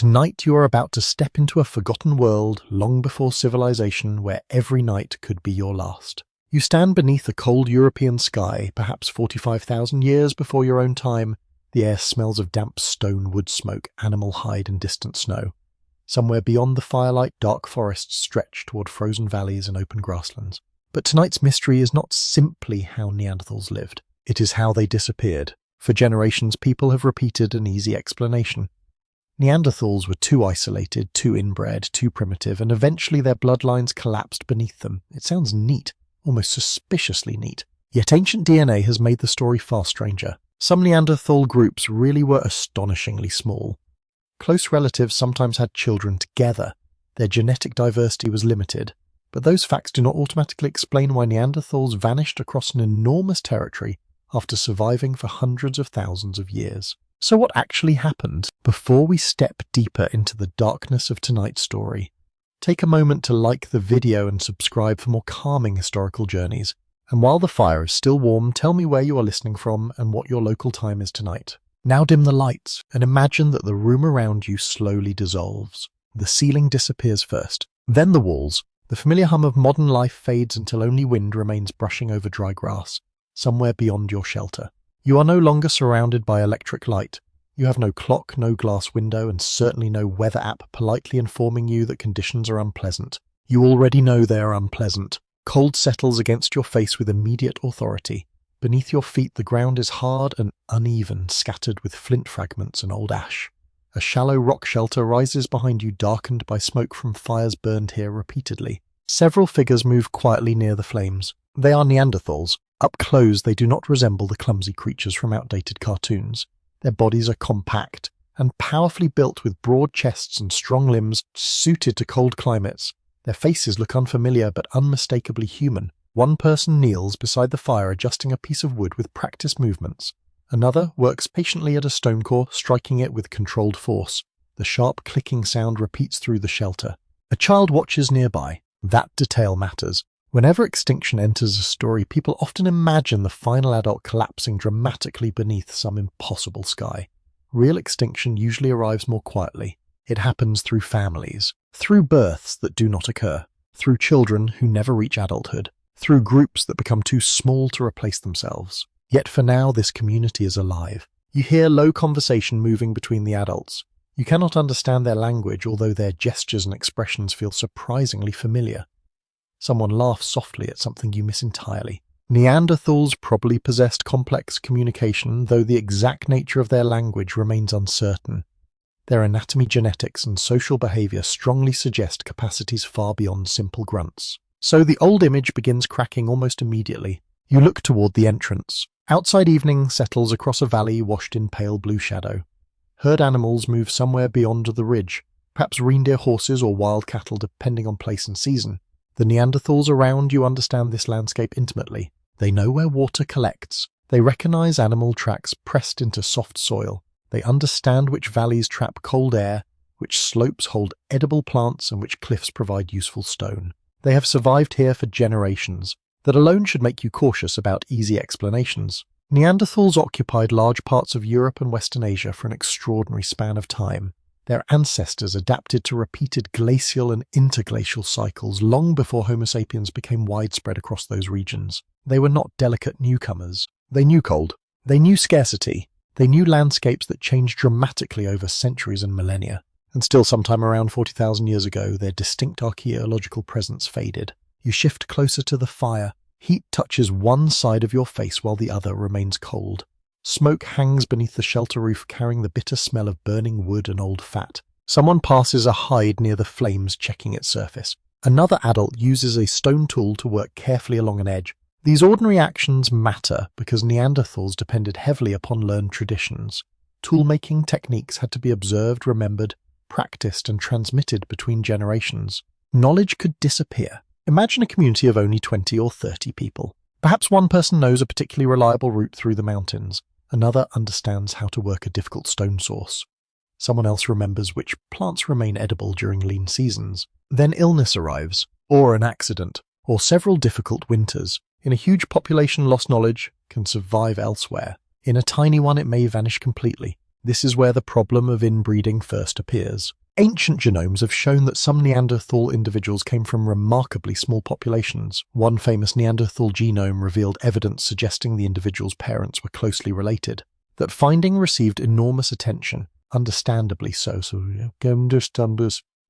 Tonight you are about to step into a forgotten world long before civilization where every night could be your last. You stand beneath a cold European sky, perhaps 45,000 years before your own time. The air smells of damp stone, wood smoke, animal hide and distant snow. Somewhere beyond the firelight, dark forests stretch toward frozen valleys and open grasslands. But tonight's mystery is not simply how Neanderthals lived. It is how they disappeared. For generations, people have repeated an easy explanation. Neanderthals were too isolated, too inbred, too primitive, and eventually their bloodlines collapsed beneath them. It sounds neat, almost suspiciously neat. Yet ancient DNA has made the story far stranger. Some Neanderthal groups really were astonishingly small. Close relatives sometimes had children together. Their genetic diversity was limited. But those facts do not automatically explain why Neanderthals vanished across an enormous territory after surviving for hundreds of thousands of years. So what actually happened? Before we step deeper into the darkness of tonight's story, take a moment to like the video and subscribe for more calming historical journeys. And while the fire is still warm, tell me where you are listening from and what your local time is tonight. Now dim the lights and imagine that the room around you slowly dissolves. The ceiling disappears first, then the walls. The familiar hum of modern life fades until only wind remains brushing over dry grass, somewhere beyond your shelter. You are no longer surrounded by electric light. You have no clock, no glass window, and certainly no weather app politely informing you that conditions are unpleasant. You already know they are unpleasant. Cold settles against your face with immediate authority. Beneath your feet the ground is hard and uneven, scattered with flint fragments and old ash. A shallow rock shelter rises behind you, darkened by smoke from fires burned here repeatedly. Several figures move quietly near the flames. They are Neanderthals. Up close, they do not resemble the clumsy creatures from outdated cartoons. Their bodies are compact and powerfully built with broad chests and strong limbs suited to cold climates. Their faces look unfamiliar but unmistakably human. One person kneels beside the fire adjusting a piece of wood with practiced movements. Another works patiently at a stone core, striking it with controlled force. The sharp clicking sound repeats through the shelter. A child watches nearby. That detail matters. Whenever extinction enters a story, people often imagine the final adult collapsing dramatically beneath some impossible sky. Real extinction usually arrives more quietly. It happens through families, through births that do not occur, through children who never reach adulthood, through groups that become too small to replace themselves. Yet for now, this community is alive. You hear low conversation moving between the adults. You cannot understand their language, although their gestures and expressions feel surprisingly familiar. Someone laughs softly at something you miss entirely. Neanderthals probably possessed complex communication, though the exact nature of their language remains uncertain. Their anatomy, genetics, and social behavior strongly suggest capacities far beyond simple grunts. So the old image begins cracking almost immediately. You look toward the entrance. Outside evening settles across a valley washed in pale blue shadow. Herd animals move somewhere beyond the ridge, perhaps reindeer, horses, or wild cattle depending on place and season. The Neanderthals around you understand this landscape intimately. They know where water collects. They recognize animal tracks pressed into soft soil. They understand which valleys trap cold air, which slopes hold edible plants, and which cliffs provide useful stone. They have survived here for generations. That alone should make you cautious about easy explanations. Neanderthals occupied large parts of Europe and Western Asia for an extraordinary span of time. Their ancestors adapted to repeated glacial and interglacial cycles long before Homo sapiens became widespread across those regions. They were not delicate newcomers. They knew cold. They knew scarcity. They knew landscapes that changed dramatically over centuries and millennia. And still sometime around 40,000 years ago, their distinct archaeological presence faded. You shift closer to the fire. Heat touches one side of your face while the other remains cold. Smoke hangs beneath the shelter roof, carrying the bitter smell of burning wood and old fat. Someone passes a hide near the flames, checking its surface. Another adult uses a stone tool to work carefully along an edge. These ordinary actions matter because Neanderthals depended heavily upon learned traditions. Tool-making techniques had to be observed, remembered, practiced, and transmitted between generations. Knowledge could disappear. Imagine a community of only 20 or 30 people. Perhaps one person knows a particularly reliable route through the mountains. Another understands how to work a difficult stone source. Someone else remembers which plants remain edible during lean seasons. Then illness arrives, or an accident, or several difficult winters. In a huge population, lost knowledge can survive elsewhere. In a tiny one, it may vanish completely. This is where the problem of inbreeding first appears. Ancient genomes have shown that some Neanderthal individuals came from remarkably small populations. One famous Neanderthal genome revealed evidence suggesting the individual's parents were closely related. That finding received enormous attention, understandably so.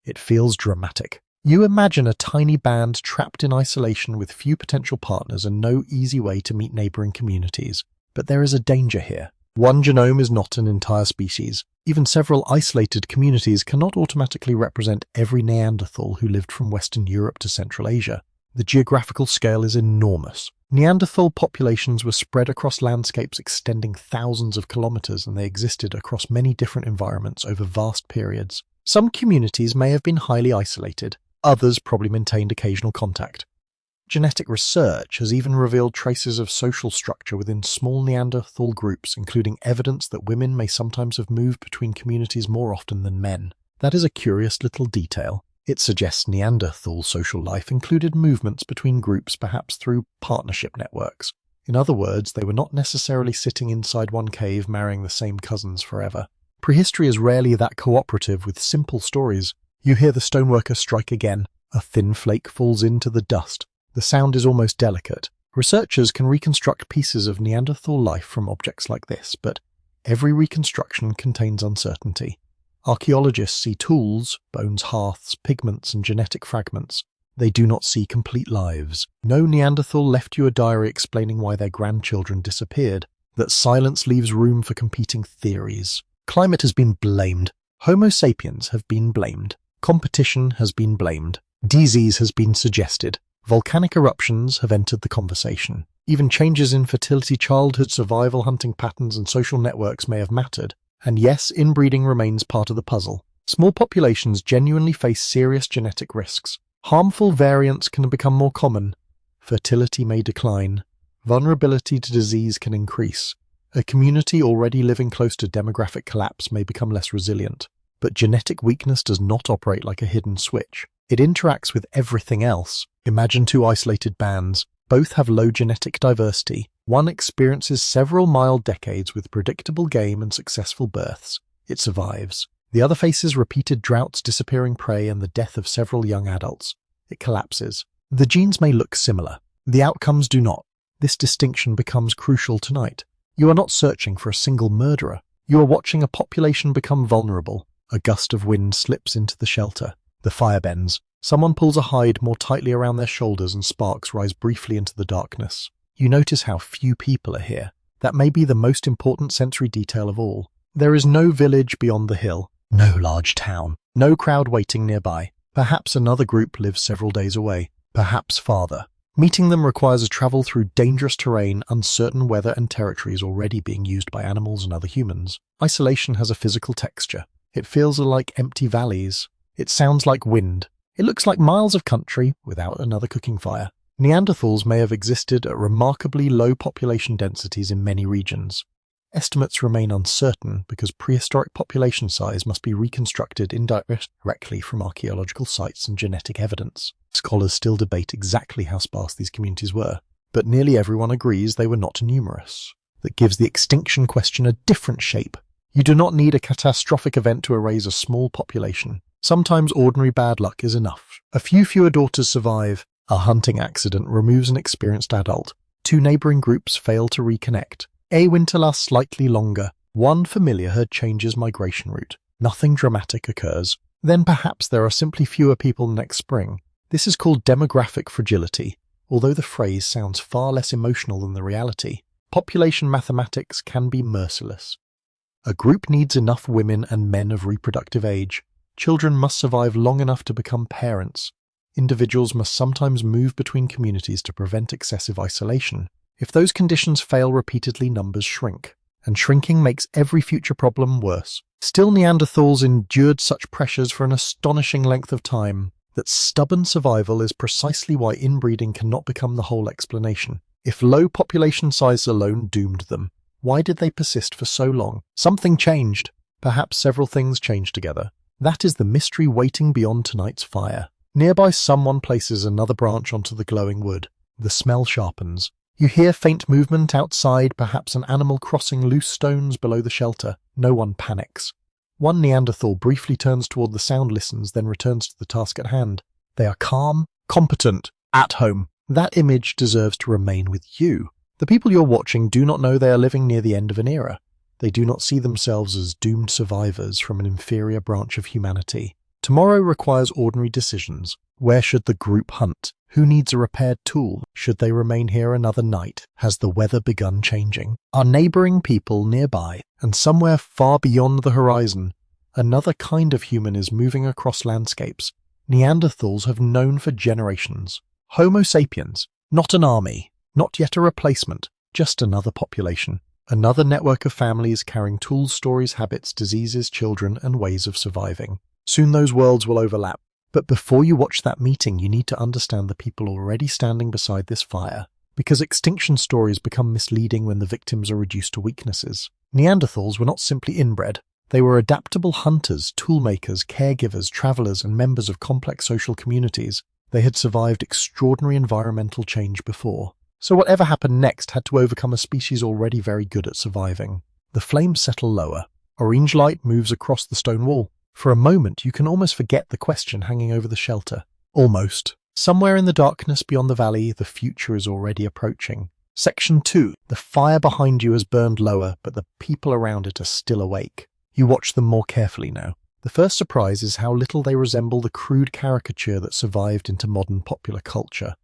It feels dramatic. You imagine a tiny band trapped in isolation with few potential partners and no easy way to meet neighboring communities. But there is a danger here. One genome is not an entire species. Even several isolated communities cannot automatically represent every Neanderthal who lived from Western Europe to Central Asia. The geographical scale is enormous. Neanderthal populations were spread across landscapes extending thousands of kilometers, and they existed across many different environments over vast periods. Some communities may have been highly isolated. Others probably maintained occasional contact. Genetic research has even revealed traces of social structure within small Neanderthal groups, including evidence that women may sometimes have moved between communities more often than men. That is a curious little detail. It suggests Neanderthal social life included movements between groups, perhaps through partnership networks. In other words, they were not necessarily sitting inside one cave marrying the same cousins forever. Prehistory is rarely that cooperative with simple stories. You hear the stoneworker strike again. A thin flake falls into the dust. The sound is almost delicate. Researchers can reconstruct pieces of Neanderthal life from objects like this, but every reconstruction contains uncertainty. Archaeologists see tools, bones, hearths, pigments, and genetic fragments. They do not see complete lives. No Neanderthal left you a diary explaining why their grandchildren disappeared. That silence leaves room for competing theories. Climate has been blamed. Homo sapiens have been blamed. Competition has been blamed. Disease has been suggested. Volcanic eruptions have entered the conversation. Even changes in fertility, childhood survival, hunting patterns, and social networks may have mattered. And yes, inbreeding remains part of the puzzle. Small populations genuinely face serious genetic risks. Harmful variants can become more common. Fertility may decline. Vulnerability to disease can increase. A community already living close to demographic collapse may become less resilient. But genetic weakness does not operate like a hidden switch. It interacts with everything else. Imagine two isolated bands. Both have low genetic diversity. One experiences several mild decades with predictable game and successful births. It survives. The other faces repeated droughts, disappearing prey, and the death of several young adults. It collapses. The genes may look similar. The outcomes do not. This distinction becomes crucial tonight. You are not searching for a single murderer. You are watching a population become vulnerable. A gust of wind slips into the shelter. The fire bends. Someone pulls a hide more tightly around their shoulders and sparks rise briefly into the darkness. You notice how few people are here. That may be the most important sensory detail of all. There is no village beyond the hill, no large town, no crowd waiting nearby. Perhaps another group lives several days away, perhaps farther. Meeting them requires a travel through dangerous terrain, uncertain weather, and territories already being used by animals and other humans. Isolation has a physical texture. It feels like empty valleys. It sounds like wind. It looks like miles of country without another cooking fire. Neanderthals may have existed at remarkably low population densities in many regions. Estimates remain uncertain because prehistoric population size must be reconstructed indirectly from archaeological sites and genetic evidence. Scholars still debate exactly how sparse these communities were, but nearly everyone agrees they were not numerous. That gives the extinction question a different shape. You do not need a catastrophic event to erase a small population. Sometimes ordinary bad luck is enough. A few fewer daughters survive. A hunting accident removes an experienced adult. Two neighboring groups fail to reconnect. A winter lasts slightly longer. One familiar herd changes migration route. Nothing dramatic occurs. Then perhaps there are simply fewer people next spring. This is called demographic fragility. Although the phrase sounds far less emotional than the reality, population mathematics can be merciless. A group needs enough women and men of reproductive age. Children must survive long enough to become parents. Individuals must sometimes move between communities to prevent excessive isolation. If those conditions fail repeatedly, numbers shrink, and shrinking makes every future problem worse. Still, Neanderthals endured such pressures for an astonishing length of time. That stubborn survival is precisely why inbreeding cannot become the whole explanation. If low population size alone doomed them, why did they persist for so long? Something changed. Perhaps several things changed together. That is the mystery waiting beyond tonight's fire. Nearby, someone places another branch onto the glowing wood. The smell sharpens. You hear faint movement outside, perhaps an animal crossing loose stones below the shelter. No one panics. One Neanderthal briefly turns toward the sound, listens, then returns to the task at hand. They are calm, competent, at home. That image deserves to remain with you. The people you're watching do not know they are living near the end of an era. They do not see themselves as doomed survivors from an inferior branch of humanity. Tomorrow requires ordinary decisions. Where should the group hunt? Who needs a repaired tool? Should they remain here another night? Has the weather begun changing? Are neighboring people nearby? And somewhere far beyond the horizon, another kind of human is moving across landscapes Neanderthals have known for generations. Homo sapiens, not an army, not yet a replacement, just another population. Another network of families carrying tools, stories, habits, diseases, children, and ways of surviving. Soon those worlds will overlap. But before you watch that meeting, you need to understand the people already standing beside this fire, because extinction stories become misleading when the victims are reduced to weaknesses. Neanderthals were not simply inbred. They were adaptable hunters, toolmakers, caregivers, travelers, and members of complex social communities. They had survived extraordinary environmental change before. So whatever happened next had to overcome a species already very good at surviving. The flames settle lower. Orange light moves across the stone wall. For a moment, you can almost forget the question hanging over the shelter. Almost. Somewhere in the darkness beyond the valley, the future is already approaching. Section 2. The fire behind you has burned lower, but the people around it are still awake. You watch them more carefully now. The first surprise is how little they resemble the crude caricature that survived into modern popular culture.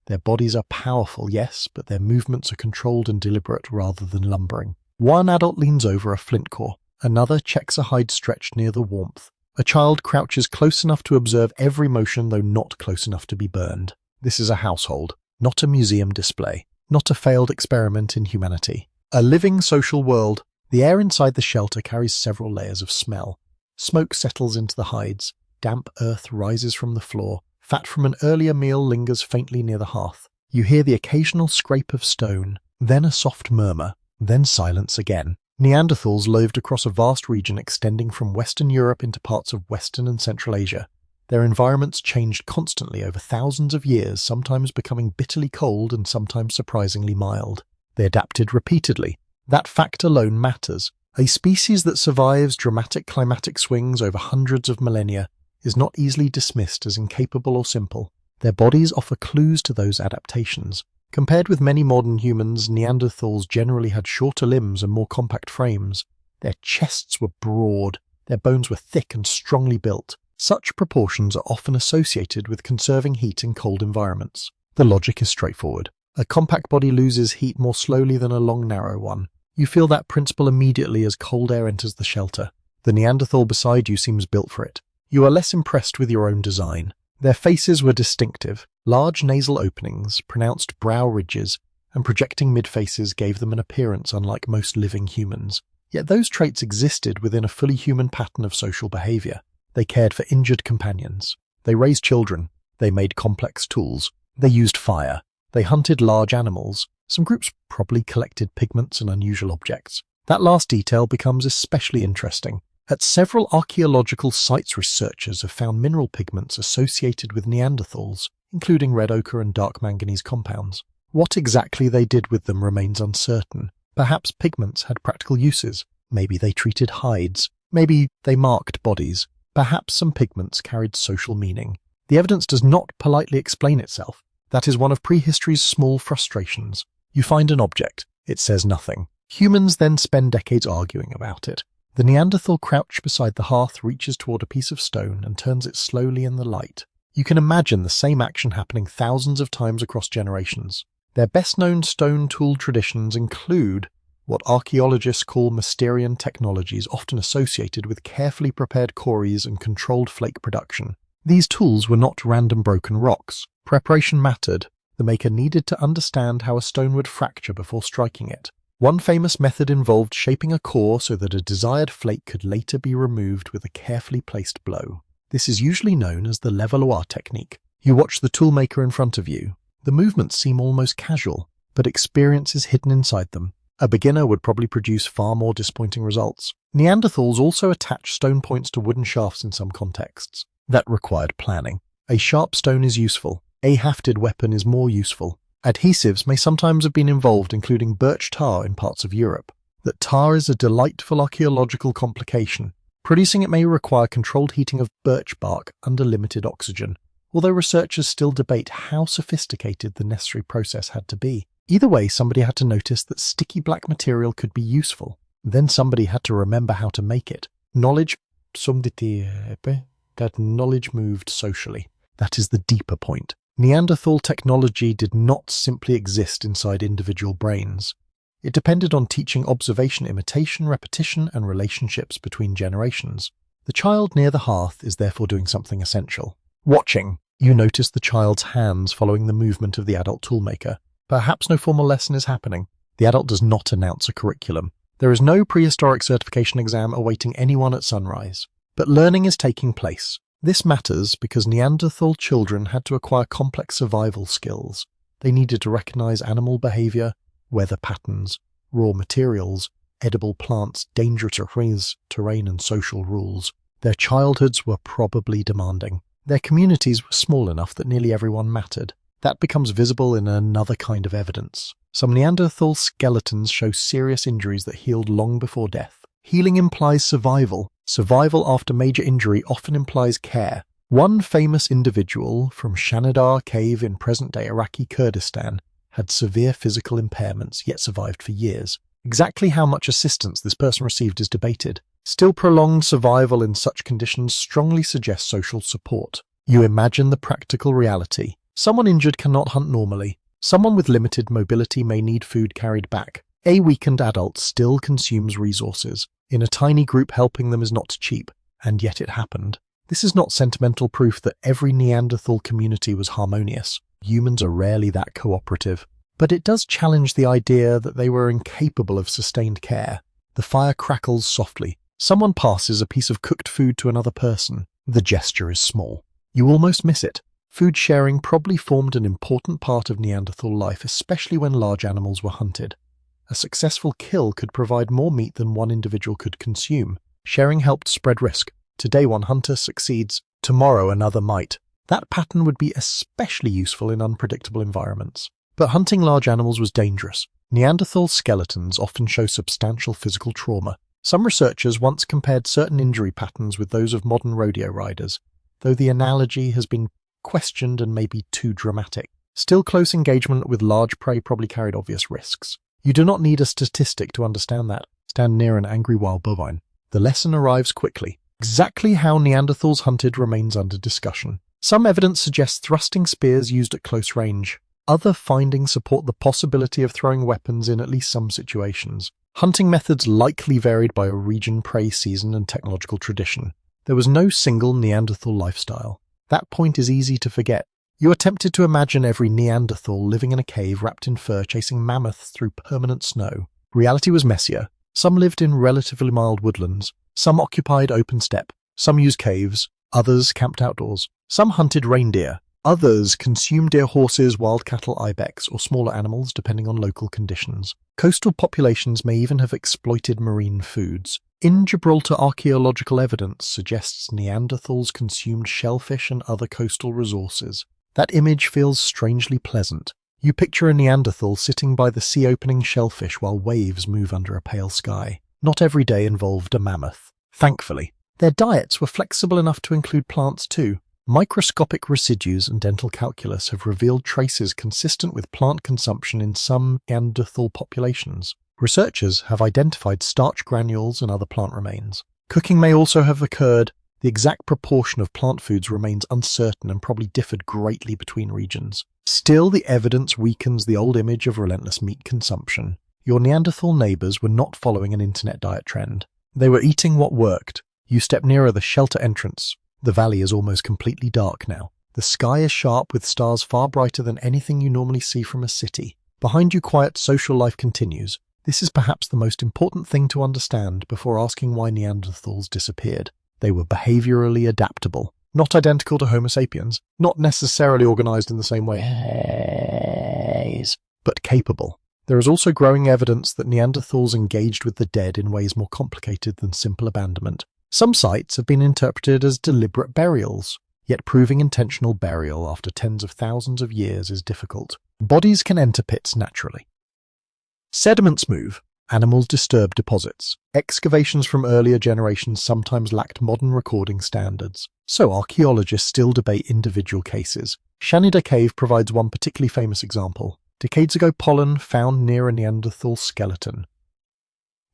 Their bodies are powerful, yes, but their movements are controlled and deliberate rather than lumbering. One adult leans over a flint core. Another checks a hide stretched near the warmth. A child crouches close enough to observe every motion, though not close enough to be burned. This is a household, not a museum display, not a failed experiment in humanity. A living social world. The air inside the shelter carries several layers of smell. Smoke settles into the hides. Damp earth rises from the floor. Fat from an earlier meal lingers faintly near the hearth. You hear the occasional scrape of stone, then a soft murmur, then silence again. Neanderthals lived across a vast region extending from Western Europe into parts of Western and Central Asia. Their environments changed constantly over thousands of years, sometimes becoming bitterly cold and sometimes surprisingly mild. They adapted repeatedly. That fact alone matters. A species that survives dramatic climatic swings over hundreds of millennia is not easily dismissed as incapable or simple. Their bodies offer clues to those adaptations. Compared with many modern humans, Neanderthals generally had shorter limbs and more compact frames. Their chests were broad, their bones were thick and strongly built. Such proportions are often associated with conserving heat in cold environments. The logic is straightforward. A compact body loses heat more slowly than a long, narrow one. You feel that principle immediately as cold air enters the shelter. The Neanderthal beside you seems built for it. You are less impressed with your own design. Their faces were distinctive. Large nasal openings, pronounced brow ridges, and projecting mid-faces gave them an appearance unlike most living humans. Yet those traits existed within a fully human pattern of social behavior. They cared for injured companions. They raised children. They made complex tools. They used fire. They hunted large animals. Some groups probably collected pigments and unusual objects. That last detail becomes especially interesting. At several archaeological sites, researchers have found mineral pigments associated with Neanderthals, including red ochre and dark manganese compounds. What exactly they did with them remains uncertain. Perhaps pigments had practical uses. Maybe they treated hides. Maybe they marked bodies. Perhaps some pigments carried social meaning. The evidence does not politely explain itself. That is one of prehistory's small frustrations. You find an object. It says nothing. Humans then spend decades arguing about it. The Neanderthal crouched beside the hearth reaches toward a piece of stone and turns it slowly in the light. You can imagine the same action happening thousands of times across generations. Their best-known stone tool traditions include what archaeologists call Mysterian technologies, often associated with carefully prepared quarries and controlled flake production. These tools were not random broken rocks. Preparation mattered. The maker needed to understand how a stone would fracture before striking it. One famous method involved shaping a core so that a desired flake could later be removed with a carefully placed blow. This is usually known as the levallois technique. You watch the toolmaker in front of you. The movements seem almost casual, but experience is hidden inside them. A beginner would probably produce far more disappointing results. Neanderthals also attach stone points to wooden shafts in some contexts. That required planning. A sharp stone is useful. A hafted weapon is more useful. Adhesives may sometimes have been involved, including birch tar in parts of Europe. That tar is a delightful archaeological complication. Producing it may require controlled heating of birch bark under limited oxygen, although researchers still debate how sophisticated the necessary process had to be. Either way, somebody had to notice that sticky black material could be useful. Then somebody had to remember how to make it. Knowledge that knowledge moved socially. That is the deeper point. Neanderthal technology did not simply exist inside individual brains. It depended on teaching observation, imitation, repetition, and relationships between generations. The child near the hearth is therefore doing something essential. Watching, you notice the child's hands following the movement of the adult toolmaker. Perhaps no formal lesson is happening. The adult does not announce a curriculum. There is no prehistoric certification exam awaiting anyone at sunrise. But learning is taking place. This matters because Neanderthal children had to acquire complex survival skills. They needed to recognize animal behavior, weather patterns, raw materials, edible plants, dangerous terrain, and social rules. Their childhoods were probably demanding. Their communities were small enough that nearly everyone mattered. That becomes visible in another kind of evidence. Some Neanderthal skeletons show serious injuries that healed long before death. Healing implies survival. Survival after major injury often implies care. One famous individual from Shanidar Cave in present-day Iraqi Kurdistan had severe physical impairments, yet survived for years. Exactly how much assistance this person received is debated. Still, prolonged survival in such conditions strongly suggests social support. You imagine the practical reality. Someone injured cannot hunt normally. Someone with limited mobility may need food carried back. A weakened adult still consumes resources. In a tiny group, helping them is not cheap, and yet it happened. This is not sentimental proof that every Neanderthal community was harmonious. Humans are rarely that cooperative. But it does challenge the idea that they were incapable of sustained care. The fire crackles softly. Someone passes a piece of cooked food to another person. The gesture is small. You almost miss it. Food sharing probably formed an important part of Neanderthal life, especially when large animals were hunted. A successful kill could provide more meat than one individual could consume. Sharing helped spread risk. Today one hunter succeeds, tomorrow another might. That pattern would be especially useful in unpredictable environments. But hunting large animals was dangerous. Neanderthal skeletons often show substantial physical trauma. Some researchers once compared certain injury patterns with those of modern rodeo riders, though the analogy has been questioned and may be too dramatic. Still, close engagement with large prey probably carried obvious risks. You do not need a statistic to understand that. Stand near an angry wild bovine. The lesson arrives quickly. Exactly how Neanderthals hunted remains under discussion. Some evidence suggests thrusting spears used at close range. Other findings support the possibility of throwing weapons in at least some situations. Hunting methods likely varied by a region, prey season, and technological tradition. There was no single Neanderthal lifestyle. That point is easy to forget. You are tempted to imagine every Neanderthal living in a cave wrapped in fur chasing mammoths through permanent snow. Reality was messier. Some lived in relatively mild woodlands. Some occupied open steppe. Some used caves. Others camped outdoors. Some hunted reindeer. Others consumed deer, horses, wild cattle, ibex, or smaller animals depending on local conditions. Coastal populations may even have exploited marine foods. In Gibraltar, archaeological evidence suggests Neanderthals consumed shellfish and other coastal resources. That image feels strangely pleasant. You picture a Neanderthal sitting by the sea opening shellfish while waves move under a pale sky. Not every day involved a mammoth. Thankfully, their diets were flexible enough to include plants too. Microscopic residues and dental calculus have revealed traces consistent with plant consumption in some Neanderthal populations. Researchers have identified starch granules and other plant remains. Cooking may also have occurred. The exact proportion of plant foods remains uncertain and probably differed greatly between regions. Still, the evidence weakens the old image of relentless meat consumption. Your Neanderthal neighbors were not following an internet diet trend. They were eating what worked. You step nearer the shelter entrance. The valley is almost completely dark now. The sky is sharp with stars far brighter than anything you normally see from a city. Behind you, quiet social life continues. This is perhaps the most important thing to understand before asking why Neanderthals disappeared. They were behaviorally adaptable, not identical to Homo sapiens, not necessarily organized in the same way, but capable. There is also growing evidence that Neanderthals engaged with the dead in ways more complicated than simple abandonment. Some sites have been interpreted as deliberate burials. yet proving intentional burial after tens of thousands of years is difficult. Bodies can enter pits naturally. Sediments move. Animals disturb deposits. Excavations from earlier generations sometimes lacked modern recording standards, so archaeologists still debate individual cases. Shanida Cave provides one particularly famous example. Decades ago, pollen found near a Neanderthal skeleton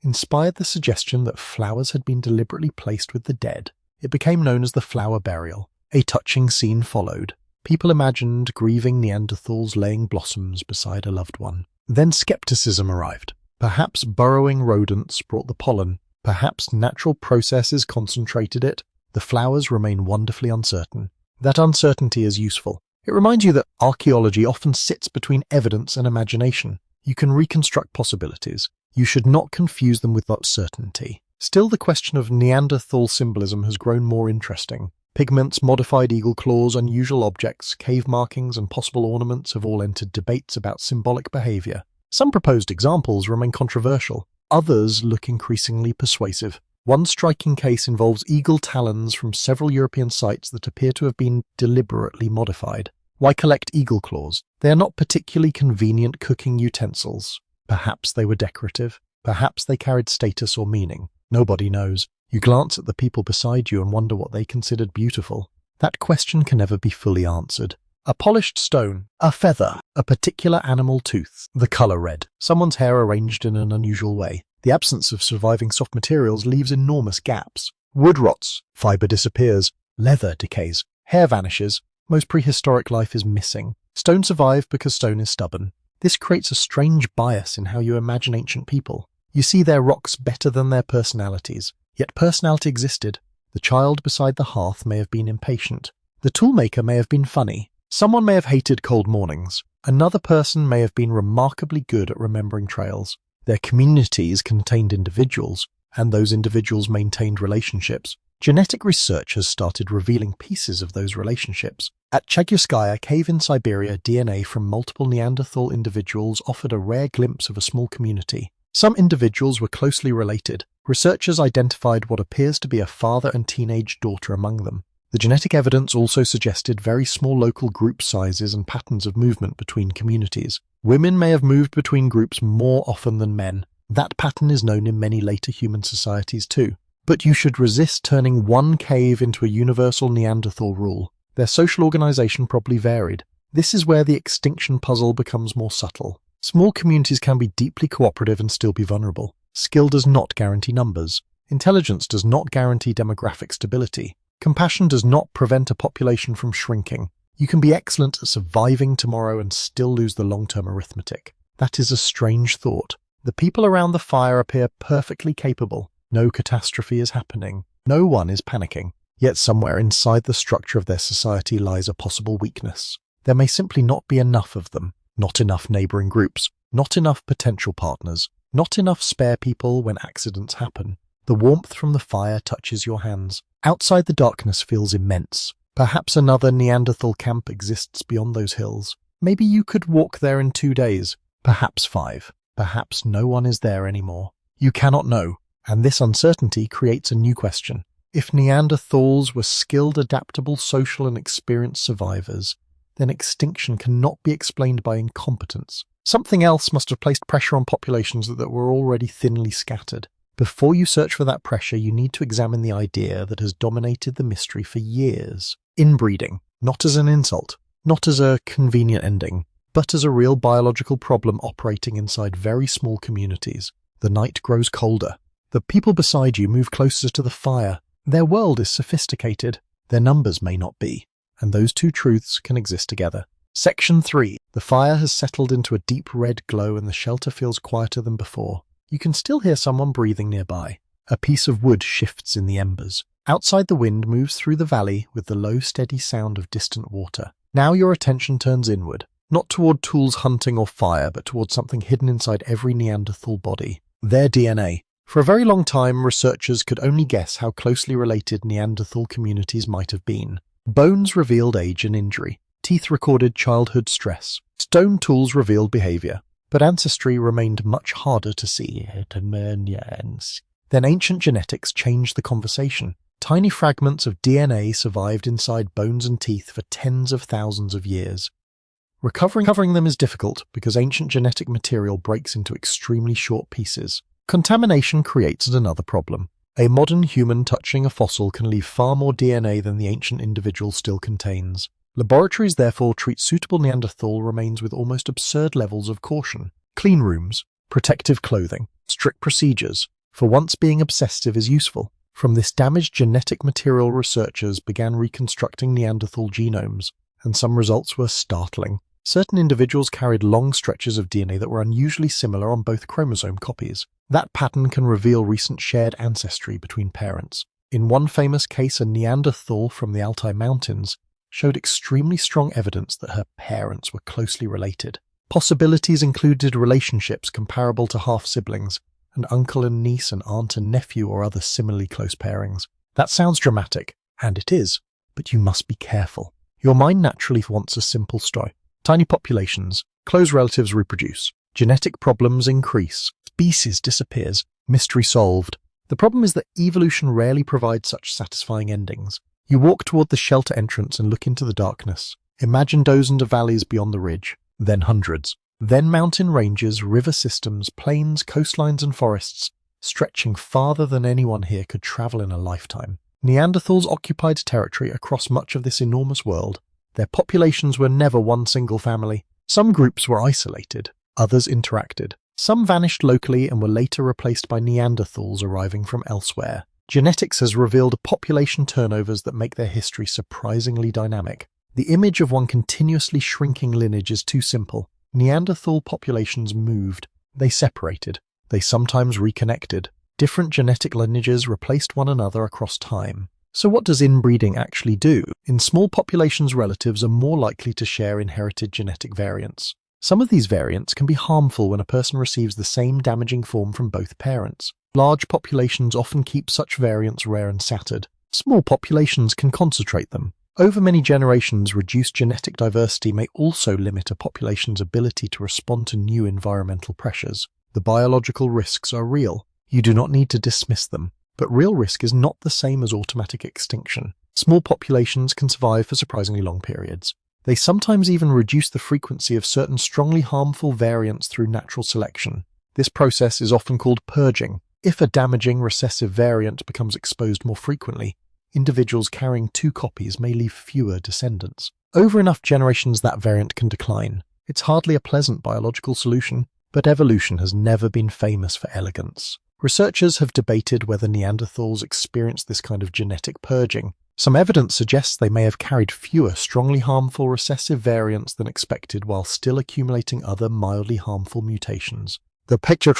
inspired the suggestion that flowers had been deliberately placed with the dead. It became known as the flower burial. A touching scene followed. People imagined grieving Neanderthals laying blossoms beside a loved one. Then skepticism arrived. Perhaps burrowing rodents brought the pollen. Perhaps natural processes concentrated it. The flowers remain wonderfully uncertain. That uncertainty is useful. It reminds you that archaeology often sits between evidence and imagination. You can reconstruct possibilities. You should not confuse them with certainty. Still, the question of Neanderthal symbolism has grown more interesting. Pigments, modified eagle claws, unusual objects, cave markings, and possible ornaments have all entered debates about symbolic behavior. Some proposed examples remain controversial. Others look increasingly persuasive. One striking case involves eagle talons from several European sites that appear to have been deliberately modified. Why collect eagle claws? They are not particularly convenient cooking utensils. Perhaps they were decorative. Perhaps they carried status or meaning. Nobody knows. You glance at the people beside you and wonder what they considered beautiful. That question can never be fully answered. A polished stone, a feather, a particular animal tooth, the color red, someone's hair arranged in an unusual way. The absence of surviving soft materials leaves enormous gaps. Wood rots, fiber disappears, leather decays, hair vanishes, most prehistoric life is missing. Stone survive because stone is stubborn. This creates a strange bias in how you imagine ancient people. You see their rocks better than their personalities. Yet personality existed. The child beside the hearth may have been impatient. The toolmaker may have been funny. Someone may have hated cold mornings. Another person may have been remarkably good at remembering trails. Their communities contained individuals, and those individuals maintained relationships. Genetic research has started revealing pieces of those relationships. At Chagyurskaya cave in Siberia, DNA from multiple Neanderthal individuals offered a rare glimpse of a small community. Some individuals were closely related. Researchers identified what appears to be a father and teenage daughter among them. The genetic evidence also suggested very small local group sizes and patterns of movement between communities. Women may have moved between groups more often than men. That pattern is known in many later human societies too. But you should resist turning one cave into a universal Neanderthal rule. Their social organization probably varied. This is where the extinction puzzle becomes more subtle. Small communities can be deeply cooperative and still be vulnerable. Skill does not guarantee numbers. Intelligence does not guarantee demographic stability. Compassion does not prevent a population from shrinking. You can be excellent at surviving tomorrow and still lose the long-term arithmetic. That is a strange thought. The people around the fire appear perfectly capable. No catastrophe is happening. No one is panicking. Yet somewhere inside the structure of their society lies a possible weakness. There may simply not be enough of them. Not enough neighboring groups. Not enough potential partners. Not enough spare people when accidents happen. The warmth from the fire touches your hands. Outside, the darkness feels immense. Perhaps another Neanderthal camp exists beyond those hills. Maybe you could walk there in 2 days. Perhaps 5. Perhaps no one is there anymore. You cannot know, and this uncertainty creates a new question. If Neanderthals were skilled, adaptable, social and experienced survivors, then extinction cannot be explained by incompetence. Something else must have placed pressure on populations that were already thinly scattered. Before you search for that pressure, you need to examine the idea that has dominated the mystery for years. Inbreeding, not as an insult, not as a convenient ending, but as a real biological problem operating inside very small communities. The night grows colder. The people beside you move closer to the fire. Their world is sophisticated. Their numbers may not be. And those two truths can exist together. Section 3. The fire has settled into a deep red glow and the shelter feels quieter than before. You can still hear someone breathing nearby. A piece of wood shifts in the embers. Outside, the wind moves through the valley with the low, steady sound of distant water. Now your attention turns inward, not toward tools, hunting or fire, but toward something hidden inside every Neanderthal body. Their DNA. For a very long time, researchers could only guess how closely related Neanderthal communities might have been. Bones revealed age and injury. Teeth recorded childhood stress. Stone tools revealed behavior. But ancestry remained much harder to see. Then ancient genetics changed the conversation. Tiny fragments of DNA survived inside bones and teeth for tens of thousands of years. Recovering them is difficult because ancient genetic material breaks into extremely short pieces. Contamination creates another problem. A modern human touching a fossil can leave far more DNA than the ancient individual still contains. Laboratories therefore treat suitable Neanderthal remains with almost absurd levels of caution. Clean rooms, protective clothing, strict procedures, for once being obsessive is useful. From this damaged genetic material, researchers began reconstructing Neanderthal genomes, and some results were startling. Certain individuals carried long stretches of DNA that were unusually similar on both chromosome copies. That pattern can reveal recent shared ancestry between parents. In one famous case, a Neanderthal from the Altai Mountains showed extremely strong evidence that her parents were closely related. Possibilities included relationships comparable to half-siblings, and uncle and niece and aunt and nephew or other similarly close pairings. That sounds dramatic, and it is, but you must be careful. Your mind naturally wants a simple story. Tiny populations, close relatives reproduce, genetic problems increase, species disappears, mystery solved. The problem is that evolution rarely provides such satisfying endings. You walk toward the shelter entrance and look into the darkness. Imagine dozens of valleys beyond the ridge, then hundreds. Then mountain ranges, river systems, plains, coastlines and forests, stretching farther than anyone here could travel in a lifetime. Neanderthals occupied territory across much of this enormous world. Their populations were never one single family. Some groups were isolated, others interacted. Some vanished locally and were later replaced by Neanderthals arriving from elsewhere. Genetics has revealed population turnovers that make their history surprisingly dynamic. The image of one continuously shrinking lineage is too simple. Neanderthal populations moved. They separated. They sometimes reconnected. Different genetic lineages replaced one another across time. So what does inbreeding actually do? In small populations, relatives are more likely to share inherited genetic variants. Some of these variants can be harmful when a person receives the same damaging form from both parents. Large populations often keep such variants rare and scattered. Small populations can concentrate them. Over many generations, reduced genetic diversity may also limit a population's ability to respond to new environmental pressures. The biological risks are real. You do not need to dismiss them. But real risk is not the same as automatic extinction. Small populations can survive for surprisingly long periods. They sometimes even reduce the frequency of certain strongly harmful variants through natural selection. This process is often called purging. If a damaging recessive variant becomes exposed more frequently, individuals carrying two copies may leave fewer descendants. Over enough generations, that variant can decline. It's hardly a pleasant biological solution, but evolution has never been famous for elegance. Researchers have debated whether Neanderthals experienced this kind of genetic purging. Some evidence suggests they may have carried fewer strongly harmful recessive variants than expected while still accumulating other mildly harmful mutations. The picture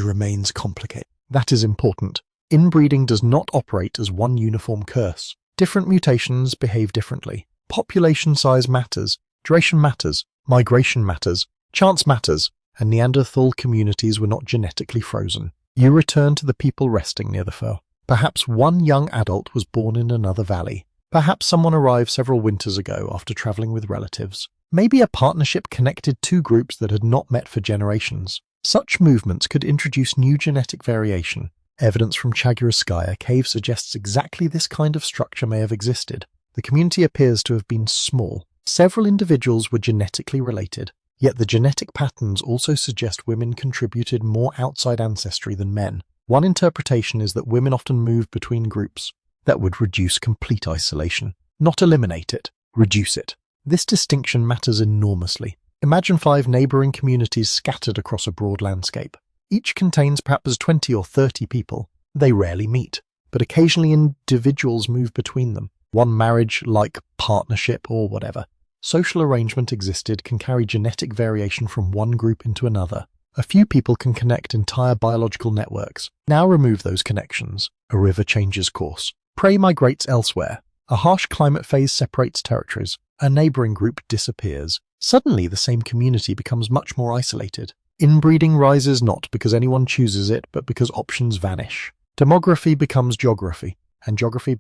remains complicated. That is important. Inbreeding does not operate as one uniform curse. Different mutations behave differently. Population size matters, duration matters, migration matters, chance matters, and Neanderthal communities were not genetically frozen. You return to the people resting near the fur. Perhaps one young adult was born in another valley. Perhaps someone arrived several winters ago after traveling with relatives. Maybe a partnership connected two groups that had not met for generations. Such movements could introduce new genetic variation. Evidence from Chagirskaya cave suggests exactly this kind of structure may have existed. The community appears to have been small. Several individuals were genetically related. Yet the genetic patterns also suggest women contributed more outside ancestry than men. One interpretation is that women often moved between groups. That would reduce complete isolation. Not eliminate it, reduce it. This distinction matters enormously. Imagine 5 neighboring communities scattered across a broad landscape. Each contains perhaps 20 or 30 people. They rarely meet, but occasionally individuals move between them. One marriage, like partnership or whatever. Social arrangement existed can carry genetic variation from one group into another. A few people can connect entire biological networks. Now remove those connections. A river changes course. Prey migrates elsewhere. A harsh climate phase separates territories. A neighboring group disappears. Suddenly, the same community becomes much more isolated. Inbreeding rises not because anyone chooses it, but because options vanish. Demography becomes geography, and geography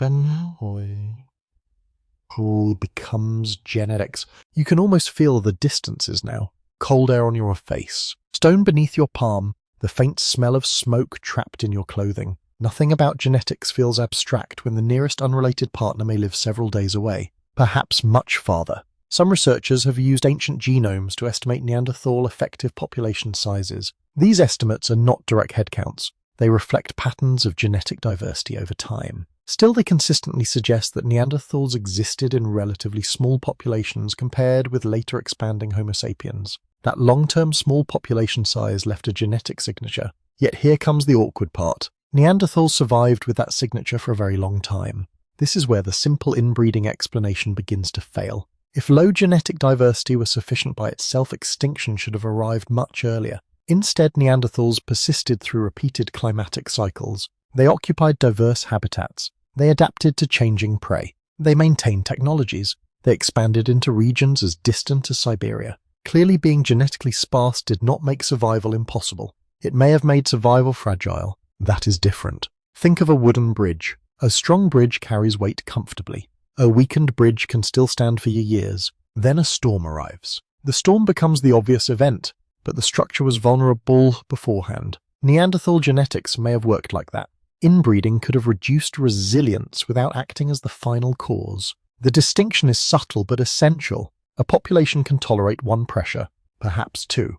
becomes genetics. You can almost feel the distances now. Cold air on your face. Stone beneath your palm. The faint smell of smoke trapped in your clothing. Nothing about genetics feels abstract when the nearest unrelated partner may live several days away, perhaps much farther. Some researchers have used ancient genomes to estimate Neanderthal effective population sizes. These estimates are not direct headcounts. They reflect patterns of genetic diversity over time. Still, they consistently suggest that Neanderthals existed in relatively small populations compared with later expanding Homo sapiens. That long-term small population size left a genetic signature. Yet here comes the awkward part. Neanderthals survived with that signature for a very long time. This is where the simple inbreeding explanation begins to fail. If low genetic diversity was sufficient by itself, extinction should have arrived much earlier. Instead, Neanderthals persisted through repeated climatic cycles. They occupied diverse habitats. They adapted to changing prey. They maintained technologies. They expanded into regions as distant as Siberia. Clearly, being genetically sparse did not make survival impossible. It may have made survival fragile. That is different. Think of a wooden bridge. A strong bridge carries weight comfortably. A weakened bridge can still stand for years. Then a storm arrives. The storm becomes the obvious event, but the structure was vulnerable beforehand. Neanderthal genetics may have worked like that. Inbreeding could have reduced resilience without acting as the final cause. The distinction is subtle but essential. A population can tolerate one pressure, perhaps two.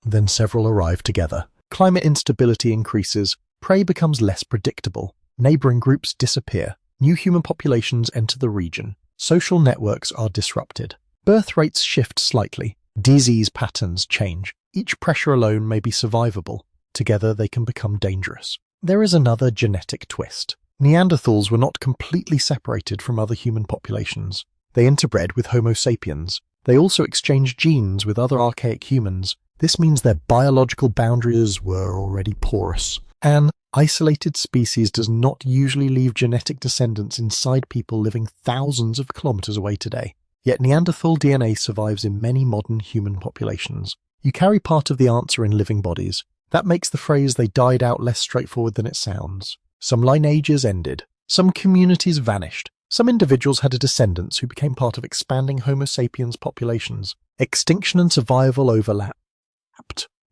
Then several arrive together. Climate instability increases. Prey becomes less predictable. Neighboring groups disappear. New human populations enter the region. Social networks are disrupted. Birth rates shift slightly. Disease patterns change. Each pressure alone may be survivable. Together they can become dangerous. There is another genetic twist. Neanderthals were not completely separated from other human populations. They interbred with Homo sapiens. They also exchanged genes with other archaic humans. This means their biological boundaries were already porous. An isolated species does not usually leave genetic descendants inside people living thousands of kilometers away today. Yet Neanderthal DNA survives in many modern human populations. You carry part of the answer in living bodies. That makes the phrase "they died out" less straightforward than it sounds. Some lineages ended. Some communities vanished. Some individuals had descendants who became part of expanding Homo sapiens populations. Extinction and survival overlapped.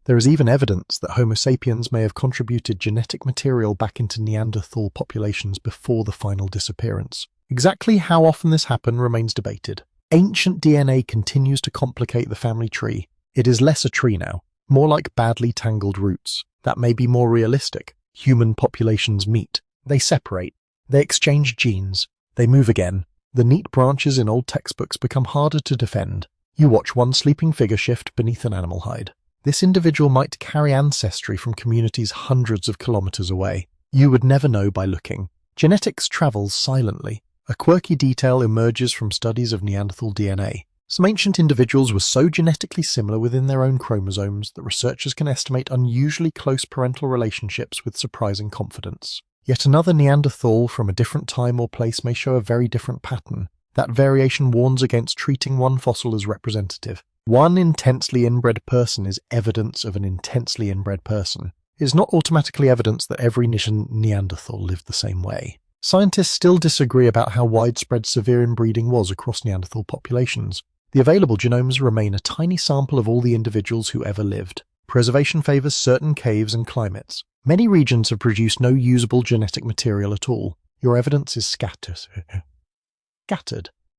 There is even evidence that Homo sapiens may have contributed genetic material back into Neanderthal populations before the final disappearance. Exactly how often this happened remains debated. Ancient DNA continues to complicate the family tree. It is less a tree now, more like badly tangled roots. That may be more realistic. Human populations meet. They separate. They exchange genes. They move again. The neat branches in old textbooks become harder to defend. You watch one sleeping figure shift beneath an animal hide. This individual might carry ancestry from communities hundreds of kilometers away. You would never know by looking. Genetics travels silently. A quirky detail emerges from studies of Neanderthal DNA. Some ancient individuals were so genetically similar within their own chromosomes that researchers can estimate unusually close parental relationships with surprising confidence. Yet another Neanderthal from a different time or place may show a very different pattern. That variation warns against treating one fossil as representative. One intensely inbred person is evidence of an intensely inbred person. It is not automatically evidence that every Neanderthal lived the same way. Scientists still disagree about how widespread severe inbreeding was across Neanderthal populations. The available genomes remain a tiny sample of all the individuals who ever lived. Preservation favors certain caves and climates. Many regions have produced no usable genetic material at all. Your evidence is scattered.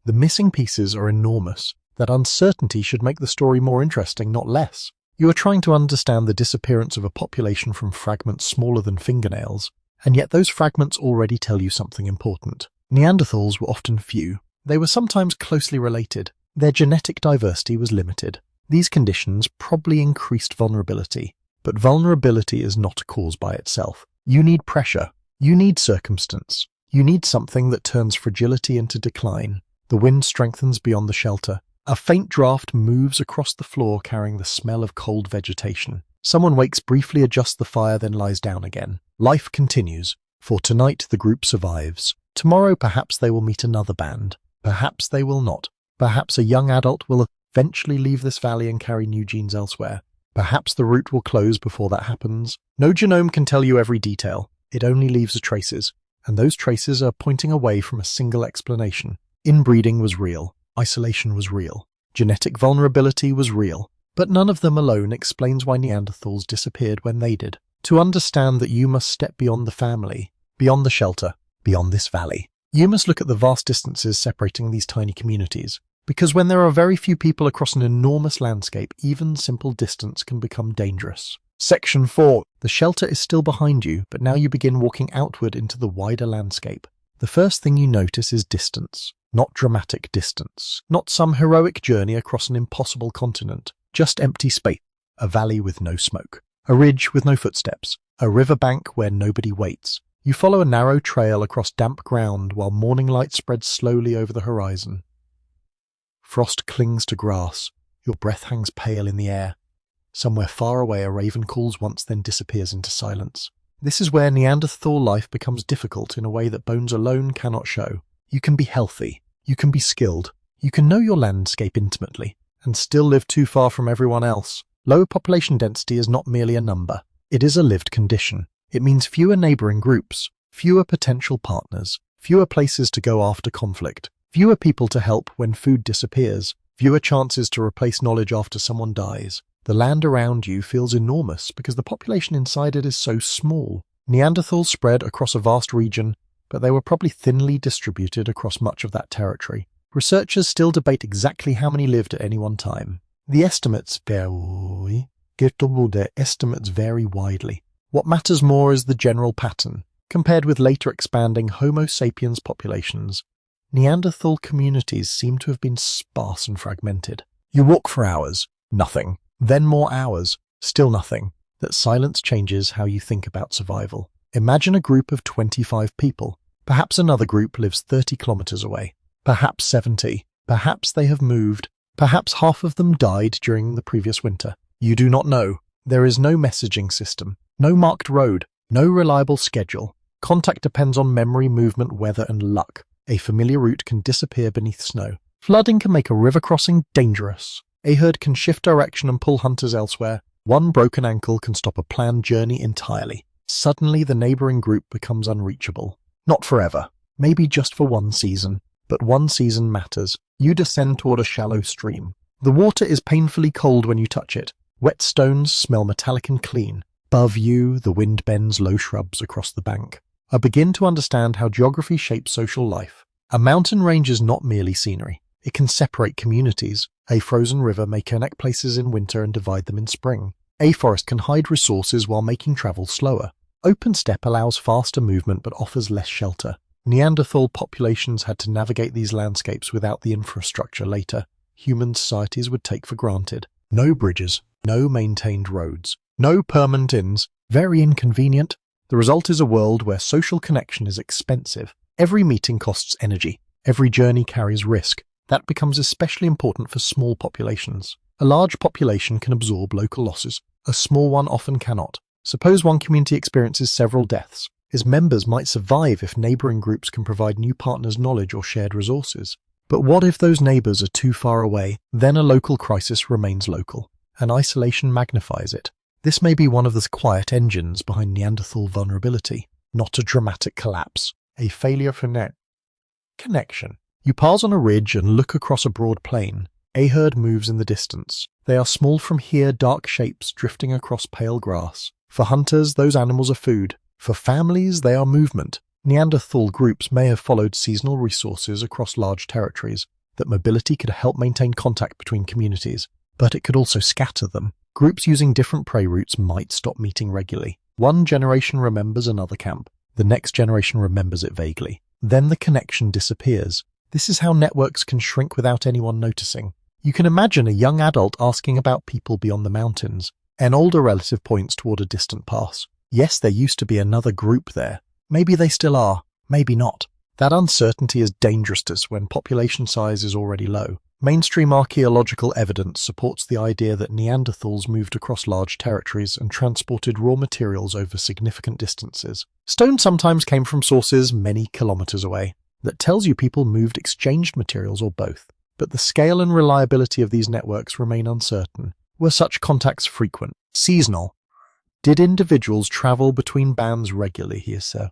The missing pieces are enormous. That uncertainty should make the story more interesting, not less. You are trying to understand the disappearance of a population from fragments smaller than fingernails, and yet those fragments already tell you something important. Neanderthals were often few. They were sometimes closely related. Their genetic diversity was limited. These conditions probably increased vulnerability, but vulnerability is not a cause by itself. You need pressure. You need circumstance. You need something that turns fragility into decline. The wind strengthens beyond the shelter. A faint draft moves across the floor carrying the smell of cold vegetation. Someone wakes, briefly adjusts the fire, then lies down again. Life continues. For tonight the group survives. Tomorrow perhaps they will meet another band. Perhaps they will not. Perhaps a young adult will eventually leave this valley and carry new genes elsewhere. Perhaps the route will close before that happens. No genome can tell you every detail. It only leaves the traces. And those traces are pointing away from a single explanation. Inbreeding was real. Isolation was real. Genetic vulnerability was real. But none of them alone explains why Neanderthals disappeared when they did. To understand that you must step beyond the family, beyond the shelter, beyond this valley. You must look at the vast distances separating these tiny communities. Because when there are very few people across an enormous landscape, even simple distance can become dangerous. Section 4. The shelter is still behind you, but now you begin walking outward into the wider landscape. The first thing you notice is distance. Not dramatic distance. Not some heroic journey across an impossible continent. Just empty space. A valley with no smoke. A ridge with no footsteps. A riverbank where nobody waits. You follow a narrow trail across damp ground while morning light spreads slowly over the horizon. Frost clings to grass. Your breath hangs pale in the air. Somewhere far away a raven calls once, then disappears into silence. This is where Neanderthal life becomes difficult in a way that bones alone cannot show. You can be healthy. You can be skilled. You can know your landscape intimately, and still live too far from everyone else. Low population density is not merely a number. It is a lived condition. It means fewer neighbouring groups, fewer potential partners, fewer places to go after conflict, fewer people to help when food disappears, fewer chances to replace knowledge after someone dies. The land around you feels enormous because the population inside it is so small. Neanderthals spread across a vast region, but they were probably thinly distributed across much of that territory. Researchers still debate exactly how many lived at any one time. The estimates vary widely. What matters more is the general pattern. Compared with later expanding Homo sapiens populations, Neanderthal communities seem to have been sparse and fragmented. You walk for hours, nothing. Then more hours, still nothing. That silence changes how you think about survival. Imagine a group of 25 people. Perhaps another group lives 30 kilometers away. Perhaps 70. Perhaps they have moved. Perhaps half of them died during the previous winter. You do not know. There is no messaging system, no marked road, no reliable schedule. Contact depends on memory, movement, weather, and luck. A familiar route can disappear beneath snow. Flooding can make a river crossing dangerous. A herd can shift direction and pull hunters elsewhere. One broken ankle can stop a planned journey entirely. Suddenly, the neighbouring group becomes unreachable. Not forever. Maybe just for one season. But one season matters. You descend toward a shallow stream. The water is painfully cold when you touch it. Wet stones smell metallic and clean. Above you, the wind bends low shrubs across the bank. I begin to understand how geography shapes social life. A mountain range is not merely scenery. It can separate communities. A frozen river may connect places in winter and divide them in spring. A forest can hide resources while making travel slower. Open steppe allows faster movement but offers less shelter. Neanderthal populations had to navigate these landscapes without the infrastructure later human societies would take for granted. No bridges, no maintained roads, no permanent inns, very inconvenient. The result is a world where social connection is expensive. Every meeting costs energy. Every journey carries risk. That becomes especially important for small populations. A large population can absorb local losses. A small one often cannot. Suppose one community experiences several deaths. Its members might survive if neighbouring groups can provide new partners knowledge or shared resources. But what if those neighbours are too far away? Then a local crisis remains local, and isolation magnifies it. This may be one of the quiet engines behind Neanderthal vulnerability, not a dramatic collapse, a failure for connection. You pass on a ridge and look across a broad plain. A herd moves in the distance. They are small from here, dark shapes drifting across pale grass. For hunters, those animals are food. For families, they are movement. Neanderthal groups may have followed seasonal resources across large territories. That mobility could help maintain contact between communities, but it could also scatter them. Groups using different prey routes might stop meeting regularly. One generation remembers another camp. The next generation remembers it vaguely. Then the connection disappears. This is how networks can shrink without anyone noticing. You can imagine a young adult asking about people beyond the mountains. An older relative points toward a distant pass. Yes, there used to be another group there. Maybe they still are. Maybe not. That uncertainty is dangerous to us when population size is already low. Mainstream archaeological evidence supports the idea that Neanderthals moved across large territories and transported raw materials over significant distances. Stone sometimes came from sources many kilometers away. That tells you people moved exchanged materials or both. But the scale and reliability of these networks remain uncertain. Were such contacts frequent? Seasonal? Did individuals travel between bands regularly here, sir?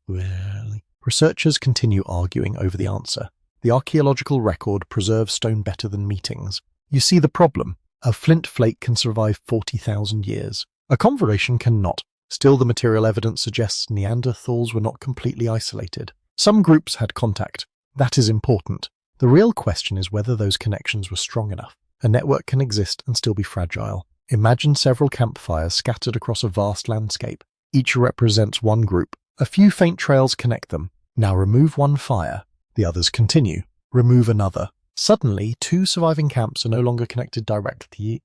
Well, researchers continue arguing over the answer. The archaeological record preserves stone better than meetings. You see the problem. A flint flake can survive 40,000 years. A conversation cannot. Still, the material evidence suggests Neanderthals were not completely isolated. Some groups had contact. That is important. The real question is whether those connections were strong enough. A network can exist and still be fragile. Imagine several campfires scattered across a vast landscape. Each represents one group. A few faint trails connect them. Now remove one fire. The others continue. Remove another. Suddenly, two surviving camps are no longer connected directly.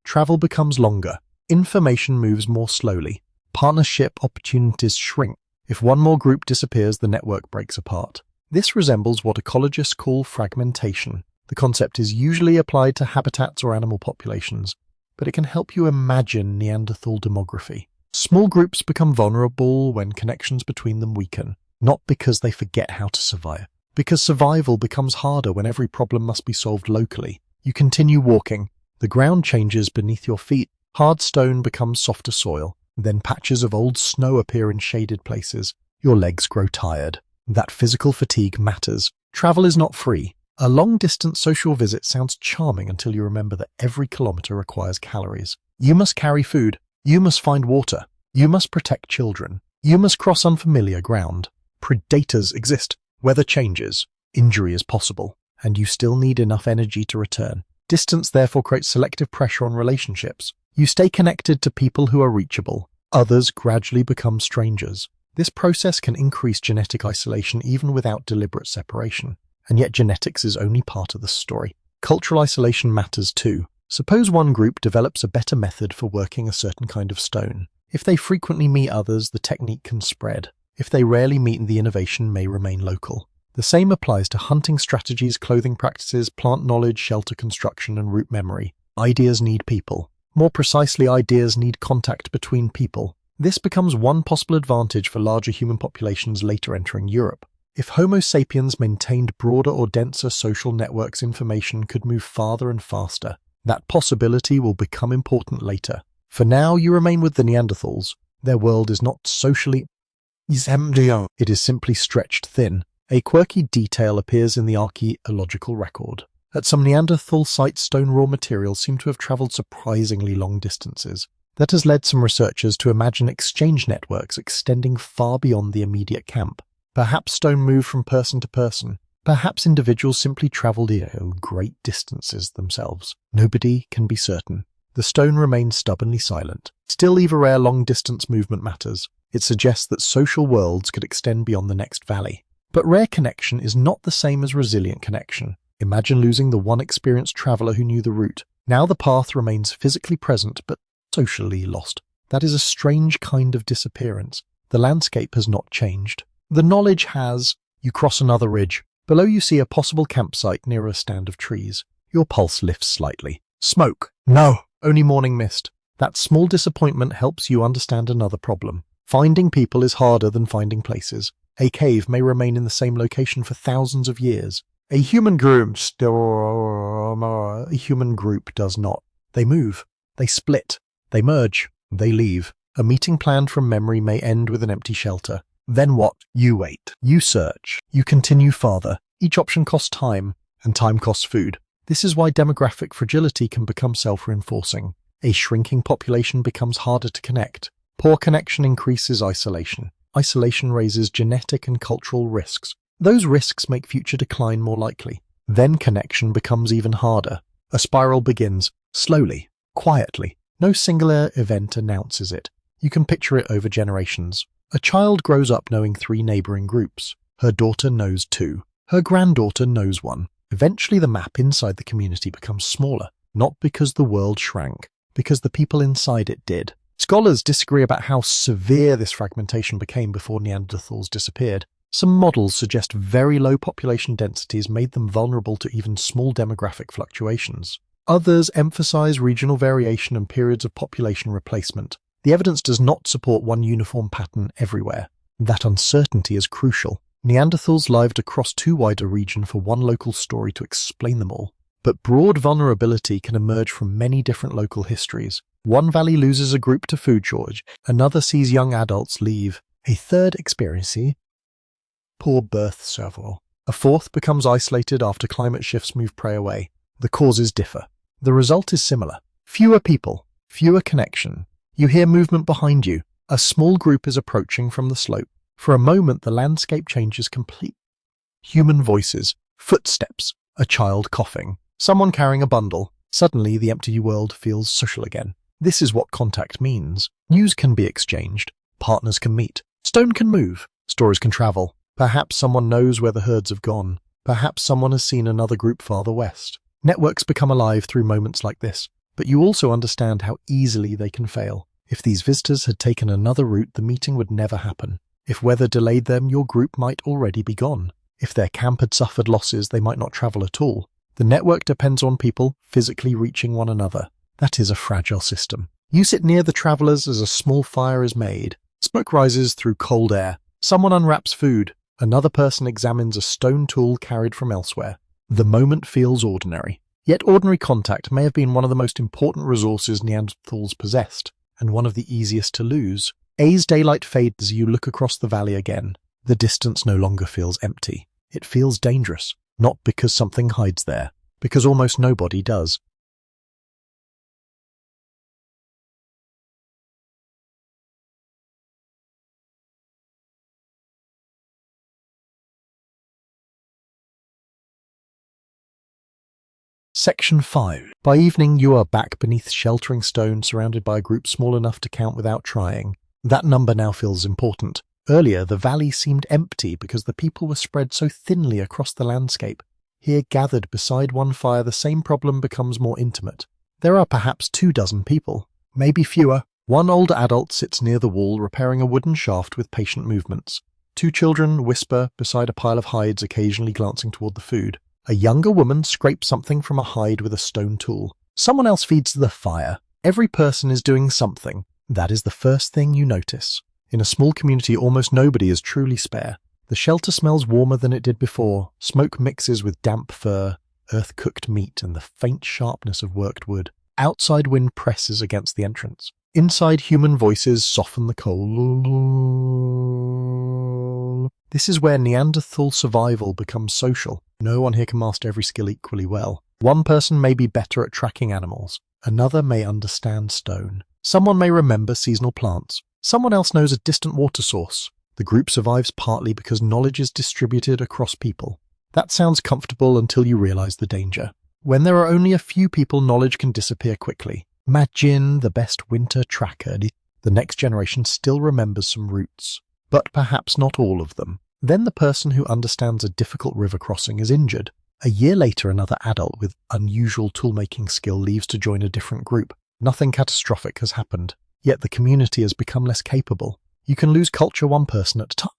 Travel becomes longer. Information moves more slowly. Partnership opportunities shrink. If one more group disappears, the network breaks apart. This resembles what ecologists call fragmentation. The concept is usually applied to habitats or animal populations, but it can help you imagine Neanderthal demography. Small groups become vulnerable when connections between them weaken, not because they forget how to survive, because survival becomes harder when every problem must be solved locally. You continue walking. The ground changes beneath your feet. Hard stone becomes softer soil. Then patches of old snow appear in shaded places. Your legs grow tired. That physical fatigue matters. Travel is not free. A long-distance social visit sounds charming until you remember that every kilometer requires calories. You must carry food. You must find water. You must protect children. You must cross unfamiliar ground. Predators exist. Weather changes. Injury is possible. And you still need enough energy to return. Distance therefore creates selective pressure on relationships. You stay connected to people who are reachable. Others gradually become strangers. This process can increase genetic isolation even without deliberate separation. And yet genetics is only part of the story. Cultural isolation matters too. Suppose one group develops a better method for working a certain kind of stone. If they frequently meet others, the technique can spread. If they rarely meet, the innovation may remain local. The same applies to hunting strategies, clothing practices, plant knowledge, shelter construction, and route memory. Ideas need people. More precisely, ideas need contact between people. This becomes one possible advantage for larger human populations later entering Europe. If Homo sapiens maintained broader or denser social networks, information could move farther and faster. That possibility will become important later. For now, you remain with the Neanderthals. Their world is not socially it is simply stretched thin. A quirky detail appears in the archaeological record. At some Neanderthal sites, stone raw materials seem to have travelled surprisingly long distances. That has led some researchers to imagine exchange networks extending far beyond the immediate camp. Perhaps stone moved from person to person. Perhaps individuals simply travelled great distances themselves. Nobody can be certain. The stone remains stubbornly silent. Still, even rare long-distance movement matters. It suggests that social worlds could extend beyond the next valley. But rare connection is not the same as resilient connection. Imagine losing the one experienced traveller who knew the route. Now the path remains physically present, but socially lost. That is a strange kind of disappearance. The landscape has not changed. The knowledge has. You cross another ridge. Below you see a possible campsite near a stand of trees. Your pulse lifts slightly. Smoke. No, only morning mist. That small disappointment helps you understand another problem. Finding people is harder than finding places. A cave may remain in the same location for thousands of years. A human group does not. They move. They split. They merge. They leave. A meeting planned from memory may end with an empty shelter. Then what? You wait. You search. You continue farther. Each option costs time, and time costs food. This is why demographic fragility can become self-reinforcing. A shrinking population becomes harder to connect. Poor connection increases isolation. Isolation raises genetic and cultural risks. Those risks make future decline more likely. Then connection becomes even harder. A spiral begins, slowly, quietly. No singular event announces it. You can picture it over generations. A child grows up knowing 3 neighboring groups. Her daughter knows 2. Her granddaughter knows 1. Eventually the map inside the community becomes smaller, not because the world shrank, because the people inside it did. Scholars disagree about how severe this fragmentation became before Neanderthals disappeared. Some models suggest very low population densities made them vulnerable to even small demographic fluctuations. Others emphasize regional variation and periods of population replacement. The evidence does not support one uniform pattern everywhere. That uncertainty is crucial. Neanderthals lived across too wide a region for one local story to explain them all. But broad vulnerability can emerge from many different local histories. One valley loses a group to food shortage, another sees young adults leave, a third experiences poor birth survival. A fourth becomes isolated after climate shifts move prey away. The causes differ. The result is similar. Fewer people, fewer connection. You hear movement behind you. A small group is approaching from the slope. For a moment, the landscape changes completely. Human voices, footsteps, a child coughing, someone carrying a bundle. Suddenly, the empty world feels social again. This is what contact means. News can be exchanged. Partners can meet. Stone can move. Stories can travel. Perhaps someone knows where the herds have gone. Perhaps someone has seen another group farther west. Networks become alive through moments like this, but you also understand how easily they can fail. If these visitors had taken another route, the meeting would never happen. If weather delayed them, your group might already be gone. If their camp had suffered losses, they might not travel at all. The network depends on people physically reaching one another. That is a fragile system. You sit near the travelers as a small fire is made. Smoke rises through cold air. Someone unwraps food. Another person examines a stone tool carried from elsewhere. The moment feels ordinary. Yet ordinary contact may have been one of the most important resources Neanderthals possessed, and one of the easiest to lose. As daylight fades as you look across the valley again, the distance no longer feels empty. It feels dangerous, not because something hides there, because almost nobody does. Section 5. By evening, you are back beneath sheltering stone, surrounded by a group small enough to count without trying. That number now feels important. Earlier, the valley seemed empty because the people were spread so thinly across the landscape. Here, gathered beside one fire, the same problem becomes more intimate. There are perhaps 24 people, maybe fewer. One older adult sits near the wall, repairing a wooden shaft with patient movements. 2 children whisper beside a pile of hides, occasionally glancing toward the food. A younger woman scrapes something from a hide with a stone tool. Someone else feeds the fire. Every person is doing something. That is the first thing you notice. In a small community, almost nobody is truly spare. The shelter smells warmer than it did before. Smoke mixes with damp fur, earth-cooked meat, and the faint sharpness of worked wood. Outside wind presses against the entrance. Inside, human voices soften the cold. This is where Neanderthal survival becomes social. No one here can master every skill equally well. One person may be better at tracking animals. Another may understand stone. Someone may remember seasonal plants. Someone else knows a distant water source. The group survives partly because knowledge is distributed across people. That sounds comfortable until you realize the danger. When there are only a few people, knowledge can disappear quickly. Imagine the best winter tracker. The next generation still remembers some routes, but perhaps not all of them. Then the person who understands a difficult river crossing is injured. A year later, another adult with unusual tool-making skill leaves to join a different group. Nothing catastrophic has happened, yet the community has become less capable. You can lose culture one person at a time.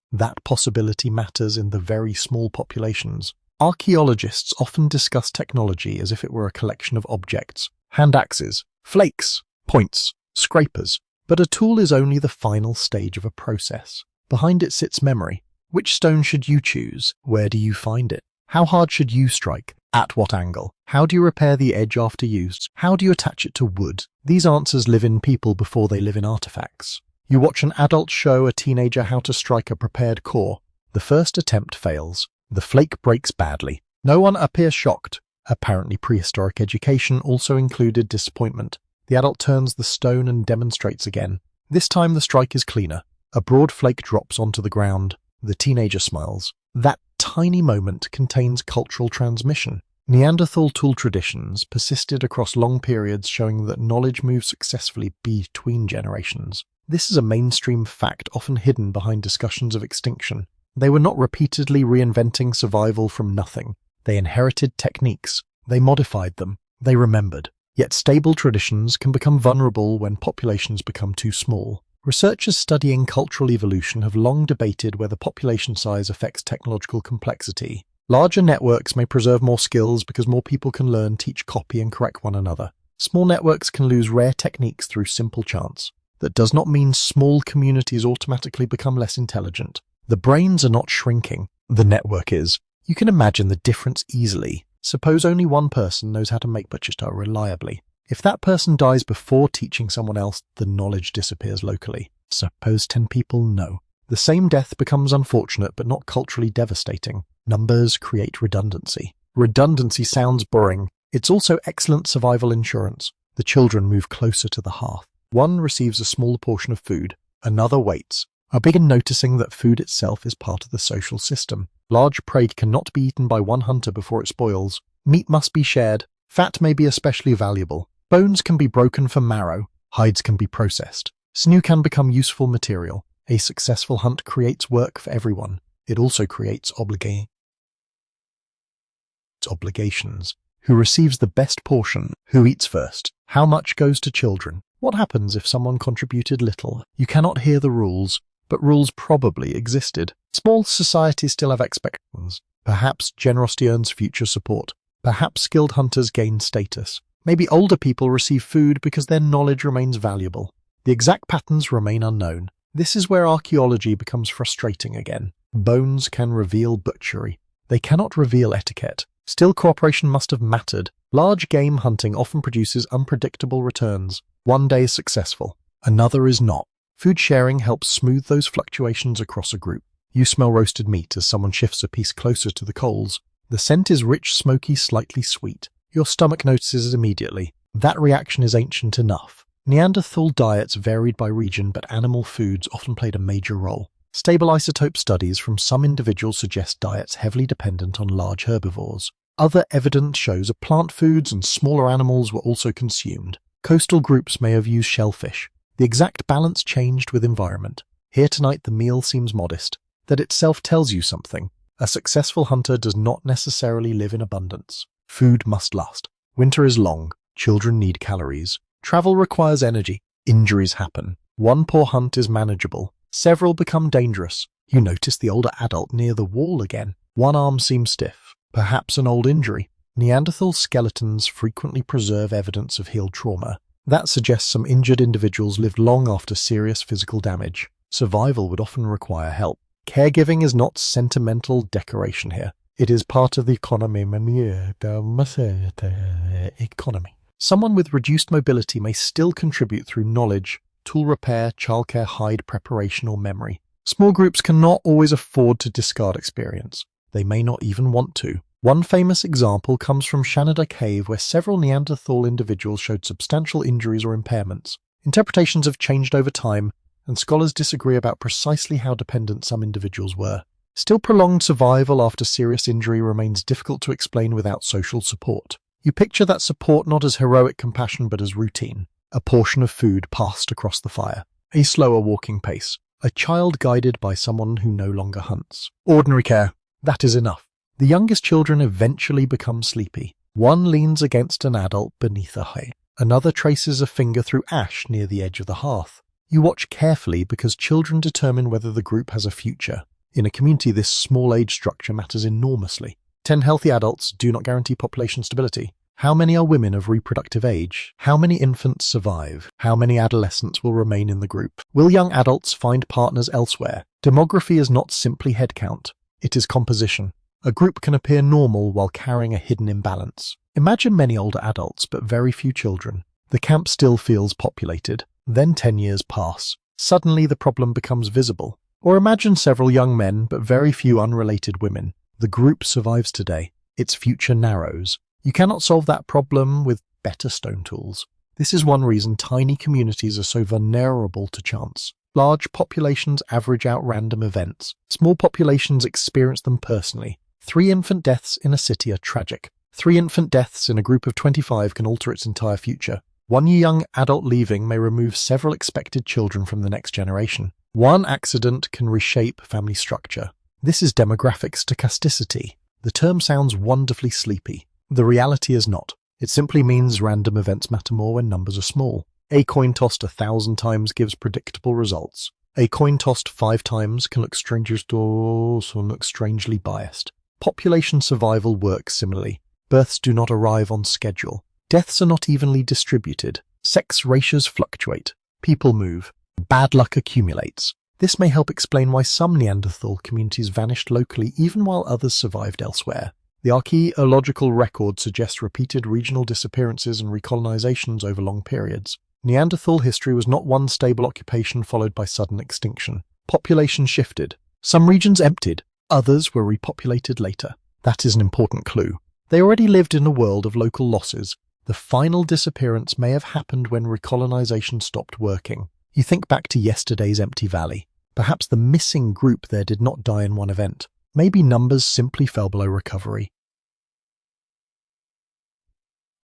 That possibility matters in the very small populations. Archaeologists often discuss technology as if it were a collection of objects. Hand axes, flakes, points, scrapers. But a tool is only the final stage of a process. Behind it sits memory. Which stone should you choose? Where do you find it? How hard should you strike? At what angle? How do you repair the edge after use? How do you attach it to wood? These answers live in people before they live in artifacts. You watch an adult show a teenager how to strike a prepared core. The first attempt fails. The flake breaks badly. No one appears shocked. Apparently prehistoric education also included disappointment. The adult turns the stone and demonstrates again. This time the strike is cleaner. A broad flake drops onto the ground. The teenager smiles. That tiny moment contains cultural transmission. Neanderthal tool traditions persisted across long periods, showing that knowledge moves successfully between generations. This is a mainstream fact often hidden behind discussions of extinction. They were not repeatedly reinventing survival from nothing. They inherited techniques. They modified them. They remembered. Yet stable traditions can become vulnerable when populations become too small. Researchers studying cultural evolution have long debated whether population size affects technological complexity. Larger networks may preserve more skills because more people can learn, teach, copy, and correct one another. Small networks can lose rare techniques through simple chance. That does not mean small communities automatically become less intelligent. The brains are not shrinking. The network is. You can imagine the difference easily. Suppose only one person knows how to make butcher style reliably. If that person dies before teaching someone else, the knowledge disappears locally. Suppose 10 people know. The same death becomes unfortunate but not culturally devastating. Numbers create redundancy. Redundancy sounds boring. It's also excellent survival insurance. The children move closer to the hearth. One receives a smaller portion of food, another waits. I begin noticing that food itself is part of the social system. Large prey cannot be eaten by one hunter before it spoils. Meat must be shared. Fat may be especially valuable. Bones can be broken for marrow. Hides can be processed. Sinew can become useful material. A successful hunt creates work for everyone. It also creates obligations. Who receives the best portion? Who eats first? How much goes to children? What happens if someone contributed little? You cannot hear the rules, but rules probably existed. Small societies still have expectations. Perhaps generosity earns future support. Perhaps skilled hunters gain status. Maybe older people receive food because their knowledge remains valuable. The exact patterns remain unknown. This is where archaeology becomes frustrating again. Bones can reveal butchery. They cannot reveal etiquette. Still, cooperation must have mattered. Large game hunting often produces unpredictable returns. One day is successful, another is not. Food sharing helps smooth those fluctuations across a group. You smell roasted meat as someone shifts a piece closer to the coals. The scent is rich, smoky, slightly sweet. Your stomach notices it immediately. That reaction is ancient enough. Neanderthal diets varied by region, but animal foods often played a major role. Stable isotope studies from some individuals suggest diets heavily dependent on large herbivores. Other evidence shows that plant foods and smaller animals were also consumed. Coastal groups may have used shellfish. The exact balance changed with environment. Here tonight the meal seems modest. That itself tells you something. A successful hunter does not necessarily live in abundance. Food must last. Winter is long. Children need calories. Travel requires energy. Injuries happen. One poor hunt is manageable. Several become dangerous. You notice the older adult near the wall again. One arm seems stiff. Perhaps an old injury. Neanderthal skeletons frequently preserve evidence of healed trauma. That suggests some injured individuals lived long after serious physical damage. Survival would often require help. Caregiving is not sentimental decoration here. It is part of the economy. Someone with reduced mobility may still contribute through knowledge, tool repair, childcare, hide preparation, or memory. Small groups cannot always afford to discard experience. They may not even want to. One famous example comes from Shanada Cave, where several Neanderthal individuals showed substantial injuries or impairments. Interpretations have changed over time, and scholars disagree about precisely how dependent some individuals were. Still, prolonged survival after serious injury remains difficult to explain without social support. You picture that support not as heroic compassion but as routine. A portion of food passed across the fire. A slower walking pace. A child guided by someone who no longer hunts. Ordinary care. That is enough. The youngest children eventually become sleepy. One leans against an adult beneath a hay. Another traces a finger through ash near the edge of the hearth. You watch carefully because children determine whether the group has a future. In a community, this small age structure matters enormously. 10 healthy adults do not guarantee population stability. How many are women of reproductive age? How many infants survive? How many adolescents will remain in the group? Will young adults find partners elsewhere? Demography is not simply headcount. It is composition. A group can appear normal while carrying a hidden imbalance. Imagine many older adults but very few children. The camp still feels populated. Then 10 years pass. Suddenly the problem becomes visible. Or imagine several young men but very few unrelated women. The group survives today. Its future narrows. You cannot solve that problem with better stone tools. This is one reason tiny communities are so vulnerable to chance. Large populations average out random events. Small populations experience them personally. 3 infant deaths in a city are tragic. 3 infant deaths in a group of 25 can alter its entire future. One young adult leaving may remove several expected children from the next generation. One accident can reshape family structure. This is demographic stochasticity. The term sounds wonderfully sleepy. The reality is not. It simply means random events matter more when numbers are small. A coin tossed 1,000 times gives predictable results. A coin tossed 5 times can look strangely biased. Population survival works similarly. Births do not arrive on schedule. Deaths are not evenly distributed. Sex ratios fluctuate. People move. Bad luck accumulates. This may help explain why some Neanderthal communities vanished locally even while others survived elsewhere. The archaeological record suggests repeated regional disappearances and recolonizations over long periods. Neanderthal history was not one stable occupation followed by sudden extinction. Population shifted. Some regions emptied. Others were repopulated later. That is an important clue. They already lived in a world of local losses. The final disappearance may have happened when recolonization stopped working. You think back to yesterday's empty valley. Perhaps the missing group there did not die in one event. Maybe numbers simply fell below recovery.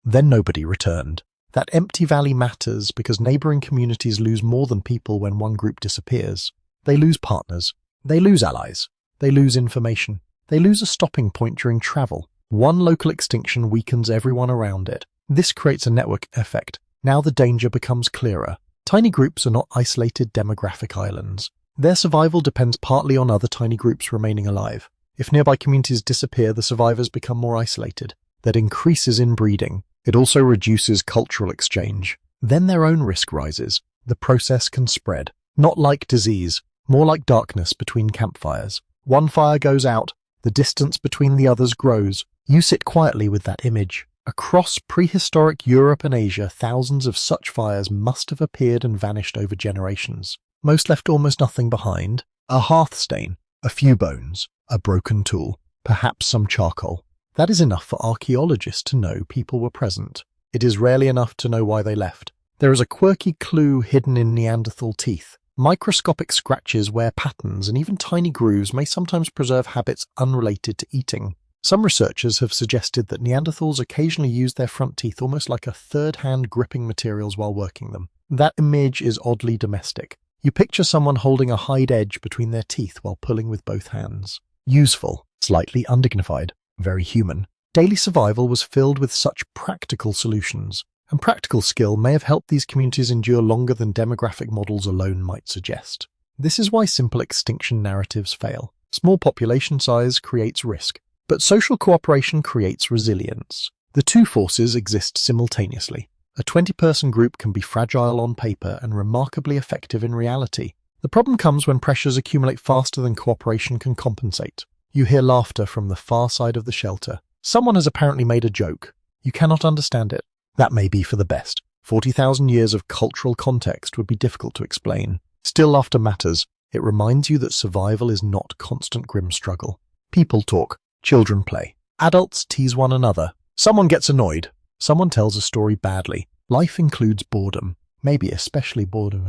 Then nobody returned. That empty valley matters because neighboring communities lose more than people when one group disappears. They lose partners. They lose allies. They lose information. They lose a stopping point during travel. One local extinction weakens everyone around it. This creates a network effect. Now the danger becomes clearer. Tiny groups are not isolated demographic islands. Their survival depends partly on other tiny groups remaining alive. If nearby communities disappear, the survivors become more isolated. That increases inbreeding. It also reduces cultural exchange. Then their own risk rises. The process can spread. Not like disease, more like darkness between campfires. One fire goes out, the distance between the others grows. You sit quietly with that image. Across prehistoric Europe and Asia, thousands of such fires must have appeared and vanished over generations. Most left almost nothing behind. A hearth stain, a few bones, a broken tool, perhaps some charcoal. That is enough for archaeologists to know people were present. It is rarely enough to know why they left. There is a quirky clue hidden in Neanderthal teeth. Microscopic scratches wear patterns, and even tiny grooves may sometimes preserve habits unrelated to eating. Some researchers have suggested that Neanderthals occasionally used their front teeth almost like a third-hand gripping materials while working them. That image is oddly domestic. You picture someone holding a hide edge between their teeth while pulling with both hands. Useful, slightly undignified, very human. Daily survival was filled with such practical solutions, and practical skill may have helped these communities endure longer than demographic models alone might suggest. This is why simple extinction narratives fail. Small population size creates risk, but social cooperation creates resilience. The two forces exist simultaneously. A 20-person group can be fragile on paper and remarkably effective in reality. The problem comes when pressures accumulate faster than cooperation can compensate. You hear laughter from the far side of the shelter. Someone has apparently made a joke. You cannot understand it. That may be for the best. 40,000 years of cultural context would be difficult to explain. Still, laughter matters. It reminds you that survival is not constant grim struggle. People talk. Children play. Adults tease one another. Someone gets annoyed. Someone tells a story badly. Life includes boredom. Maybe especially boredom.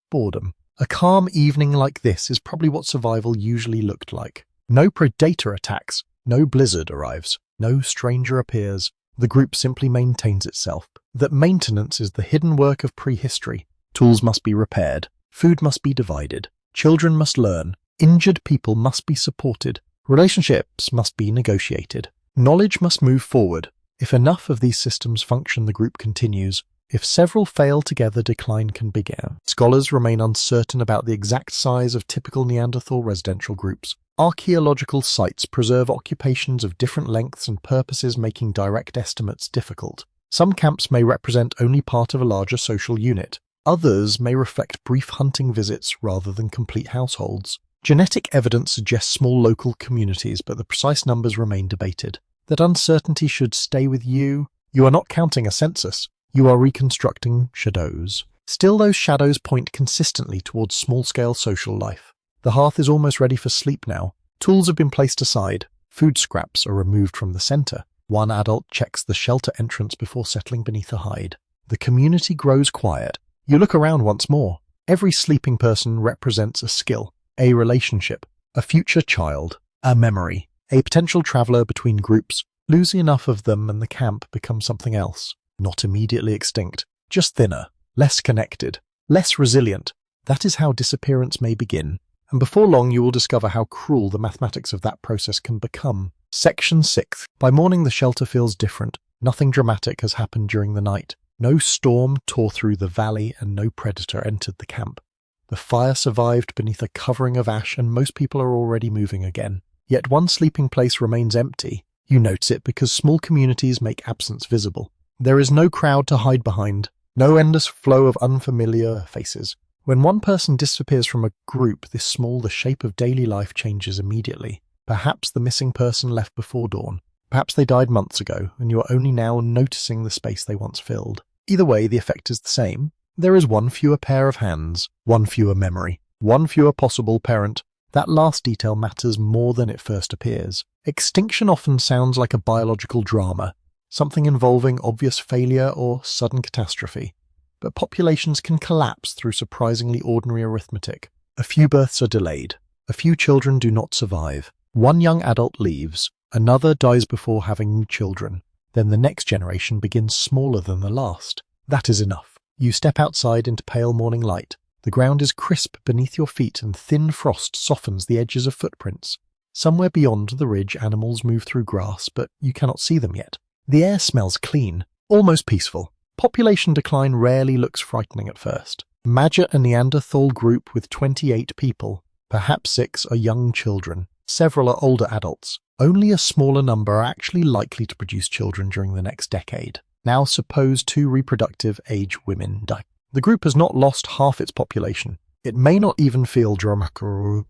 Boredom. A calm evening like this is probably what survival usually looked like. No predator attacks. No blizzard arrives. No stranger appears. The group simply maintains itself. That maintenance is the hidden work of prehistory. Tools must be repaired. Food must be divided. Children must learn. Injured people must be supported. Relationships must be negotiated. Knowledge must move forward. If enough of these systems function, the group continues. If several fail together, decline can begin. Scholars remain uncertain about the exact size of typical Neanderthal residential groups. Archaeological sites preserve occupations of different lengths and purposes, making direct estimates difficult. Some camps may represent only part of a larger social unit. Others may reflect brief hunting visits rather than complete households. Genetic evidence suggests small local communities, but the precise numbers remain debated. That uncertainty should stay with you. You are not counting a census. You are reconstructing shadows. Still, those shadows point consistently towards small-scale social life. The hearth is almost ready for sleep now. Tools have been placed aside. Food scraps are removed from the center. One adult checks the shelter entrance before settling beneath a hide. The community grows quiet. You look around once more. Every sleeping person represents a skill, a relationship, a future child, a memory, a potential traveler between groups. Losing enough of them and the camp becomes something else. Not immediately extinct, just thinner, less connected, less resilient. That is how disappearance may begin. And before long you will discover how cruel the mathematics of that process can become. Section 6. By morning the shelter feels different. Nothing dramatic has happened during the night. No storm tore through the valley and no predator entered the camp. The fire survived beneath a covering of ash and most people are already moving again. Yet one sleeping place remains empty. You notice it because small communities make absence visible. There is no crowd to hide behind, no endless flow of unfamiliar faces. When one person disappears from a group this small, the shape of daily life changes immediately. Perhaps the missing person left before dawn. Perhaps they died months ago, and you are only now noticing the space they once filled. Either way, the effect is the same. There is one fewer pair of hands, one fewer memory, one fewer possible parent. That last detail matters more than it first appears. Extinction often sounds like a biological drama, something involving obvious failure or sudden catastrophe. But populations can collapse through surprisingly ordinary arithmetic. A few births are delayed. A few children do not survive. One young adult leaves. Another dies before having new children. Then the next generation begins smaller than the last. That is enough. You step outside into pale morning light. The ground is crisp beneath your feet and thin frost softens the edges of footprints. Somewhere beyond the ridge, animals move through grass, but you cannot see them yet. The air smells clean, almost peaceful. Population decline rarely looks frightening at first. Imagine a Neanderthal group with 28 people. Perhaps 6 are young children. Several are older adults. Only a smaller number are actually likely to produce children during the next decade. Now suppose 2 reproductive age women die. The group has not lost half its population. It may not even feel dramatically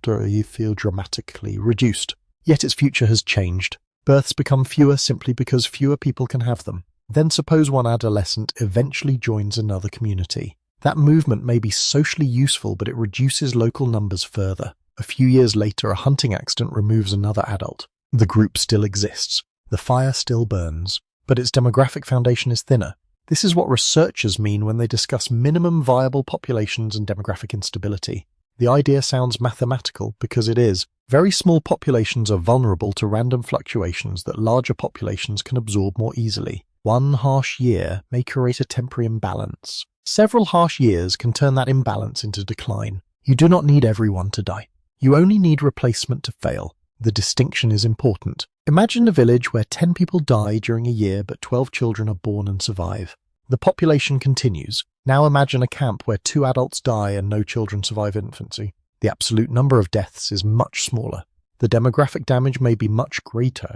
reduced. Yet its future has changed. Births become fewer simply because fewer people can have them. Then suppose one adolescent eventually joins another community. That movement may be socially useful, but it reduces local numbers further. A few years later, a hunting accident removes another adult. The group still exists. The fire still burns, but its demographic foundation is thinner. This is what researchers mean when they discuss minimum viable populations and demographic instability. The idea sounds mathematical because it is. Very small populations are vulnerable to random fluctuations that larger populations can absorb more easily. One harsh year may create a temporary imbalance. Several harsh years can turn that imbalance into decline. You do not need everyone to die. You only need replacement to fail. The distinction is important. Imagine a village where 10 people die during a year but 12 children are born and survive. The population continues. Now imagine a camp where 2 adults die and no children survive infancy. The absolute number of deaths is much smaller. The demographic damage may be much greater.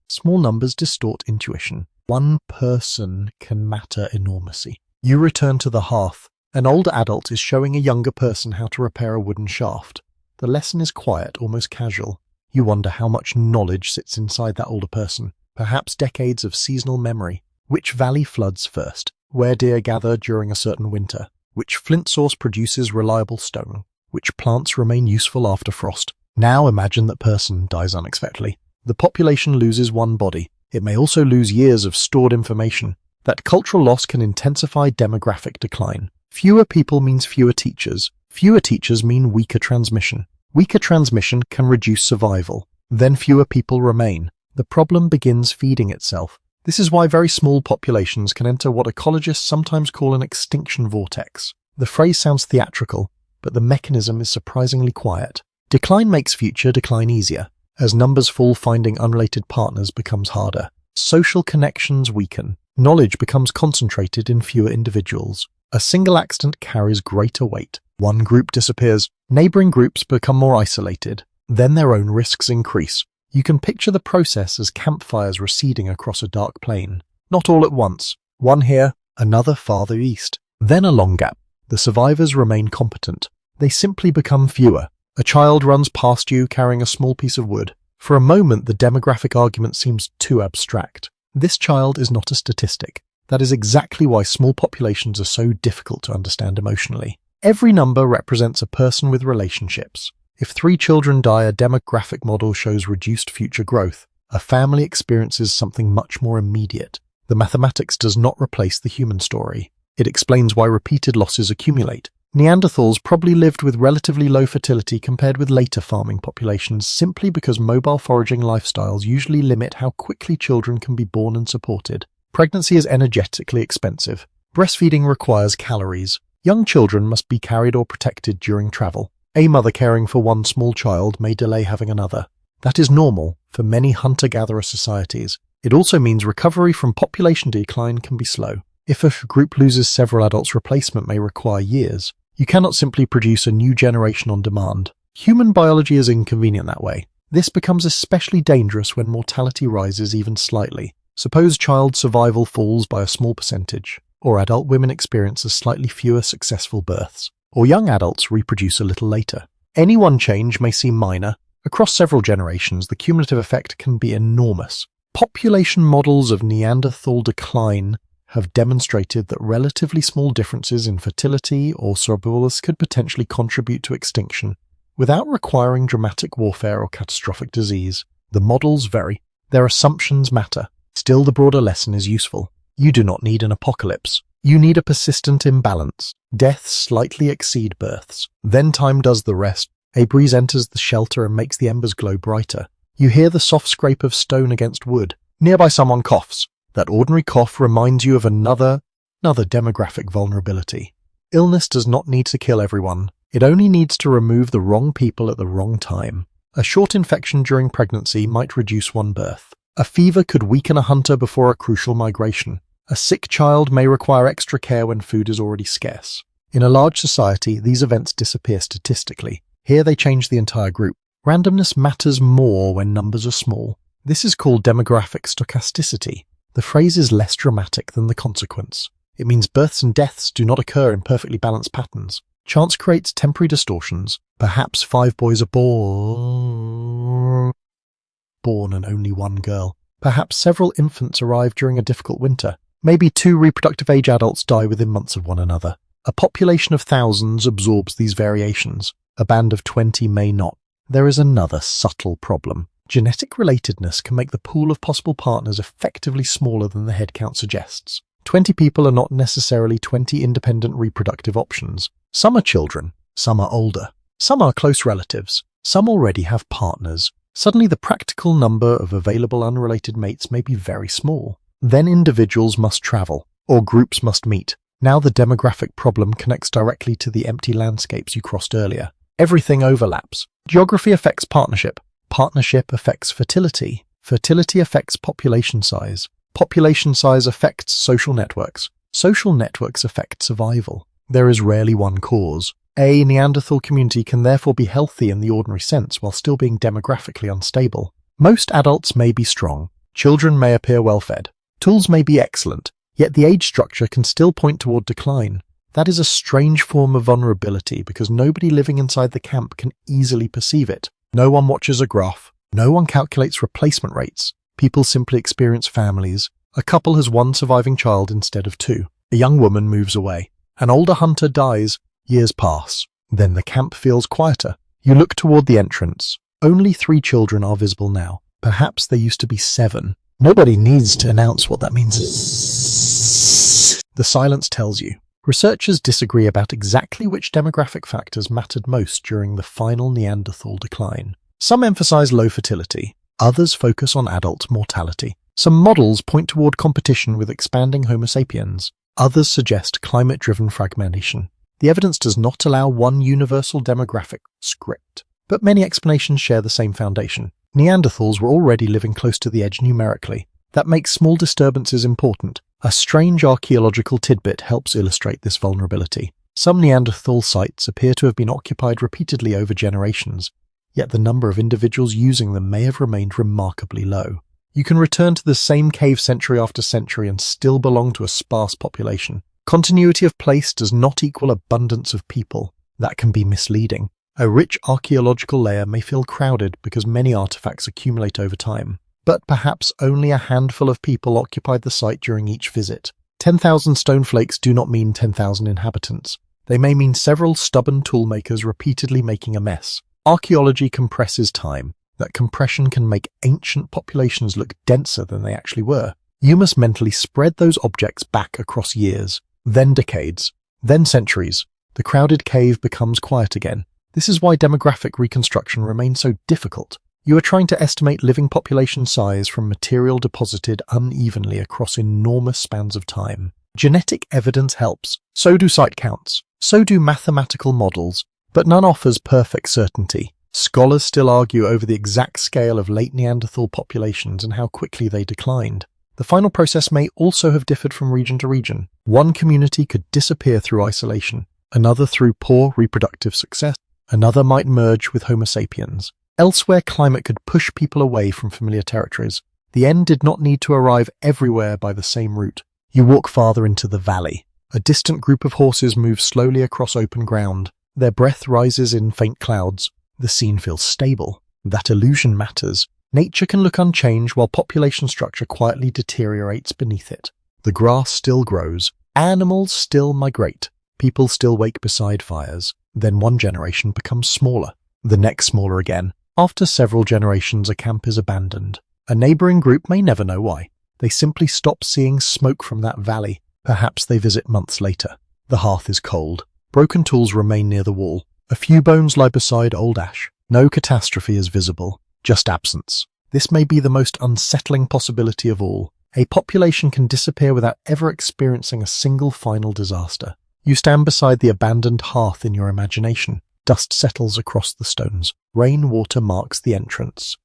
Small numbers distort intuition. One person can matter enormously. You return to the hearth. An older adult is showing a younger person how to repair a wooden shaft. The lesson is quiet, almost casual. You wonder how much knowledge sits inside that older person. Perhaps decades of seasonal memory. Which valley floods first? Where deer gather during a certain winter? Which flint source produces reliable stone? Which plants remain useful after frost? Now imagine that person dies unexpectedly. The population loses one body. It may also lose years of stored information. That cultural loss can intensify demographic decline. Fewer people means fewer teachers. Fewer teachers mean weaker transmission. Weaker transmission can reduce survival. Then fewer people remain. The problem begins feeding itself. This is why very small populations can enter what ecologists sometimes call an extinction vortex. The phrase sounds theatrical, but the mechanism is surprisingly quiet. Decline makes future decline easier. As numbers fall, finding unrelated partners becomes harder. Social connections weaken. Knowledge becomes concentrated in fewer individuals. A single accident carries greater weight. One group disappears. Neighboring groups become more isolated. Then their own risks increase. You can picture the process as campfires receding across a dark plain. Not all at once. One here, another farther east. Then a long gap. The survivors remain competent. They simply become fewer. A child runs past you carrying a small piece of wood. For a moment, the demographic argument seems too abstract. This child is not a statistic. That is exactly why small populations are so difficult to understand emotionally. Every number represents a person with relationships. If 3 children die, a demographic model shows reduced future growth. A family experiences something much more immediate. The mathematics does not replace the human story. It explains why repeated losses accumulate. Neanderthals probably lived with relatively low fertility compared with later farming populations simply because mobile foraging lifestyles usually limit how quickly children can be born and supported. Pregnancy is energetically expensive. Breastfeeding requires calories. Young children must be carried or protected during travel. A mother caring for one small child may delay having another. That is normal for many hunter-gatherer societies. It also means recovery from population decline can be slow. If a group loses several adults, replacement may require years. You cannot simply produce a new generation on demand. Human biology is inconvenient that way. This becomes especially dangerous when mortality rises even slightly. Suppose child survival falls by a small percentage, or adult women experience slightly fewer successful births, or young adults reproduce a little later. Any one change may seem minor. Across several generations, the cumulative effect can be enormous. Population models of Neanderthal decline have demonstrated that relatively small differences in fertility or survival could potentially contribute to extinction. without requiring dramatic warfare or catastrophic disease. The models vary. Their assumptions matter. Still, the broader lesson is useful. You do not need an apocalypse. You need a persistent imbalance. Deaths slightly exceed births. Then time does the rest. A breeze enters the shelter and makes the embers glow brighter. You hear the soft scrape of stone against wood. Nearby someone coughs. That ordinary cough reminds you of another demographic vulnerability. Illness does not need to kill everyone. It only needs to remove the wrong people at the wrong time. A short infection during pregnancy might reduce one birth. A fever could weaken a hunter before a crucial migration. A sick child may require extra care when food is already scarce. In a large society, these events disappear statistically. Here they change the entire group. Randomness matters more when numbers are small. This is called demographic stochasticity. The phrase is less dramatic than the consequence. It means births and deaths do not occur in perfectly balanced patterns. Chance creates temporary distortions. Perhaps 5 boys are born and only 1 girl. Perhaps several infants arrive during a difficult winter. Maybe 2 reproductive age adults die within months of one another. A population of thousands absorbs these variations. A band of 20 may not. There is another subtle problem. Genetic relatedness can make the pool of possible partners effectively smaller than the head count suggests. 20 people are not necessarily 20 independent reproductive options. Some are children, some are older, some are close relatives, some already have partners. Suddenly the practical number of available unrelated mates may be very small. Then individuals must travel, or groups must meet. Now the demographic problem connects directly to the empty landscapes you crossed earlier. Everything overlaps. Geography affects partnership. Partnership affects fertility. Fertility affects population size. Population size affects social networks. Social networks affect survival. There is rarely one cause. A Neanderthal community can therefore be healthy in the ordinary sense while still being demographically unstable. Most adults may be strong. Children may appear well-fed. Tools may be excellent, yet the age structure can still point toward decline. That is a strange form of vulnerability because nobody living inside the camp can easily perceive it. No one watches a graph. No one calculates replacement rates. People simply experience families. A couple has 1 surviving child instead of 2. A young woman moves away. An older hunter dies. Years pass. Then the camp feels quieter. You look toward the entrance. Only 3 children are visible now. Perhaps there used to be 7. Nobody needs to announce what that means. The silence tells you. Researchers disagree about exactly which demographic factors mattered most during the final Neanderthal decline. Some emphasize low fertility. Others focus on adult mortality. Some models point toward competition with expanding Homo sapiens. Others suggest climate-driven fragmentation. The evidence does not allow one universal demographic script, but many explanations share the same foundation. Neanderthals were already living close to the edge numerically. That makes small disturbances important. A strange archaeological tidbit helps illustrate this vulnerability. Some Neanderthal sites appear to have been occupied repeatedly over generations, yet the number of individuals using them may have remained remarkably low. You can return to the same cave century after century and still belong to a sparse population. Continuity of place does not equal abundance of people. That can be misleading. A rich archaeological layer may feel crowded because many artifacts accumulate over time, but perhaps only a handful of people occupied the site during each visit. 10,000 stone flakes do not mean 10,000 inhabitants. They may mean several stubborn toolmakers repeatedly making a mess. Archaeology compresses time. That compression can make ancient populations look denser than they actually were. You must mentally spread those objects back across years, then decades, then centuries. The crowded cave becomes quiet again. This is why demographic reconstruction remains so difficult. You are trying to estimate living population size from material deposited unevenly across enormous spans of time. Genetic evidence helps. So do site counts. So do mathematical models. But none offers perfect certainty. Scholars still argue over the exact scale of late Neanderthal populations and how quickly they declined. The final process may also have differed from region to region. One community could disappear through isolation, another through poor reproductive success, another might merge with Homo sapiens. Elsewhere, climate could push people away from familiar territories. The end did not need to arrive everywhere by the same route. You walk farther into the valley. A distant group of horses moves slowly across open ground. Their breath rises in faint clouds. The scene feels stable. That illusion matters. Nature can look unchanged while population structure quietly deteriorates beneath it. The grass still grows. Animals still migrate. People still wake beside fires. Then one generation becomes smaller. the next smaller again. After several generations, a camp is abandoned. A neighboring group may never know why. They simply stop seeing smoke from that valley. Perhaps they visit months later. The hearth is cold. Broken tools remain near the wall. A few bones lie beside old ash. No catastrophe is visible, just absence. This may be the most unsettling possibility of all. A population can disappear without ever experiencing a single final disaster. You stand beside the abandoned hearth in your imagination. Dust settles across the stones. Rainwater marks the entrance.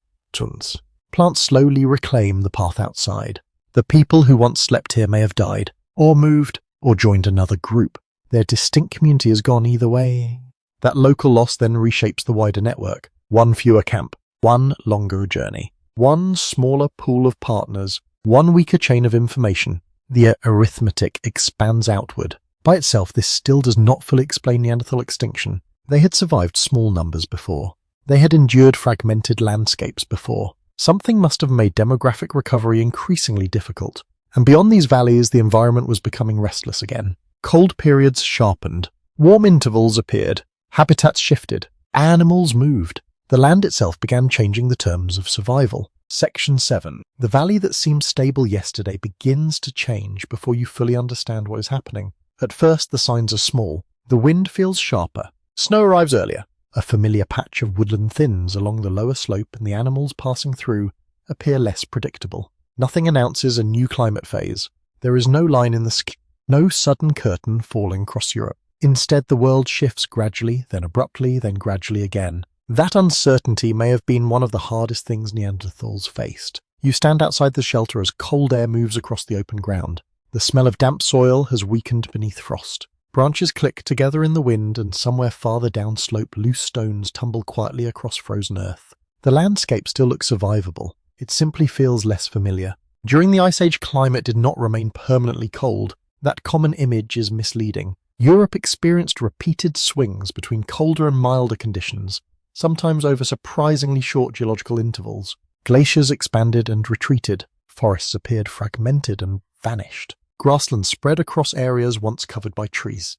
Plants slowly reclaim the path outside. The people who once slept here may have died, or moved, or joined another group. Their distinct community is gone either way. That local loss then reshapes the wider network. One fewer camp, one longer journey, one smaller pool of partners, one weaker chain of information. The arithmetic expands outward. By itself, this still does not fully explain Neanderthal extinction. They had survived small numbers before. They had endured fragmented landscapes before. Something must have made demographic recovery increasingly difficult. And beyond these valleys, the environment was becoming restless again. Cold periods sharpened. Warm intervals appeared. Habitats shifted. Animals moved. The land itself began changing the terms of survival. Section 7. The valley that seemed stable yesterday begins to change before you fully understand what is happening. At first, the signs are small. The wind feels sharper. Snow arrives earlier. A familiar patch of woodland thins along the lower slope, and the animals passing through appear less predictable. Nothing announces a new climate phase. There is no line in the sky, no sudden curtain falling across Europe. Instead, the world shifts gradually, then abruptly, then gradually again. That uncertainty may have been one of the hardest things Neanderthals faced. You stand outside the shelter as cold air moves across the open ground. The smell of damp soil has weakened beneath frost. Branches click together in the wind, and somewhere farther downslope loose stones tumble quietly across frozen earth. The landscape still looks survivable. It simply feels less familiar. During the Ice Age, climate did not remain permanently cold. That common image is misleading. Europe experienced repeated swings between colder and milder conditions, sometimes over surprisingly short geological intervals. Glaciers expanded and retreated. Forests appeared fragmented and vanished. Grasslands spread across areas once covered by trees.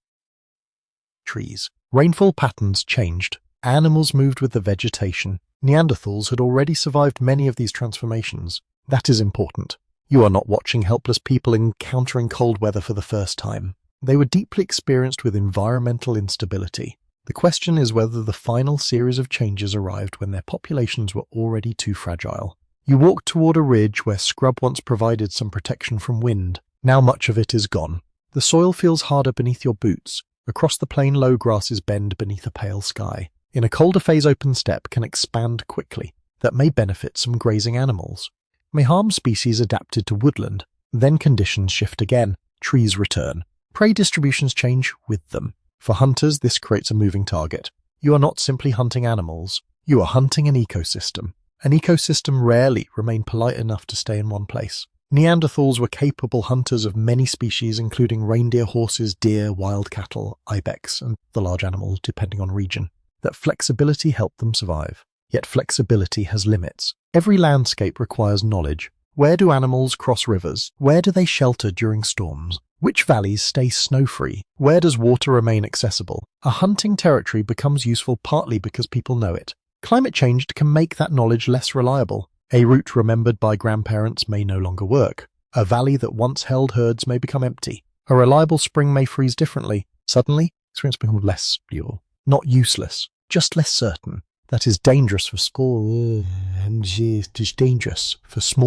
Rainfall patterns changed. Animals moved with the vegetation. Neanderthals had already survived many of these transformations. That is important. You are not watching helpless people encountering cold weather for the first time. They were deeply experienced with environmental instability. The question is whether the final series of changes arrived when their populations were already too fragile. You walk toward a ridge where scrub once provided some protection from wind. Now much of it is gone. The soil feels harder beneath your boots. Across the plain, low grasses bend beneath a pale sky. In a colder phase, open steppe can expand quickly. That may benefit some grazing animals. May harm species adapted to woodland. Then conditions shift again. Trees return. Prey distributions change with them. For hunters, this creates a moving target. You are not simply hunting animals. You are hunting an ecosystem. An ecosystem rarely remained polite enough to stay in one place. Neanderthals were capable hunters of many species, including reindeer, horses, deer, wild cattle, ibex, and the large animals, depending on region. That flexibility helped them survive. Yet flexibility has limits. Every landscape requires knowledge. Where do animals cross rivers? Where do they shelter during storms? Which valleys stay snow-free? Where does water remain accessible? A hunting territory becomes useful partly because people know it. Climate change can make that knowledge less reliable. A route remembered by grandparents may no longer work. A valley that once held herds may become empty. A reliable spring may freeze differently. Suddenly, experience becomes less real. Not useless, just less certain. That is dangerous for small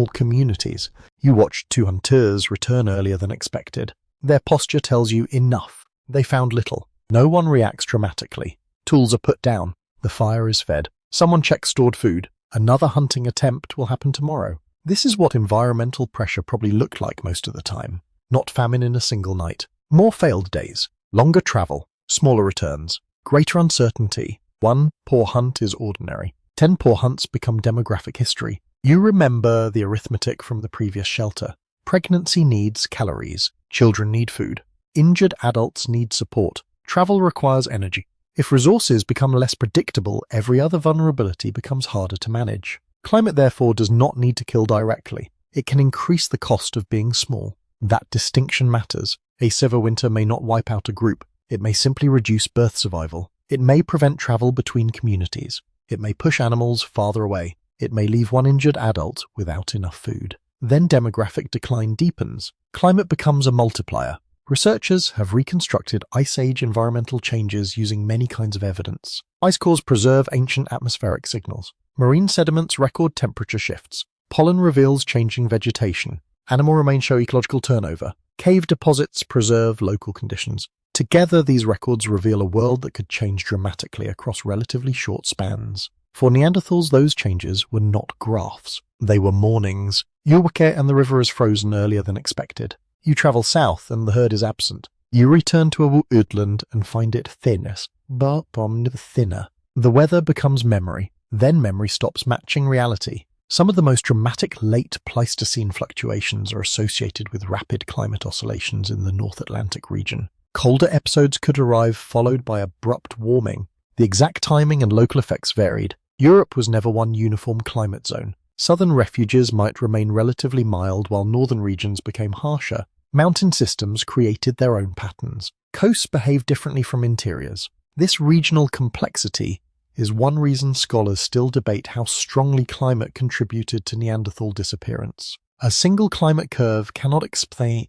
communities. You watch two hunters return earlier than expected. Their posture tells you enough. They found little. No one reacts dramatically. Tools are put down. The fire is fed. Someone checks stored food. Another hunting attempt will happen tomorrow. This is what environmental pressure probably looked like most of the time. Not famine in a single night. More failed days. Longer travel. Smaller returns. Greater uncertainty. One poor hunt is ordinary. 10 poor hunts become demographic history. You remember the arithmetic from the previous shelter. Pregnancy needs calories. Children need food. Injured adults need support. Travel requires energy. If resources become less predictable, every other vulnerability becomes harder to manage. Climate, therefore, does not need to kill directly. It can increase the cost of being small. That distinction matters. A severe winter may not wipe out a group. It may simply reduce birth survival. It may prevent travel between communities. It may push animals farther away. It may leave one injured adult without enough food. Then demographic decline deepens. Climate becomes a multiplier. Researchers have reconstructed Ice Age environmental changes using many kinds of evidence. Ice cores preserve ancient atmospheric signals. Marine sediments record temperature shifts. Pollen reveals changing vegetation. Animal remains show ecological turnover. Cave deposits preserve local conditions. Together, these records reveal a world that could change dramatically across relatively short spans. For Neanderthals, those changes were not graphs. They were mornings. You look out and the river is frozen earlier than expected. You travel south and the herd is absent. You return to a woodland and find it thinner. The weather becomes memory. Then memory stops matching reality. Some of the most dramatic late Pleistocene fluctuations are associated with rapid climate oscillations in the North Atlantic region. Colder episodes could arrive, followed by abrupt warming. The exact timing and local effects varied. Europe was never one uniform climate zone. Southern refuges might remain relatively mild while northern regions became harsher. Mountain systems created their own patterns. Coasts behave differently from interiors. This regional complexity is one reason scholars still debate how strongly climate contributed to Neanderthal disappearance. A single climate curve cannot explain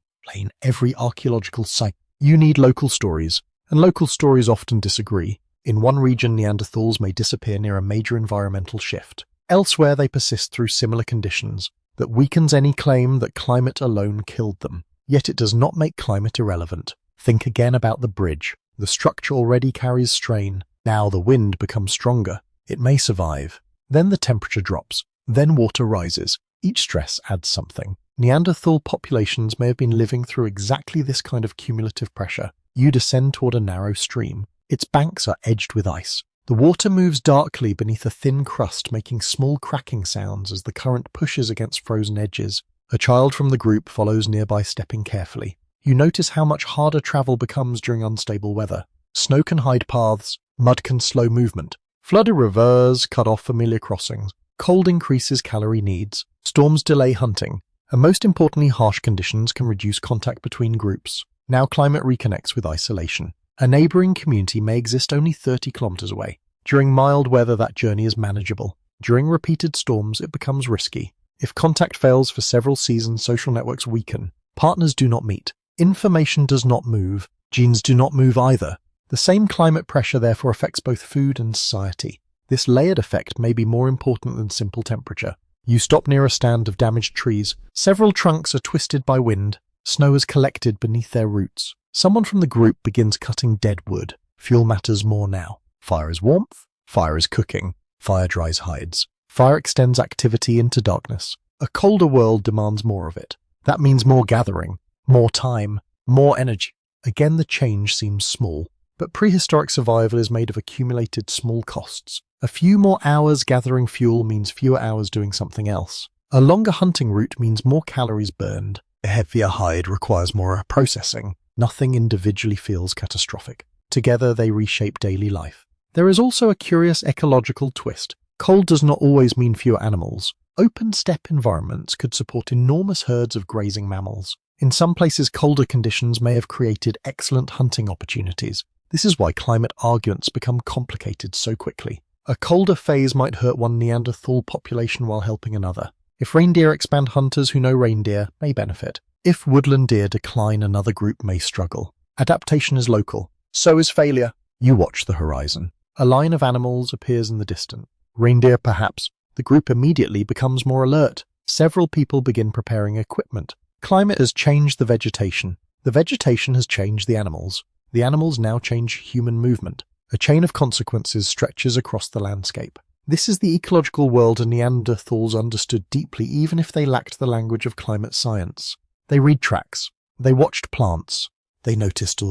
every archaeological site. You need local stories, and local stories often disagree. In one region, Neanderthals may disappear near a major environmental shift. Elsewhere, they persist through similar conditions. That weakens any claim that climate alone killed them. Yet it does not make climate irrelevant. Think again about the bridge. The structure already carries strain. Now the wind becomes stronger. It may survive. Then the temperature drops. Then water rises. Each stress adds something. Neanderthal populations may have been living through exactly this kind of cumulative pressure. You descend toward a narrow stream. Its banks are edged with ice. The water moves darkly beneath a thin crust, making small cracking sounds as the current pushes against frozen edges. A child from the group follows nearby, stepping carefully. You notice how much harder travel becomes during unstable weather. Snow can hide paths. Mud can slow movement. Flooded rivers cut off familiar crossings. Cold increases calorie needs. Storms delay hunting. And most importantly, harsh conditions can reduce contact between groups. Now climate reconnects with isolation. A neighboring community may exist only 30 kilometers away. During mild weather, that journey is manageable. During repeated storms, it becomes risky. If contact fails for several seasons, social networks weaken. Partners do not meet. Information does not move. Genes do not move either. The same climate pressure therefore affects both food and society. This layered effect may be more important than simple temperature. You stop near a stand of damaged trees. Several trunks are twisted by wind. Snow is collected beneath their roots. Someone from the group begins cutting dead wood. Fuel matters more now. Fire is warmth. Fire is cooking. Fire dries hides. Fire extends activity into darkness. A colder world demands more of it. That means more gathering, more time, more energy. Again, the change seems small. But prehistoric survival is made of accumulated small costs. A few more hours gathering fuel means fewer hours doing something else. A longer hunting route means more calories burned. A heavier hide requires more processing. Nothing individually feels catastrophic. Together they reshape daily life. There is also a curious ecological twist. Cold does not always mean fewer animals. Open steppe environments could support enormous herds of grazing mammals. In some places, colder conditions may have created excellent hunting opportunities. This is why climate arguments become complicated so quickly. A colder phase might hurt one Neanderthal population while helping another. If reindeer expand, hunters who know reindeer may benefit. If woodland deer decline, another group may struggle. Adaptation is local. So is failure. You watch the horizon. A line of animals appears in the distance. Reindeer, perhaps. The group immediately becomes more alert. Several people begin preparing equipment. Climate has changed the vegetation. The vegetation has changed the animals. The animals now change human movement. A chain of consequences stretches across the landscape. This is the ecological world Neanderthals understood deeply, even if they lacked the language of climate science. They read tracks. They watched plants. They noticed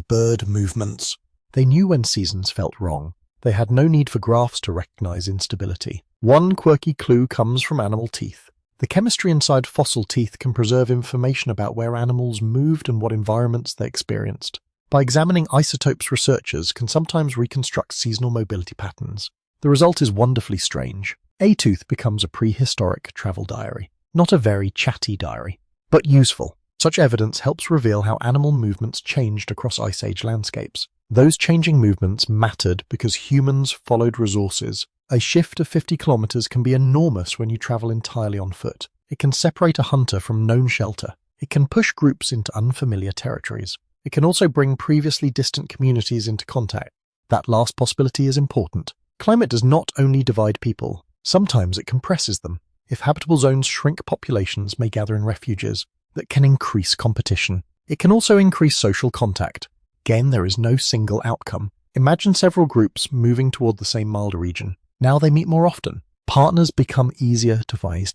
bird movements. They knew when seasons felt wrong. They had no need for graphs to recognize instability. One quirky clue comes from animal teeth. The chemistry inside fossil teeth can preserve information about where animals moved and what environments they experienced. By examining isotopes, researchers can sometimes reconstruct seasonal mobility patterns. The result is wonderfully strange. A tooth becomes a prehistoric travel diary. Not a very chatty diary, but useful. Such evidence helps reveal how animal movements changed across Ice Age landscapes. Those changing movements mattered because humans followed resources. A shift of 50 kilometers can be enormous when you travel entirely on foot. It can separate a hunter from known shelter. It can push groups into unfamiliar territories. It can also bring previously distant communities into contact. That last possibility is important. Climate does not only divide people. Sometimes it compresses them. If habitable zones shrink, populations may gather in refuges. That can increase competition. It can also increase social contact. Again, there is no single outcome. Imagine several groups moving toward the same milder region. Now they meet more often. Partners become easier to find.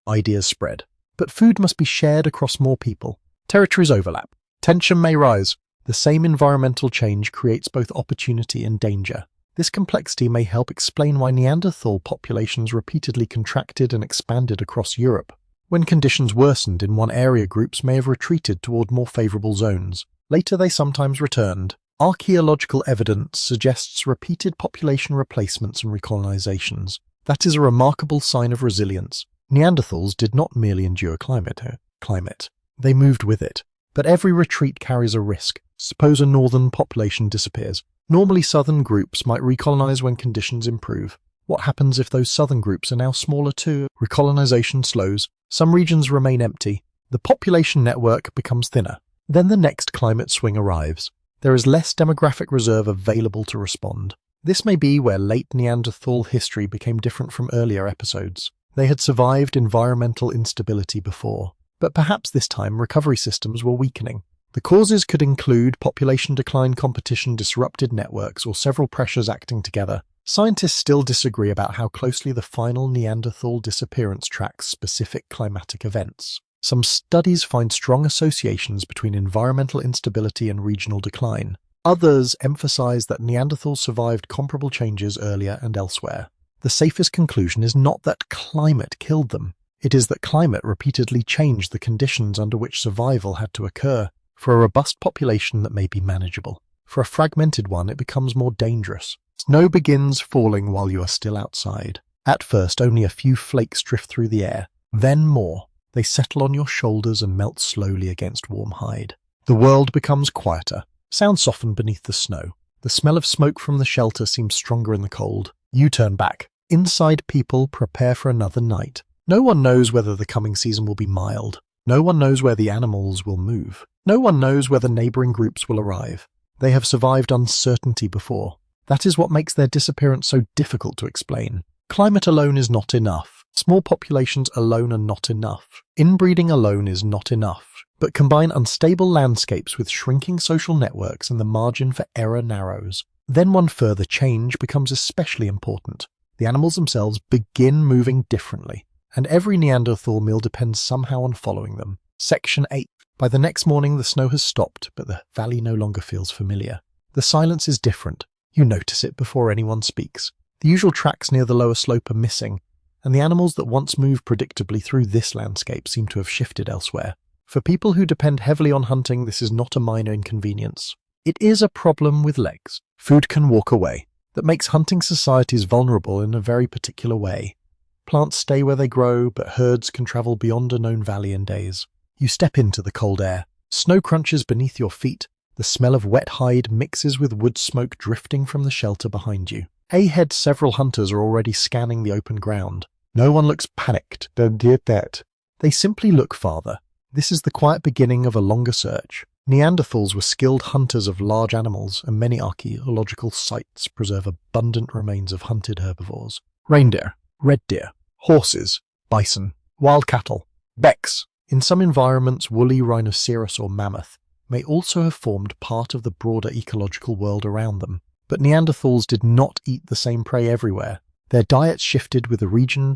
Ideas spread. But food must be shared across more people. Territories overlap. Tension may rise. The same environmental change creates both opportunity and danger. This complexity may help explain why Neanderthal populations repeatedly contracted and expanded across Europe. When conditions worsened in one area, groups may have retreated toward more favorable zones. Later, they sometimes returned. Archaeological evidence suggests repeated population replacements and recolonizations. That is a remarkable sign of resilience. Neanderthals did not merely endure climate. They moved with it. But every retreat carries a risk. Suppose a northern population disappears. Normally, southern groups might recolonize when conditions improve. What happens if those southern groups are now smaller too? Recolonization slows. Some regions remain empty. The population network becomes thinner. Then the next climate swing arrives. There is less demographic reserve available to respond. This may be where late Neanderthal history became different from earlier episodes. They had survived environmental instability before, but perhaps this time recovery systems were weakening. The causes could include population decline, competition, disrupted networks, or several pressures acting together. Scientists still disagree about how closely the final Neanderthal disappearance tracks specific climatic events. Some studies find strong associations between environmental instability and regional decline. Others emphasize that Neanderthals survived comparable changes earlier and elsewhere. The safest conclusion is not that climate killed them. It is that climate repeatedly changed the conditions under which survival had to occur. For a robust population, that may be manageable. For a fragmented one, it becomes more dangerous. Snow begins falling while you are still outside. At first, only a few flakes drift through the air. Then more. They settle on your shoulders and melt slowly against warm hide. The world becomes quieter. Sounds soften beneath the snow. The smell of smoke from the shelter seems stronger in the cold. You turn back. Inside, people prepare for another night. No one knows whether the coming season will be mild. No one knows where the animals will move. No one knows whether neighboring groups will arrive. They have survived uncertainty before. That is what makes their disappearance so difficult to explain. Climate alone is not enough. Small populations alone are not enough. Inbreeding alone is not enough. But combine unstable landscapes with shrinking social networks and the margin for error narrows. Then one further change becomes especially important. The animals themselves begin moving differently, and every Neanderthal meal depends somehow on following them. Section 8. By the next morning, the snow has stopped, but the valley no longer feels familiar. The silence is different. You notice it before anyone speaks. The usual tracks near the lower slope are missing, and the animals that once moved predictably through this landscape seem to have shifted elsewhere. For people who depend heavily on hunting, this is not a minor inconvenience. It is a problem with legs. Food can walk away. That makes hunting societies vulnerable in a very particular way. Plants stay where they grow, but herds can travel beyond a known valley in days. You step into the cold air. Snow crunches beneath your feet. The smell of wet hide mixes with wood smoke drifting from the shelter behind you. Ahead, several hunters are already scanning the open ground. No one looks panicked. They simply look farther. This is the quiet beginning of a longer search. Neanderthals were skilled hunters of large animals, and many archaeological sites preserve abundant remains of hunted herbivores. Reindeer, red deer, horses, bison, wild cattle, becs. In some environments, woolly rhinoceros or mammoth may also have formed part of the broader ecological world around them. But Neanderthals did not eat the same prey everywhere. Their diets shifted with the region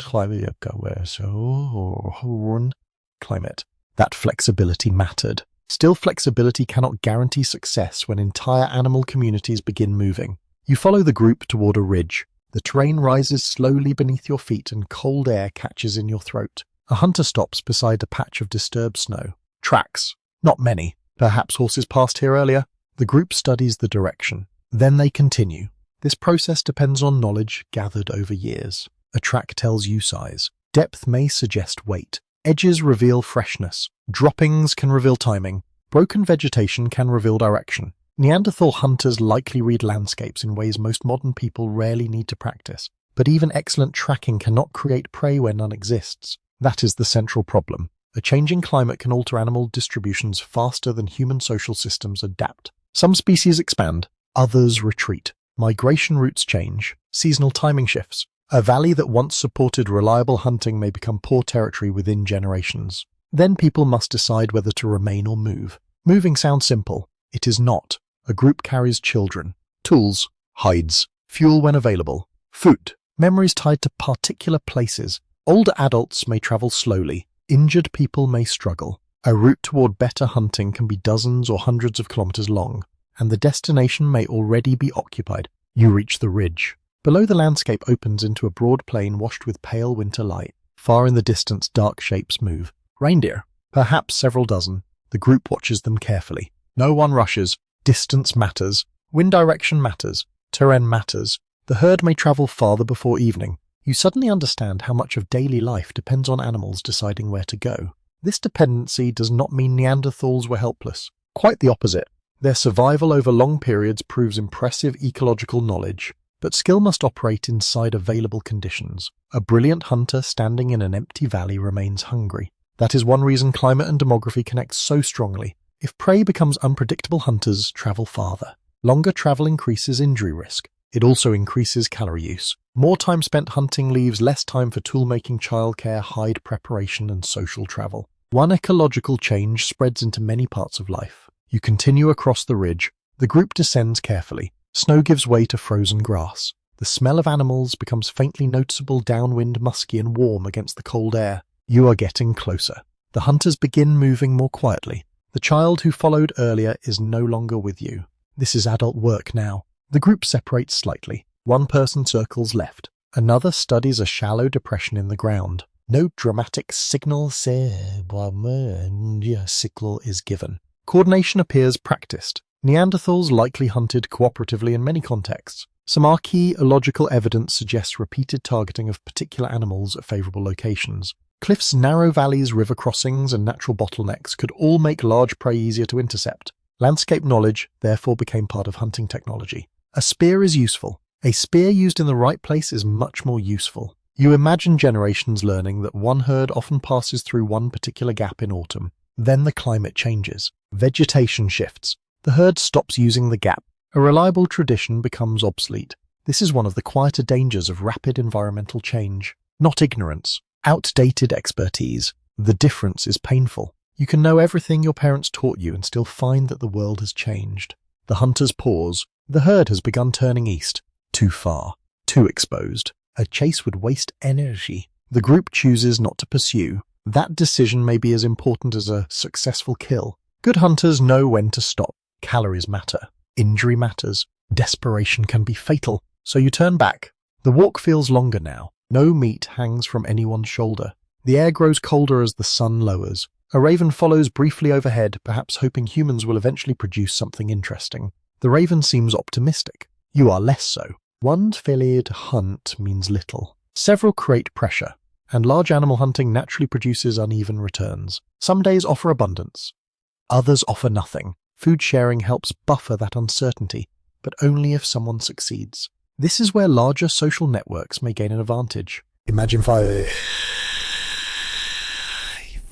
climate. That flexibility mattered. Still, flexibility cannot guarantee success when entire animal communities begin moving. You follow the group toward a ridge. The terrain rises slowly beneath your feet and cold air catches in your throat. A hunter stops beside a patch of disturbed snow. Tracks. Not many. Perhaps horses passed here earlier. The group studies the direction. Then they continue. This process depends on knowledge gathered over years. A track tells you size. Depth may suggest weight. Edges reveal freshness. Droppings can reveal timing. Broken vegetation can reveal direction. Neanderthal hunters likely read landscapes in ways most modern people rarely need to practice. But even excellent tracking cannot create prey where none exists. That is the central problem. A changing climate can alter animal distributions faster than human social systems adapt. Some species expand, others retreat. Migration routes change, seasonal timing shifts. A valley that once supported reliable hunting may become poor territory within generations. Then people must decide whether to remain or move. Moving sounds simple. It is not. A group carries children, tools, hides, fuel when available, food, memories tied to particular places. Older adults may travel slowly. Injured people may struggle. A route toward better hunting can be dozens or hundreds of kilometers long, and the destination may already be occupied. You reach the ridge. Below, the landscape opens into a broad plain washed with pale winter light. Far in the distance, dark shapes move. Reindeer, perhaps several dozen. The group watches them carefully. No one rushes. Distance matters. Wind direction matters. Terrain matters. The herd may travel farther before evening. You suddenly understand how much of daily life depends on animals deciding where to go. This dependency does not mean Neanderthals were helpless. Quite the opposite. Their survival over long periods proves impressive ecological knowledge, but skill must operate inside available conditions. A brilliant hunter standing in an empty valley remains hungry. That is one reason climate and demography connect so strongly. If prey becomes unpredictable, hunters travel farther. Longer travel increases injury risk. It also increases calorie use. More time spent hunting leaves less time for tool-making, childcare, hide preparation, and social travel. One ecological change spreads into many parts of life. You continue across the ridge. The group descends carefully. Snow gives way to frozen grass. The smell of animals becomes faintly noticeable, downwind, musky and warm against the cold air. You are getting closer. The hunters begin moving more quietly. The child who followed earlier is no longer with you. This is adult work now. The group separates slightly. One person circles left. Another studies a shallow depression in the ground. No dramatic signal is given. Coordination appears practiced. Neanderthals likely hunted cooperatively in many contexts. Some archaeological evidence suggests repeated targeting of particular animals at favorable locations. Cliffs, narrow valleys, river crossings, and natural bottlenecks could all make large prey easier to intercept. Landscape knowledge, therefore, became part of hunting technology. A spear is useful. A spear used in the right place is much more useful. You imagine generations learning that one herd often passes through one particular gap in autumn. Then the climate changes. Vegetation shifts. The herd stops using the gap. A reliable tradition becomes obsolete. This is one of the quieter dangers of rapid environmental change. Not ignorance. Outdated expertise. The difference is painful. You can know everything your parents taught you and still find that the world has changed. The hunters pause. The herd has begun turning east. Too far. Too exposed. A chase would waste energy. The group chooses not to pursue. That decision may be as important as a successful kill. Good hunters know when to stop. Calories matter. Injury matters. Desperation can be fatal. So you turn back. The walk feels longer now. No meat hangs from anyone's shoulder. The air grows colder as the sun lowers. A raven follows briefly overhead, perhaps hoping humans will eventually produce something interesting. The raven seems optimistic. You are less so. One failure to hunt means little. Several create pressure, and large animal hunting naturally produces uneven returns. Some days offer abundance. Others offer nothing. Food sharing helps buffer that uncertainty, but only if someone succeeds. This is where larger social networks may gain an advantage. Imagine 5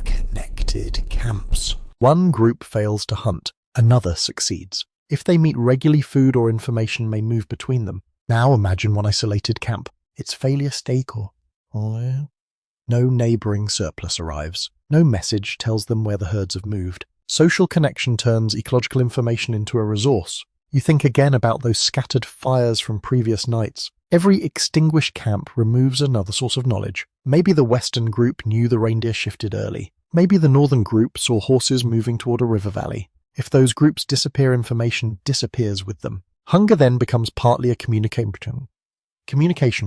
connected camps. One group fails to hunt, another succeeds. If they meet regularly, food or information may move between them. Now imagine one isolated camp. Its failure stake or no neighboring surplus arrives. No message tells them where the herds have moved. Social connection turns ecological information into a resource. You think again about those scattered fires from previous nights. Every extinguished camp removes another source of knowledge. Maybe the western group knew the reindeer shifted early. Maybe the northern group saw horses moving toward a river valley. If those groups disappear, information disappears with them. Hunger then becomes partly a communication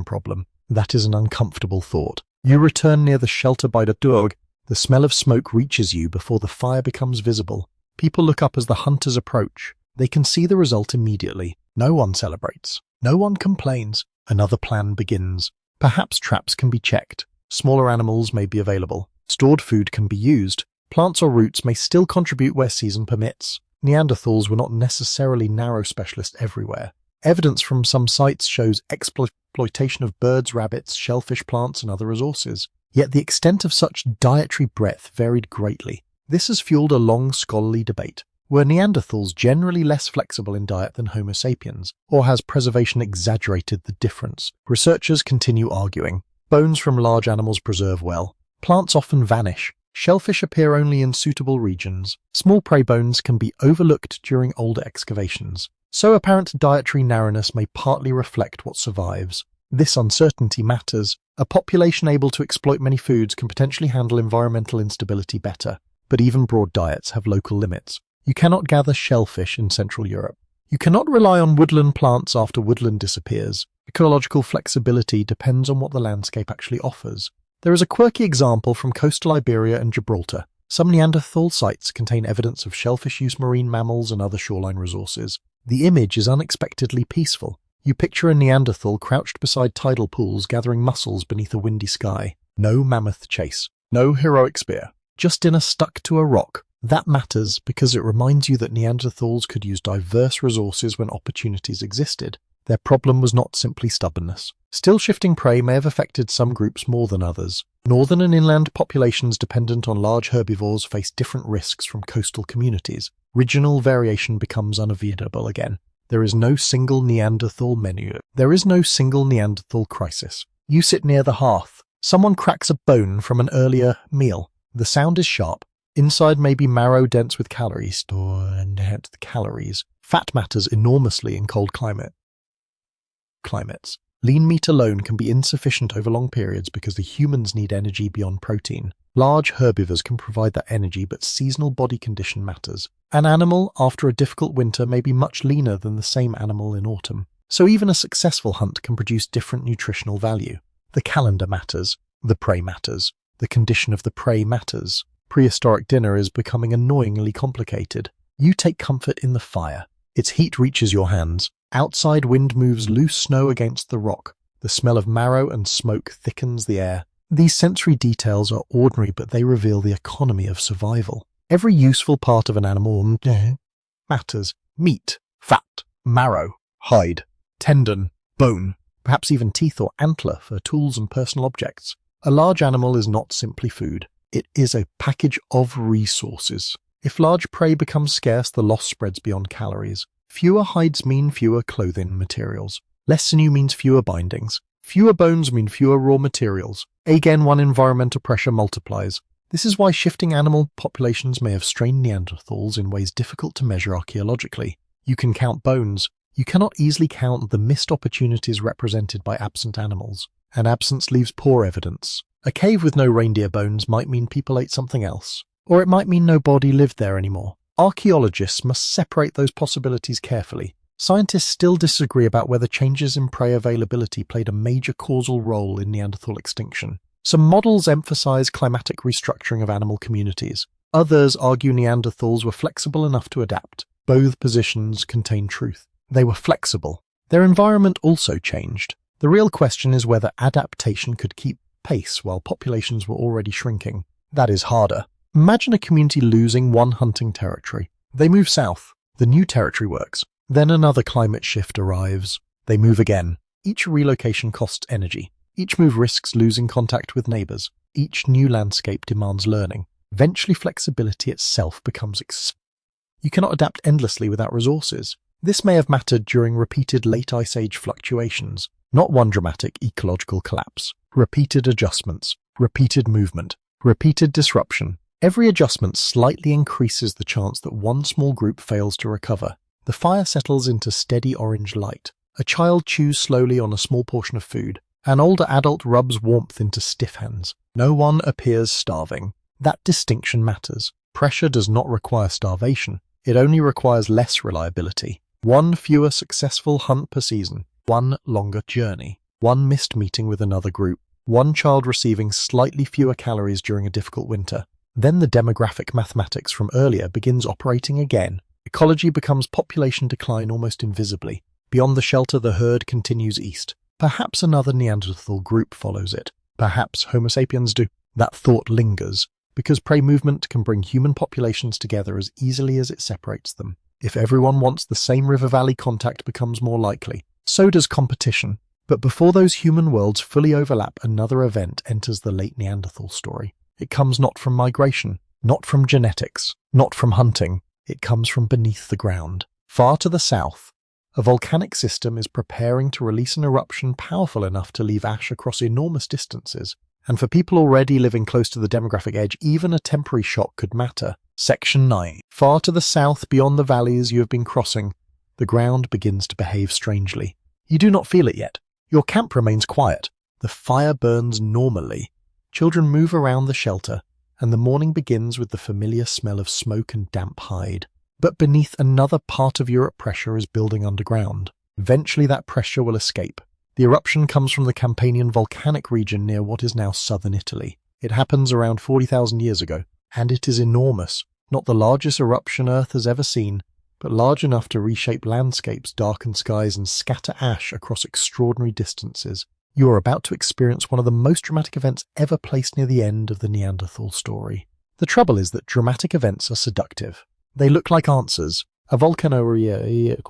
problem. That is an uncomfortable thought. You return near the shelter by the dog. The smell of smoke reaches you before the fire becomes visible. People look up as the hunters approach. They can see the result immediately. No one celebrates. No one complains. Another plan begins. Perhaps traps can be checked. Smaller animals may be available. Stored food can be used. Plants or roots may still contribute where season permits. Neanderthals were not necessarily narrow specialists everywhere. Evidence from some sites shows exploitation of birds, rabbits, shellfish, plants, and other resources. Yet the extent of such dietary breadth varied greatly. This has fueled a long scholarly debate. Were Neanderthals generally less flexible in diet than Homo sapiens, or has preservation exaggerated the difference? Researchers continue arguing. Bones from large animals preserve well. Plants often vanish. Shellfish appear only in suitable regions. Small prey bones can be overlooked during older excavations. So apparent dietary narrowness may partly reflect what survives. This uncertainty matters. A population able to exploit many foods can potentially handle environmental instability better, but even broad diets have local limits. You cannot gather shellfish in Central Europe. You cannot rely on woodland plants after woodland disappears. Ecological flexibility depends on what the landscape actually offers. There is a quirky example from coastal Iberia and Gibraltar. Some Neanderthal sites contain evidence of shellfish use, marine mammals, and other shoreline resources. The image is unexpectedly peaceful. You picture a Neanderthal crouched beside tidal pools gathering mussels beneath a windy sky. No mammoth chase. No heroic spear. Just dinner stuck to a rock. That matters because it reminds you that Neanderthals could use diverse resources when opportunities existed. Their problem was not simply stubbornness. Still shifting prey may have affected some groups more than others. Northern and inland populations dependent on large herbivores face different risks from coastal communities. Regional variation becomes unavoidable again. There is no single Neanderthal menu. There is no single Neanderthal crisis. You sit near the hearth. Someone cracks a bone from an earlier meal. The sound is sharp. Inside may be marrow dense with calories, stored calories. Fat matters enormously in cold climates. Lean meat alone can be insufficient over long periods because the humans need energy beyond protein. Large herbivores can provide that energy, but seasonal body condition matters. An animal, after a difficult winter, may be much leaner than the same animal in autumn. So even a successful hunt can produce different nutritional value. The calendar matters. The prey matters. The condition of the prey matters. Prehistoric dinner is becoming annoyingly complicated. You take comfort in the fire. Its heat reaches your hands. Outside wind moves loose snow against the rock. The smell of marrow and smoke thickens the air. These sensory details are ordinary, but they reveal the economy of survival. Every useful part of an animal matters. Meat, fat, marrow, hide, tendon, bone, perhaps even teeth or antler for tools and personal objects. A large animal is not simply food. It is a package of resources. If large prey becomes scarce, the loss spreads beyond calories. Fewer hides mean fewer clothing materials. Less sinew means fewer bindings. Fewer bones mean fewer raw materials. Again, one environmental pressure multiplies. This is why shifting animal populations may have strained Neanderthals in ways difficult to measure archaeologically. You can count bones. You cannot easily count the missed opportunities represented by absent animals. And absence leaves poor evidence. A cave with no reindeer bones might mean people ate something else. Or it might mean no body lived there anymore. Archaeologists must separate those possibilities carefully. Scientists still disagree about whether changes in prey availability played a major causal role in Neanderthal extinction. Some models emphasize climatic restructuring of animal communities. Others argue Neanderthals were flexible enough to adapt. Both positions contain truth. They were flexible. Their environment also changed. The real question is whether adaptation could keep pace while populations were already shrinking. That is harder. Imagine a community losing one hunting territory. They move south. The new territory works. Then another climate shift arrives. They move again. Each relocation costs energy. Each move risks losing contact with neighbors. Each new landscape demands learning. Eventually, flexibility itself becomes You cannot adapt endlessly without resources. This may have mattered during repeated late Ice Age fluctuations, not one dramatic ecological collapse. Repeated adjustments, repeated movement, repeated disruption. Every adjustment slightly increases the chance that one small group fails to recover. The fire settles into steady orange light. A child chews slowly on a small portion of food. An older adult rubs warmth into stiff hands. No one appears starving. That distinction matters. Pressure does not require starvation. It only requires less reliability. One fewer successful hunt per season. One longer journey. One missed meeting with another group. One child receiving slightly fewer calories during a difficult winter. Then the demographic mathematics from earlier begins operating again. Ecology becomes population decline almost invisibly. Beyond the shelter, the herd continues east. Perhaps another Neanderthal group follows it. Perhaps Homo sapiens do. That thought lingers, because prey movement can bring human populations together as easily as it separates them. If everyone wants the same river-valley contact becomes more likely. So does competition. But before those human worlds fully overlap, another event enters the late Neanderthal story. It comes not from migration, not from genetics, not from hunting. It comes from beneath the ground. Far to the south, a volcanic system is preparing to release an eruption powerful enough to leave ash across enormous distances. And for people already living close to the demographic edge, even a temporary shock could matter. Section 9. Far to the south, beyond the valleys you have been crossing, the ground begins to behave strangely. You do not feel it yet. Your camp remains quiet. The fire burns normally. Children move around the shelter, and the morning begins with the familiar smell of smoke and damp hide. But beneath, another part of Europe, pressure is building underground. Eventually that pressure will escape. The eruption comes from the Campanian volcanic region near what is now southern Italy. It happens around 40,000 years ago, and it is enormous. Not the largest eruption Earth has ever seen, but large enough to reshape landscapes, darken skies, and scatter ash across extraordinary distances. You are about to experience one of the most dramatic events ever placed near the end of the Neanderthal story. The trouble is that dramatic events are seductive. They look like answers. A volcano erupts.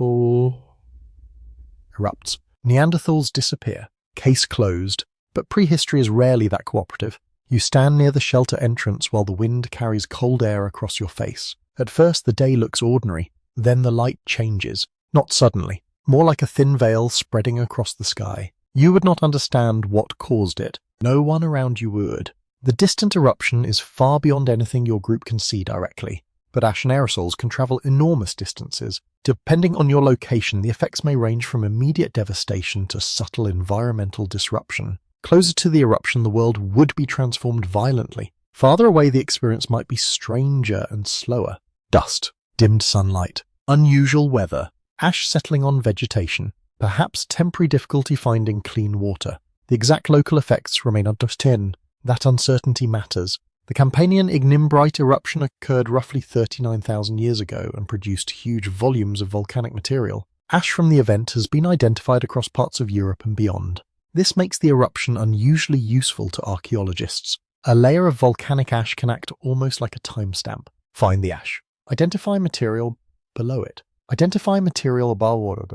Neanderthals disappear. Case closed. But prehistory is rarely that cooperative. You stand near the shelter entrance while the wind carries cold air across your face. At first the day looks ordinary. Then the light changes. Not suddenly. More like a thin veil spreading across the sky. You would not understand what caused it. No one around you would. The distant eruption is far beyond anything your group can see directly. But ash and aerosols can travel enormous distances. Depending on your location, the effects may range from immediate devastation to subtle environmental disruption. Closer to the eruption, the world would be transformed violently. Farther away, the experience might be stranger and slower. Dust, dimmed sunlight, unusual weather, ash settling on vegetation, perhaps temporary difficulty finding clean water. The exact local effects remain uncertain. That uncertainty matters. The Campanian Inbreeding eruption occurred roughly 39,000 years ago and produced huge volumes of volcanic material. Ash from the event has been identified across parts of Europe and beyond. This makes the eruption unusually useful to archaeologists. A layer of volcanic ash can act almost like a timestamp. Find the ash. Identify material below it. Identify material above.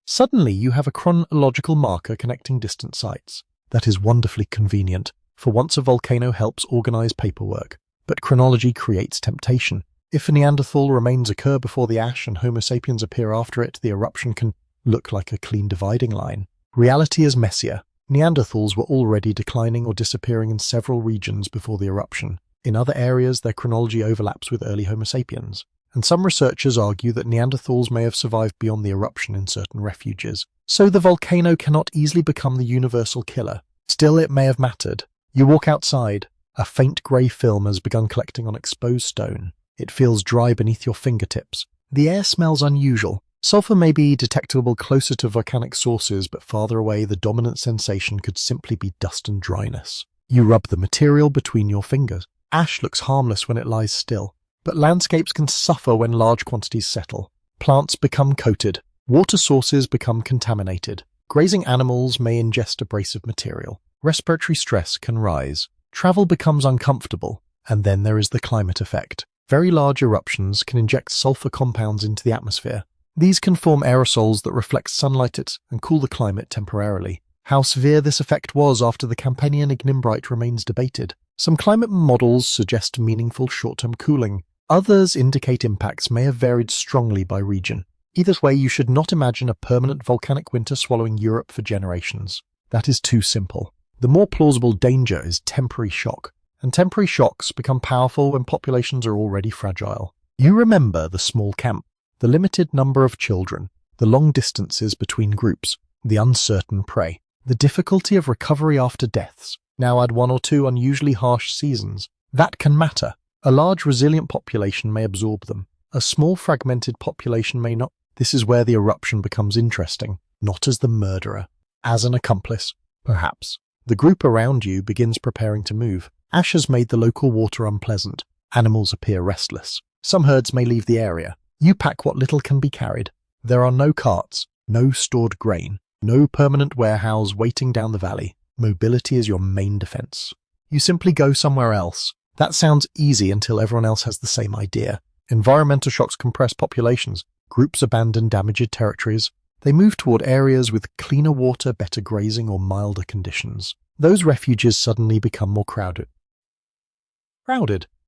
Suddenly you have a chronological marker connecting distant sites. That is wonderfully convenient. For once a volcano helps organize paperwork. But chronology creates temptation. If a Neanderthal remains occur before the ash and Homo sapiens appear after it, the eruption can look like a clean dividing line. Reality is messier. Neanderthals were already declining or disappearing in several regions before the eruption. In other areas, their chronology overlaps with early Homo sapiens. And some researchers argue that Neanderthals may have survived beyond the eruption in certain refuges. So the volcano cannot easily become the universal killer. Still, it may have mattered. You walk outside. A faint grey film has begun collecting on exposed stone. It feels dry beneath your fingertips. The air smells unusual. Sulfur may be detectable closer to volcanic sources, but farther away the dominant sensation could simply be dust and dryness. You rub the material between your fingers. Ash looks harmless when it lies still, but landscapes can suffer when large quantities settle. Plants become coated. Water sources become contaminated. Grazing animals may ingest abrasive material. Respiratory stress can rise. Travel becomes uncomfortable. And then there is the climate effect. Very large eruptions can inject sulfur compounds into the atmosphere. These can form aerosols that reflect sunlight and cool the climate temporarily. How severe this effect was after the Campanian Inbreeding remains debated. Some climate models suggest meaningful short-term cooling. Others indicate impacts may have varied strongly by region. Either way, you should not imagine a permanent volcanic winter swallowing Europe for generations. That is too simple. The more plausible danger is temporary shock. And temporary shocks become powerful when populations are already fragile. You remember the small camp, the limited number of children, the long distances between groups, the uncertain prey, the difficulty of recovery after deaths. Now add 1 or 2 unusually harsh seasons. That can matter. A large resilient population may absorb them. A small fragmented population may not. This is where the eruption becomes interesting, not as the murderer, as an accomplice, perhaps. The group around you begins preparing to move. Ash has made the local water unpleasant. Animals appear restless. Some herds may leave the area. You pack what little can be carried. There are no carts, no stored grain, no permanent warehouse waiting down the valley. Mobility is your main defense. You simply go somewhere else. That sounds easy until everyone else has the same idea. Environmental shocks compress populations. Groups abandon damaged territories. They move toward areas with cleaner water, better grazing, or milder conditions. Those refuges suddenly become more crowded.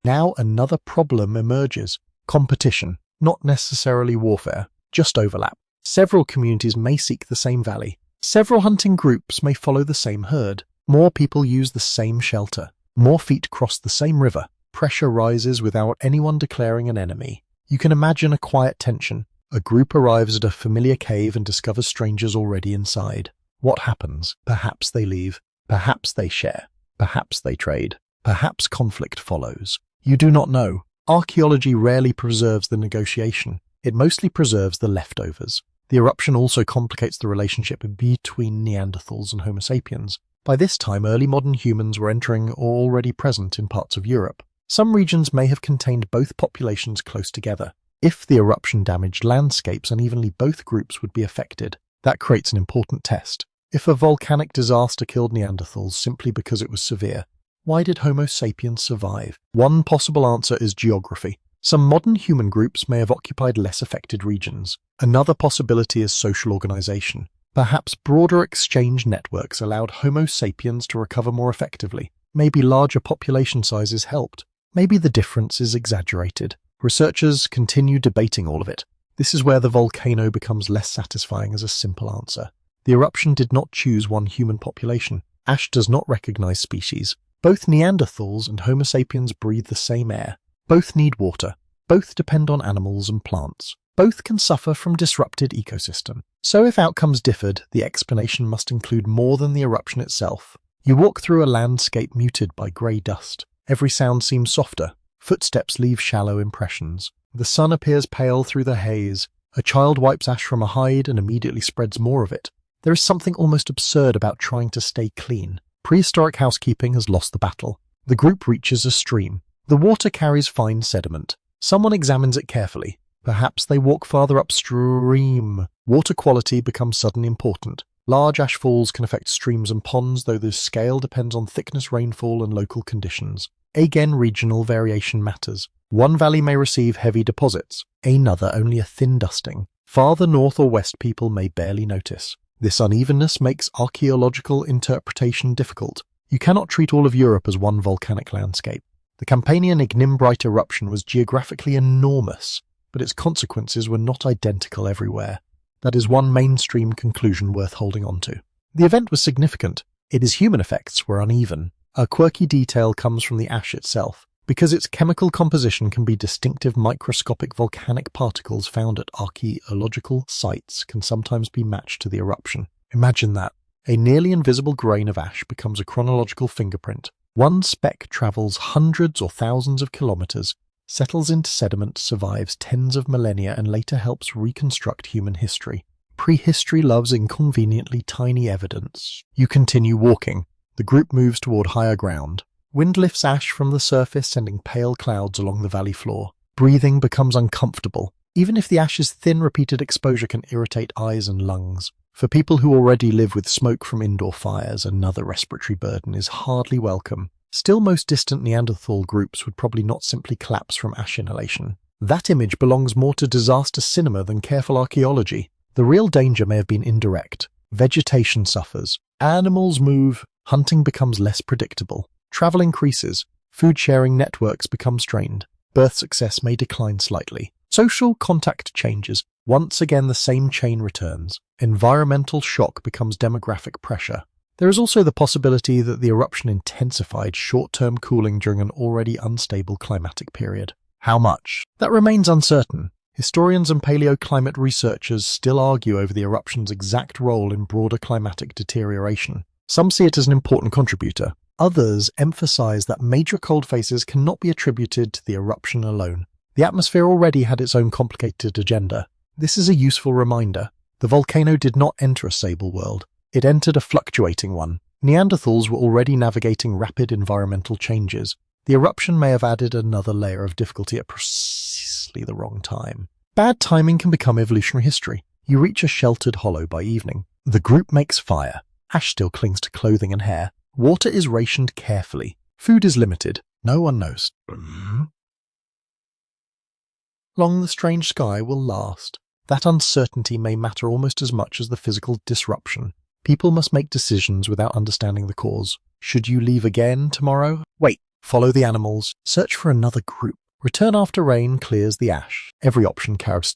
Now another problem emerges. Competition, not necessarily warfare, just overlap. Several communities may seek the same valley. Several hunting groups may follow the same herd. More people use the same shelter. More feet cross the same river. Pressure rises without anyone declaring an enemy. You can imagine a quiet tension. A group arrives at a familiar cave and discovers strangers already inside. What happens? Perhaps they leave. Perhaps they share. Perhaps they trade. Perhaps conflict follows. You do not know. Archaeology rarely preserves the negotiation. It mostly preserves the leftovers. The eruption also complicates the relationship between Neanderthals and Homo sapiens. By this time, early modern humans were entering or already present in parts of Europe. Some regions may have contained both populations close together. If the eruption damaged landscapes unevenly, both groups would be affected. That creates an important test. If a volcanic disaster killed Neanderthals simply because it was severe, why did Homo sapiens survive? One possible answer is geography. Some modern human groups may have occupied less affected regions. Another possibility is social organization. Perhaps broader exchange networks allowed Homo sapiens to recover more effectively. Maybe larger population sizes helped. Maybe the difference is exaggerated. Researchers continue debating all of it. This is where the volcano becomes less satisfying as a simple answer. The eruption did not choose one human population. Ash does not recognize species. Both Neanderthals and Homo sapiens breathe the same air. Both need water. Both depend on animals and plants. Both can suffer from disrupted ecosystem. So if outcomes differed, the explanation must include more than the eruption itself. You walk through a landscape muted by grey dust. Every sound seems softer. Footsteps leave shallow impressions. The sun appears pale through the haze. A child wipes ash from a hide and immediately spreads more of it. There is something almost absurd about trying to stay clean. Prehistoric housekeeping has lost the battle. The group reaches a stream. The water carries fine sediment. Someone examines it carefully. Perhaps they walk farther upstream. Water quality becomes suddenly important. Large ash falls can affect streams and ponds, though the scale depends on thickness, rainfall, and local conditions. Again, regional variation matters. One valley may receive heavy deposits, another only a thin dusting. Farther north or west, people may barely notice. This unevenness makes archaeological interpretation difficult. You cannot treat all of Europe as one volcanic landscape. The Campanian ignimbrite eruption was geographically enormous, but its consequences were not identical everywhere. That is one mainstream conclusion worth holding on to. The event was significant. Its human effects were uneven. A quirky detail comes from the ash itself. Because its chemical composition can be distinctive, microscopic volcanic particles found at archaeological sites can sometimes be matched to the eruption. Imagine that. A nearly invisible grain of ash becomes a chronological fingerprint. One speck travels hundreds or thousands of kilometers, settles into sediment, survives tens of millennia, and later helps reconstruct human history. Prehistory loves inconveniently tiny evidence. You continue walking. The group moves toward higher ground. Wind lifts ash from the surface, sending pale clouds along the valley floor. Breathing becomes uncomfortable. Even if the ash is thin, repeated exposure can irritate eyes and lungs. For people who already live with smoke from indoor fires, another respiratory burden is hardly welcome. Still, most distant Neanderthal groups would probably not simply collapse from ash inhalation. That image belongs more to disaster cinema than careful archaeology. The real danger may have been indirect. Vegetation suffers. Animals move. Hunting becomes less predictable. Travel increases. Food-sharing networks become strained. Birth success may decline slightly. Social contact changes. Once again, the same chain returns. Environmental shock becomes demographic pressure. There is also the possibility that the eruption intensified short-term cooling during an already unstable climatic period. How much? That remains uncertain. Historians and paleoclimate researchers still argue over the eruption's exact role in broader climatic deterioration. Some see it as an important contributor. Others emphasize that major cold phases cannot be attributed to the eruption alone. The atmosphere already had its own complicated agenda. This is a useful reminder. The volcano did not enter a stable world. It entered a fluctuating one. Neanderthals were already navigating rapid environmental changes. The eruption may have added another layer of difficulty at precisely the wrong time. Bad timing can become evolutionary history. You reach a sheltered hollow by evening. The group makes fire. Ash still clings to clothing and hair. Water is rationed carefully. Food is limited. No one knows. Long the strange sky will last. That uncertainty may matter almost as much as the physical disruption. People must make decisions without understanding the cause. Should you leave again tomorrow? Wait. Follow the animals. Search for another group. Return after rain clears the ash. Every option carries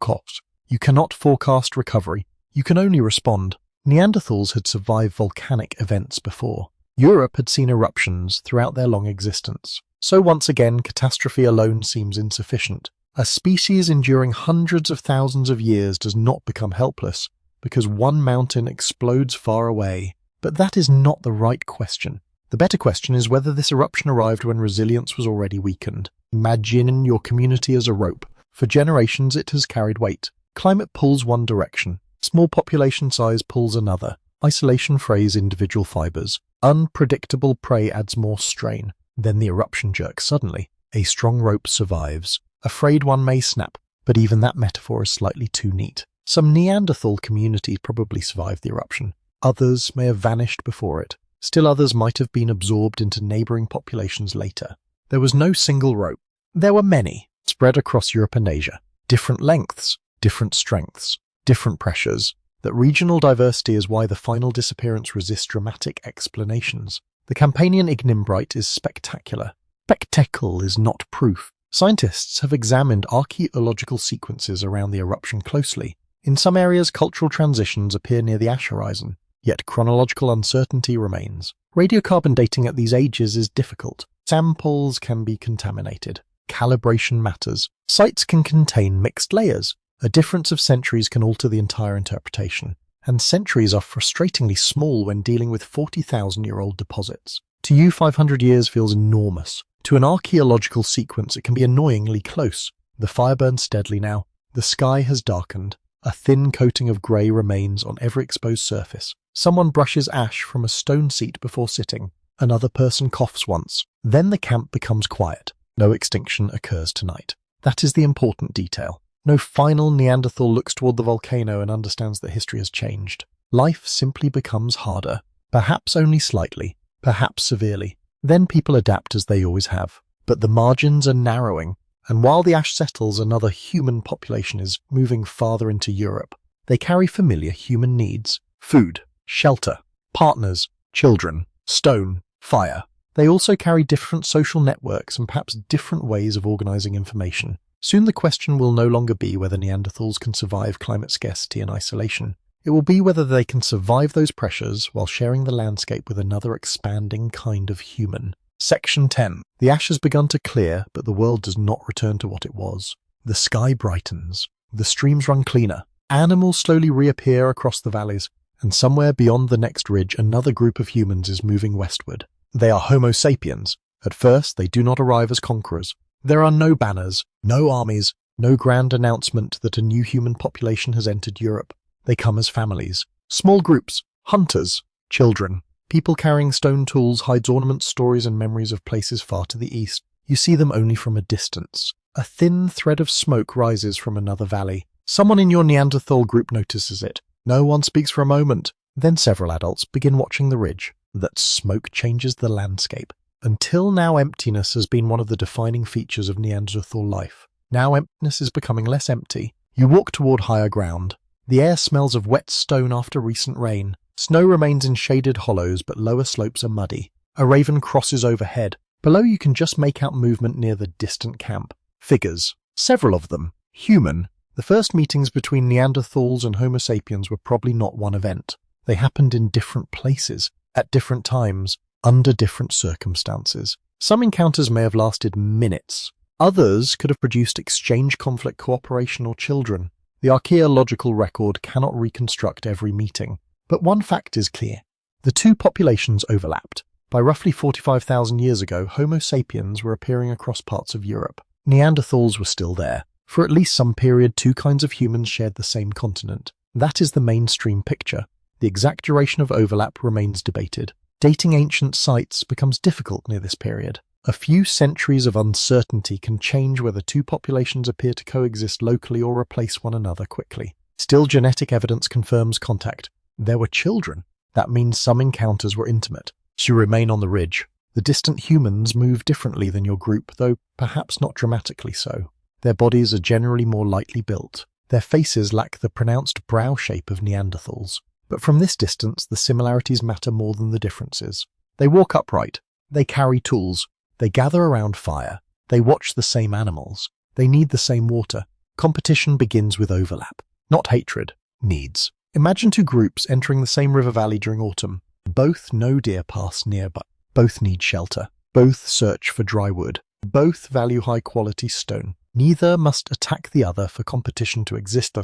cost. You cannot forecast recovery. You can only respond. Neanderthals had survived volcanic events before. Europe had seen eruptions throughout their long existence. So once again, catastrophe alone seems insufficient. A species enduring hundreds of thousands of years does not become helpless because one mountain explodes far away. But that is not the right question. The better question is whether this eruption arrived when resilience was already weakened. Imagine your community as a rope. For generations it has carried weight. Climate pulls one direction. Small population size pulls another. Isolation frays individual fibers. Unpredictable prey adds more strain. Then the eruption jerks suddenly. A strong rope survives. A frayed one may snap, but even that metaphor is slightly too neat. Some Neanderthal communities probably survived the eruption. Others may have vanished before it. Still others might have been absorbed into neighboring populations later. There was no single rope. There were many, spread across Europe and Asia. Different lengths, different strengths, different pressures. That regional diversity is why the final disappearance resists dramatic explanations. The Campanian ignimbrite is spectacular. Spectacle is not proof. Scientists have examined archaeological sequences around the eruption closely. In some areas, cultural transitions appear near the ash horizon, yet chronological uncertainty remains. Radiocarbon dating at these ages is difficult. Samples can be contaminated. Calibration matters. Sites can contain mixed layers. A difference of centuries can alter the entire interpretation. And centuries are frustratingly small when dealing with 40,000-year-old deposits. To you, 500 years feels enormous. To an archaeological sequence, it can be annoyingly close. The fire burns steadily now. The sky has darkened. A thin coating of grey remains on every exposed surface. Someone brushes ash from a stone seat before sitting. Another person coughs once. Then the camp becomes quiet. No extinction occurs tonight. That is the important detail. No final Neanderthal looks toward the volcano and understands that history has changed. Life simply becomes harder. Perhaps only slightly. Perhaps severely. Then people adapt as they always have. But the margins are narrowing. And while the ash settles, another human population is moving farther into Europe. They carry familiar human needs. Food, shelter, partners, children, stone, fire. They also carry different social networks and perhaps different ways of organizing information. Soon the question will no longer be whether Neanderthals can survive climate scarcity and isolation. It will be whether they can survive those pressures while sharing the landscape with another expanding kind of human. Section 10. The ash has begun to clear, but the world does not return to what it was. The sky brightens. The streams run cleaner. Animals slowly reappear across the valleys, and somewhere beyond the next ridge another group of humans is moving westward. They are Homo sapiens. At first, they do not arrive as conquerors. There are no banners, no armies, no grand announcement that a new human population has entered Europe. They come as families. Small groups, hunters, children. People carrying stone tools hides ornaments, stories and memories of places far to the east. You see them only from a distance. A thin thread of smoke rises from another valley. Someone in your Neanderthal group notices it. No one speaks for a moment. Then several adults begin watching the ridge. That smoke changes the landscape. Until now, emptiness has been one of the defining features of Neanderthal life. Now emptiness is becoming less empty. You walk toward higher ground. The air smells of wet stone after recent rain. Snow remains in shaded hollows, but lower slopes are muddy. A raven crosses overhead. Below you can just make out movement near the distant camp. Figures. Several of them. Human. The first meetings between Neanderthals and Homo sapiens were probably not one event. They happened in different places, at different times, under different circumstances. Some encounters may have lasted minutes. Others could have produced exchange, conflict, cooperation, or children. The archaeological record cannot reconstruct every meeting. But one fact is clear. The two populations overlapped. By roughly 45,000 years ago, Homo sapiens were appearing across parts of Europe. Neanderthals were still there. For at least some period, two kinds of humans shared the same continent. That is the mainstream picture. The exact duration of overlap remains debated. Dating ancient sites becomes difficult near this period. A few centuries of uncertainty can change whether two populations appear to coexist locally or replace one another quickly. Still, genetic evidence confirms contact. There were children. That means some encounters were intimate. So you remain on the ridge. The distant humans move differently than your group, though perhaps not dramatically so. Their bodies are generally more lightly built. Their faces lack the pronounced brow shape of Neanderthals. But from this distance, the similarities matter more than the differences. They walk upright. They carry tools. They gather around fire. They watch the same animals. They need the same water. Competition begins with overlap, not hatred, needs. Imagine two groups entering the same river valley during autumn. Both know deer pass nearby. Both need shelter. Both search for dry wood. Both value high-quality stone. Neither must attack the other for competition to exist.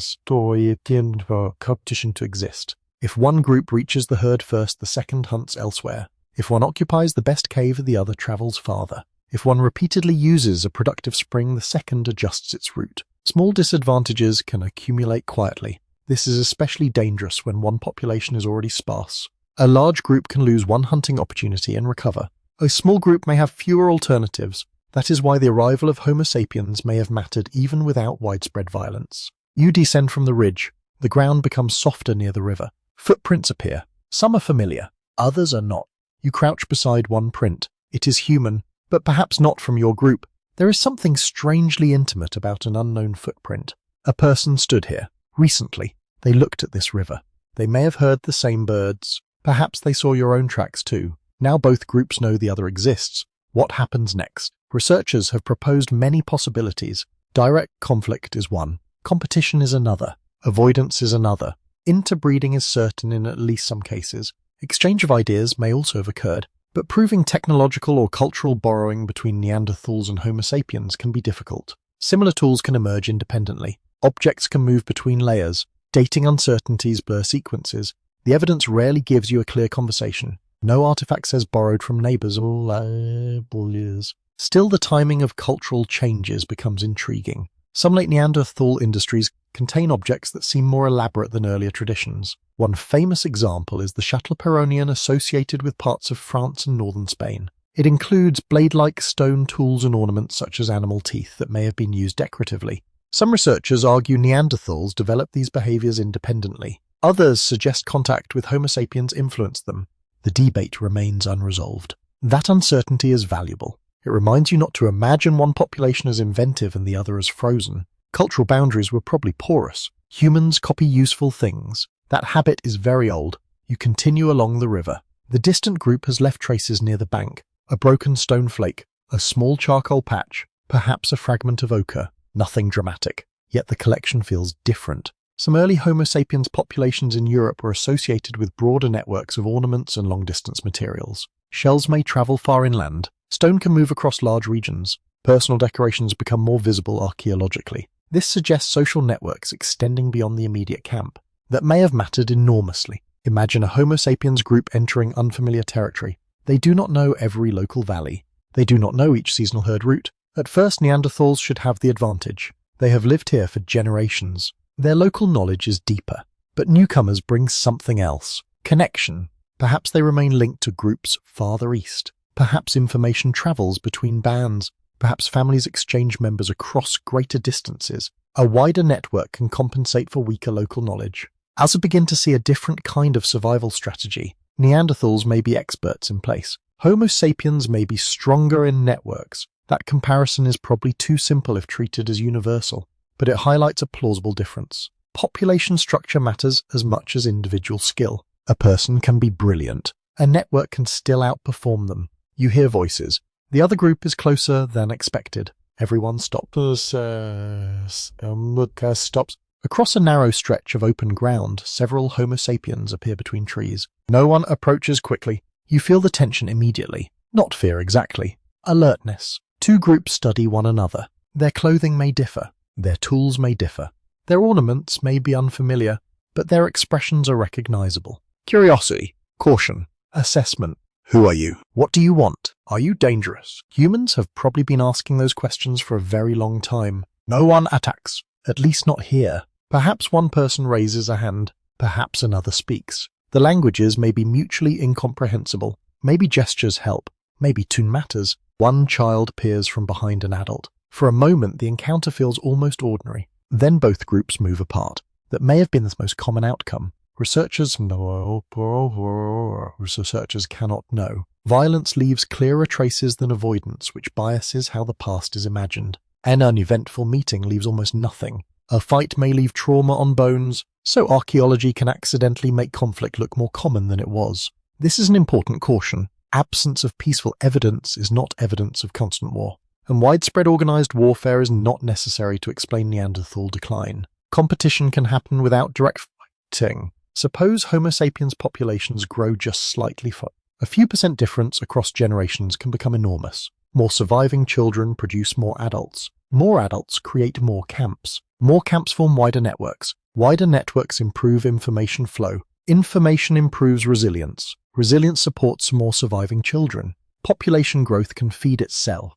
For competition to exist. If one group reaches the herd first, the second hunts elsewhere. If one occupies the best cave, the other travels farther. If one repeatedly uses a productive spring, the second adjusts its route. Small disadvantages can accumulate quietly. This is especially dangerous when one population is already sparse. A large group can lose one hunting opportunity and recover. A small group may have fewer alternatives. That is why the arrival of Homo sapiens may have mattered even without widespread violence. You descend from the ridge. The ground becomes softer near the river. Footprints appear. Some are familiar. Others are not. You crouch beside one print. It is human, but perhaps not from your group. There is something strangely intimate about an unknown footprint. A person stood here. Recently, they looked at this river. They may have heard the same birds. Perhaps they saw your own tracks too. Now both groups know the other exists. What happens next? Researchers have proposed many possibilities. Direct conflict is one. Competition is another. Avoidance is another. Interbreeding is certain in at least some cases. Exchange of ideas may also have occurred. But proving technological or cultural borrowing between Neanderthals and Homo sapiens can be difficult. Similar tools can emerge independently. Objects can move between layers. Dating uncertainties blur sequences. The evidence rarely gives you a clear conversation. No artifact says borrowed from neighbors or Still, the timing of cultural changes becomes intriguing. Some late Neanderthal industries contain objects that seem more elaborate than earlier traditions. One famous example is the Château Perronien associated with parts of France and northern Spain. It includes blade-like stone tools and ornaments such as animal teeth that may have been used decoratively. Some researchers argue Neanderthals developed these behaviors independently. Others suggest contact with Homo sapiens influenced them. The debate remains unresolved. That uncertainty is valuable. It reminds you not to imagine one population as inventive and the other as frozen. Cultural boundaries were probably porous. Humans copy useful things. That habit is very old. You continue along the river. The distant group has left traces near the bank. A broken stone flake, a small charcoal patch, perhaps a fragment of ochre. Nothing dramatic. Yet the collection feels different. Some early Homo sapiens populations in Europe were associated with broader networks of ornaments and long-distance materials. Shells may travel far inland. Stone can move across large regions. Personal decorations become more visible archaeologically. This suggests social networks extending beyond the immediate camp that may have mattered enormously. Imagine a Homo sapiens group entering unfamiliar territory. They do not know every local valley. They do not know each seasonal herd route. At first, Neanderthals should have the advantage. They have lived here for generations. Their local knowledge is deeper. But newcomers bring something else. Connection. Perhaps they remain linked to groups farther east. Perhaps information travels between bands. Perhaps families exchange members across greater distances. A wider network can compensate for weaker local knowledge. As we begin to see a different kind of survival strategy, Neanderthals may be experts in place. Homo sapiens may be stronger in networks. That comparison is probably too simple if treated as universal, but it highlights a plausible difference. Population structure matters as much as individual skill. A person can be brilliant. A network can still outperform them. You hear voices. The other group is closer than expected. Everyone stops. Across a narrow stretch of open ground, several Homo sapiens appear between trees. No one approaches quickly. You feel the tension immediately. Not fear exactly. Alertness. Two groups study one another. Their clothing may differ. Their tools may differ. Their ornaments may be unfamiliar, but their expressions are recognizable. Curiosity. Caution. Assessment. Who are you? What do you want? Are you dangerous? Humans have probably been asking those questions for a very long time. No one attacks. At least not here. Perhaps one person raises a hand. Perhaps another speaks. The languages may be mutually incomprehensible. Maybe gestures help. Maybe tune matters. One child peers from behind an adult. For a moment, the encounter feels almost ordinary. Then both groups move apart. That may have been the most common outcome. Researchers cannot know. Violence leaves clearer traces than avoidance, which biases how the past is imagined. An uneventful meeting leaves almost nothing. A fight may leave trauma on bones, so archaeology can accidentally make conflict look more common than it was. This is an important caution. Absence of peaceful evidence is not evidence of constant war, and widespread organized warfare is not necessary to explain Neanderthal decline. Competition can happen without direct fighting. Suppose Homo sapiens populations grow just slightly. A few % difference across generations can become enormous. More surviving children produce more adults. More adults create more camps. More camps form wider networks. Wider networks improve information flow. Information improves resilience. Resilience supports more surviving children. Population growth can feed itself.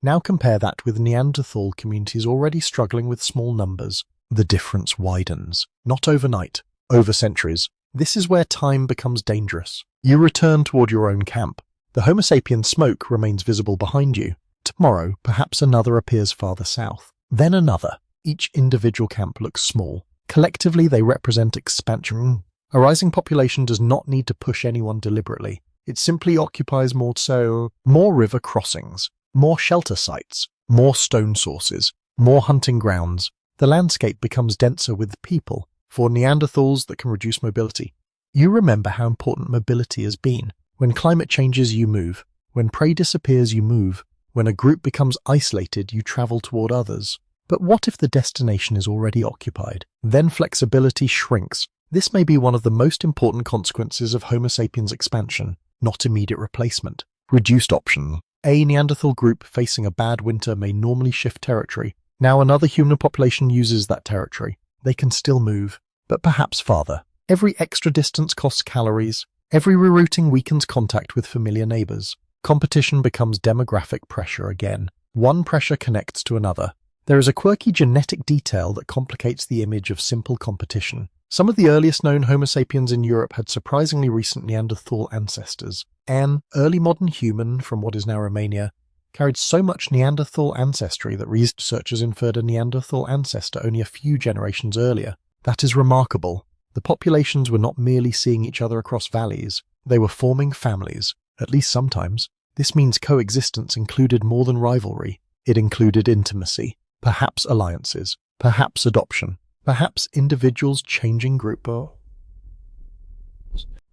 Now compare that with Neanderthal communities already struggling with small numbers. The difference widens. Not overnight, over centuries. This is where time becomes dangerous. You return toward your own camp. The Homo sapiens smoke remains visible behind you. Tomorrow, perhaps another appears farther south. Then another. Each individual camp looks small. Collectively, they represent expansion. A rising population does not need to push anyone deliberately. It simply occupies more river crossings, more shelter sites, more stone sources, more hunting grounds. The landscape becomes denser with people. For Neanderthals that can reduce mobility. You remember how important mobility has been. When climate changes, you move. When prey disappears, you move. When a group becomes isolated, you travel toward others. But what if the destination is already occupied? Then flexibility shrinks. This may be one of the most important consequences of Homo sapiens expansion, not immediate replacement. Reduced option. A Neanderthal group facing a bad winter may normally shift territory. Now another human population uses that territory. They can still move, but perhaps farther. Every extra distance costs calories. Every rerouting weakens contact with familiar neighbors. Competition becomes demographic pressure again. One pressure connects to another. There is a quirky genetic detail that complicates the image of simple competition. Some of the earliest known Homo sapiens in Europe had surprisingly recent Neanderthal ancestors. An early modern human from what is now Romania carried so much Neanderthal ancestry that researchers inferred a Neanderthal ancestor only a few generations earlier. That is remarkable. The populations were not merely seeing each other across valleys. They were forming families, at least sometimes. This means coexistence included more than rivalry. It included intimacy, perhaps alliances, perhaps adoption, perhaps individuals changing group.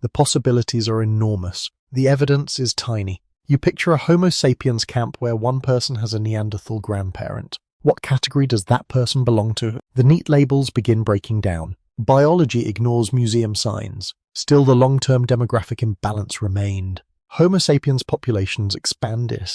The possibilities are enormous. The evidence is tiny. You picture a Homo sapiens camp where one person has a Neanderthal grandparent. What category does that person belong to? The neat labels begin breaking down. Biology ignores museum signs. Still, the long-term demographic imbalance remained. Homo sapiens populations expanded.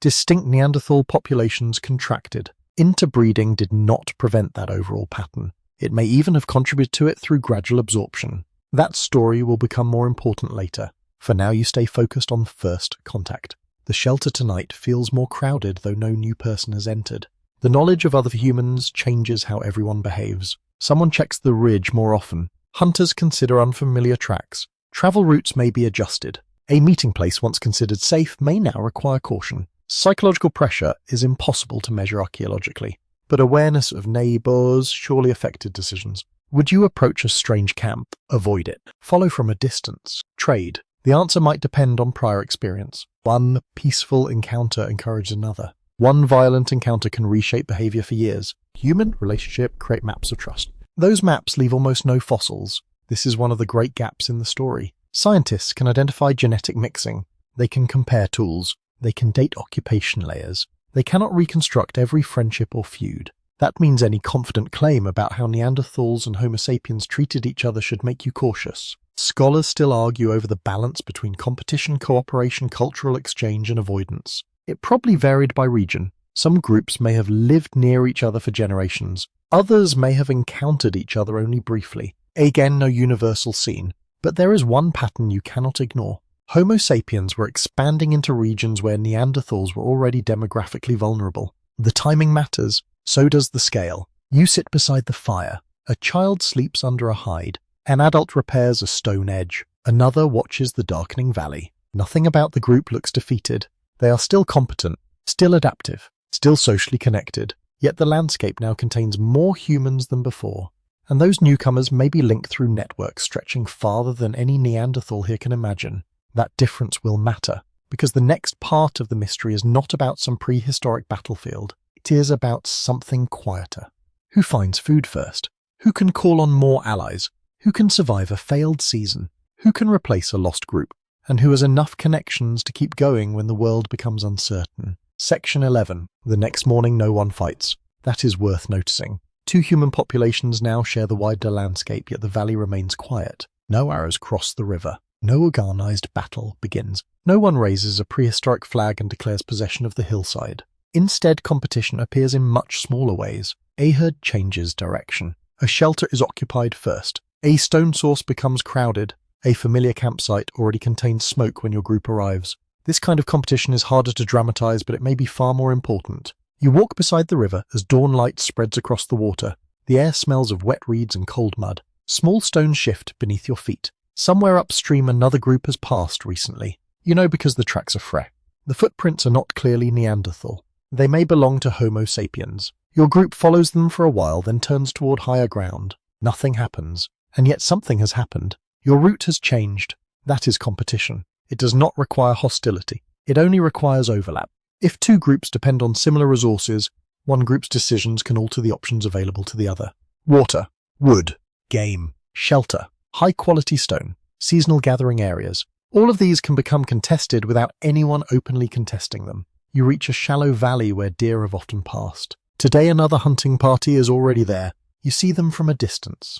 Distinct Neanderthal populations contracted. Interbreeding did not prevent that overall pattern. It may even have contributed to it through gradual absorption. That story will become more important later. For now, you stay focused on first contact. The shelter tonight feels more crowded, though no new person has entered. The knowledge of other humans changes how everyone behaves. Someone checks the ridge more often. Hunters consider unfamiliar tracks. Travel routes may be adjusted. A meeting place once considered safe may now require caution. Psychological pressure is impossible to measure archaeologically, but awareness of neighbors surely affected decisions. Would you approach a strange camp? Avoid it. Follow from a distance. Trade. The answer might depend on prior experience. One peaceful encounter encourages another. One violent encounter can reshape behavior for years. Human relationship create maps of trust. Those maps leave almost no fossils. This is one of the great gaps in the story. Scientists can identify genetic mixing. They can compare tools. They can date occupation layers. They cannot reconstruct every friendship or feud. That means any confident claim about how Neanderthals and Homo sapiens treated each other should make you cautious. Scholars still argue over the balance between competition, cooperation, cultural exchange, and avoidance. It probably varied by region. Some groups may have lived near each other for generations. Others may have encountered each other only briefly. Again, no universal scene. But there is one pattern you cannot ignore. Homo sapiens were expanding into regions where Neanderthals were already demographically vulnerable. The timing matters. So does the scale. You sit beside the fire. A child sleeps under a hide. An adult repairs a stone edge. Another watches the darkening valley. Nothing about the group looks defeated. They are still competent, still adaptive, still socially connected. Yet the landscape now contains more humans than before. And those newcomers may be linked through networks stretching farther than any Neanderthal here can imagine. That difference will matter, because the next part of the mystery is not about some prehistoric battlefield. It is about something quieter. Who finds food first? Who can call on more allies? Who can survive a failed season? Who can replace a lost group? And who has enough connections to keep going when the world becomes uncertain? Section 11. The next morning no one fights. That is worth noticing. Two human populations now share the wider landscape, yet the valley remains quiet. No arrows cross the river. No organized battle begins. No one raises a prehistoric flag and declares possession of the hillside. Instead, competition appears in much smaller ways. A herd changes direction. A shelter is occupied first. A stone source becomes crowded. A familiar campsite already contains smoke when your group arrives. This kind of competition is harder to dramatize, but it may be far more important. You walk beside the river as dawn light spreads across the water. The air smells of wet reeds and cold mud. Small stones shift beneath your feet. Somewhere upstream another group has passed recently. You know because the tracks are fresh. The footprints are not clearly Neanderthal. They may belong to Homo sapiens. Your group follows them for a while, then turns toward higher ground. Nothing happens. And yet something has happened. Your route has changed. That is competition. It does not require hostility. It only requires overlap. If two groups depend on similar resources, one group's decisions can alter the options available to the other. Water, wood, game, shelter, high-quality stone, seasonal gathering areas. All of these can become contested without anyone openly contesting them. You reach a shallow valley where deer have often passed. Today another hunting party is already there. You see them from a distance.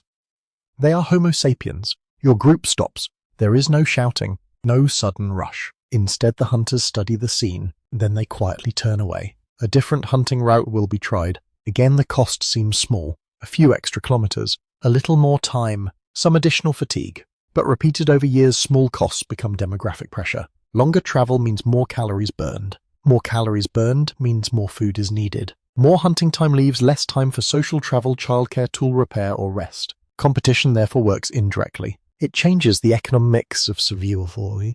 They are Homo sapiens. Your group stops. There is no shouting, no sudden rush. Instead, the hunters study the scene. Then they quietly turn away. A different hunting route will be tried. Again, the cost seems small. A few extra kilometers, a little more time, some additional fatigue. But repeated over years, small costs become demographic pressure. Longer travel means more calories burned. More calories burned means more food is needed. More hunting time leaves less time for social travel, childcare, tool repair, or rest. Competition therefore works indirectly. It changes the economics of survival.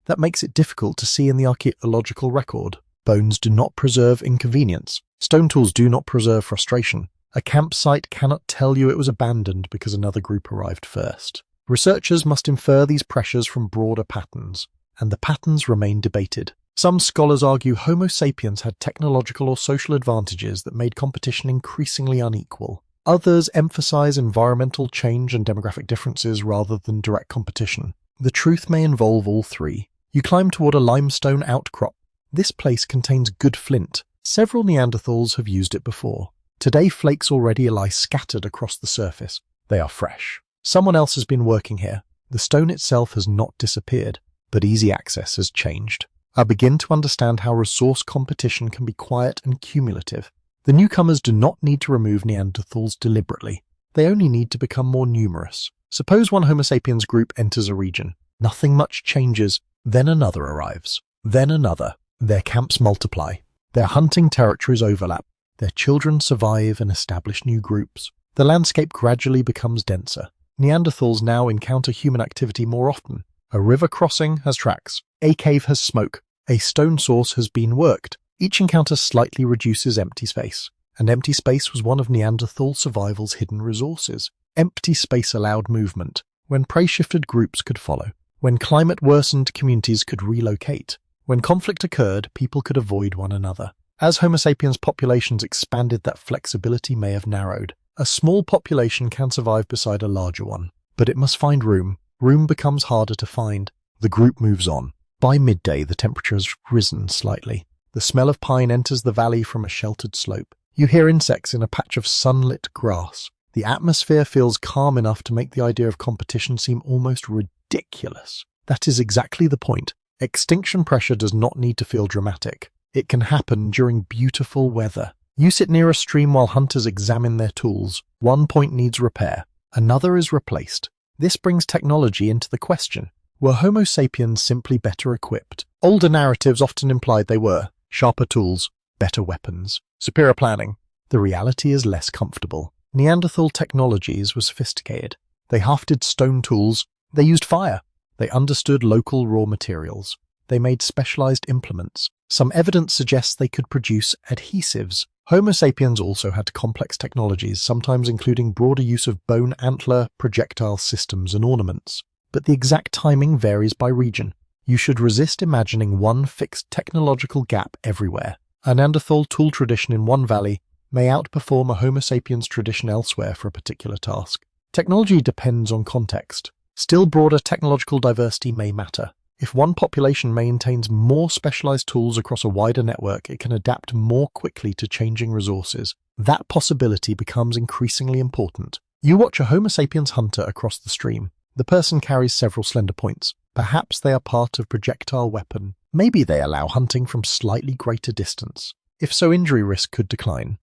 That makes it difficult to see in the archaeological record. Bones do not preserve inconvenience. Stone tools do not preserve frustration. A campsite cannot tell you it was abandoned because another group arrived first. Researchers must infer these pressures from broader patterns, and the patterns remain debated. Some scholars argue Homo sapiens had technological or social advantages that made competition increasingly unequal. Others emphasize environmental change and demographic differences rather than direct competition. The truth may involve all three. You climb toward a limestone outcrop. This place contains good flint. Several Neanderthals have used it before. Today flakes already lie scattered across the surface. They are fresh. Someone else has been working here. The stone itself has not disappeared, but easy access has changed. I begin to understand how resource competition can be quiet and cumulative. The newcomers do not need to remove Neanderthals deliberately. They only need to become more numerous. Suppose one Homo sapiens group enters a region. Nothing much changes. Then another arrives. Then another. Their camps multiply. Their hunting territories overlap. Their children survive and establish new groups. The landscape gradually becomes denser. Neanderthals now encounter human activity more often. A river crossing has tracks. A cave has smoke. A stone source has been worked. Each encounter slightly reduces empty space. And empty space was one of Neanderthal survival's hidden resources. Empty space allowed movement. When prey shifted, groups could follow. When climate worsened, communities could relocate. When conflict occurred, people could avoid one another. As Homo sapiens populations expanded, that flexibility may have narrowed. A small population can survive beside a larger one, but it must find room. Room becomes harder to find. The group moves on. By midday, the temperature has risen slightly. The smell of pine enters the valley from a sheltered slope. You hear insects in a patch of sunlit grass. The atmosphere feels calm enough to make the idea of competition seem almost ridiculous. That is exactly the point. Extinction pressure does not need to feel dramatic. It can happen during beautiful weather. You sit near a stream while hunters examine their tools. One point needs repair. Another is replaced. This brings technology into the question. Were Homo sapiens simply better equipped? Older narratives often implied they were. Sharper tools, better weapons, superior planning. The reality is less comfortable. Neanderthal technologies were sophisticated. They hafted stone tools. They used fire. They understood local raw materials. They made specialized implements. Some evidence suggests they could produce adhesives. Homo sapiens also had complex technologies, sometimes including broader use of bone, antler, projectile systems, and ornaments. But the exact timing varies by region. You should resist imagining one fixed technological gap everywhere. A Neanderthal tool tradition in one valley may outperform a Homo sapiens tradition elsewhere for a particular task. Technology depends on context. Still, broader technological diversity may matter. If one population maintains more specialized tools across a wider network, it can adapt more quickly to changing resources. That possibility becomes increasingly important. You watch a Homo sapiens hunter across the stream. The person carries several slender points. Perhaps they are part of projectile weapon. Maybe they allow hunting from slightly greater distance. If so, injury risk could decline.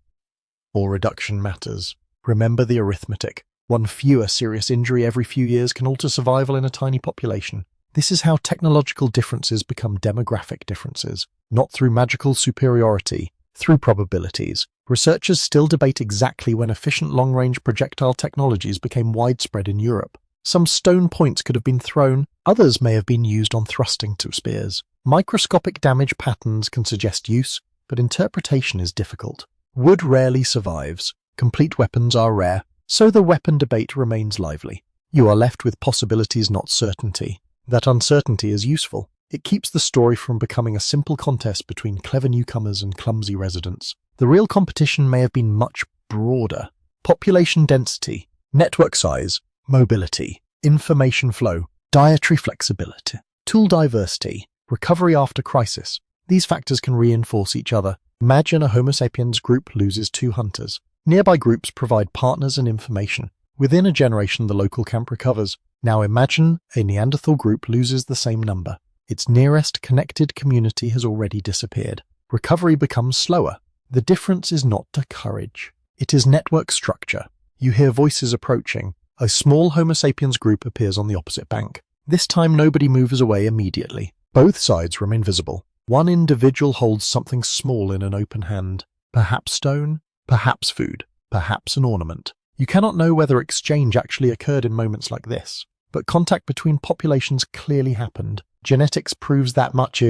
Or reduction matters. Remember the arithmetic. One fewer serious injury every few years can alter survival in a tiny population. This is how technological differences become demographic differences, not through magical superiority, through probabilities. Researchers still debate exactly when efficient long-range projectile technologies became widespread in Europe. Some stone points could have been thrown, others may have been used on thrusting to spears. Microscopic damage patterns can suggest use, but interpretation is difficult. Wood rarely survives. Complete weapons are rare, so the weapon debate remains lively. You are left with possibilities, not certainty. That uncertainty is useful. It keeps the story from becoming a simple contest between clever newcomers and clumsy residents. The real competition may have been much broader. Population density, network size, mobility, information flow, dietary flexibility, tool diversity, recovery after crisis. These factors can reinforce each other. Imagine a Homo sapiens group loses 2 hunters. Nearby groups provide partners and information. Within a generation, the local camp recovers. Now imagine a Neanderthal group loses the same number. Its nearest connected community has already disappeared. Recovery becomes slower. The difference is not to courage. It is network structure. You hear voices approaching. A small Homo sapiens group appears on the opposite bank. This time nobody moves away immediately. Both sides remain visible. One individual holds something small in an open hand. Perhaps stone, perhaps food, perhaps an ornament. You cannot know whether exchange actually occurred in moments like this, but contact between populations clearly happened. Genetics proves that much.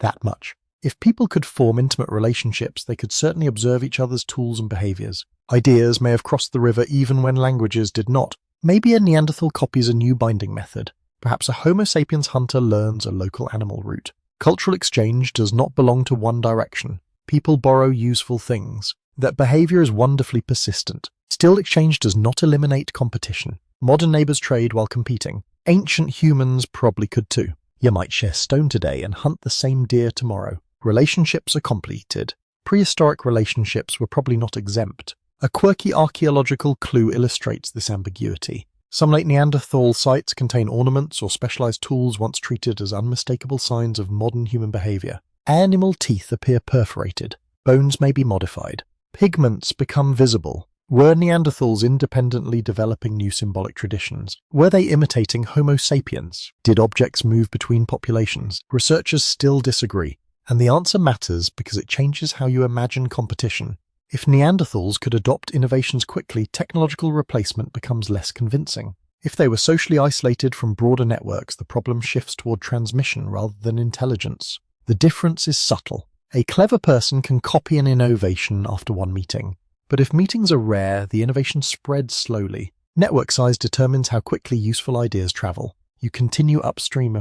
That much. If people could form intimate relationships, they could certainly observe each other's tools and behaviors. Ideas may have crossed the river even when languages did not. Maybe a Neanderthal copies a new binding method. Perhaps a Homo sapiens hunter learns a local animal route. Cultural exchange does not belong to one direction. People borrow useful things. That behavior is wonderfully persistent. Still, exchange does not eliminate competition. Modern neighbors trade while competing. Ancient humans probably could too. You might share stone today and hunt the same deer tomorrow. Relationships are completed. Prehistoric relationships were probably not exempt. A quirky archaeological clue illustrates this ambiguity. Some late Neanderthal sites contain ornaments or specialized tools once treated as unmistakable signs of modern human behavior. Animal teeth appear perforated. Bones may be modified. Pigments become visible. Were Neanderthals independently developing new symbolic traditions? Were they imitating Homo sapiens? Did objects move between populations? Researchers still disagree, and the answer matters because it changes how you imagine competition. If Neanderthals could adopt innovations quickly, technological replacement becomes less convincing. If they were socially isolated from broader networks, the problem shifts toward transmission rather than intelligence. The difference is subtle. A clever person can copy an innovation after one meeting. But if meetings are rare, the innovation spreads slowly. Network size determines how quickly useful ideas travel. You continue upstream.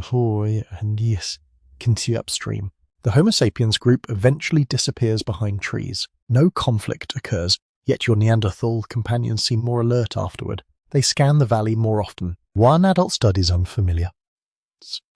Continue upstream. The Homo sapiens group eventually disappears behind trees. No conflict occurs, yet your Neanderthal companions seem more alert afterward. They scan the valley more often. One adult studies unfamiliar.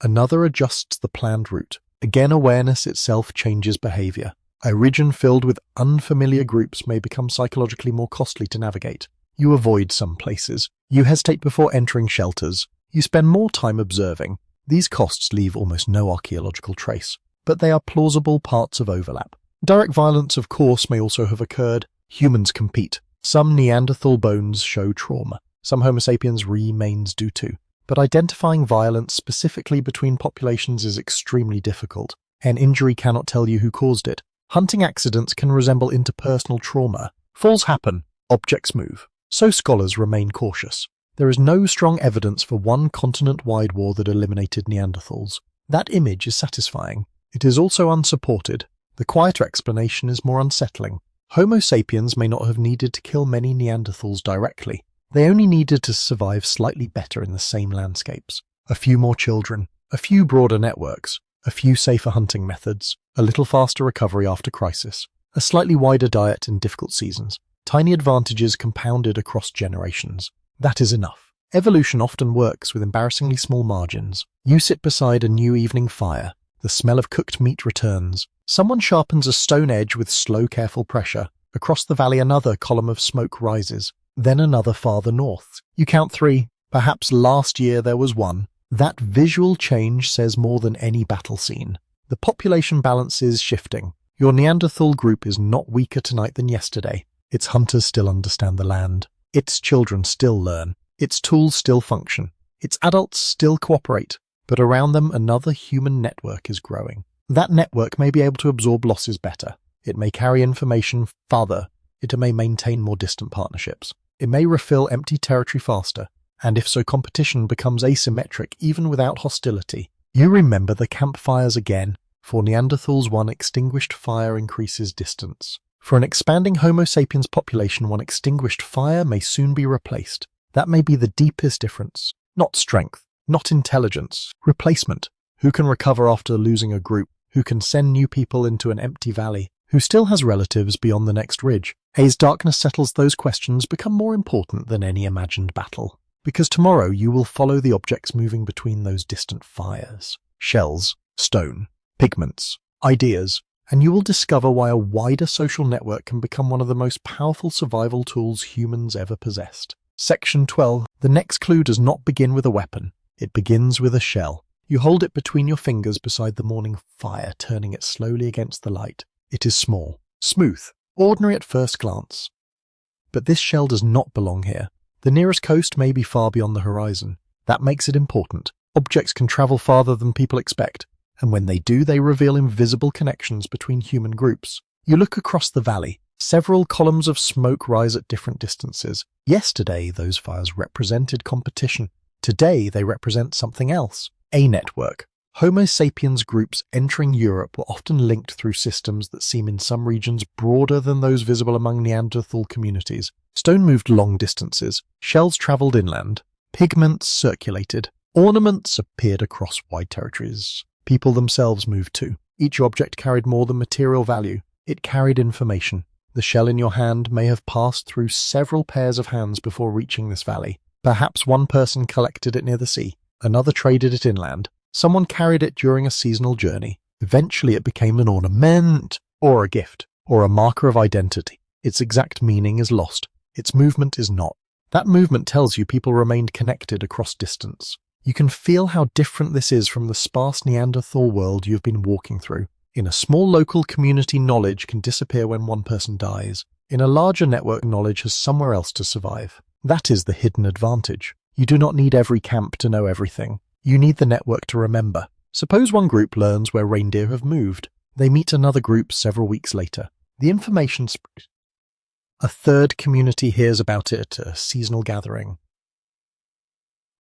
Another adjusts the planned route. Again, awareness itself changes behavior. A region filled with unfamiliar groups may become psychologically more costly to navigate. You avoid some places. You hesitate before entering shelters. You spend more time observing. These costs leave almost no archaeological trace, but they are plausible parts of overlap. Direct violence, of course, may also have occurred. Humans compete. Some Neanderthal bones show trauma. Some Homo sapiens remains do too. But identifying violence specifically between populations is extremely difficult. An injury cannot tell you who caused it. Hunting accidents can resemble interpersonal trauma. Falls happen, objects move. So scholars remain cautious. There is no strong evidence for one continent-wide war that eliminated Neanderthals. That image is satisfying. It is also unsupported. The quieter explanation is more unsettling. Homo sapiens may not have needed to kill many Neanderthals directly. They only needed to survive slightly better in the same landscapes. A few more children, a few broader networks, a few safer hunting methods, a little faster recovery after crisis, a slightly wider diet in difficult seasons. Tiny advantages compounded across generations. That is enough. Evolution often works with embarrassingly small margins. You sit beside a new evening fire. The smell of cooked meat returns. Someone sharpens a stone edge with slow, careful pressure. Across the valley, another column of smoke rises. Then another farther north. You count 3. Perhaps last year there was 1. That visual change says more than any battle scene. The population balance is shifting. Your Neanderthal group is not weaker tonight than yesterday. Its hunters still understand the land. Its children still learn. Its tools still function. Its adults still cooperate. But around them, another human network is growing. That network may be able to absorb losses better. It may carry information farther. It may maintain more distant partnerships. It may refill empty territory faster. And if so, competition becomes asymmetric even without hostility. You remember the campfires again. For Neanderthals, one extinguished fire increases distance. For an expanding Homo sapiens population, one extinguished fire may soon be replaced. That may be the deepest difference. Not strength, not intelligence, replacement. Who can recover after losing a group? Who can send new people into an empty valley? Who still has relatives beyond the next ridge? As darkness settles, those questions become more important than any imagined battle. Because tomorrow you will follow the objects moving between those distant fires. Shells, stone, pigments, ideas, and you will discover why a wider social network can become one of the most powerful survival tools humans ever possessed. Section 12. The next clue does not begin with a weapon. It begins with a shell. You hold it between your fingers beside the morning fire, turning it slowly against the light. It is small, smooth, ordinary at first glance. But this shell does not belong here. The nearest coast may be far beyond the horizon. That makes it important. Objects can travel farther than people expect, and when they do, they reveal invisible connections between human groups. You look across the valley. Several columns of smoke rise at different distances. Yesterday, those fires represented competition. Today, they represent something else. A network. Homo sapiens groups entering Europe were often linked through systems that seem in some regions broader than those visible among Neanderthal communities. Stone moved long distances. Shells travelled inland. Pigments circulated. Ornaments appeared across wide territories. People themselves moved too. Each object carried more than material value. It carried information. The shell in your hand may have passed through several pairs of hands before reaching this valley. Perhaps one person collected it near the sea. Another traded it inland. Someone carried it during a seasonal journey. Eventually it became an ornament, or a gift, or a marker of identity. Its exact meaning is lost. Its movement is not. That movement tells you people remained connected across distance. You can feel how different this is from the sparse Neanderthal world you've been walking through. In a small local community, knowledge can disappear when one person dies. In a larger network, knowledge has somewhere else to survive. That is the hidden advantage. You do not need every camp to know everything. You need the network to remember. Suppose one group learns where reindeer have moved. They meet another group several weeks later. The information spreads. A third community hears about it at a seasonal gathering.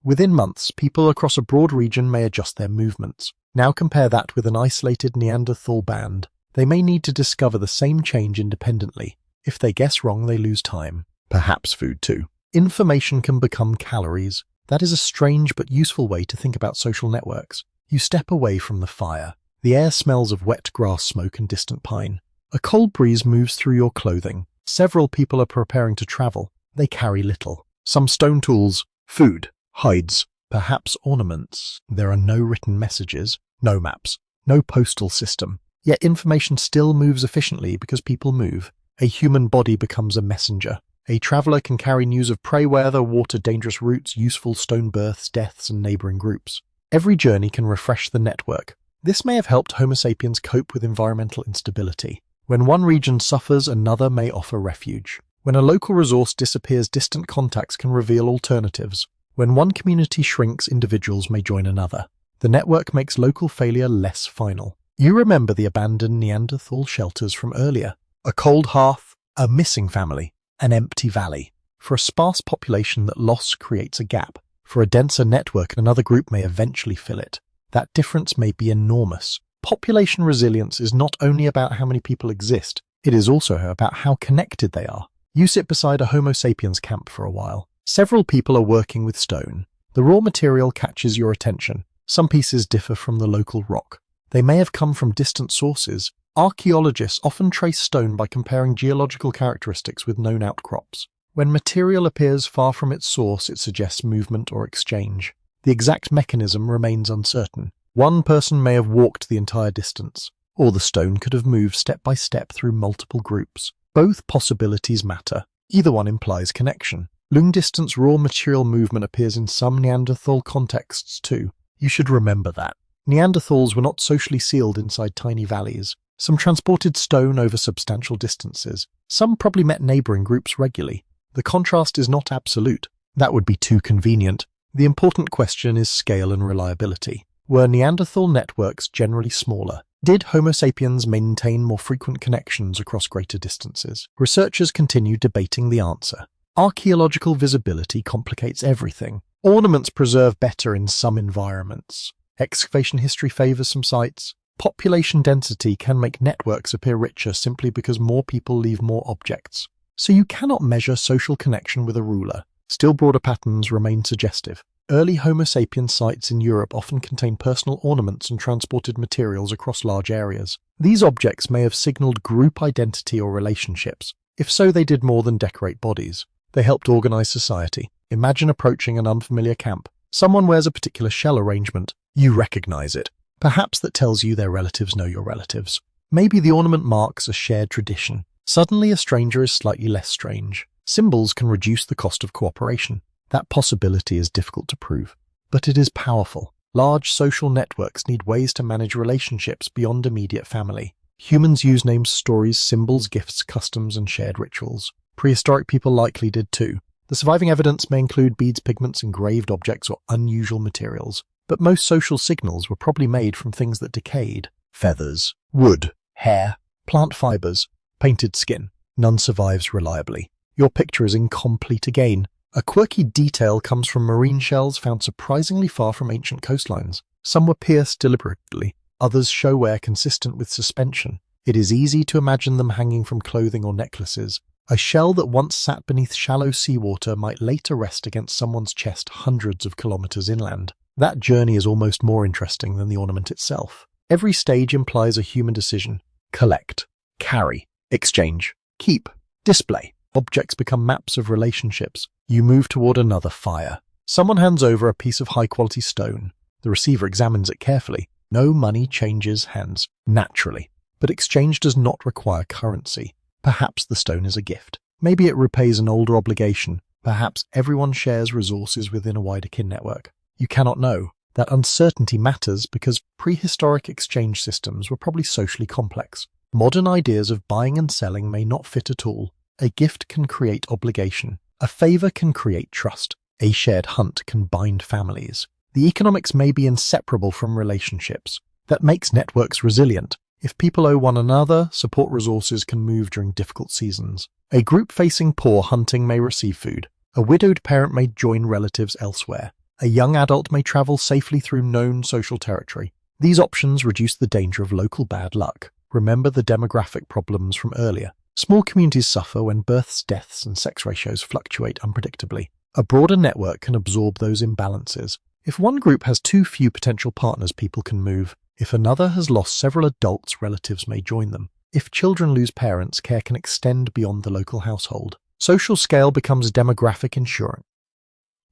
Within months, people across a broad region may adjust their movements. Now compare that with an isolated Neanderthal band. They may need to discover the same change independently. If they guess wrong, they lose time. Perhaps food too. Information can become calories. That is a strange but useful way to think about social networks. You step away from the fire. The air smells of wet grass smoke and distant pine. A cold breeze moves through your clothing. Several people are preparing to travel. They carry little. Some stone tools, food, hides, perhaps ornaments. There are no written messages, no maps, no postal system. Yet information still moves efficiently because people move. A human body becomes a messenger. A traveller can carry news of prey weather, water, dangerous routes, useful stone births, deaths, and neighbouring groups. Every journey can refresh the network. This may have helped Homo sapiens cope with environmental instability. When one region suffers, another may offer refuge. When a local resource disappears, distant contacts can reveal alternatives. When one community shrinks, individuals may join another. The network makes local failure less final. You remember the abandoned Neanderthal shelters from earlier. A cold hearth, a missing family, an empty valley. For a sparse population, that loss creates a gap. For a denser network, another group may eventually fill it. That difference may be enormous. Population resilience is not only about how many people exist, it is also about how connected they are. You sit beside a Homo sapiens camp for a while. Several people are working with stone. The raw material catches your attention. Some pieces differ from the local rock. They may have come from distant sources. Archaeologists often trace stone by comparing geological characteristics with known outcrops. When material appears far from its source, it suggests movement or exchange. The exact mechanism remains uncertain. One person may have walked the entire distance, or the stone could have moved step by step through multiple groups. Both possibilities matter. Either one implies connection. Long-distance raw material movement appears in some Neanderthal contexts too. You should remember that. Neanderthals were not socially sealed inside tiny valleys. Some transported stone over substantial distances. Some probably met neighbouring groups regularly. The contrast is not absolute. That would be too convenient. The important question is scale and reliability. Were Neanderthal networks generally smaller? Did Homo sapiens maintain more frequent connections across greater distances? Researchers continue debating the answer. Archaeological visibility complicates everything. Ornaments preserve better in some environments. Excavation history favours some sites. Population density can make networks appear richer simply because more people leave more objects. So you cannot measure social connection with a ruler. Still, broader patterns remain suggestive. Early Homo sapiens sites in Europe often contain personal ornaments and transported materials across large areas. These objects may have signaled group identity or relationships. If so, they did more than decorate bodies. They helped organize society. Imagine approaching an unfamiliar camp. Someone wears a particular shell arrangement. You recognize it. Perhaps that tells you their relatives know your relatives. Maybe the ornament marks a shared tradition. Suddenly a stranger is slightly less strange. Symbols can reduce the cost of cooperation. That possibility is difficult to prove, but it is powerful. Large social networks need ways to manage relationships beyond immediate family. Humans use names, stories, symbols, gifts, customs, and shared rituals. Prehistoric people likely did too. The surviving evidence may include beads, pigments, engraved objects, or unusual materials, but most social signals were probably made from things that decayed. Feathers, wood, hair, plant fibers, painted skin. None survives reliably. Your picture is incomplete again. A quirky detail comes from marine shells found surprisingly far from ancient coastlines. Some were pierced deliberately, others show wear consistent with suspension. It is easy to imagine them hanging from clothing or necklaces. A shell that once sat beneath shallow seawater might later rest against someone's chest hundreds of kilometers inland. That journey is almost more interesting than the ornament itself. Every stage implies a human decision. Collect, carry, exchange, keep, display. Objects become maps of relationships. You move toward another fire. Someone hands over a piece of high-quality stone. The receiver examines it carefully. No money changes hands naturally. But exchange does not require currency. Perhaps the stone is a gift. Maybe it repays an older obligation. Perhaps everyone shares resources within a wider kin network. You cannot know. That uncertainty matters because prehistoric exchange systems were probably socially complex. Modern ideas of buying and selling may not fit at all. A gift can create obligation. A favor can create trust. A shared hunt can bind families. The economics may be inseparable from relationships. That makes networks resilient. If people owe one another, support resources can move during difficult seasons. A group facing poor hunting may receive food. A widowed parent may join relatives elsewhere. A young adult may travel safely through known social territory. These options reduce the danger of local bad luck. Remember the demographic problems from earlier. Small communities suffer when births, deaths, and sex ratios fluctuate unpredictably. A broader network can absorb those imbalances. If one group has too few potential partners, people can move. If another has lost several adults, relatives may join them. If children lose parents, care can extend beyond the local household. Social scale becomes demographic insurance.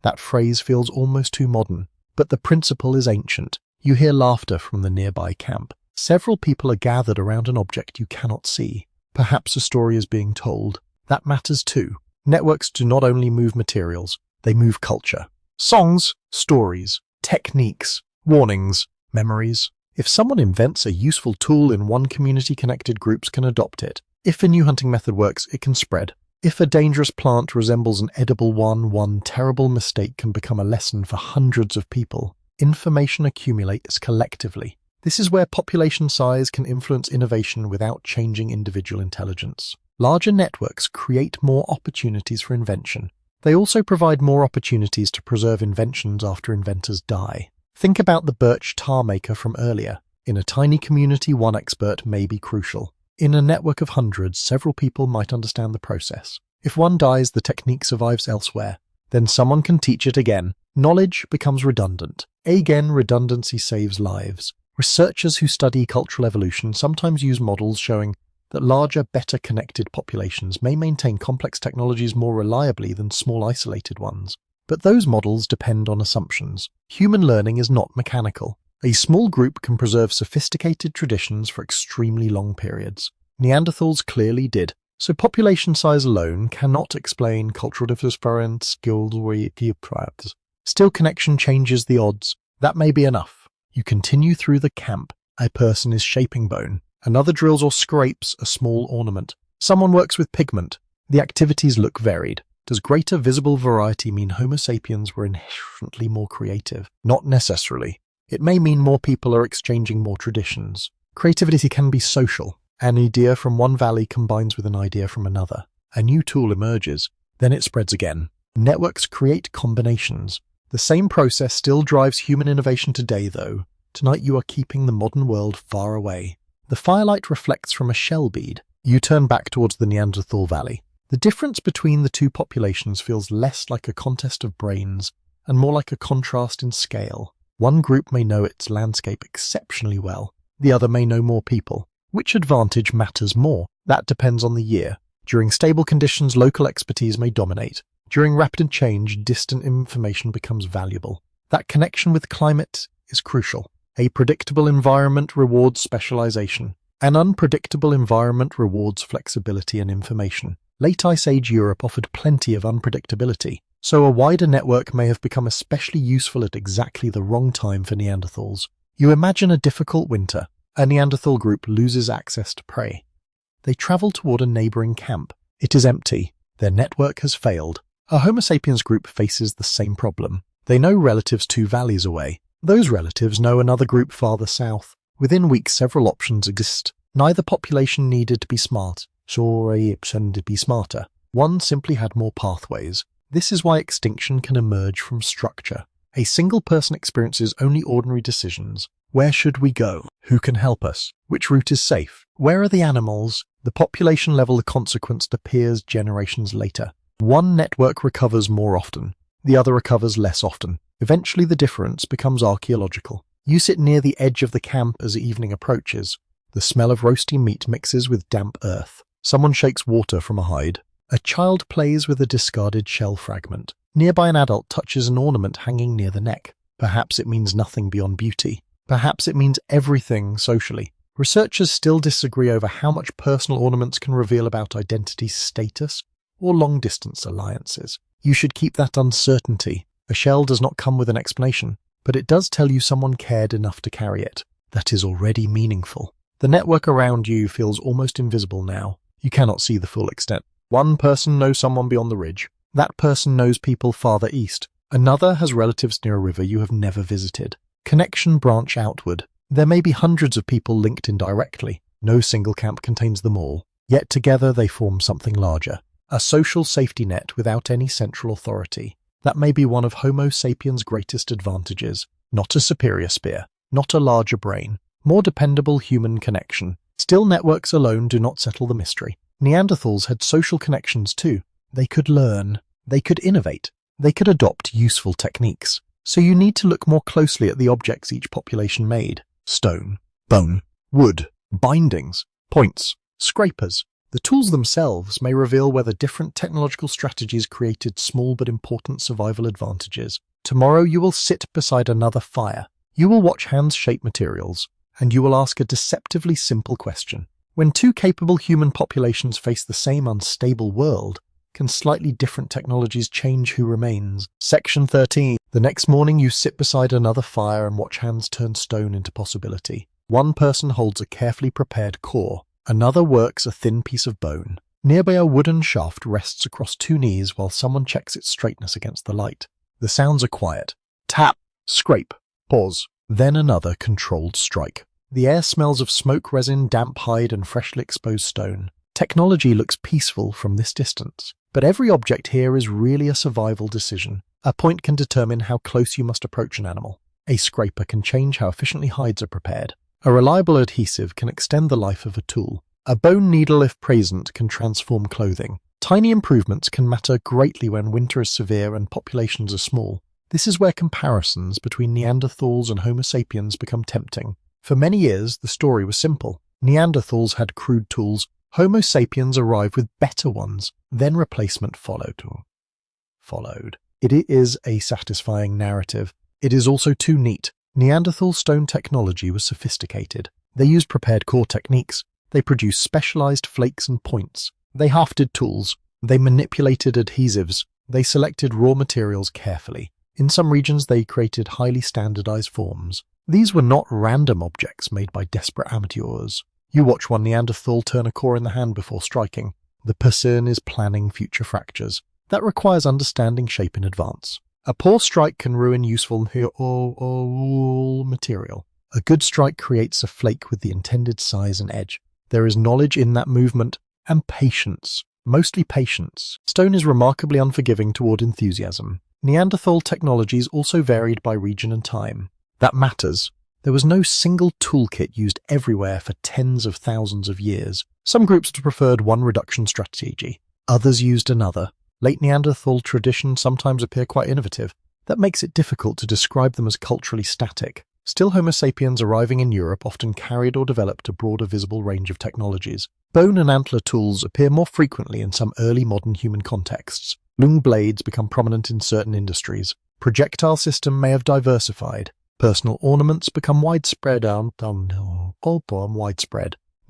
That phrase feels almost too modern, but the principle is ancient. You hear laughter from the nearby camp. Several people are gathered around an object you cannot see. Perhaps a story is being told. That matters too. Networks do not only move materials, they move culture. Songs, stories, techniques, warnings, memories. If someone invents a useful tool in one community, connected groups can adopt it. If a new hunting method works, it can spread. If a dangerous plant resembles an edible one terrible mistake can become a lesson for hundreds of people. Information accumulates collectively. This is where population size can influence innovation without changing individual intelligence. Larger networks create more opportunities for invention. They also provide more opportunities to preserve inventions after inventors die. Think about the birch tar maker from earlier. In a tiny community, one expert may be crucial. In a network of hundreds, several people might understand the process. If one dies, the technique survives elsewhere. Then someone can teach it again. Knowledge becomes redundant. Again, redundancy saves lives. Researchers who study cultural evolution sometimes use models showing that larger, better connected populations may maintain complex technologies more reliably than small isolated ones. But those models depend on assumptions. Human learning is not mechanical. A small group can preserve sophisticated traditions for extremely long periods. Neanderthals clearly did. So population size alone cannot explain cultural difference, skills, Still, connection changes the odds. That may be enough. You continue through the camp. A person is shaping bone. Another drills or scrapes a small ornament. Someone works with pigment. The activities look varied. Does greater visible variety mean Homo sapiens were inherently more creative? Not necessarily. It may mean more people are exchanging more traditions. Creativity can be social. An idea from one valley combines with an idea from another. A new tool emerges. Then it spreads again. Networks create combinations. The same process still drives human innovation today, though. Tonight you are keeping the modern world far away. The firelight reflects from a shell bead. You turn back towards the Neanderthal Valley. The difference between the two populations feels less like a contest of brains and more like a contrast in scale. One group may know its landscape exceptionally well. The other may know more people. Which advantage matters more? That depends on the year. During stable conditions, local expertise may dominate. During rapid change, distant information becomes valuable. That connection with climate is crucial. A predictable environment rewards specialization. An unpredictable environment rewards flexibility and information. Late Ice Age Europe offered plenty of unpredictability, so a wider network may have become especially useful at exactly the wrong time for Neanderthals. You imagine a difficult winter. A Neanderthal group loses access to prey. They travel toward a neighboring camp. It is empty. Their network has failed. A Homo sapiens group faces the same problem. They know relatives 2 valleys away. Those relatives know another group farther south. Within weeks, several options exist. Neither population needed to be smart. To be smarter. One simply had more pathways. This is why extinction can emerge from structure. A single person experiences only ordinary decisions. Where should we go? Who can help us? Which route is safe? Where are the animals? The population level, the consequence appears generations later. One network recovers more often. The other recovers less often. Eventually the difference becomes archaeological. You sit near the edge of the camp as evening approaches. The smell of roasting meat mixes with damp earth. Someone shakes water from a hide. A child plays with a discarded shell fragment. Nearby, an adult touches an ornament hanging near the neck. Perhaps it means nothing beyond beauty. Perhaps it means everything socially. Researchers still disagree over how much personal ornaments can reveal about identity, status, or long-distance alliances. You should keep that uncertainty. A shell does not come with an explanation, but it does tell you someone cared enough to carry it. That is already meaningful. The network around you feels almost invisible now. You cannot see the full extent. One person knows someone beyond the ridge. That person knows people farther east. Another has relatives near a river you have never visited. Connection branch outward. There may be hundreds of people linked indirectly. No single camp contains them all. Yet together they form something larger. A social safety net without any central authority. That may be one of Homo sapiens' greatest advantages. Not a superior spear. Not a larger brain. More dependable human connection. Still, networks alone do not settle the mystery. Neanderthals had social connections too. They could learn. They could innovate. They could adopt useful techniques. So you need to look more closely at the objects each population made. Stone, bone, wood, bindings, points, scrapers. The tools themselves may reveal whether different technological strategies created small but important survival advantages. Tomorrow you will sit beside another fire. You will watch hands shape materials, and you will ask a deceptively simple question. When 2 capable human populations face the same unstable world, can slightly different technologies change who remains? Section 13. The next morning you sit beside another fire and watch hands turn stone into possibility. One person holds a carefully prepared core. Another works a thin piece of bone. Nearby, a wooden shaft rests across 2 knees while someone checks its straightness against the light. The sounds are quiet. Tap, scrape, pause. Then another controlled strike. The air smells of smoke, resin, damp hide, and freshly exposed stone. Technology looks peaceful from this distance, but every object here is really a survival decision. A point can determine how close you must approach an animal. A scraper can change how efficiently hides are prepared. A reliable adhesive can extend the life of a tool. A bone needle, if present, can transform clothing. Tiny improvements can matter greatly when winter is severe and populations are small. This is where comparisons between Neanderthals and Homo sapiens become tempting. For many years, the story was simple. Neanderthals had crude tools. Homo sapiens arrived with better ones. Then replacement followed. It is a satisfying narrative. It is also too neat. Neanderthal stone technology was sophisticated. They used prepared core techniques. They produced specialized flakes and points. They hafted tools. They manipulated adhesives. They selected raw materials carefully. In some regions, they created highly standardized forms. These were not random objects made by desperate amateurs. You watch one Neanderthal turn a core in the hand before striking. The person is planning future fractures. That requires understanding shape in advance. A poor strike can ruin useful material. A good strike creates a flake with the intended size and edge. There is knowledge in that movement and patience, mostly patience. Stone is remarkably unforgiving toward enthusiasm. Neanderthal technologies also varied by region and time. That matters. There was no single toolkit used everywhere for tens of thousands of years. Some groups preferred one reduction strategy. Others used another. Late Neanderthal traditions sometimes appear quite innovative. That makes it difficult to describe them as culturally static. Still, Homo sapiens arriving in Europe often carried or developed a broader visible range of technologies. Bone and antler tools appear more frequently in some early modern human contexts. Long blades become prominent in certain industries. Projectile system may have diversified. Personal ornaments become widespread. The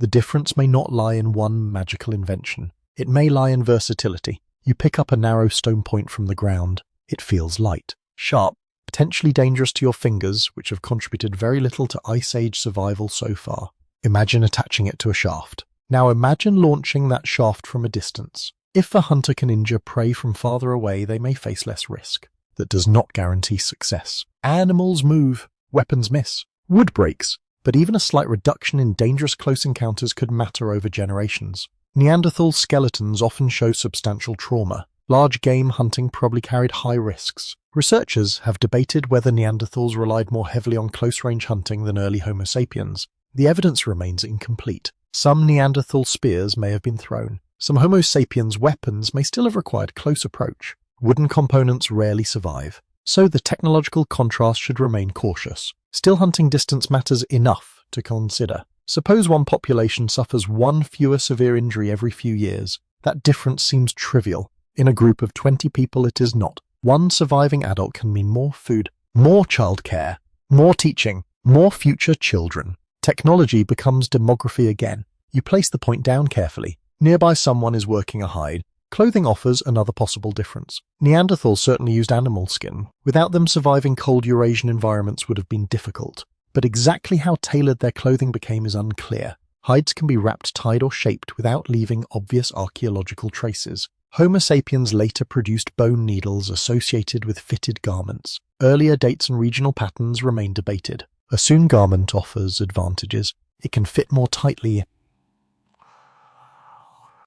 difference may not lie in one magical invention. It may lie in versatility. You pick up a narrow stone point from the ground. It feels light, sharp, potentially dangerous to your fingers, which have contributed very little to Ice Age survival so far. Imagine attaching it to a shaft. Now imagine launching that shaft from a distance. If a hunter can injure prey from farther away, they may face less risk. That does not guarantee success. Animals move, weapons miss, wood breaks, but even a slight reduction in dangerous close encounters could matter over generations. Neanderthal skeletons often show substantial trauma. Large game hunting probably carried high risks. Researchers have debated whether Neanderthals relied more heavily on close-range hunting than early Homo sapiens. The evidence remains incomplete. Some Neanderthal spears may have been thrown. Some Homo sapiens weapons may still have required close approach. Wooden components rarely survive, so the technological contrast should remain cautious. Still, hunting distance matters enough to consider. Suppose one population suffers one fewer severe injury every few years. That difference seems trivial. In a group of 20 people, it is not. One surviving adult can mean more food, more childcare, more teaching, more future children. Technology becomes demography again. You place the point down carefully. Nearby someone is working a hide. Clothing offers another possible difference. Neanderthals certainly used animal skin. Without them, surviving cold Eurasian environments would have been difficult. But exactly how tailored their clothing became is unclear. Hides can be wrapped, tied, or shaped without leaving obvious archaeological traces. Homo sapiens later produced bone needles associated with fitted garments. Earlier dates and regional patterns remain debated. A sewn garment offers advantages. It can fit more tightly.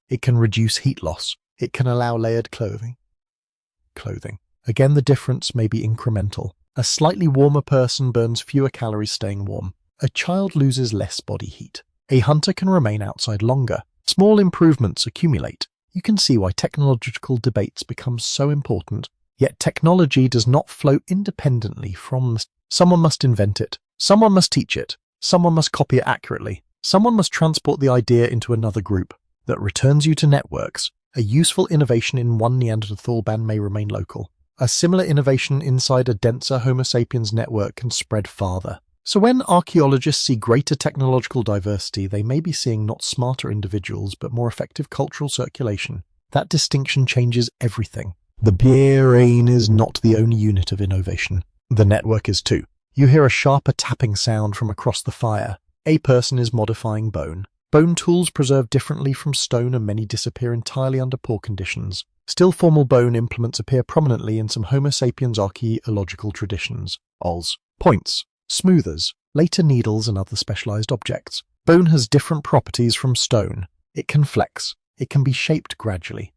It can reduce heat loss. It can allow layered clothing. Again, the difference may be incremental. A slightly warmer person burns fewer calories staying warm. A child loses less body heat. A hunter can remain outside longer. Small improvements accumulate. You can see why technological debates become so important. Yet technology does not flow independently from someone must invent it. Someone must teach it. Someone must copy it accurately. Someone must transport the idea into another group. That returns you to networks. A useful innovation in one Neanderthal band may remain local. A similar innovation inside a denser Homo sapiens network can spread farther. So when archaeologists see greater technological diversity, they may be seeing not smarter individuals, but more effective cultural circulation. That distinction changes everything. The brain is not the only unit of innovation. The network is too. You hear a sharper tapping sound from across the fire. A person is modifying bone. Bone tools preserve differently from stone, and many disappear entirely under poor conditions. Still, formal bone implements appear prominently in some Homo sapiens archaeological traditions. Awls, points, smoothers, later needles and other specialized objects. Bone has different properties from stone. It can flex. It can be shaped gradually.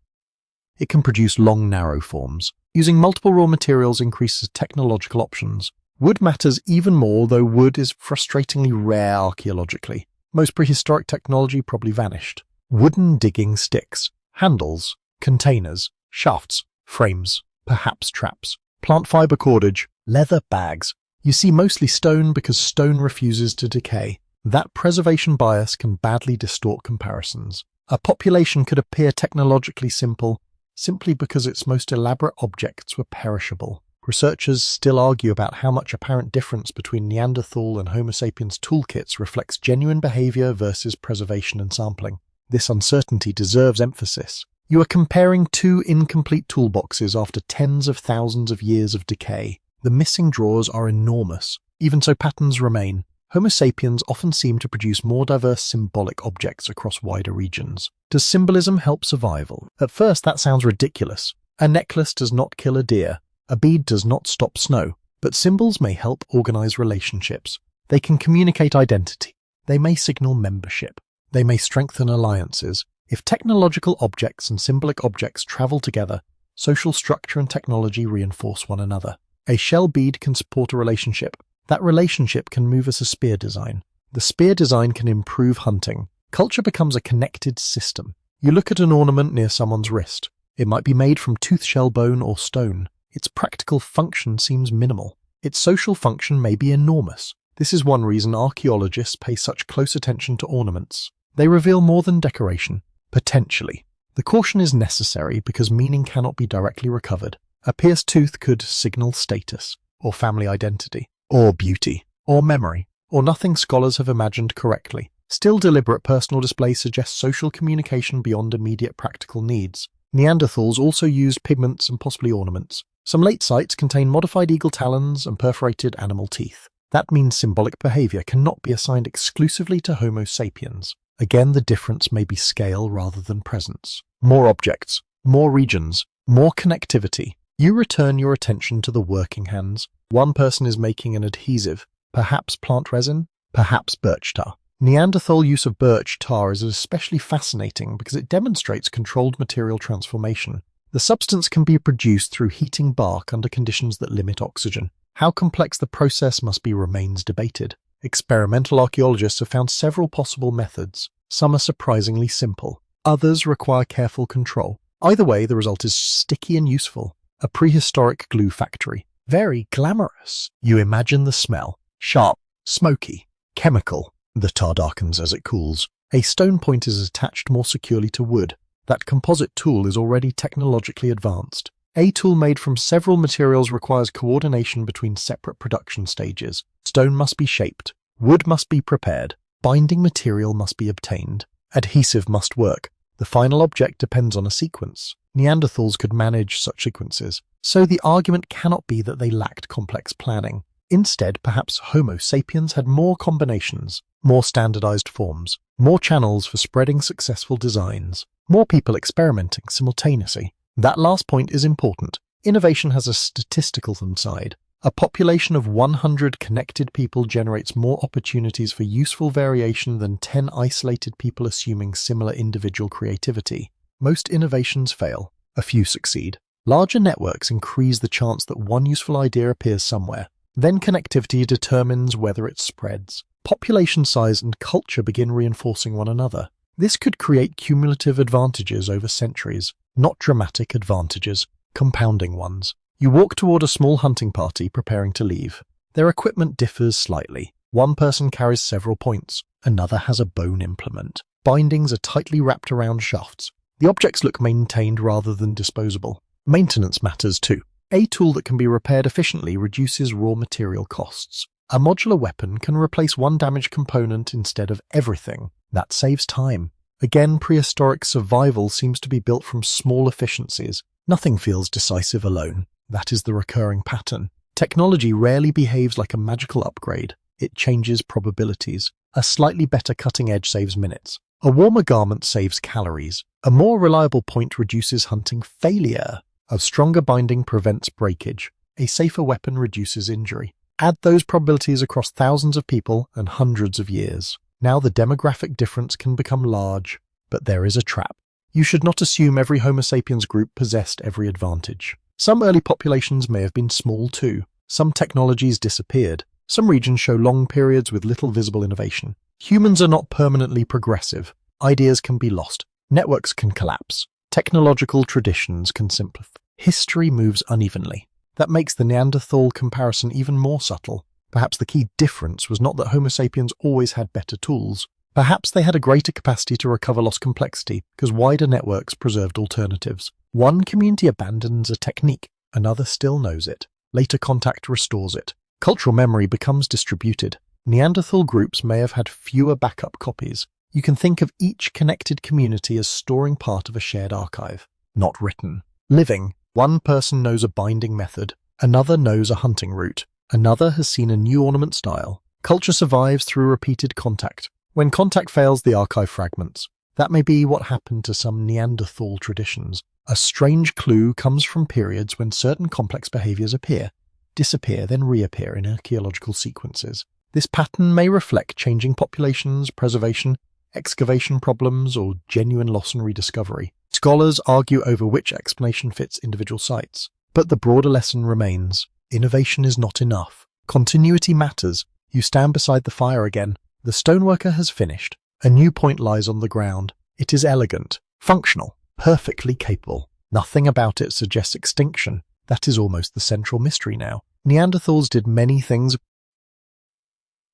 It can produce long, narrow forms. Using multiple raw materials increases technological options. Wood matters even more, though wood is frustratingly rare archaeologically. Most prehistoric technology probably vanished. Wooden digging sticks, handles, containers, shafts, frames, perhaps traps, plant fiber cordage, leather bags. You see mostly stone because stone refuses to decay. That preservation bias can badly distort comparisons. A population could appear technologically simple simply because its most elaborate objects were perishable. Researchers still argue about how much apparent difference between Neanderthal and Homo sapiens toolkits reflects genuine behavior versus preservation and sampling. This uncertainty deserves emphasis. You are comparing two incomplete toolboxes after tens of thousands of years of decay. The missing drawers are enormous. Even so, patterns remain. Homo sapiens often seem to produce more diverse symbolic objects across wider regions. Does symbolism help survival? At first, that sounds ridiculous. A necklace does not kill a deer. A bead does not stop snow. But symbols may help organize relationships. They can communicate identity. They may signal membership. They may strengthen alliances. If technological objects and symbolic objects travel together, social structure and technology reinforce one another. A shell bead can support a relationship. That relationship can move as a spear design. The spear design can improve hunting. Culture becomes a connected system. You look at an ornament near someone's wrist. It might be made from tooth shell bone or stone. Its practical function seems minimal. Its social function may be enormous. This is one reason archaeologists pay such close attention to ornaments. They reveal more than decoration. Potentially. The caution is necessary because meaning cannot be directly recovered. A pierced tooth could signal status, or family identity, or beauty, or memory, or nothing scholars have imagined correctly. Still, deliberate personal display suggests social communication beyond immediate practical needs. Neanderthals also used pigments and possibly ornaments. Some late sites contain modified eagle talons and perforated animal teeth. That means symbolic behavior cannot be assigned exclusively to Homo sapiens. Again, the difference may be scale rather than presence. More objects, more regions, more connectivity. You return your attention to the working hands. One person is making an adhesive, perhaps plant resin, perhaps birch tar. Neanderthal use of birch tar is especially fascinating because it demonstrates controlled material transformation. The substance can be produced through heating bark under conditions that limit oxygen. How complex the process must be remains debated. Experimental archaeologists have found several possible methods. Some are surprisingly simple. Others require careful control. Either way, the result is sticky and useful. A prehistoric glue factory. Very glamorous. You imagine the smell. Sharp, smoky, chemical. The tar darkens as it cools. A stone point is attached more securely to wood. That composite tool is already technologically advanced. A tool made from several materials requires coordination between separate production stages. Stone must be shaped. Wood must be prepared. Binding material must be obtained. Adhesive must work. The final object depends on a sequence. Neanderthals could manage such sequences, so the argument cannot be that they lacked complex planning. Instead, perhaps Homo sapiens had more combinations, more standardized forms, more channels for spreading successful designs, more people experimenting simultaneously. That last point is important. Innovation has a statistical side. A population of 100 connected people generates more opportunities for useful variation than 10 isolated people assuming similar individual creativity. Most innovations fail. A few succeed. Larger networks increase the chance that one useful idea appears somewhere. Then connectivity determines whether it spreads. Population size and culture begin reinforcing one another. This could create cumulative advantages over centuries, not dramatic advantages, compounding ones. You walk toward a small hunting party preparing to leave. Their equipment differs slightly. One person carries several points, another has a bone implement. Bindings are tightly wrapped around shafts. The objects look maintained rather than disposable. Maintenance matters too. A tool that can be repaired efficiently reduces raw material costs. A modular weapon can replace one damaged component instead of everything. That saves time. Again, prehistoric survival seems to be built from small efficiencies. Nothing feels decisive alone. That is the recurring pattern. Technology rarely behaves like a magical upgrade. It changes probabilities. A slightly better cutting edge saves minutes. A warmer garment saves calories. A more reliable point reduces hunting failure. A stronger binding prevents breakage. A safer weapon reduces injury. Add those probabilities across thousands of people and hundreds of years. Now the demographic difference can become large, but there is a trap. You should not assume every Homo sapiens group possessed every advantage. Some early populations may have been small too. Some technologies disappeared. Some regions show long periods with little visible innovation. Humans are not permanently progressive. Ideas can be lost. Networks can collapse. Technological traditions can simplify. History moves unevenly. That makes the Neanderthal comparison even more subtle. Perhaps the key difference was not that Homo sapiens always had better tools. Perhaps they had a greater capacity to recover lost complexity because wider networks preserved alternatives. One community abandons a technique, another still knows it. Later contact restores it. Cultural memory becomes distributed. Neanderthal groups may have had fewer backup copies. You can think of each connected community as storing part of a shared archive. Not written. Living. One person knows a binding method. Another knows a hunting route. Another has seen a new ornament style. Culture survives through repeated contact. When contact fails, the archive fragments. That may be what happened to some Neanderthal traditions. A strange clue comes from periods when certain complex behaviors appear, disappear, then reappear in archaeological sequences. This pattern may reflect changing populations, preservation, excavation problems, or genuine loss and rediscovery. Scholars argue over which explanation fits individual sites. But the broader lesson remains. Innovation is not enough. Continuity matters. You stand beside the fire again. The stoneworker has finished. A new point lies on the ground. It is elegant, functional, perfectly capable. Nothing about it suggests extinction. That is almost the central mystery now. Neanderthals did many things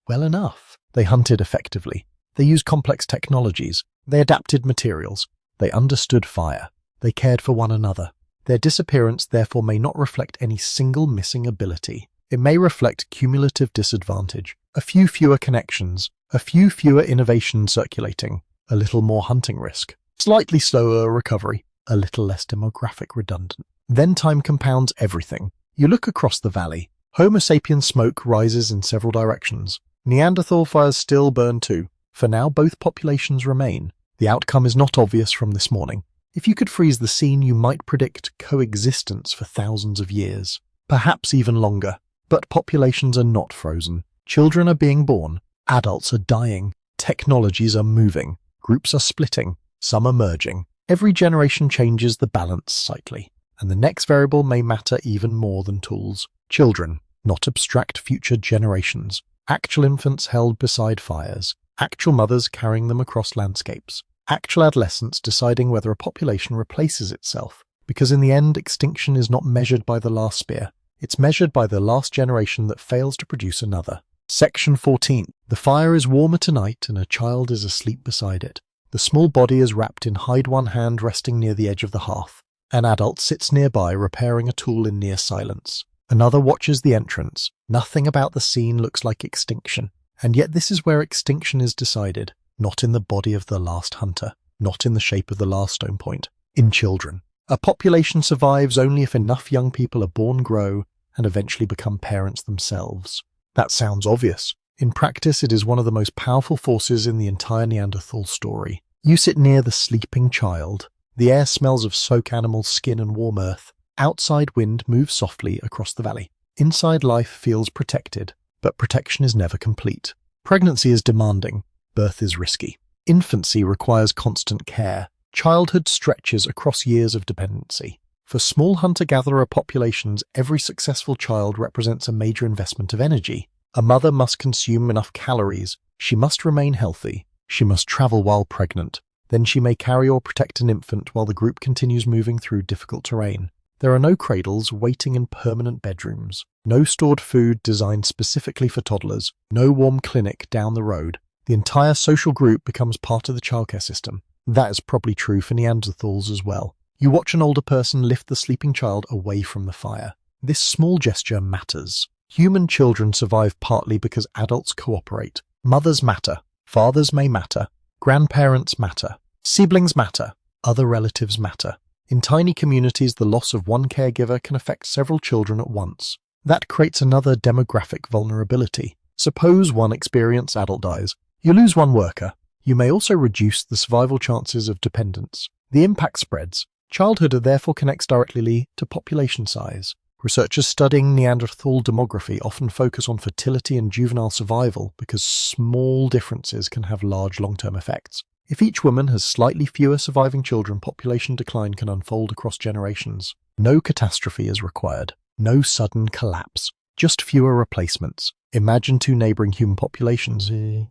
well enough. They hunted effectively. They used complex technologies. They adapted materials. They understood fire. They cared for one another. Their disappearance therefore may not reflect any single missing ability. It may reflect cumulative disadvantage. A few fewer connections. A few fewer innovations circulating. A little more hunting risk. Slightly slower recovery. A little less demographic redundant. Then time compounds everything. You look across the valley. Homo sapiens smoke rises in several directions. Neanderthal fires still burn too. For now, both populations remain. The outcome is not obvious from this morning. If you could freeze the scene, you might predict coexistence for thousands of years. Perhaps even longer. But populations are not frozen. Children are being born. Adults are dying. Technologies are moving. Groups are splitting. Some are merging. Every generation changes the balance slightly. And the next variable may matter even more than tools. Children, not abstract future generations. Actual infants held beside fires. Actual mothers carrying them across landscapes. Actual adolescents deciding whether a population replaces itself. Because in the end, extinction is not measured by the last spear. It's measured by the last generation that fails to produce another. Section 14. The fire is warmer tonight and a child is asleep beside it. The small body is wrapped in hide, one hand resting near the edge of the hearth. An adult sits nearby repairing a tool in near silence. Another watches the entrance. Nothing about the scene looks like extinction. And yet this is where extinction is decided. Not in the body of the last hunter. Not in the shape of the last stone point. In children. A population survives only if enough young people are born, grow, and eventually become parents themselves. That sounds obvious. In practice, it is one of the most powerful forces in the entire Neanderthal story. You sit near the sleeping child. The air smells of soak animal skin and warm earth. Outside wind moves softly across the valley. Inside life feels protected, but protection is never complete. Pregnancy is demanding. Birth is risky. Infancy requires constant care. Childhood stretches across years of dependency. For small hunter-gatherer populations, every successful child represents a major investment of energy. A mother must consume enough calories. She must remain healthy. She must travel while pregnant. Then she may carry or protect an infant while the group continues moving through difficult terrain. There are no cradles waiting in permanent bedrooms. No stored food designed specifically for toddlers. No warm clinic down the road. The entire social group becomes part of the childcare system. That is probably true for Neanderthals as well. You watch an older person lift the sleeping child away from the fire. This small gesture matters. Human children survive partly because adults cooperate. Mothers matter. Fathers may matter. Grandparents matter. Siblings matter. Other relatives matter. In tiny communities, the loss of one caregiver can affect several children at once. That creates another demographic vulnerability. Suppose one experienced adult dies. You lose one worker. You may also reduce the survival chances of dependents. The impact spreads. Childhood therefore connects directly to population size. Researchers studying Neanderthal demography often focus on fertility and juvenile survival because small differences can have large long-term effects. If each woman has slightly fewer surviving children, population decline can unfold across generations. No catastrophe is required. No sudden collapse. just fewer replacements. Imagine two neighboring human populations. In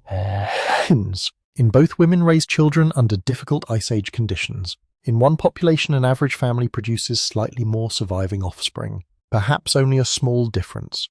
both, women raise children under difficult Ice Age conditions. In one population, an average family produces slightly more surviving offspring, perhaps only a small difference.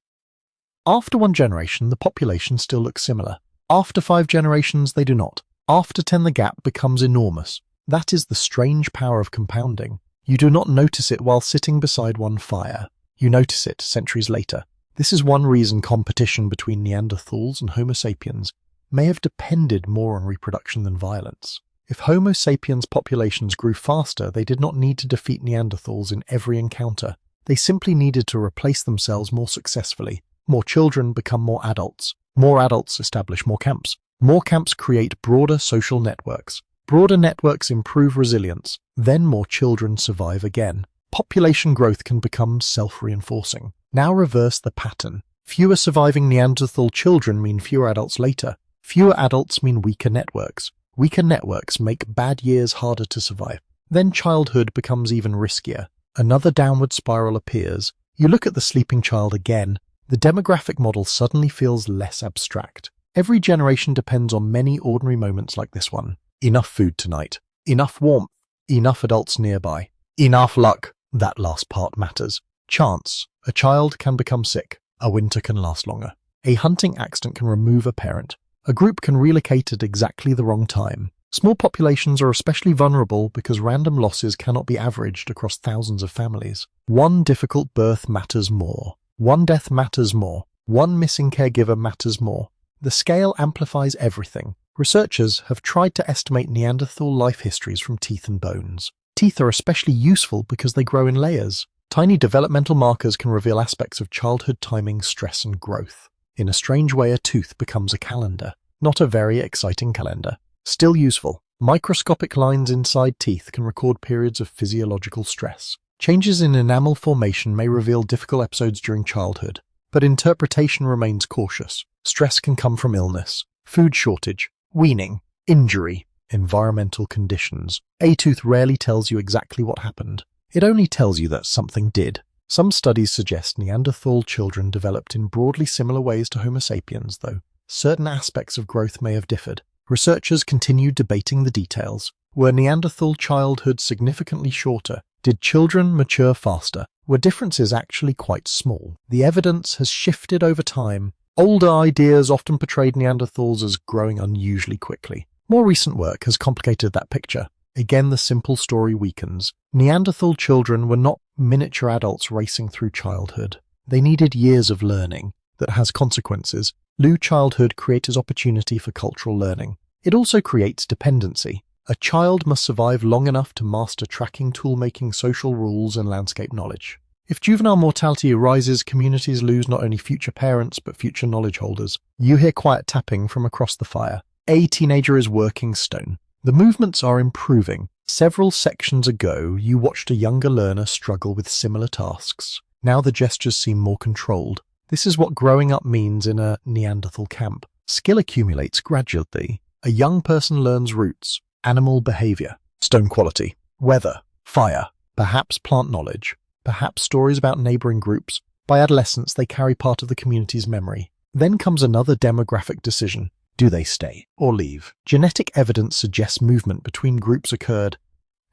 After one generation, the population still looks similar. After 5 generations, they do not. After 10, the gap becomes enormous. That is the strange power of compounding. You do not notice it while sitting beside one fire. You notice it centuries later. This is one reason competition between Neanderthals and Homo sapiens may have depended more on reproduction than violence. If Homo sapiens populations grew faster, they did not need to defeat Neanderthals in every encounter. They simply needed to replace themselves more successfully. More children become more adults. More adults establish more camps. More camps create broader social networks. Broader networks improve resilience. Then more children survive again. Population growth can become self-reinforcing. Now reverse the pattern. Fewer surviving Neanderthal children mean fewer adults later. Fewer adults mean weaker networks. Weaker networks make bad years harder to survive. Then childhood becomes even riskier. Another downward spiral appears. You look at the sleeping child again. The demographic model suddenly feels less abstract. Every generation depends on many ordinary moments like this one. Enough food tonight. Enough warmth. Enough adults nearby. Enough luck. That last part matters. Chance. A child can become sick. A winter can last longer. A hunting accident can remove a parent. A group can relocate at exactly the wrong time. Small populations are especially vulnerable because random losses cannot be averaged across thousands of families. One difficult birth matters more. One death matters more. One missing caregiver matters more. The scale amplifies everything. Researchers have tried to estimate Neanderthal life histories from teeth and bones. Teeth are especially useful because they grow in layers. Tiny developmental markers can reveal aspects of childhood timing, stress, and growth. In a strange way, a tooth becomes a calendar. Not a very exciting calendar. Still useful. Microscopic lines inside teeth can record periods of physiological stress. Changes in enamel formation may reveal difficult episodes during childhood, but interpretation remains cautious. Stress can come from illness, food shortage, weaning, injury, environmental conditions. A tooth rarely tells you exactly what happened. It only tells you that something did. Some studies suggest Neanderthal children developed in broadly similar ways to Homo sapiens, though certain aspects of growth may have differed. Researchers continue debating the details. Were Neanderthal childhoods significantly shorter? Did children mature faster? Were differences actually quite small? The evidence has shifted over time. Older ideas often portrayed Neanderthals as growing unusually quickly. More recent work has complicated that picture. Again, the simple story weakens. Neanderthal children were not miniature adults racing through childhood. They needed years of learning that has consequences. Low childhood creates opportunity for cultural learning. It also creates dependency. A child must survive long enough to master tracking, tool-making, social rules, and landscape knowledge. If juvenile mortality rises, communities lose not only future parents, but future knowledge holders. You hear quiet tapping from across the fire. A teenager is working stone. The movements are improving. Several sections ago, you watched a younger learner struggle with similar tasks. Now the gestures seem more controlled. This is what growing up means in a Neanderthal camp. Skill accumulates gradually. A young person learns roots, animal behavior, stone quality, weather, fire, perhaps plant knowledge, perhaps stories about neighboring groups. By adolescence, they carry part of the community's memory. Then comes another demographic decision. Do they stay or leave? Genetic evidence suggests movement between groups occurred,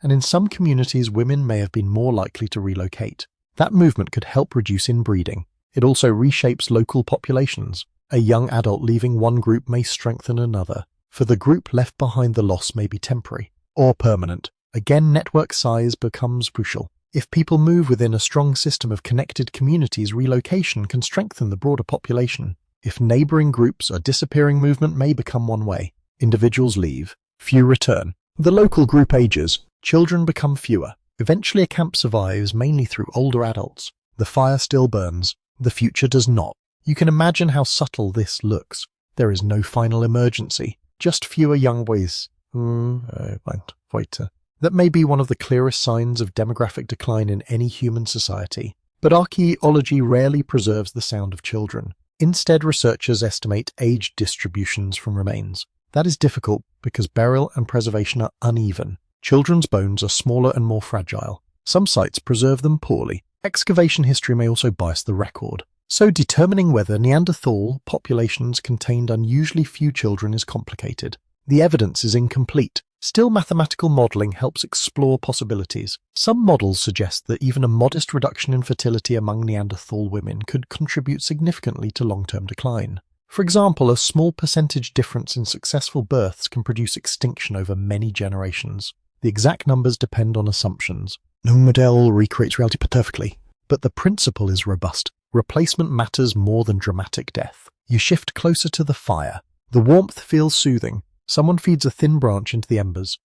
and in some communities, women may have been more likely to relocate. That movement could help reduce inbreeding. It also reshapes local populations. A young adult leaving one group may strengthen another. For the group left behind, the loss may be temporary or permanent. Again, network size becomes crucial. If people move within a strong system of connected communities, relocation can strengthen the broader population. If neighboring groups are disappearing, movement may become one way. Individuals leave, few return. The local group ages, children become fewer. Eventually a camp survives mainly through older adults. The fire still burns. The future does not. You can imagine how subtle this looks. There is no final emergency, just fewer young boys. That may be one of the clearest signs of demographic decline in any human society. But archaeology rarely preserves the sound of children. Instead, researchers estimate age distributions from remains. That is difficult because burial and preservation are uneven. Children's bones are smaller and more fragile. Some sites preserve them poorly. Excavation history may also bias the record. So determining whether Neanderthal populations contained unusually few children is complicated. The evidence is incomplete. Still, mathematical modelling helps explore possibilities. Some models suggest that even a modest reduction in fertility among Neanderthal women could contribute significantly to long-term decline. For example, a small percentage difference in successful births can produce extinction over many generations. The exact numbers depend on assumptions. No model recreates reality perfectly, but the principle is robust. Replacement matters more than dramatic death. You shift closer to the fire. The warmth feels soothing. Someone feeds a thin branch into the embers.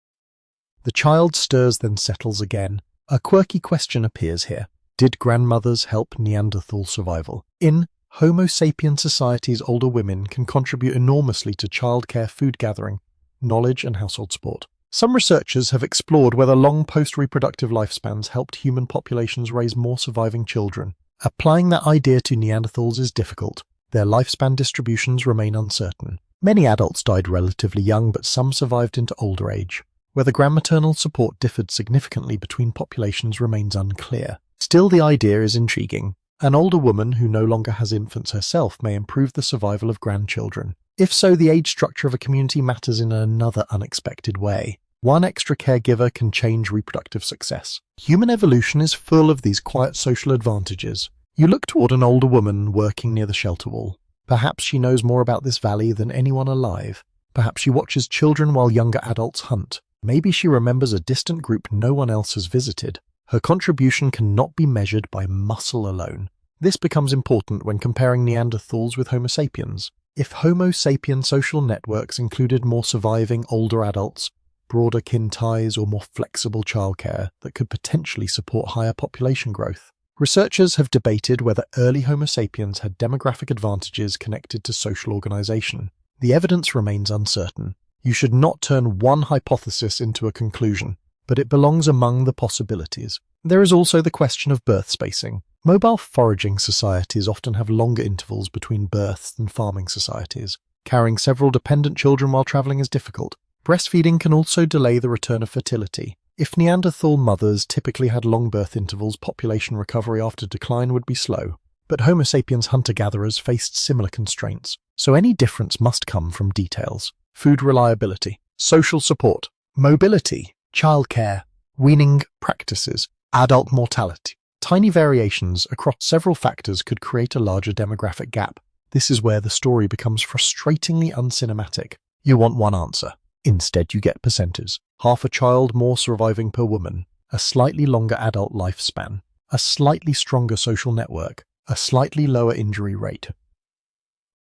The child stirs, then settles again. A quirky question appears here. Did grandmothers help Neanderthal survival? In Homo sapiens societies, older women can contribute enormously to childcare, food gathering, knowledge, and household support. Some researchers have explored whether long post-reproductive lifespans helped human populations raise more surviving children. Applying that idea to Neanderthals is difficult. Their lifespan distributions remain uncertain. Many adults died relatively young, but some survived into older age. Whether grandmaternal support differed significantly between populations remains unclear. Still, the idea is intriguing. An older woman who no longer has infants herself may improve the survival of grandchildren. If so, the age structure of a community matters in another unexpected way. One extra caregiver can change reproductive success. Human evolution is full of these quiet social advantages. You look toward an older woman working near the shelter wall. Perhaps she knows more about this valley than anyone alive. Perhaps she watches children while younger adults hunt. Maybe she remembers a distant group no one else has visited. Her contribution cannot be measured by muscle alone. This becomes important when comparing Neanderthals with Homo sapiens. If Homo sapiens social networks included more surviving older adults, broader kin ties, or more flexible childcare that could potentially support higher population growth. Researchers have debated whether early Homo sapiens had demographic advantages connected to social organization. The evidence remains uncertain. You should not turn one hypothesis into a conclusion, but it belongs among the possibilities. There is also the question of birth spacing. Mobile foraging societies often have longer intervals between births than farming societies. Carrying several dependent children while traveling is difficult. Breastfeeding can also delay the return of fertility. If Neanderthal mothers typically had long birth intervals, population recovery after decline would be slow. But Homo sapiens hunter-gatherers faced similar constraints, so any difference must come from details. Food reliability, social support, mobility, childcare, weaning practices, adult mortality. Tiny variations across several factors could create a larger demographic gap. This is where the story becomes frustratingly uncinematic. You want one answer. Instead, you get percentages. Half a child more surviving per woman, a slightly longer adult lifespan, a slightly stronger social network, a slightly lower injury rate.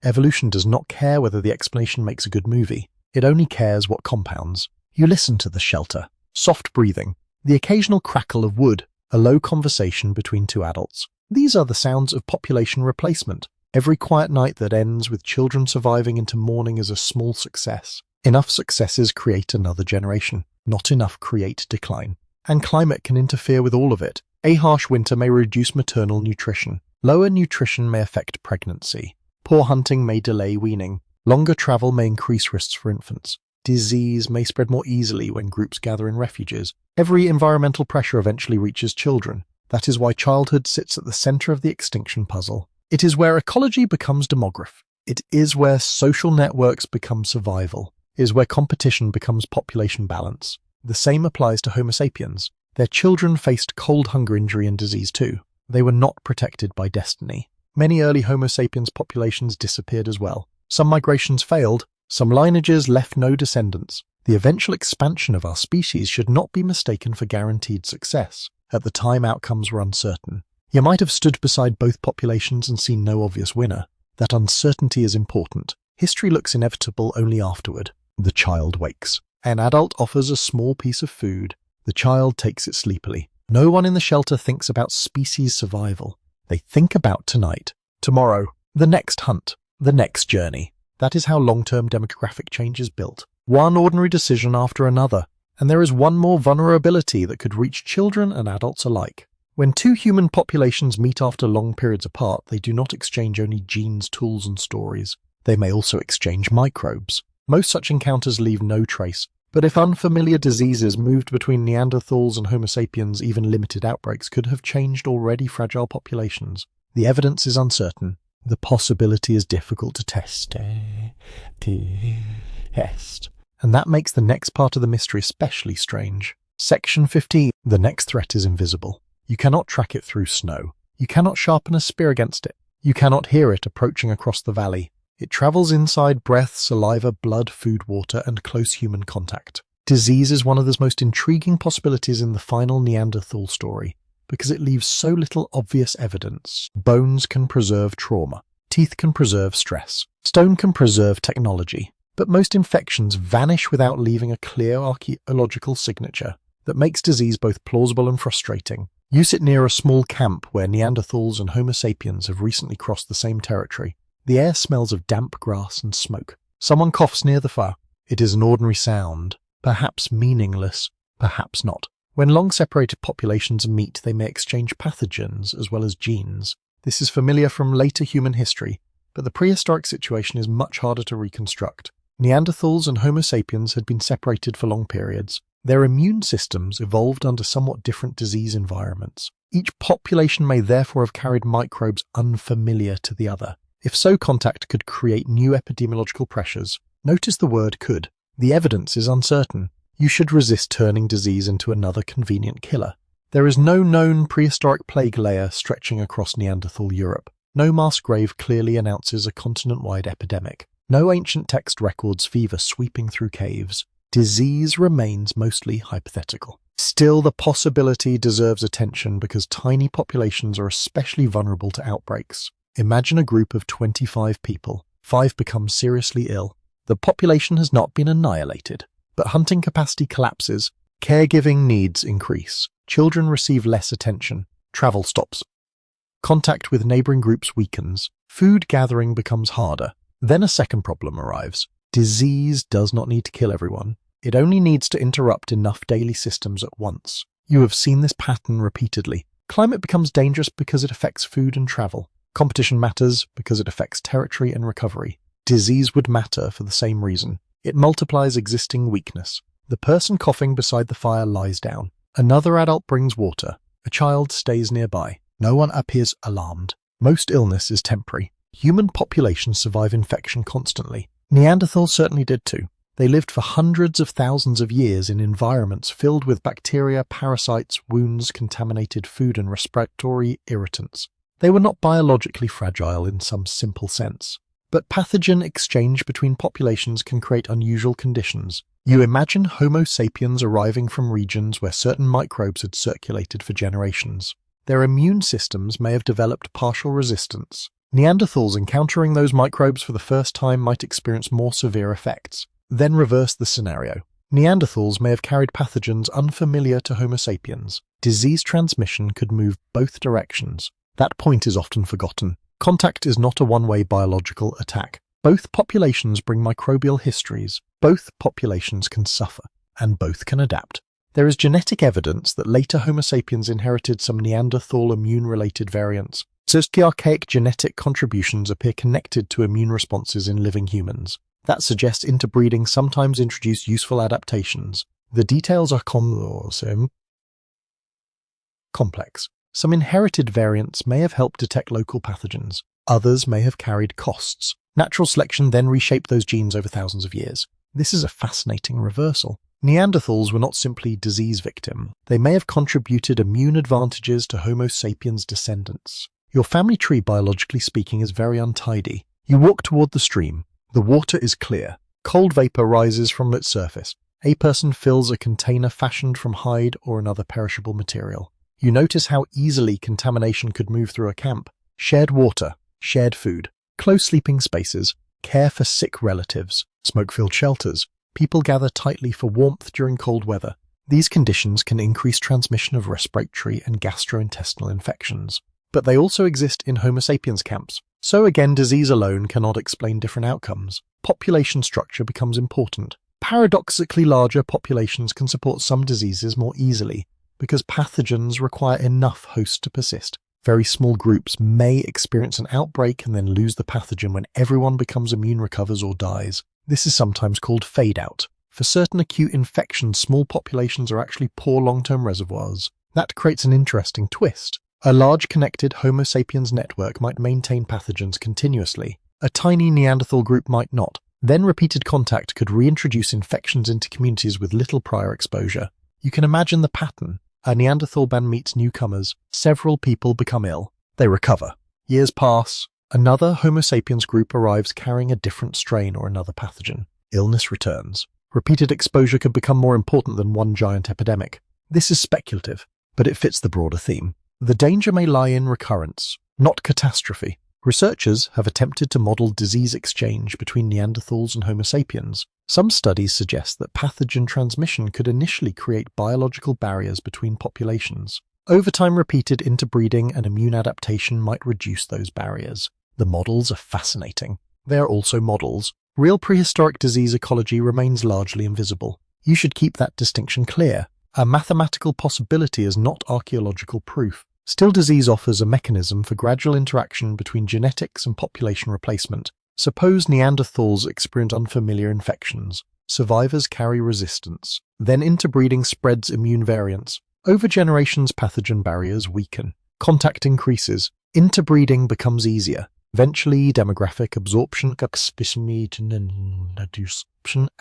Evolution does not care whether the explanation makes a good movie. It only cares what compounds. You listen to the shelter, soft breathing, the occasional crackle of wood, a low conversation between two adults. These are the sounds of population replacement. Every quiet night that ends with children surviving into morning is a small success. Enough successes create another generation. Not enough create decline. And climate can interfere with all of it. A harsh winter may reduce maternal nutrition. Lower nutrition may affect pregnancy. Poor hunting may delay weaning. Longer travel may increase risks for infants. Disease may spread more easily when groups gather in refuges. Every environmental pressure eventually reaches children. That is why childhood sits at the center of the extinction puzzle. It is where ecology becomes demography. It is where social networks become survival. It is where competition becomes population balance. The same applies to Homo sapiens. Their children faced cold, hunger, injury, and disease too. They were not protected by destiny. Many early Homo sapiens populations disappeared as well. Some migrations failed. Some lineages left no descendants. The eventual expansion of our species should not be mistaken for guaranteed success. At the time, outcomes were uncertain. You might have stood beside both populations and seen no obvious winner. That uncertainty is important. History looks inevitable only afterward. The child wakes. An adult offers a small piece of food. The child takes it sleepily. No one in the shelter thinks about species survival. They think about tonight, tomorrow, the next hunt, the next journey. That is how long-term demographic change is built. One ordinary decision after another. And there is one more vulnerability that could reach children and adults alike. When two human populations meet after long periods apart, they do not exchange only genes, tools, and stories. They may also exchange microbes. Most such encounters leave no trace. But if unfamiliar diseases moved between Neanderthals and Homo sapiens, even limited outbreaks could have changed already fragile populations. The evidence is uncertain. The possibility is difficult to test. And that makes the next part of the mystery especially strange. Section 15. The next threat is invisible. You cannot track it through snow. You cannot sharpen a spear against it. You cannot hear it approaching across the valley. It travels inside breath, saliva, blood, food, water, and close human contact. Disease is one of the most intriguing possibilities in the final Neanderthal story, because it leaves so little obvious evidence. Bones can preserve trauma. Teeth can preserve stress. Stone can preserve technology. But most infections vanish without leaving a clear archaeological signature that makes disease both plausible and frustrating. You sit near a small camp where Neanderthals and Homo sapiens have recently crossed the same territory. The air smells of damp grass and smoke. Someone coughs near the fire. It is an ordinary sound, perhaps meaningless, perhaps not. When long-separated populations meet, they may exchange pathogens as well as genes. This is familiar from later human history, but the prehistoric situation is much harder to reconstruct. Neanderthals and Homo sapiens had been separated for long periods. Their immune systems evolved under somewhat different disease environments. Each population may therefore have carried microbes unfamiliar to the other. If so, contact could create new epidemiological pressures. Notice the word could. The evidence is uncertain. You should resist turning disease into another convenient killer. There is no known prehistoric plague layer stretching across Neanderthal Europe. No mass grave clearly announces a continent-wide epidemic. No ancient text records fever sweeping through caves. Disease remains mostly hypothetical. Still, the possibility deserves attention because tiny populations are especially vulnerable to outbreaks. Imagine a group of 25 people. 5 become seriously ill. The population has not been annihilated, but hunting capacity collapses. Caregiving needs increase. Children receive less attention. Travel stops. Contact with neighboring groups weakens. Food gathering becomes harder. Then a second problem arrives. Disease does not need to kill everyone. It only needs to interrupt enough daily systems at once. You have seen this pattern repeatedly. Climate becomes dangerous because it affects food and travel. Competition matters because it affects territory and recovery. Disease would matter for the same reason. It multiplies existing weakness. The person coughing beside the fire lies down. Another adult brings water. A child stays nearby. No one appears alarmed. Most illness is temporary. Human populations survive infection constantly. Neanderthals certainly did too. They lived for hundreds of thousands of years in environments filled with bacteria, parasites, wounds, contaminated food, and respiratory irritants. They were not biologically fragile in some simple sense. But pathogen exchange between populations can create unusual conditions. You imagine Homo sapiens arriving from regions where certain microbes had circulated for generations. Their immune systems may have developed partial resistance. Neanderthals encountering those microbes for the first time might experience more severe effects. Then reverse the scenario. Neanderthals may have carried pathogens unfamiliar to Homo sapiens. Disease transmission could move both directions. That point is often forgotten. Contact is not a one-way biological attack. Both populations bring microbial histories. Both populations can suffer, and both can adapt. There is genetic evidence that later Homo sapiens inherited some Neanderthal immune-related variants. Archaic genetic contributions appear connected to immune responses in living humans. That suggests interbreeding sometimes introduced useful adaptations. The details are complex. Some inherited variants may have helped detect local pathogens. Others may have carried costs. Natural selection then reshaped those genes over thousands of years. This is a fascinating reversal. Neanderthals were not simply disease victims. They may have contributed immune advantages to Homo sapiens descendants. Your family tree, biologically speaking, is very untidy. You walk toward the stream. The water is clear. Cold vapor rises from its surface. A person fills a container fashioned from hide or another perishable material. You notice how easily contamination could move through a camp. Shared water, shared food, close sleeping spaces, care for sick relatives, smoke-filled shelters. People gather tightly for warmth during cold weather. These conditions can increase transmission of respiratory and gastrointestinal infections. But they also exist in Homo sapiens camps. So again, disease alone cannot explain different outcomes. Population structure becomes important. Paradoxically, larger populations can support some diseases more easily because pathogens require enough hosts to persist. Very small groups may experience an outbreak and then lose the pathogen when everyone becomes immune, recovers, or dies. This is sometimes called fade-out. For certain acute infections, small populations are actually poor long-term reservoirs. That creates an interesting twist. A large connected Homo sapiens network might maintain pathogens continuously. A tiny Neanderthal group might not. Then repeated contact could reintroduce infections into communities with little prior exposure. You can imagine the pattern. A Neanderthal band meets newcomers. Several people become ill. They recover. Years pass. Another Homo sapiens group arrives carrying a different strain or another pathogen. Illness returns. Repeated exposure could become more important than one giant epidemic. This is speculative, but it fits the broader theme. The danger may lie in recurrence, not catastrophe. Researchers have attempted to model disease exchange between Neanderthals and Homo sapiens. Some studies suggest that pathogen transmission could initially create biological barriers between populations. Over time, repeated interbreeding and immune adaptation might reduce those barriers. The models are fascinating. They are also models. Real prehistoric disease ecology remains largely invisible. You should keep that distinction clear. A mathematical possibility is not archaeological proof. Still, disease offers a mechanism for gradual interaction between genetics and population replacement. Suppose Neanderthals experience unfamiliar infections. Survivors carry resistance. Then interbreeding spreads immune variants. Over generations, pathogen barriers weaken. Contact increases. Interbreeding becomes easier. Eventually, demographic absorption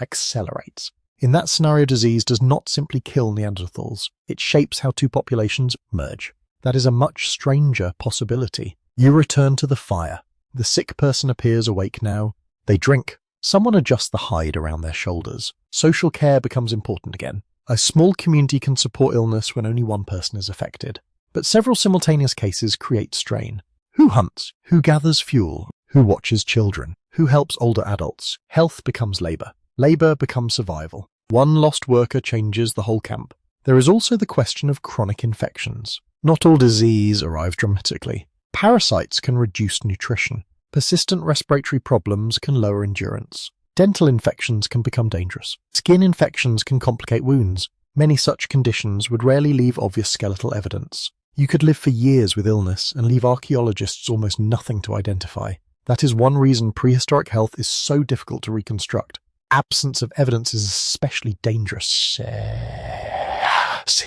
accelerates. In that scenario, disease does not simply kill Neanderthals. It shapes how two populations merge. That is a much stranger possibility. You return to the fire. The sick person appears awake now. They drink. Someone adjusts the hide around their shoulders. Social care becomes important again. A small community can support illness when only one person is affected. But several simultaneous cases create strain. Who hunts? Who gathers fuel? Who watches children? Who helps older adults? Health becomes labor. Labor becomes survival. One lost worker changes the whole camp. There is also the question of chronic infections. Not all disease arrives dramatically. Parasites can reduce nutrition. Persistent respiratory problems can lower endurance. Dental infections can become dangerous. Skin infections can complicate wounds. Many such conditions would rarely leave obvious skeletal evidence. You could live for years with illness and leave archaeologists almost nothing to identify. That is one reason prehistoric health is so difficult to reconstruct. Absence of evidence is especially dangerous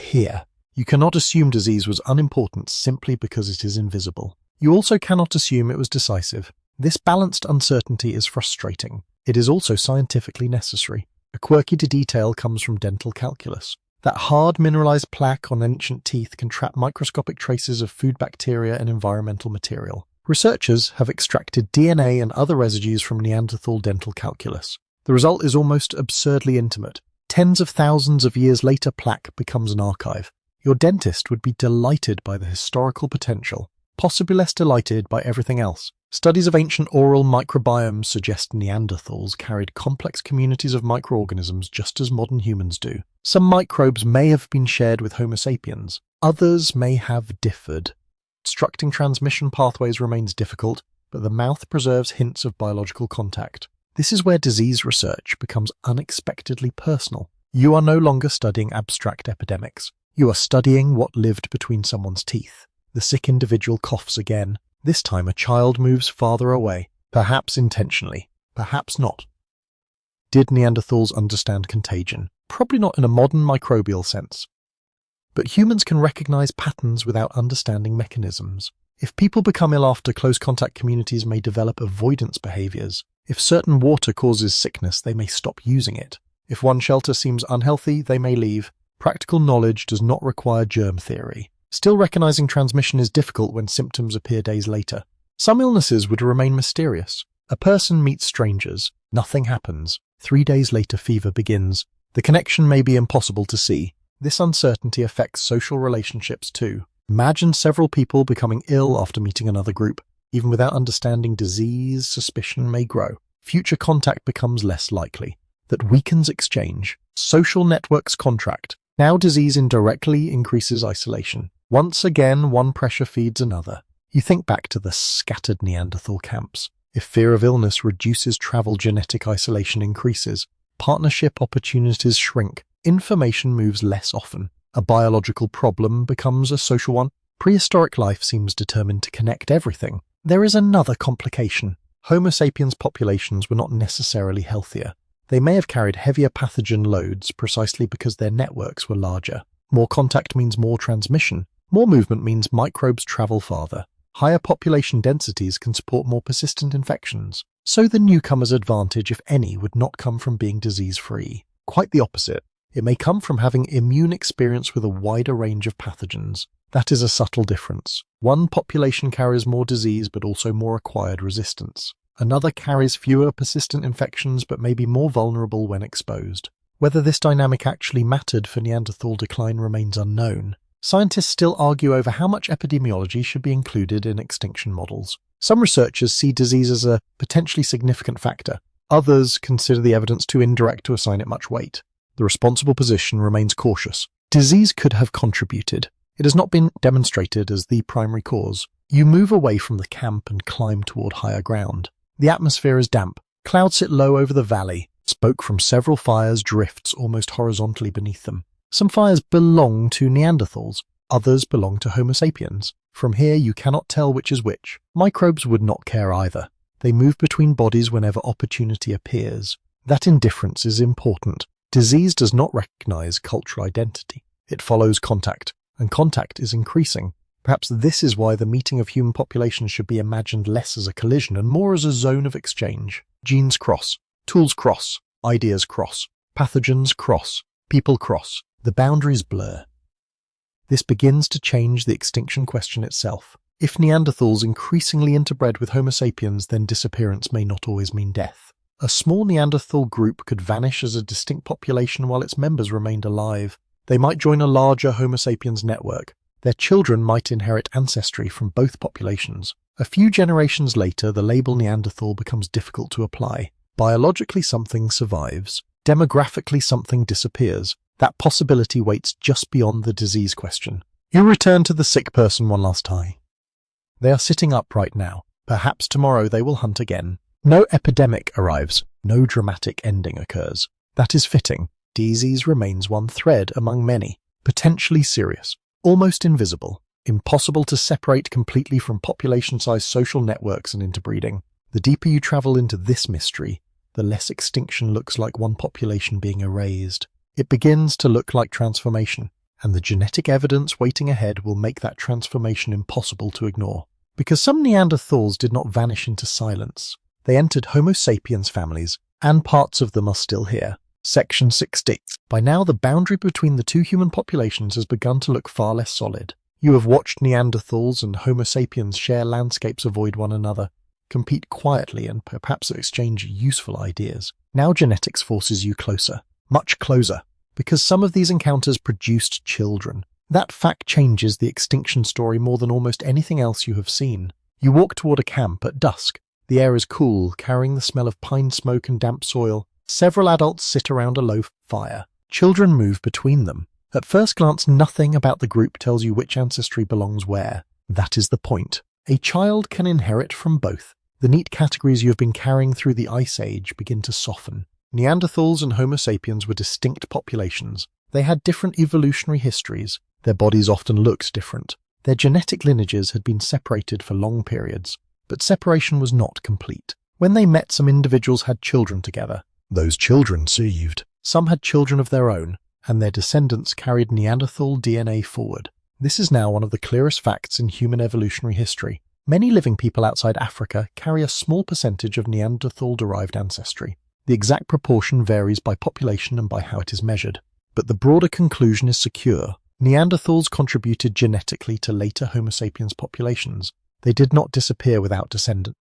here. You cannot assume disease was unimportant simply because it is invisible. You also cannot assume it was decisive. This balanced uncertainty is frustrating. It is also scientifically necessary. A quirky detail comes from dental calculus. That hard mineralized plaque on ancient teeth can trap microscopic traces of food bacteria and environmental material. Researchers have extracted DNA and other residues from Neanderthal dental calculus. The result is almost absurdly intimate. Tens of thousands of years later, plaque becomes an archive. Your dentist would be delighted by the historical potential, possibly less delighted by everything else. Studies of ancient oral microbiomes suggest Neanderthals carried complex communities of microorganisms just as modern humans do. Some microbes may have been shared with Homo sapiens. Others may have differed. Constructing transmission pathways remains difficult, but the mouth preserves hints of biological contact. This is where disease research becomes unexpectedly personal. You are no longer studying abstract epidemics. You are studying what lived between someone's teeth. The sick individual coughs again. This time a child moves farther away, perhaps intentionally, perhaps not. Did Neanderthals understand contagion? Probably not in a modern microbial sense. But humans can recognize patterns without understanding mechanisms. If people become ill after close contact, communities may develop avoidance behaviors. If certain water causes sickness, they may stop using it. If one shelter seems unhealthy, they may leave. Practical knowledge does not require germ theory. Still, recognizing transmission is difficult when symptoms appear days later. Some illnesses would remain mysterious. A person meets strangers. Nothing happens. 3 days later, fever begins. The connection may be impossible to see. This uncertainty affects social relationships too. Imagine several people becoming ill after meeting another group. Even without understanding disease, suspicion may grow. Future contact becomes less likely. That weakens exchange. Social networks contract. Now disease indirectly increases isolation. Once again, one pressure feeds another. You think back to the scattered Neanderthal camps. If fear of illness reduces travel, genetic isolation increases. Partnership opportunities shrink. Information moves less often. A biological problem becomes a social one. Prehistoric life seems determined to connect everything. There is another complication. Homo sapiens populations were not necessarily healthier. They may have carried heavier pathogen loads precisely because their networks were larger. More contact means more transmission. More movement means microbes travel farther. Higher population densities can support more persistent infections. So the newcomer's advantage, if any, would not come from being disease-free. Quite the opposite. It may come from having immune experience with a wider range of pathogens. That is a subtle difference. One population carries more disease but also more acquired resistance. Another carries fewer persistent infections but may be more vulnerable when exposed. Whether this dynamic actually mattered for Neanderthal decline remains unknown. Scientists still argue over how much epidemiology should be included in extinction models. Some researchers see disease as a potentially significant factor. Others consider the evidence too indirect to assign it much weight. The responsible position remains cautious. Disease could have contributed. It has not been demonstrated as the primary cause. You move away from the camp and climb toward higher ground. The atmosphere is damp. Clouds sit low over the valley. Smoke from several fires drifts almost horizontally beneath them. Some fires belong to Neanderthals. Others belong to Homo sapiens. From here you cannot tell which is which. Microbes would not care either. They move between bodies whenever opportunity appears. That indifference is important. Disease does not recognize cultural identity. It follows contact, and contact is increasing. Perhaps this is why the meeting of human populations should be imagined less as a collision and more as a zone of exchange. Genes cross, tools cross, ideas cross, pathogens cross, people cross. The boundaries blur. This begins to change the extinction question itself. If Neanderthals increasingly interbred with Homo sapiens, then disappearance may not always mean death. A small Neanderthal group could vanish as a distinct population while its members remained alive. They might join a larger Homo sapiens network. Their children might inherit ancestry from both populations. A few generations later, the label Neanderthal becomes difficult to apply. Biologically, something survives. Demographically, something disappears. That possibility waits just beyond the disease question. You return to the sick person one last time. They are sitting upright now. Perhaps tomorrow they will hunt again. No epidemic arrives. No dramatic ending occurs. That is fitting. Disease remains one thread among many. Potentially serious. Almost invisible. Impossible to separate completely from population-sized social networks and interbreeding. The deeper you travel into this mystery, the less extinction looks like one population being erased. It begins to look like transformation, and the genetic evidence waiting ahead will make that transformation impossible to ignore. Because some Neanderthals did not vanish into silence. They entered Homo sapiens families, and parts of them are still here. Section 60. By now, the boundary between the two human populations has begun to look far less solid. You have watched Neanderthals and Homo sapiens share landscapes, avoid one another, compete quietly, and perhaps exchange useful ideas. Now genetics forces you closer. Much closer, because some of these encounters produced children. That fact changes the extinction story more than almost anything else you have seen. You walk toward a camp at dusk. The air is cool, carrying the smell of pine smoke and damp soil. Several adults sit around a low fire. Children move between them. At first glance, nothing about the group tells you which ancestry belongs where. That is the point. A child can inherit from both. The neat categories you have been carrying through the Ice Age begin to soften. Neanderthals and Homo sapiens were distinct populations. They had different evolutionary histories. Their bodies often looked different. Their genetic lineages had been separated for long periods. But separation was not complete. When they met, some individuals had children together. Those children conceived. Some had children of their own, and their descendants carried Neanderthal DNA forward. This is now one of the clearest facts in human evolutionary history. Many living people outside Africa carry a small percentage of Neanderthal-derived ancestry. The exact proportion varies by population and by how it is measured. But the broader conclusion is secure. Neanderthals contributed genetically to later Homo sapiens populations. They did not disappear without descendants.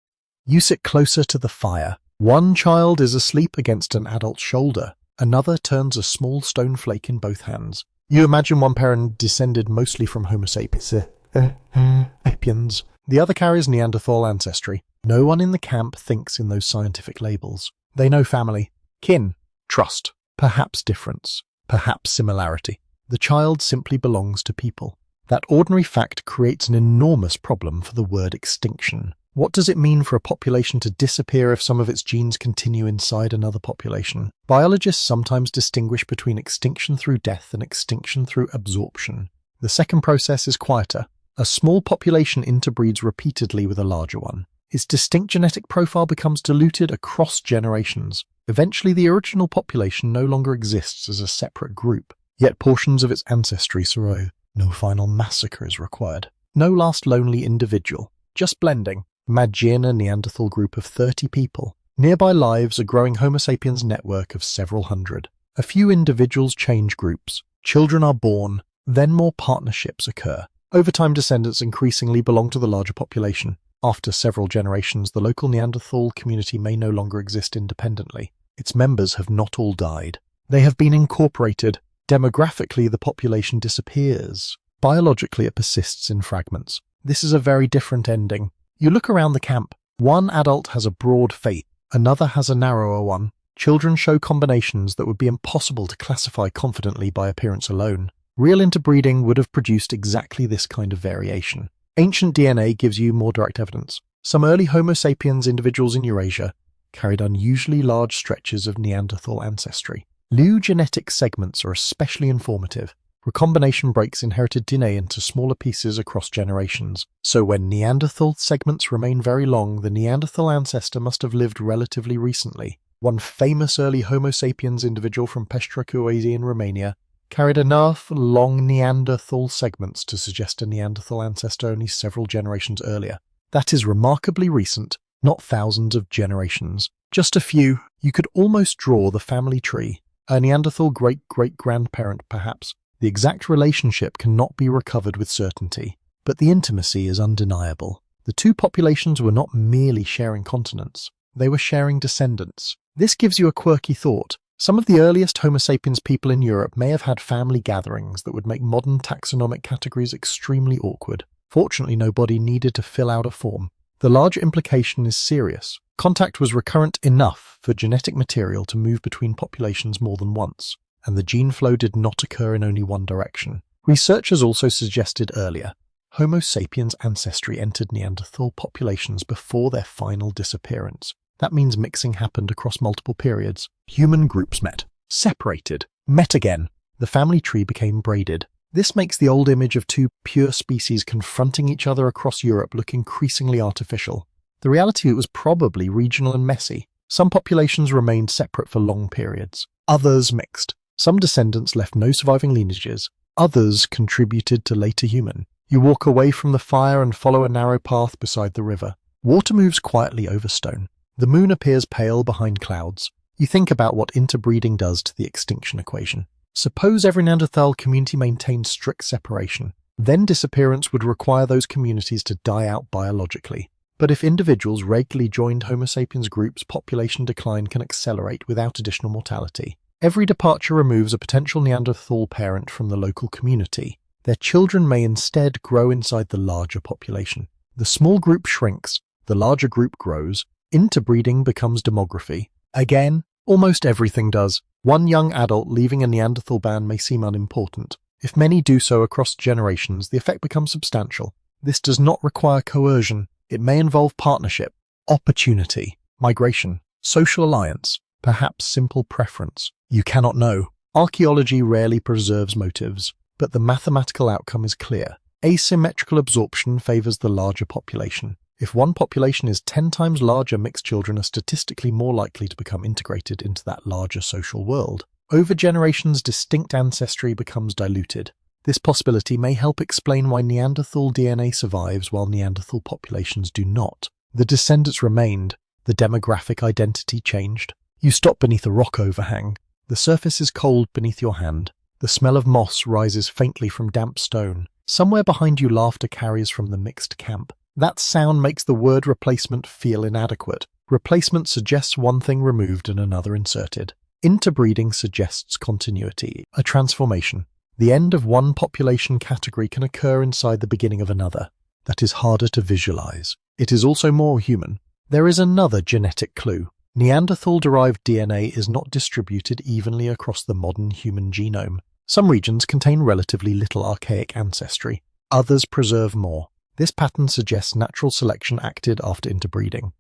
You sit closer to the fire. One child is asleep against an adult's shoulder. Another turns a small stone flake in both hands. You imagine one parent descended mostly from Homo sapiens. The other carries Neanderthal ancestry. No one in the camp thinks in those scientific labels. They know family, kin, trust, perhaps difference, perhaps similarity. The child simply belongs to people. That ordinary fact creates an enormous problem for the word extinction. What does it mean for a population to disappear if some of its genes continue inside another population? Biologists sometimes distinguish between extinction through death and extinction through absorption. The second process is quieter. A small population interbreeds repeatedly with a larger one. Its distinct genetic profile becomes diluted across generations. Eventually, the original population no longer exists as a separate group, yet portions of its ancestry survive. No final massacre is required. No last lonely individual. Just blending. Imagine a Neanderthal group of 30 people. Nearby lives a growing Homo sapiens network of several hundred. A few individuals change groups. Children are born. Then more partnerships occur. Over time, descendants increasingly belong to the larger population. After several generations, the local Neanderthal community may no longer exist independently. Its members have not all died. They have been incorporated. Demographically, the population disappears. Biologically, it persists in fragments. This is a very different ending. You look around the camp. One adult has a broad face, another has a narrower one. Children show combinations that would be impossible to classify confidently by appearance alone. Real interbreeding would have produced exactly this kind of variation. Ancient DNA gives you more direct evidence. Some early Homo sapiens individuals in Eurasia carried unusually large stretches of Neanderthal ancestry. New genetic segments are especially informative. Recombination breaks inherited DNA into smaller pieces across generations. So when Neanderthal segments remain very long, the Neanderthal ancestor must have lived relatively recently. One famous early Homo sapiens individual from Peștrecuiezi in Romania carried enough long Neanderthal segments to suggest a Neanderthal ancestor only several generations earlier. That is remarkably recent, not thousands of generations. Just a few. You could almost draw the family tree. A Neanderthal great-great-grandparent, perhaps. The exact relationship cannot be recovered with certainty, but the intimacy is undeniable. The two populations were not merely sharing continents. They were sharing descendants. This gives you a quirky thought. Some of the earliest Homo sapiens people in Europe may have had family gatherings that would make modern taxonomic categories extremely awkward. Fortunately, nobody needed to fill out a form. The larger implication is serious. Contact was recurrent enough for genetic material to move between populations more than once, and the gene flow did not occur in only one direction. Researchers also suggested earlier, Homo sapiens ancestry entered Neanderthal populations before their final disappearance. That means mixing happened across multiple periods. Human groups met, separated, met again. The family tree became braided. This makes the old image of two pure species confronting each other across Europe look increasingly artificial. The reality was probably regional and messy. Some populations remained separate for long periods. Others mixed. Some descendants left no surviving lineages. Others contributed to later human. You walk away from the fire and follow a narrow path beside the river. Water moves quietly over stone. The moon appears pale behind clouds. You think about what interbreeding does to the extinction equation. Suppose every Neanderthal community maintained strict separation. Then disappearance would require those communities to die out biologically. But if individuals regularly joined Homo sapiens groups, population decline can accelerate without additional mortality. Every departure removes a potential Neanderthal parent from the local community. Their children may instead grow inside the larger population. The small group shrinks, the larger group grows. Interbreeding becomes demography. Again, almost everything does. One young adult leaving a Neanderthal band may seem unimportant. If many do so across generations, the effect becomes substantial. This does not require coercion. It may involve partnership, opportunity, migration, social alliance, perhaps simple preference. You cannot know. Archaeology rarely preserves motives, but the mathematical outcome is clear. Asymmetrical absorption favors the larger population. If one population is 10 times larger, mixed children are statistically more likely to become integrated into that larger social world. Over generations, distinct ancestry becomes diluted. This possibility may help explain why Neanderthal DNA survives while Neanderthal populations do not. The descendants remained. The demographic identity changed. You stop beneath a rock overhang. The surface is cold beneath your hand. The smell of moss rises faintly from damp stone. Somewhere behind you, laughter carries from the mixed camp. That sound makes the word replacement feel inadequate. Replacement suggests one thing removed and another inserted. Interbreeding suggests continuity, a transformation. The end of one population category can occur inside the beginning of another. That is harder to visualize. It is also more human. There is another genetic clue. Neanderthal-derived DNA is not distributed evenly across the modern human genome. Some regions contain relatively little archaic ancestry. Others preserve more. This pattern suggests natural selection acted after interbreeding.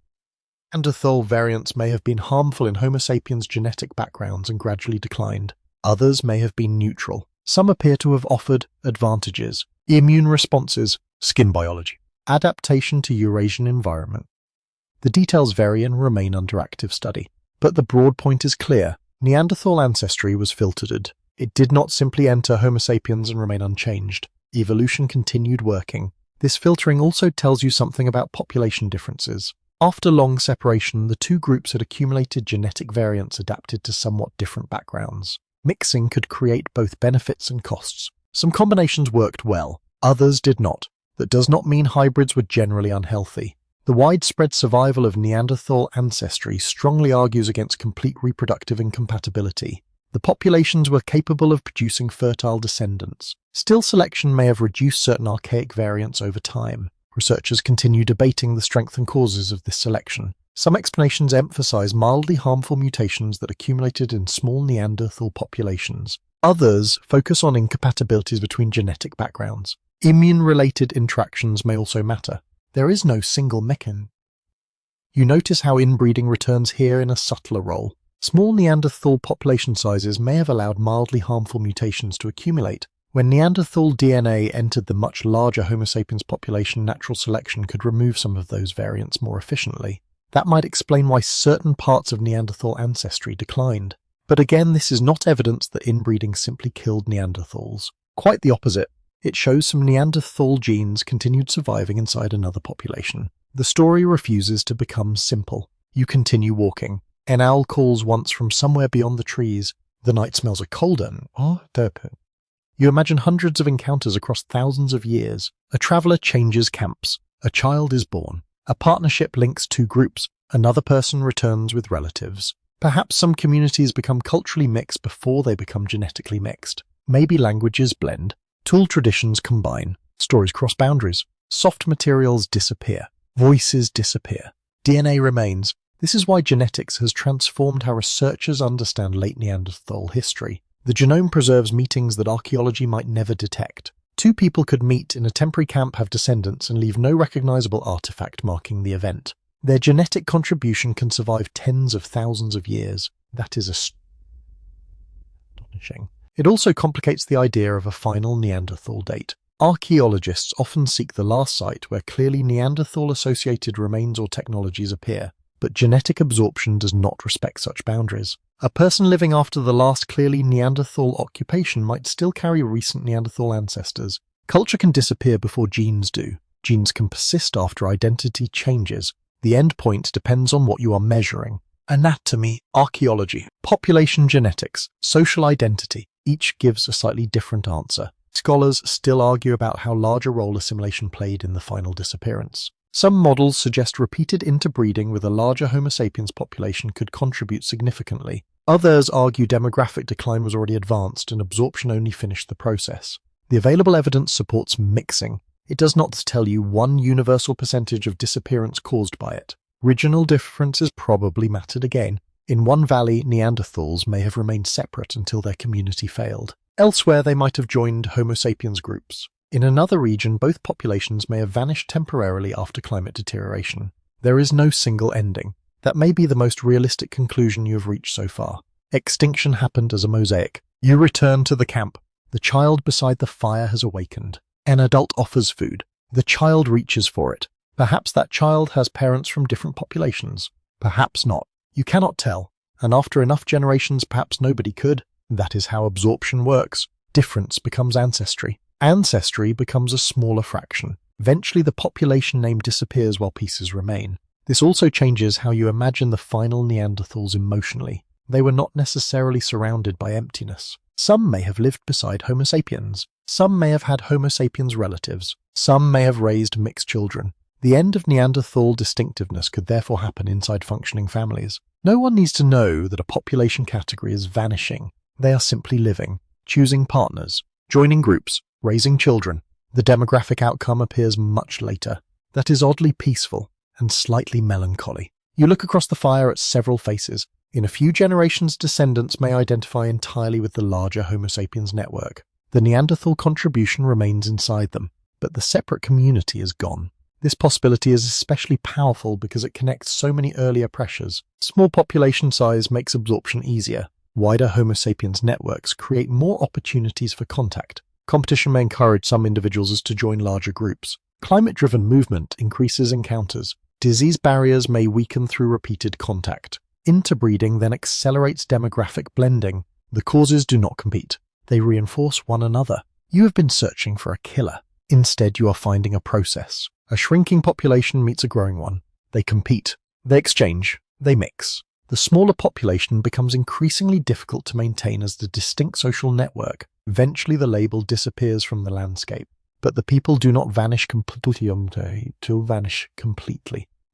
Neanderthal variants may have been harmful in Homo sapiens' genetic backgrounds and gradually declined. Others may have been neutral. Some appear to have offered advantages: immune responses, skin biology, adaptation to Eurasian environment. The details vary and remain under active study. But the broad point is clear. Neanderthal ancestry was filtered. It did not simply enter Homo sapiens and remain unchanged. evolution continued working. This filtering also tells you something about population differences. After long separation, the two groups had accumulated genetic variants adapted to somewhat different backgrounds. Mixing could create both benefits and costs. Some combinations worked well, others did not. That does not mean hybrids were generally unhealthy. The widespread survival of Neanderthal ancestry strongly argues against complete reproductive incompatibility. The populations were capable of producing fertile descendants. Still, selection may have reduced certain archaic variants over time. Researchers continue debating the strength and causes of this selection. Some explanations emphasize mildly harmful mutations that accumulated in small Neanderthal populations. Others focus on incompatibilities between genetic backgrounds. Immune-related interactions may also matter. There is no single mechanism. You notice how inbreeding returns here in a subtler role. Small Neanderthal population sizes may have allowed mildly harmful mutations to accumulate. When Neanderthal DNA entered the much larger Homo sapiens population, natural selection could remove some of those variants more efficiently. That might explain why certain parts of Neanderthal ancestry declined. But again, this is not evidence that inbreeding simply killed Neanderthals. Quite the opposite. It shows some Neanderthal genes continued surviving inside another population. The story refuses to become simple. You continue walking. An owl calls once from somewhere beyond the trees. The night smells of cold and you imagine hundreds of encounters across thousands of years. A traveler changes camps. A child is born. A partnership links two groups. Another person returns with relatives. Perhaps some communities become culturally mixed before they become genetically mixed. Maybe languages blend. Tool traditions combine. Stories cross boundaries. Soft materials disappear. Voices disappear. DNA remains. This is why genetics has transformed how researchers understand late Neanderthal history. The genome preserves meetings that archaeology might never detect. Two people could meet in a temporary camp, have descendants, and leave no recognizable artifact marking the event. Their genetic contribution can survive tens of thousands of years. That is astonishing. It also complicates the idea of a final Neanderthal date. Archaeologists often seek the last site where clearly Neanderthal-associated remains or technologies appear, but genetic absorption does not respect such boundaries. A person living after the last clearly Neanderthal occupation might still carry recent Neanderthal ancestors. Culture can disappear before genes do. Genes can persist after identity changes. The end point depends on what you are measuring. Anatomy, archaeology, population genetics, social identity, each gives a slightly different answer. Scholars still argue about how large a role assimilation played in the final disappearance. Some models suggest repeated interbreeding with a larger Homo sapiens population could contribute significantly. Others argue demographic decline was already advanced and absorption only finished the process. The available evidence supports mixing. It does not tell you one universal percentage of disappearance caused by it. Regional differences probably mattered again. In one valley, Neanderthals may have remained separate until their community failed. Elsewhere, they might have joined Homo sapiens groups. In another region, both populations may have vanished temporarily after climate deterioration. There is no single ending. That may be the most realistic conclusion you have reached so far. Extinction happened as a mosaic. You return to the camp. The child beside the fire has awakened. An adult offers food. The child reaches for it. Perhaps that child has parents from different populations. Perhaps not. You cannot tell. And after enough generations, perhaps nobody could. That is how absorption works. Difference becomes ancestry. Ancestry becomes a smaller fraction. Eventually, the population name disappears while pieces remain. This also changes how you imagine the final Neanderthals emotionally. They were not necessarily surrounded by emptiness. Some may have lived beside Homo sapiens. Some may have had Homo sapiens relatives. Some may have raised mixed children. The end of Neanderthal distinctiveness could therefore happen inside functioning families. No one needs to know that a population category is vanishing. They are simply living, choosing partners, joining groups, raising children. The demographic outcome appears much later. That is oddly peaceful and slightly melancholy. You look across the fire at several faces. In a few generations, descendants may identify entirely with the larger Homo sapiens network. The Neanderthal contribution remains inside them, but the separate community is gone. This possibility is especially powerful because it connects so many earlier pressures. Small population size makes absorption easier. Wider Homo sapiens networks create more opportunities for contact. Competition may encourage some individuals to join larger groups. Climate-driven movement increases encounters. Disease barriers may weaken through repeated contact. Interbreeding then accelerates demographic blending. The causes do not compete. They reinforce one another. You have been searching for a killer. Instead, you are finding a process. A shrinking population meets a growing one. They compete. They exchange. They mix. The smaller population becomes increasingly difficult to maintain as the distinct social network. Eventually, the label disappears from the landscape. But the people do not vanish completely.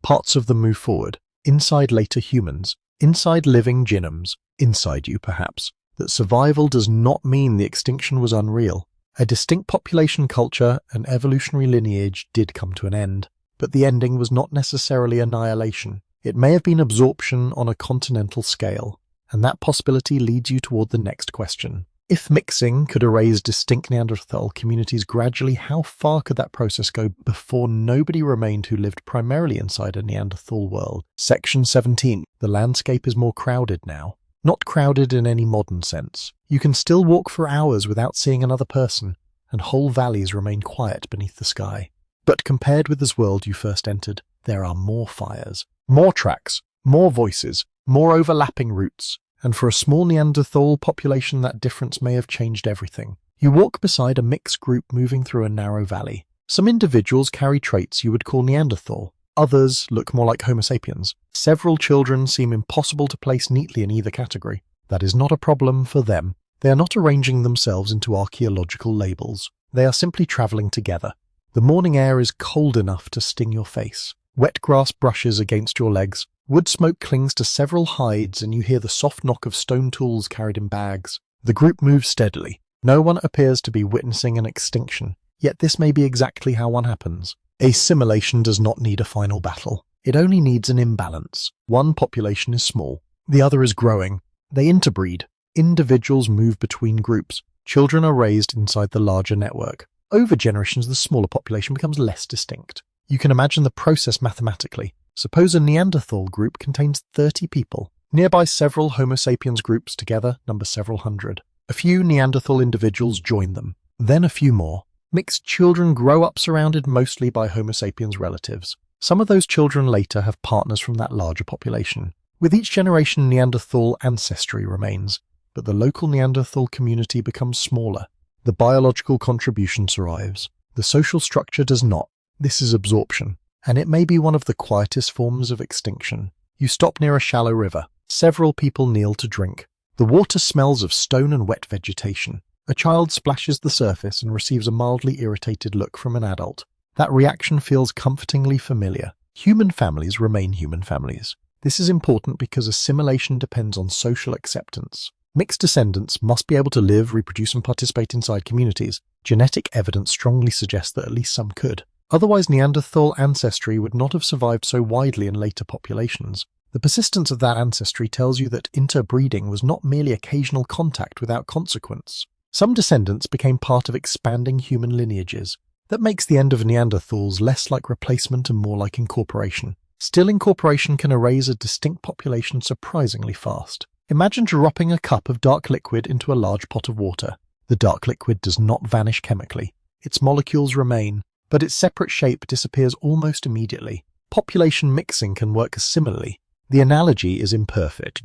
Parts of them move forward. Inside later humans. Inside living genomes. Inside you, perhaps. That survival does not mean the extinction was unreal. A distinct population culture and evolutionary lineage did come to an end, but the ending was not necessarily annihilation. It may have been absorption on a continental scale, and that possibility leads you toward the next question. If mixing could erase distinct Neanderthal communities gradually, how far could that process go before nobody remained who lived primarily inside a Neanderthal world? Section 17. The landscape is more crowded now. Not crowded in any modern sense. You can still walk for hours without seeing another person, and whole valleys remain quiet beneath the sky. But compared with this world you first entered, there are more fires, more tracks, more voices, more overlapping routes, and for a small Neanderthal population that difference may have changed everything. You walk beside a mixed group moving through a narrow valley. Some individuals carry traits you would call Neanderthal. Others look more like Homo sapiens. Several children seem impossible to place neatly in either category. That is not a problem for them. They are not arranging themselves into archaeological labels. They are simply traveling together. The morning air is cold enough to sting your face. Wet grass brushes against your legs. Wood smoke clings to several hides and you hear the soft knock of stone tools carried in bags. The group moves steadily. No one appears to be witnessing an extinction. Yet this may be exactly how one happens. Assimilation does not need a final battle. It only needs an imbalance. One population is small. The other is growing. They interbreed. Individuals move between groups. Children are raised inside the larger network. Over generations, the smaller population becomes less distinct. You can imagine the process mathematically. Suppose a Neanderthal group contains 30 people. Nearby several Homo sapiens groups together number several hundred. A few Neanderthal individuals join them. Then a few more. Mixed children grow up surrounded mostly by Homo sapiens relatives. Some of those children later have partners from that larger population. With each generation, Neanderthal ancestry remains, but the local Neanderthal community becomes smaller. The biological contribution survives. The social structure does not. This is absorption, and it may be one of the quietest forms of extinction. You stop near a shallow river. Several people kneel to drink. The water smells of stone and wet vegetation. A child splashes the surface and receives a mildly irritated look from an adult. That reaction feels comfortingly familiar. Human families remain human families. This is important because assimilation depends on social acceptance. Mixed descendants must be able to live, reproduce, and participate inside communities. Genetic evidence strongly suggests that at least some could. Otherwise, Neanderthal ancestry would not have survived so widely in later populations. The persistence of that ancestry tells you that interbreeding was not merely occasional contact without consequence. Some descendants became part of expanding human lineages. That makes the end of Neanderthals less like replacement and more like incorporation. Still, incorporation can erase a distinct population surprisingly fast. Imagine dropping a cup of dark liquid into a large pot of water. The dark liquid does not vanish chemically. Its molecules remain, but its separate shape disappears almost immediately. Population mixing can work similarly. The analogy is imperfect.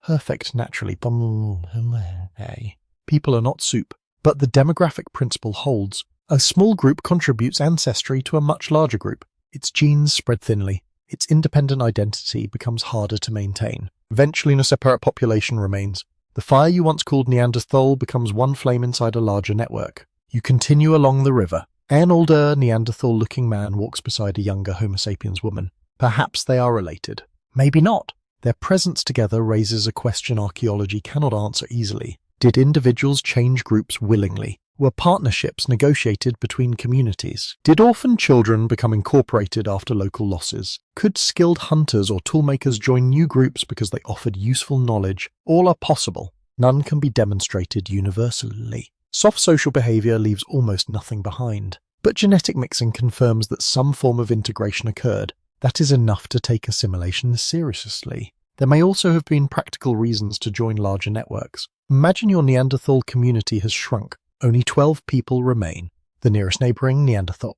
Perfect naturally. People are not soup, but the demographic principle holds. A small group contributes ancestry to a much larger group. Its genes spread thinly. Its independent identity becomes harder to maintain. Eventually, a separate population remains. The fire you once called Neanderthal becomes one flame inside a larger network. You continue along the river. An older Neanderthal-looking man walks beside a younger Homo sapiens woman. Perhaps they are related. Maybe not. Their presence together raises a question archaeology cannot answer easily. Did individuals change groups willingly? Were partnerships negotiated between communities? Did orphan children become incorporated after local losses? Could skilled hunters or toolmakers join new groups because they offered useful knowledge? All are possible. None can be demonstrated universally. Soft social behavior leaves almost nothing behind. But genetic mixing confirms that some form of integration occurred. That is enough to take assimilation seriously. There may also have been practical reasons to join larger networks. Imagine your Neanderthal community has shrunk. Only 12 people remain. The nearest neighbouring Neanderthal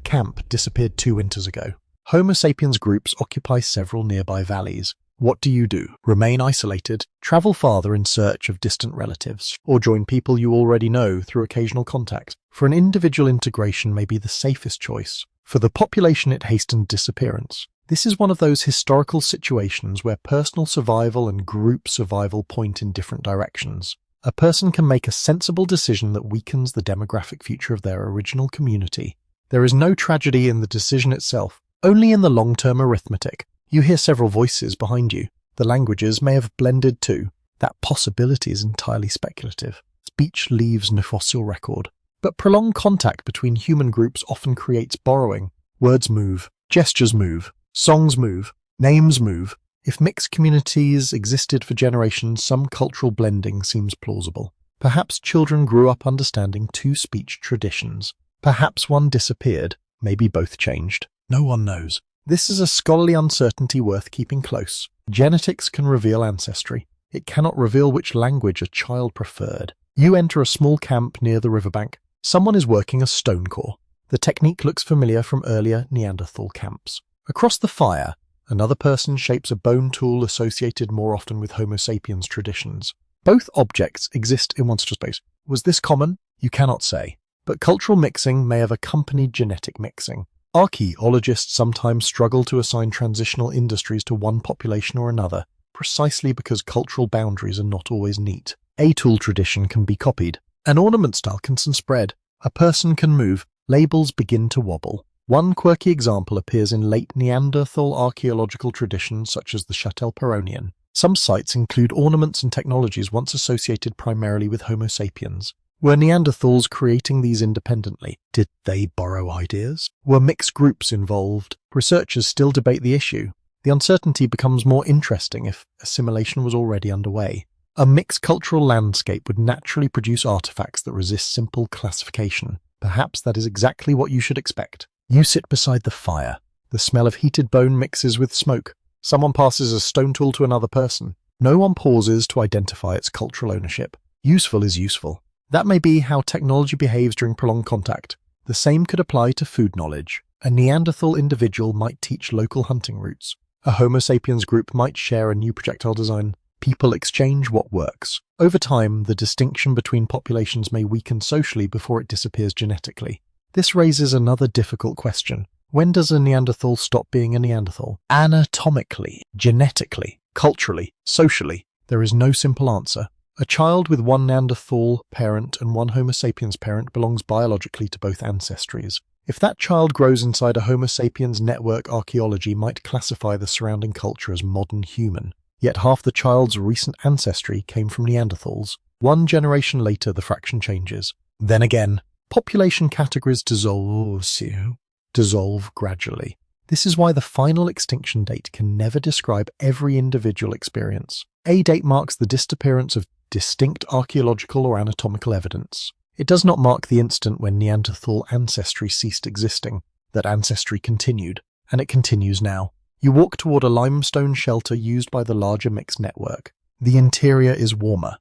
camp disappeared 2 winters ago. Homo sapiens groups occupy several nearby valleys. What do? Remain isolated, travel farther in search of distant relatives, or join people you already know through occasional contact. For an individual, integration may be the safest choice. For the population, it hastened disappearance. This is one of those historical situations where personal survival and group survival point in different directions. A person can make a sensible decision that weakens the demographic future of their original community. There is no tragedy in the decision itself, only in the long-term arithmetic. You hear several voices behind you. The languages may have blended too. That possibility is entirely speculative. Speech leaves no fossil record. But prolonged contact between human groups often creates borrowing. Words move, gestures move, songs move, names move. If mixed communities existed for generations, some cultural blending seems plausible. Perhaps children grew up understanding two speech traditions. Perhaps one disappeared, maybe both changed. No one knows. This is a scholarly uncertainty worth keeping close. Genetics can reveal ancestry. It cannot reveal which language a child preferred. You enter a small camp near the riverbank. Someone is working a stone core. The technique looks familiar from earlier Neanderthal camps. Across the fire, another person shapes a bone tool associated more often with Homo sapiens traditions. Both objects exist in one space. Was this common? You cannot say. But cultural mixing may have accompanied genetic mixing. Archaeologists sometimes struggle to assign transitional industries to one population or another, precisely because cultural boundaries are not always neat. A tool tradition can be copied. An ornament style can spread. A person can move. Labels begin to wobble. One quirky example appears in late Neanderthal archaeological traditions such as the Châtel-Perronian. Some sites include ornaments and technologies once associated primarily with Homo sapiens. Were Neanderthals creating these independently? Did they borrow ideas? Were mixed groups involved? Researchers still debate the issue. The uncertainty becomes more interesting if assimilation was already underway. A mixed cultural landscape would naturally produce artifacts that resist simple classification. Perhaps that is exactly what you should expect. You sit beside the fire. The smell of heated bone mixes with smoke. Someone passes a stone tool to another person. No one pauses to identify its cultural ownership. Useful is useful. That may be how technology behaves during prolonged contact. The same could apply to food knowledge. A Neanderthal individual might teach local hunting routes. A Homo sapiens group might share a new projectile design. People exchange what works. Over time, the distinction between populations may weaken socially before it disappears genetically. This raises another difficult question. When does a Neanderthal stop being a Neanderthal? Anatomically, genetically, culturally, socially, there is no simple answer. A child with one Neanderthal parent and one Homo sapiens parent belongs biologically to both ancestries. If that child grows inside a Homo sapiens network, archaeology might classify the surrounding culture as modern human. Yet half the child's recent ancestry came from Neanderthals. One generation later, the fraction changes. Then again, population categories dissolve gradually. This is why the final extinction date can never describe every individual experience. A date marks the disappearance of distinct archaeological or anatomical evidence. It does not mark the instant when Neanderthal ancestry ceased existing. That ancestry continued, and it continues now. You walk toward a limestone shelter used by the larger mixed network. The interior is warmer.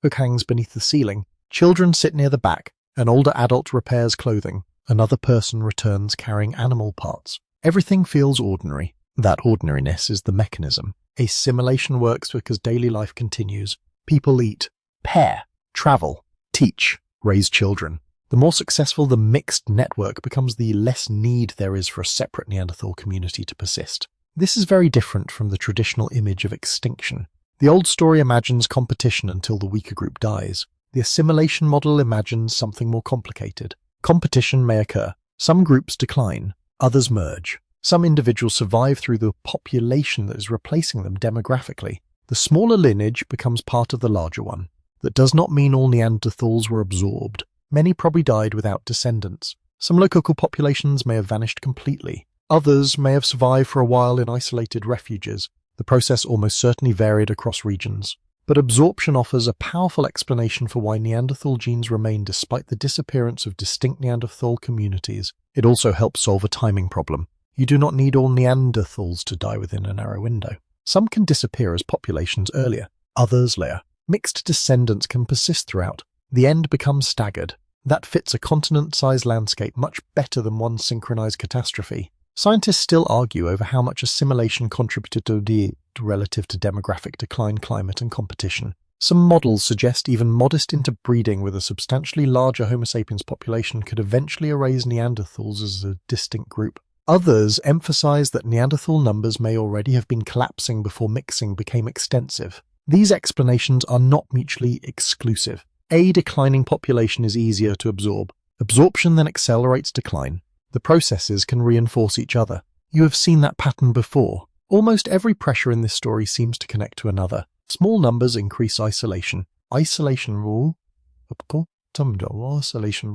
Hook hangs beneath the ceiling. Children sit near the back. An older adult repairs clothing. Another person returns carrying animal parts. Everything feels ordinary. That ordinariness is the mechanism. Assimilation works because daily life continues. People eat, pair, travel, teach, raise children. The more successful the mixed network becomes, the less need there is for a separate Neanderthal community to persist. This is very different from the traditional image of extinction. The old story imagines competition until the weaker group dies. The assimilation model imagines something more complicated. Competition may occur. Some groups decline, others merge. Some individuals survive through the population that is replacing them demographically. The smaller lineage becomes part of the larger one. That does not mean all Neanderthals were absorbed. Many probably died without descendants. Some local populations may have vanished completely. Others may have survived for a while in isolated refuges. The process almost certainly varied across regions. But absorption offers a powerful explanation for why Neanderthal genes remain despite the disappearance of distinct Neanderthal communities. It also helps solve a timing problem. You do not need all Neanderthals to die within a narrow window. Some can disappear as populations earlier, others later. Mixed descendants can persist throughout. The end becomes staggered. That fits a continent-sized landscape much better than one synchronized catastrophe. Scientists still argue over how much assimilation contributed to the relative to demographic decline, climate, and competition. Some models suggest even modest interbreeding with a substantially larger Homo sapiens population could eventually erase Neanderthals as a distinct group. Others emphasize that Neanderthal numbers may already have been collapsing before mixing became extensive. These explanations are not mutually exclusive. A declining population is easier to absorb. Absorption then accelerates decline. The processes can reinforce each other. You have seen that pattern before. Almost every pressure in this story seems to connect to another. Small numbers increase isolation. Isolation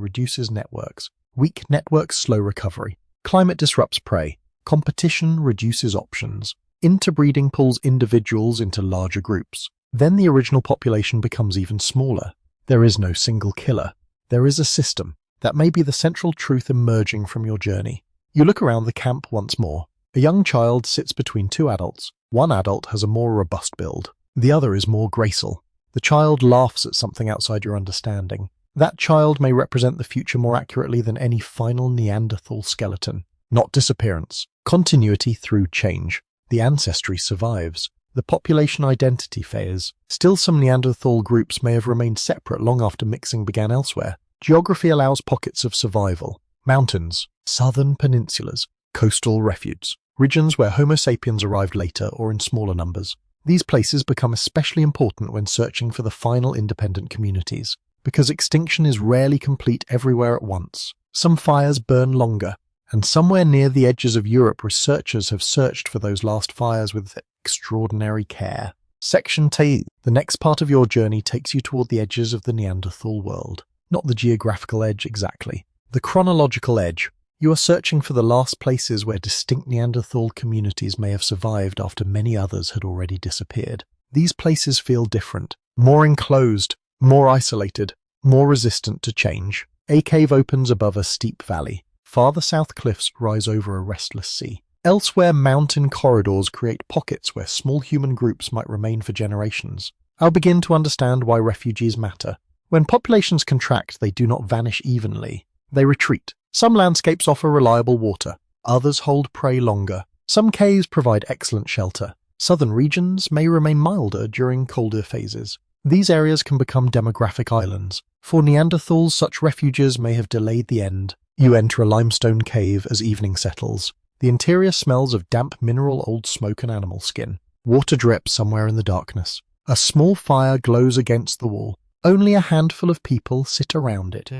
reduces networks. Weak networks slow recovery. Climate disrupts prey. Competition reduces options. Interbreeding pulls individuals into larger groups. Then the original population becomes even smaller. There is no single killer. There is a system. That may be the central truth emerging from your journey. You look around the camp once more. A young child sits between two adults. One adult has a more robust build. The other is more graceful. The child laughs at something outside your understanding. That child may represent the future more accurately than any final Neanderthal skeleton. Not disappearance. Continuity through change. The ancestry survives. The population identity phase. Still, some Neanderthal groups may have remained separate long after mixing began elsewhere. Geography allows pockets of survival. Mountains, southern peninsulas, coastal refuges, regions where Homo sapiens arrived later or in smaller numbers. These places become especially important when searching for the final independent communities, because extinction is rarely complete everywhere at once. Some fires burn longer, and somewhere near the edges of Europe, researchers have searched for those last fires with extraordinary care. Section 2. The next part of your journey takes you toward the edges of the Neanderthal world. Not the geographical edge exactly. The chronological edge. You are searching for the last places where distinct Neanderthal communities may have survived after many others had already disappeared. These places feel different, more enclosed, more isolated, more resistant to change. A cave opens above a steep valley. Farther south cliffs rise over a restless sea. Elsewhere, mountain corridors create pockets where small human groups might remain for generations. I'll begin to understand why refugees matter. When populations contract, they do not vanish evenly. They retreat. Some landscapes offer reliable water. Others hold prey longer. Some caves provide excellent shelter. Southern regions may remain milder during colder phases. These areas can become demographic islands. For Neanderthals, such refuges may have delayed the end. You enter a limestone cave as evening settles. The interior smells of damp mineral, old smoke, and animal skin. Water drips somewhere in the darkness. A small fire glows against the wall. Only a handful of people sit around it.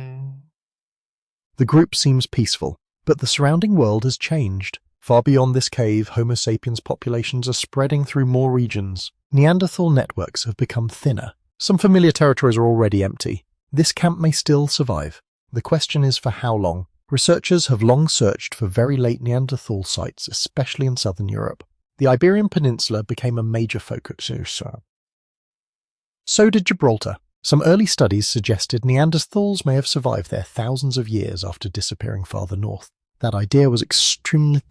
The group seems peaceful, but the surrounding world has changed. Far beyond this cave, Homo sapiens populations are spreading through more regions. Neanderthal networks have become thinner. Some familiar territories are already empty. This camp may still survive. The question is for how long. Researchers have long searched for very late Neanderthal sites, especially in southern Europe. The Iberian Peninsula became a major focus. So did Gibraltar. Some early studies suggested Neanderthals may have survived there thousands of years after disappearing farther north. That idea was extremely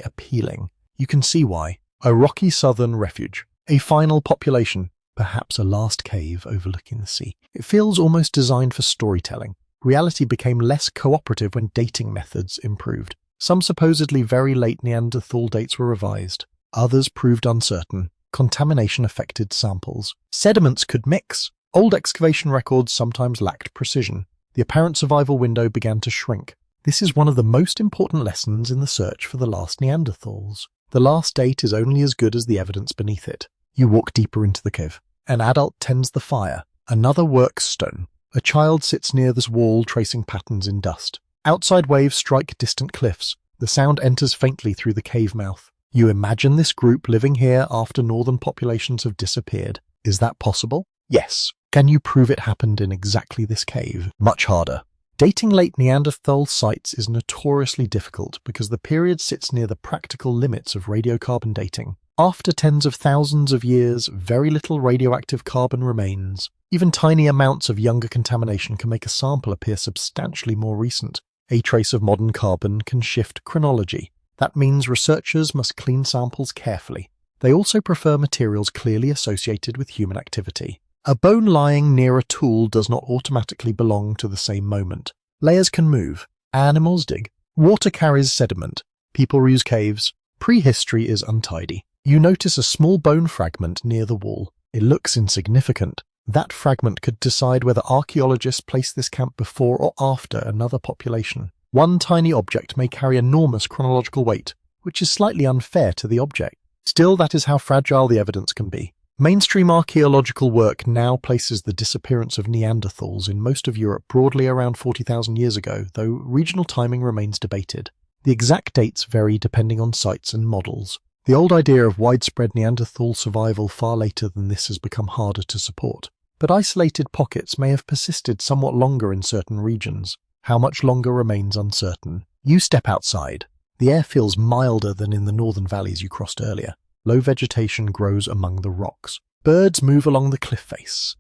appealing. You can see why. A rocky southern refuge. A final population. Perhaps a last cave overlooking the sea. It feels almost designed for storytelling. Reality became less cooperative when dating methods improved. Some supposedly very late Neanderthal dates were revised. Others proved uncertain. Contamination affected samples. Sediments could mix. Old excavation records sometimes lacked precision. The apparent survival window began to shrink. This is one of the most important lessons in the search for the last Neanderthals. The last date is only as good as the evidence beneath it. You walk deeper into the cave. An adult tends the fire. Another works stone. A child sits near this wall tracing patterns in dust. Outside waves strike distant cliffs. The sound enters faintly through the cave mouth. You imagine this group living here after northern populations have disappeared. Is that possible? Yes. Can you prove it happened in exactly this cave? Much harder. Dating late Neanderthal sites is notoriously difficult because the period sits near the practical limits of radiocarbon dating. After tens of thousands of years, very little radioactive carbon remains. Even tiny amounts of younger contamination can make a sample appear substantially more recent. A trace of modern carbon can shift chronology. That means researchers must clean samples carefully. They also prefer materials clearly associated with human activity. A bone lying near a tool does not automatically belong to the same moment. Layers can move. Animals dig. Water carries sediment. People reuse caves. Prehistory is untidy. You notice a small bone fragment near the wall. It looks insignificant. That fragment could decide whether archaeologists placed this camp before or after another population. One tiny object may carry enormous chronological weight, which is slightly unfair to the object. Still, that is how fragile the evidence can be. Mainstream archaeological work now places the disappearance of Neanderthals in most of Europe broadly around 40,000 years ago, though regional timing remains debated. The exact dates vary depending on sites and models. The old idea of widespread Neanderthal survival far later than this has become harder to support. But isolated pockets may have persisted somewhat longer in certain regions. How much longer remains uncertain. You step outside. The air feels milder than in the northern valleys you crossed earlier. Low vegetation grows among the rocks. Birds move along the cliff face.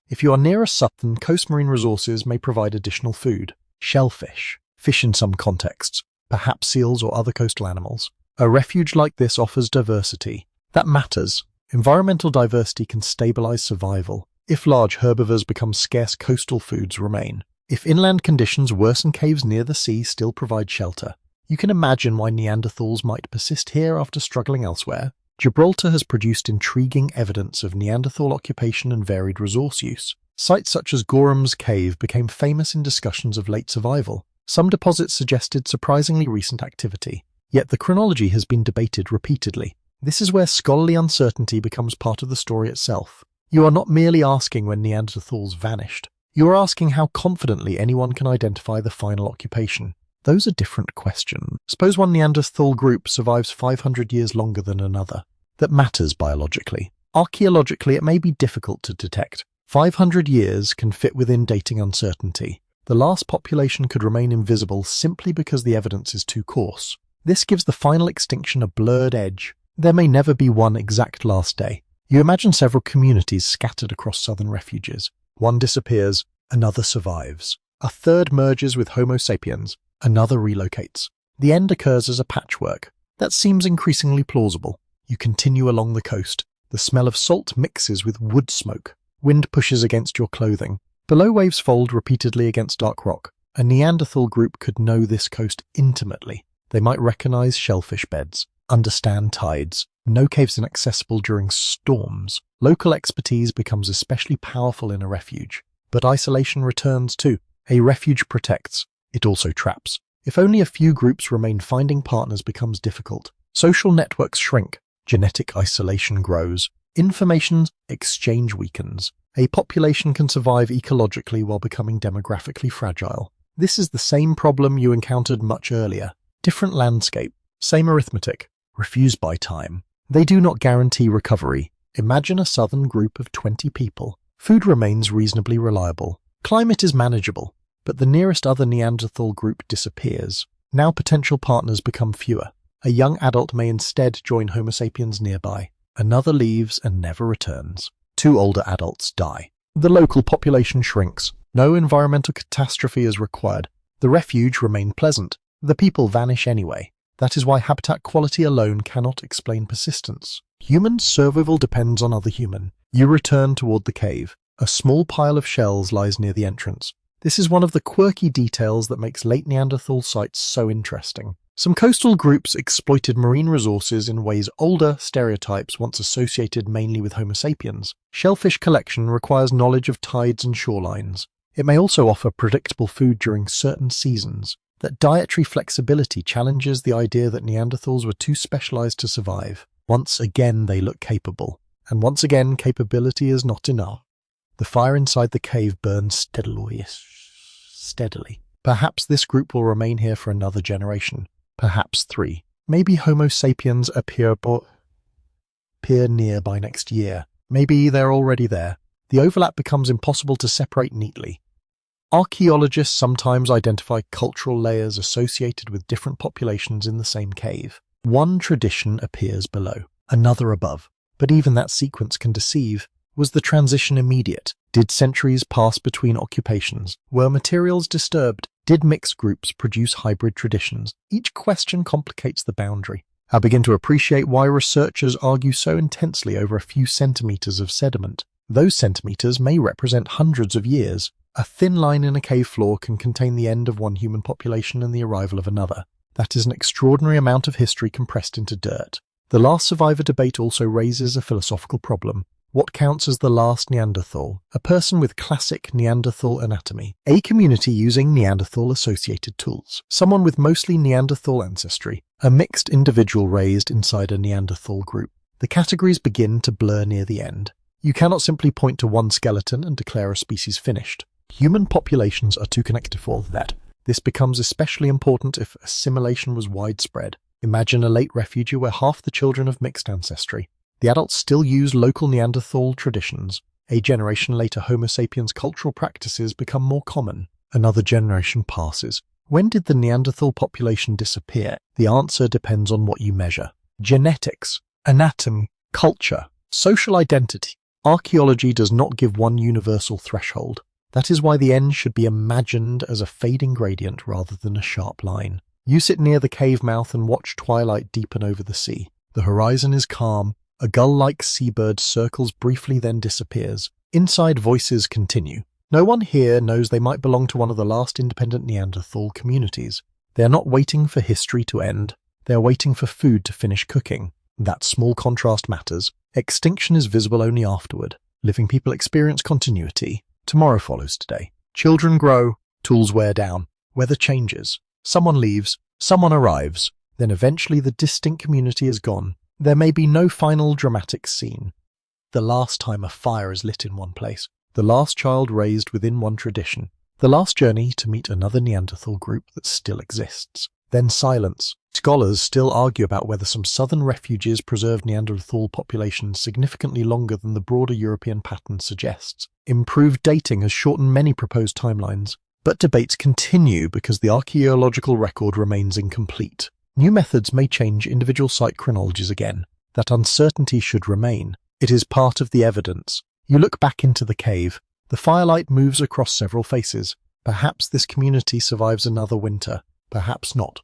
If you are near a southern coast, marine resources may provide additional food. Shellfish, fish in some contexts, perhaps seals or other coastal animals. A refuge like this offers diversity. That matters. Environmental diversity can stabilize survival. If large herbivores become scarce, coastal foods remain. If inland conditions worsen, caves near the sea still provide shelter. You can imagine why Neanderthals might persist here after struggling elsewhere. Gibraltar has produced intriguing evidence of Neanderthal occupation and varied resource use. Sites such as Gorham's Cave became famous in discussions of late survival. Some deposits suggested surprisingly recent activity. Yet the chronology has been debated repeatedly. This is where scholarly uncertainty becomes part of the story itself. You are not merely asking when Neanderthals vanished. You are asking how confidently anyone can identify the final occupation. Those are different questions. Suppose one Neanderthal group survives 500 years longer than another. That matters biologically. Archaeologically, it may be difficult to detect. 500 years can fit within dating uncertainty. The last population could remain invisible simply because the evidence is too coarse. This gives the final extinction a blurred edge. There may never be one exact last day. You imagine several communities scattered across southern refuges. One disappears, another survives. A third merges with Homo sapiens, another relocates. The end occurs as a patchwork. That seems increasingly plausible. You continue along the coast. The smell of salt mixes with wood smoke. Wind pushes against your clothing. Below, waves fold repeatedly against dark rock. A Neanderthal group could know this coast intimately. They might recognize shellfish beds, understand tides, know caves inaccessible during storms. Local expertise becomes especially powerful in a refuge. But isolation returns too. A refuge protects. It also traps. If only a few groups remain, finding partners becomes difficult. Social networks shrink. Genetic isolation grows. Information exchange weakens. A population can survive ecologically while becoming demographically fragile. This is the same problem you encountered much earlier. Different landscape, same arithmetic, refused by time. They do not guarantee recovery. Imagine a southern group of 20 people. Food remains reasonably reliable. Climate is manageable, but the nearest other Neanderthal group disappears. Now potential partners become fewer. A young adult may instead join Homo sapiens nearby. Another leaves and never returns. 2 older adults die. The local population shrinks. No environmental catastrophe is required. The refuge remains pleasant. The people vanish anyway. That is why habitat quality alone cannot explain persistence. Human survival depends on other human. You return toward the cave. A small pile of shells lies near the entrance. This is one of the quirky details that makes late Neanderthal sites so interesting. Some coastal groups exploited marine resources in ways older stereotypes once associated mainly with Homo sapiens. Shellfish collection requires knowledge of tides and shorelines. It may also offer predictable food during certain seasons. That dietary flexibility challenges the idea that Neanderthals were too specialized to survive. Once again, they look capable. And once again, capability is not enough. The fire inside the cave burns steadily. Perhaps this group will remain here for another generation. Perhaps 3. Maybe Homo sapiens appear near by next year. Maybe they're already there. The overlap becomes impossible to separate neatly. Archaeologists sometimes identify cultural layers associated with different populations in the same cave. One tradition appears below, another above. But even that sequence can deceive. Was the transition immediate? Did centuries pass between occupations? Were materials disturbed? Did mixed groups produce hybrid traditions? Each question complicates the boundary. I begin to appreciate why researchers argue so intensely over a few centimeters of sediment. Those centimeters may represent hundreds of years. A thin line in a cave floor can contain the end of one human population and the arrival of another. That is an extraordinary amount of history compressed into dirt. The last survivor debate also raises a philosophical problem. What counts as the last Neanderthal? A person with classic Neanderthal anatomy. A community using Neanderthal-associated tools. Someone with mostly Neanderthal ancestry. A mixed individual raised inside a Neanderthal group. The categories begin to blur near the end. You cannot simply point to one skeleton and declare a species finished. Human populations are too connected for that. This becomes especially important if assimilation was widespread. Imagine a late refugee where half the children have mixed ancestry. The adults still use local Neanderthal traditions. A generation later, Homo sapiens cultural practices become more common. Another generation passes. When did the Neanderthal population disappear? The answer depends on what you measure. Genetics, anatomy, culture, social identity. Archaeology does not give one universal threshold. That is why the end should be imagined as a fading gradient rather than a sharp line. You sit near the cave mouth and watch twilight deepen over the sea. The horizon is calm. A gull-like seabird circles briefly then disappears. Inside, voices continue. No one here knows they might belong to one of the last independent Neanderthal communities. They are not waiting for history to end. They are waiting for food to finish cooking. That small contrast matters. Extinction is visible only afterward. Living people experience continuity. Tomorrow follows today. Children grow, tools wear down, weather changes. Someone leaves, someone arrives. Then eventually the distinct community is gone. There may be no final dramatic scene. The last time a fire is lit in one place. The last child raised within one tradition. The last journey to meet another Neanderthal group that still exists. Then silence. Scholars still argue about whether some southern refuges preserved Neanderthal populations significantly longer than the broader European pattern suggests. Improved dating has shortened many proposed timelines. But debates continue because the archaeological record remains incomplete. New methods may change individual site chronologies again. That uncertainty should remain. It is part of the evidence. You look back into the cave. The firelight moves across several faces. Perhaps this community survives another winter. Perhaps not.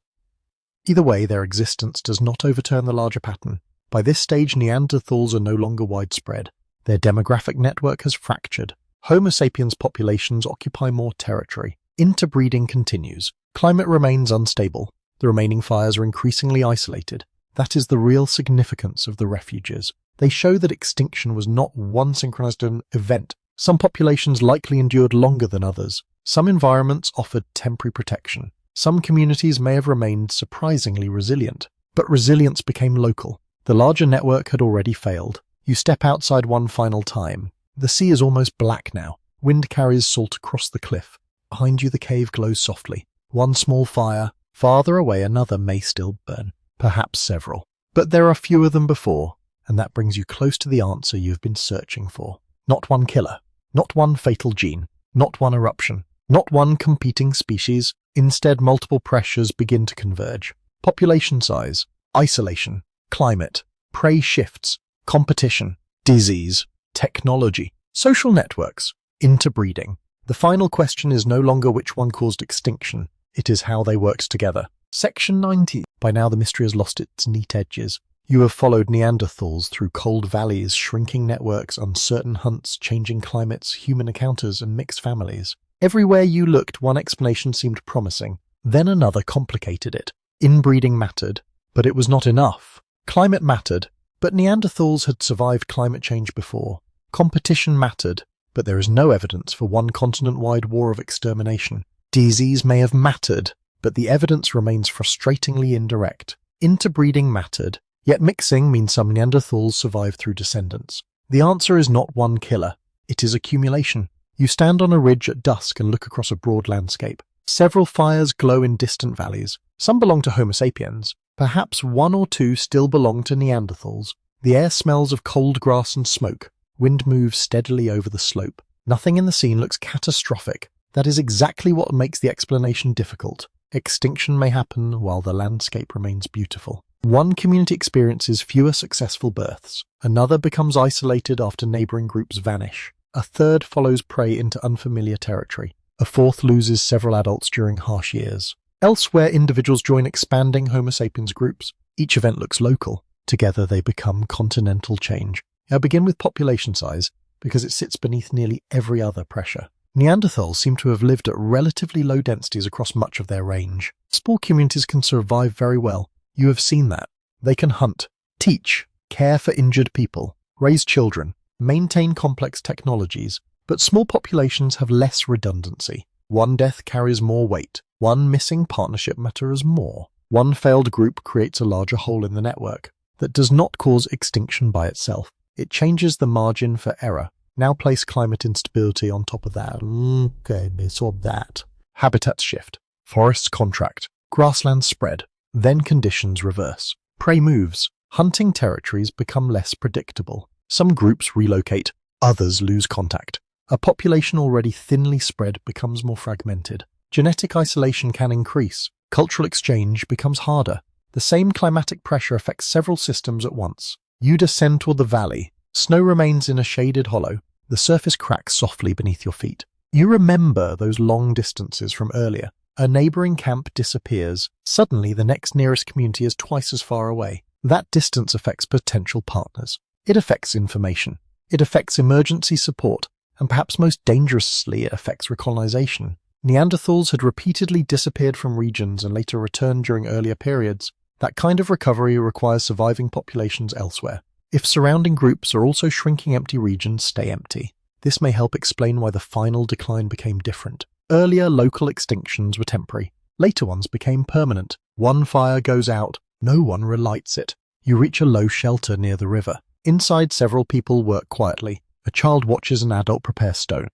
Either way, their existence does not overturn the larger pattern. By this stage, Neanderthals are no longer widespread. Their demographic network has fractured. Homo sapiens populations occupy more territory. Interbreeding continues. Climate remains unstable. The remaining fires are increasingly isolated. That is the real significance of the refuges. They show that extinction was not one synchronized event. Some populations likely endured longer than others. Some environments offered temporary protection. Some communities may have remained surprisingly resilient. But resilience became local. The larger network had already failed. You step outside one final time. The sea is almost black now. Wind carries salt across the cliff. Behind you the cave glows softly. One small fire. Farther away another may still burn. Perhaps several. But there are fewer than before. And that brings you close to the answer you've been searching for. Not one killer. Not one fatal gene. Not one eruption. Not one competing species. Instead, multiple pressures begin to converge. Population size. Isolation. Climate. Prey shifts. Competition. Disease. Technology. Social networks. Interbreeding. The final question is no longer which one caused extinction. It is how they worked together. Section 90. By now the mystery has lost its neat edges. You have followed Neanderthals through cold valleys, shrinking networks, uncertain hunts, changing climates, human encounters, and mixed families. Everywhere you looked, one explanation seemed promising. Then another complicated it. Inbreeding mattered, but it was not enough. Climate mattered, but Neanderthals had survived climate change before. Competition mattered, but there is no evidence for one continent-wide war of extermination. Disease may have mattered, but the evidence remains frustratingly indirect. Interbreeding mattered, yet mixing means some Neanderthals survived through descendants. The answer is not one killer. It is accumulation. You stand on a ridge at dusk and look across a broad landscape. Several fires glow in distant valleys. Some belong to Homo sapiens. Perhaps one or two still belong to Neanderthals. The air smells of cold grass and smoke. Wind moves steadily over the slope. Nothing in the scene looks catastrophic. That is exactly what makes the explanation difficult. Extinction may happen while the landscape remains beautiful. One community experiences fewer successful births. Another becomes isolated after neighboring groups vanish. A third follows prey into unfamiliar territory. A fourth loses several adults during harsh years. Elsewhere, individuals join expanding Homo sapiens groups. Each event looks local. Together they become continental change. I begin with population size because it sits beneath nearly every other pressure. Neanderthals seem to have lived at relatively low densities across much of their range. Small communities can survive very well. You have seen that. They can hunt, teach, care for injured people, raise children, maintain complex technologies, but small populations have less redundancy. One death carries more weight. One missing partnership matters more. One failed group creates a larger hole in the network. That does not cause extinction by itself. It changes the margin for error. Now place climate instability on top of that. Okay, so that. Habitats shift. Forests contract. Grasslands spread. Then conditions reverse. Prey moves. Hunting territories become less predictable. Some groups relocate. Others lose contact. A population already thinly spread becomes more fragmented. Genetic isolation can increase. Cultural exchange becomes harder. The same climatic pressure affects several systems at once. You descend toward the valley. Snow remains in a shaded hollow. The surface cracks softly beneath your feet. You remember those long distances from earlier. A neighboring camp disappears. Suddenly, the next nearest community is twice as far away. That distance affects potential partners. It affects information. It affects emergency support. And perhaps most dangerously, it affects recolonization. Neanderthals had repeatedly disappeared from regions and later returned during earlier periods. That kind of recovery requires surviving populations elsewhere. If surrounding groups are also shrinking, empty regions stay empty. This may help explain why the final decline became different. Earlier local extinctions were temporary. Later ones became permanent. One fire goes out. No one relights it. You reach a low shelter near the river. Inside, several people work quietly. A child watches an adult prepare stone.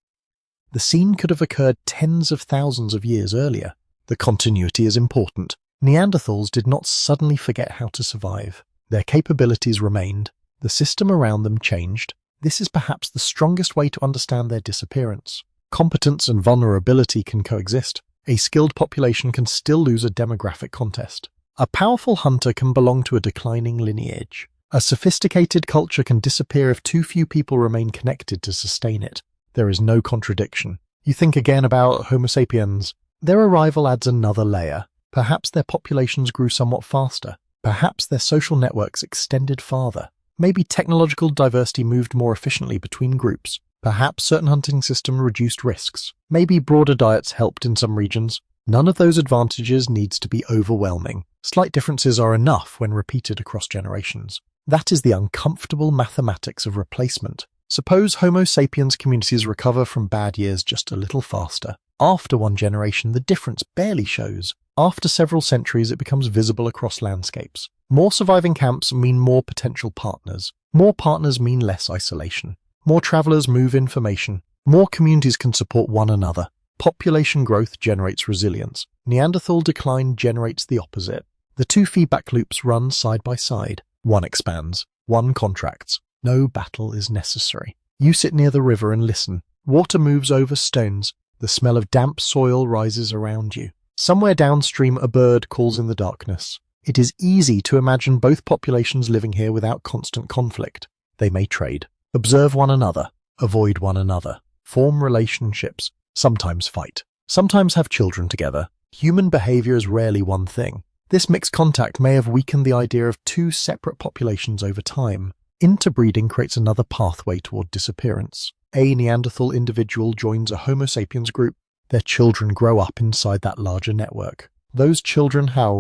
The scene could have occurred tens of thousands of years earlier. The continuity is important. Neanderthals did not suddenly forget how to survive. Their capabilities remained. The system around them changed. This is perhaps the strongest way to understand their disappearance. Competence and vulnerability can coexist. A skilled population can still lose a demographic contest. A powerful hunter can belong to a declining lineage. A sophisticated culture can disappear if too few people remain connected to sustain it. There is no contradiction. You think again about Homo sapiens. Their arrival adds another layer. Perhaps their populations grew somewhat faster. Perhaps their social networks extended farther. Maybe technological diversity moved more efficiently between groups. Perhaps certain hunting systems reduced risks. Maybe broader diets helped in some regions. None of those advantages needs to be overwhelming. Slight differences are enough when repeated across generations. That is the uncomfortable mathematics of replacement. Suppose Homo sapiens communities recover from bad years just a little faster. After one generation, the difference barely shows. After several centuries, it becomes visible across landscapes. More surviving camps mean more potential partners. More partners mean less isolation. More travelers move information. More communities can support one another. Population growth generates resilience. Neanderthal decline generates the opposite. The two feedback loops run side by side. One expands. One contracts. No battle is necessary. You sit near the river and listen. Water moves over stones. The smell of damp soil rises around you. Somewhere downstream, a bird calls in the darkness. It is easy to imagine both populations living here without constant conflict. They may trade, observe one another, avoid one another, form relationships, sometimes fight, sometimes have children together. Human behavior is rarely one thing. This mixed contact may have weakened the idea of two separate populations over time. Interbreeding creates another pathway toward disappearance. A Neanderthal individual joins a Homo sapiens group. Their children grow up inside that larger network. Those children have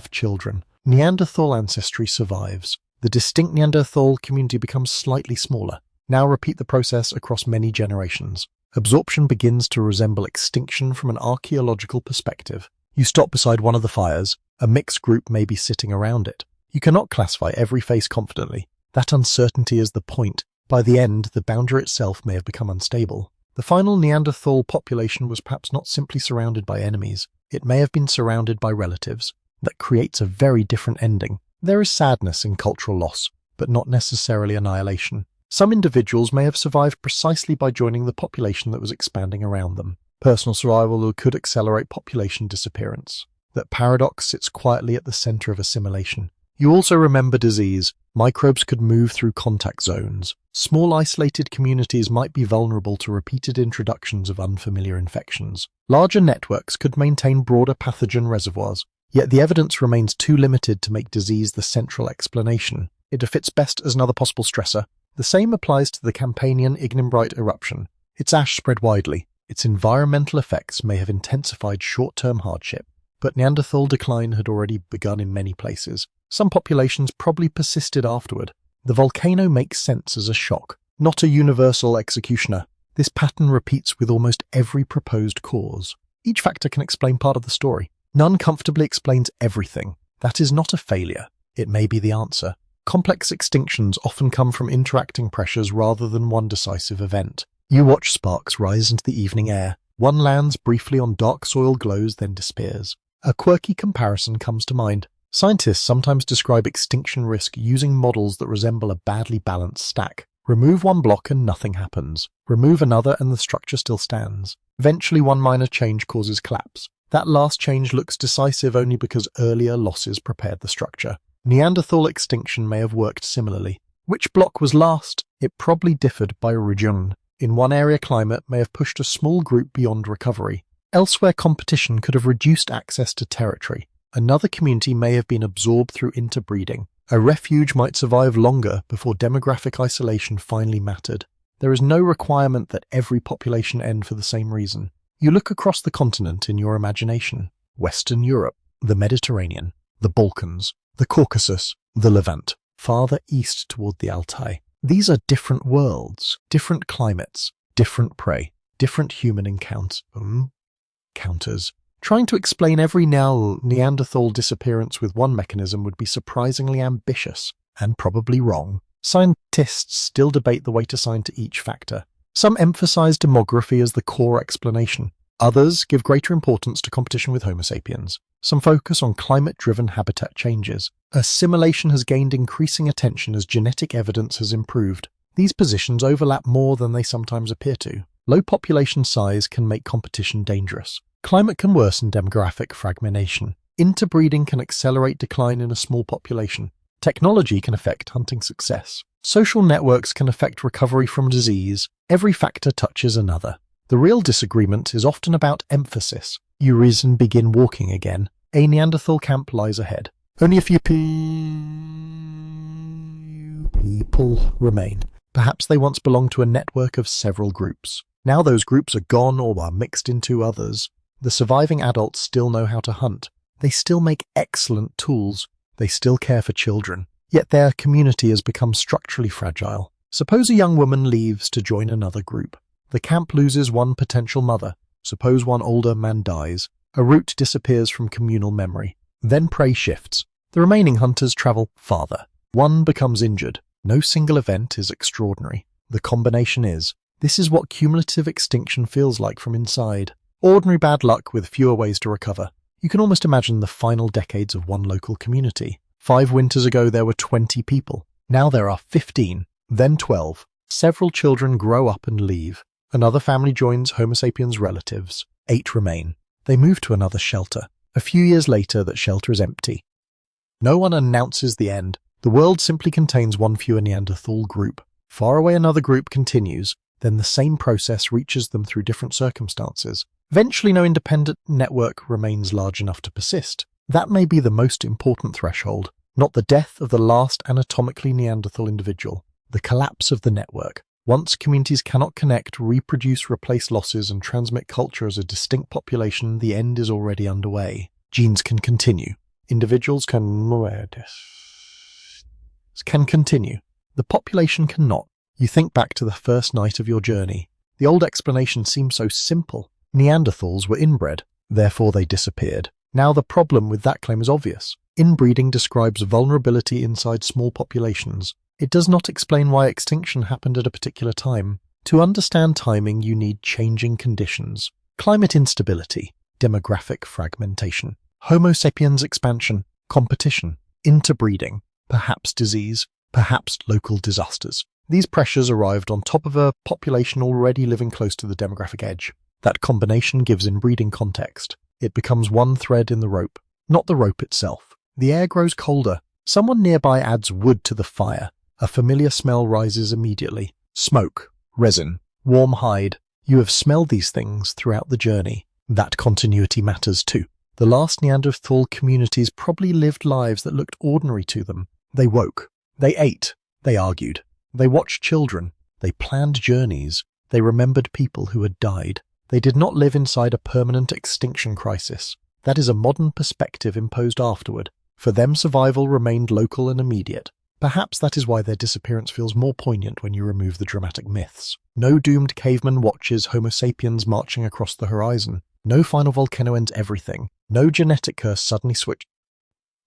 children. Neanderthal ancestry survives. The distinct Neanderthal community becomes slightly smaller. Now repeat the process across many generations. Absorption begins to resemble extinction from an archaeological perspective. You stop beside one of the fires. A mixed group may be sitting around it. You cannot classify every face confidently. That uncertainty is the point. By the end, the boundary itself may have become unstable. The final Neanderthal population was perhaps not simply surrounded by enemies. It may have been surrounded by relatives. That creates a very different ending. There is sadness in cultural loss, but not necessarily annihilation. Some individuals may have survived precisely by joining the population that was expanding around them. Personal survival could accelerate population disappearance. That paradox sits quietly at the center of assimilation. You also remember disease. Microbes could move through contact zones. Small isolated communities might be vulnerable to repeated introductions of unfamiliar infections. Larger networks could maintain broader pathogen reservoirs. Yet the evidence remains too limited to make disease the central explanation. It fits best as another possible stressor, The same applies to the Campanian ignimbrite eruption. Its ash spread widely. Its environmental effects may have intensified short-term hardship, but Neanderthal decline had already begun in many places. Some populations probably persisted afterward. The volcano makes sense as a shock, not a universal executioner. This pattern repeats with almost every proposed cause. Each factor can explain part of the story. None comfortably explains everything. That is not a failure. It may be the answer. Complex extinctions often come from interacting pressures rather than one decisive event. You watch sparks rise into the evening air. One lands briefly on dark soil, glows, then disappears. A quirky comparison comes to mind. Scientists sometimes describe extinction risk using models that resemble a badly balanced stack. Remove one block and nothing happens. Remove another and the structure still stands. Eventually one minor change causes collapse. That last change looks decisive only because earlier losses prepared the structure. Neanderthal extinction may have worked similarly. Which block was last? It probably differed by region. In one area, climate may have pushed a small group beyond recovery. Elsewhere, competition could have reduced access to territory. Another community may have been absorbed through interbreeding. A refuge might survive longer before demographic isolation finally mattered. There is no requirement that every population end for the same reason. You look across the continent in your imagination. Western Europe, the Mediterranean, the Balkans, the Caucasus, the Levant, farther east toward the Altai. These are different worlds, different climates, different prey, different human encounters. Trying to explain every Neanderthal disappearance with one mechanism would be surprisingly ambitious, and probably wrong. Scientists still debate the weight assigned to each factor. Some emphasize demography as the core explanation. Others give greater importance to competition with Homo sapiens. Some focus on climate-driven habitat changes. Assimilation has gained increasing attention as genetic evidence has improved. These positions overlap more than they sometimes appear to. Low population size can make competition dangerous. Climate can worsen demographic fragmentation. Interbreeding can accelerate decline in a small population. Technology can affect hunting success. Social networks can affect recovery from disease. Every factor touches another. The real disagreement is often about emphasis. You reason begin walking again. A Neanderthal camp lies ahead. Only a few people remain. Perhaps they once belonged to a network of several groups. Now those groups are gone or are mixed into others. The surviving adults still know how to hunt. They still make excellent tools. They still care for children. Yet their community has become structurally fragile. Suppose a young woman leaves to join another group. The camp loses one potential mother. Suppose one older man dies. A route disappears from communal memory. Then prey shifts. The remaining hunters travel farther. One becomes injured. No single event is extraordinary. The combination is. This is what cumulative extinction feels like from inside. Ordinary bad luck with fewer ways to recover. You can almost imagine the final decades of one local community. 5 winters ago there were 20 people. Now there are 15, then 12. Several children grow up and leave. Another family joins Homo sapiens relatives. 8 remain. They move to another shelter. A few years later, that shelter is empty. No one announces the end. The world simply contains one fewer Neanderthal group. Far away another group continues. Then the same process reaches them through different circumstances. Eventually no independent network remains large enough to persist. That may be the most important threshold, not the death of the last anatomically Neanderthal individual, the collapse of the network. Once communities cannot connect, reproduce, replace losses, and transmit culture as a distinct population, the end is already underway. Genes can continue. Individuals can continue. The population cannot. You think back to the first night of your journey. The old explanation seems so simple. Neanderthals were inbred, therefore they disappeared. Now the problem with that claim is obvious. Inbreeding describes vulnerability inside small populations. It does not explain why extinction happened at a particular time. To understand timing, you need changing conditions. Climate instability, demographic fragmentation, Homo sapiens expansion, competition, interbreeding, perhaps disease, perhaps local disasters. These pressures arrived on top of a population already living close to the demographic edge. That combination gives inbreeding context. It becomes one thread in the rope, not the rope itself. The air grows colder. Someone nearby adds wood to the fire. A familiar smell rises immediately. Smoke, resin, warm hide. You have smelled these things throughout the journey. That continuity matters too. The last Neanderthal communities probably lived lives that looked ordinary to them. They woke. They ate. They argued. They watched children. They planned journeys. They remembered people who had died. They did not live inside a permanent extinction crisis. That is a modern perspective imposed afterward. For them, survival remained local and immediate. Perhaps that is why their disappearance feels more poignant when you remove the dramatic myths. No doomed caveman watches Homo sapiens marching across the horizon. No final volcano ends everything. No genetic curse suddenly switched.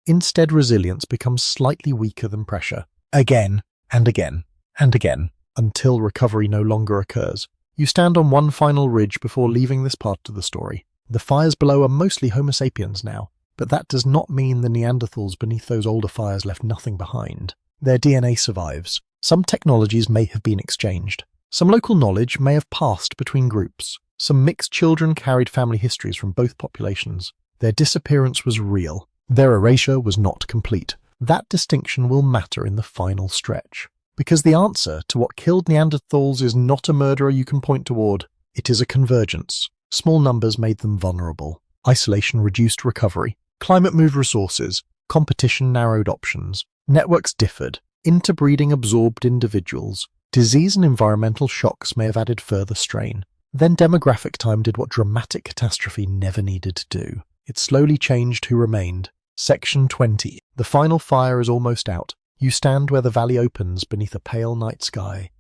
Instead, resilience becomes slightly weaker than pressure. Again, and again, and again, until recovery no longer occurs. You stand on one final ridge before leaving this part of the story. The fires below are mostly Homo sapiens now, but that does not mean the Neanderthals beneath those older fires left nothing behind. Their DNA survives. Some technologies may have been exchanged. Some local knowledge may have passed between groups. Some mixed children carried family histories from both populations. Their disappearance was real. Their erasure was not complete. That distinction will matter in the final stretch. Because the answer to what killed Neanderthals is not a murderer you can point toward. It is a convergence. Small numbers made them vulnerable. Isolation reduced recovery. Climate moved resources. Competition narrowed options. Networks differed. Interbreeding absorbed individuals. Disease and environmental shocks may have added further strain. Then demographic time did what dramatic catastrophe never needed to do. It slowly changed who remained. Section 20. The final fire is almost out. You stand where the valley opens beneath a pale night sky,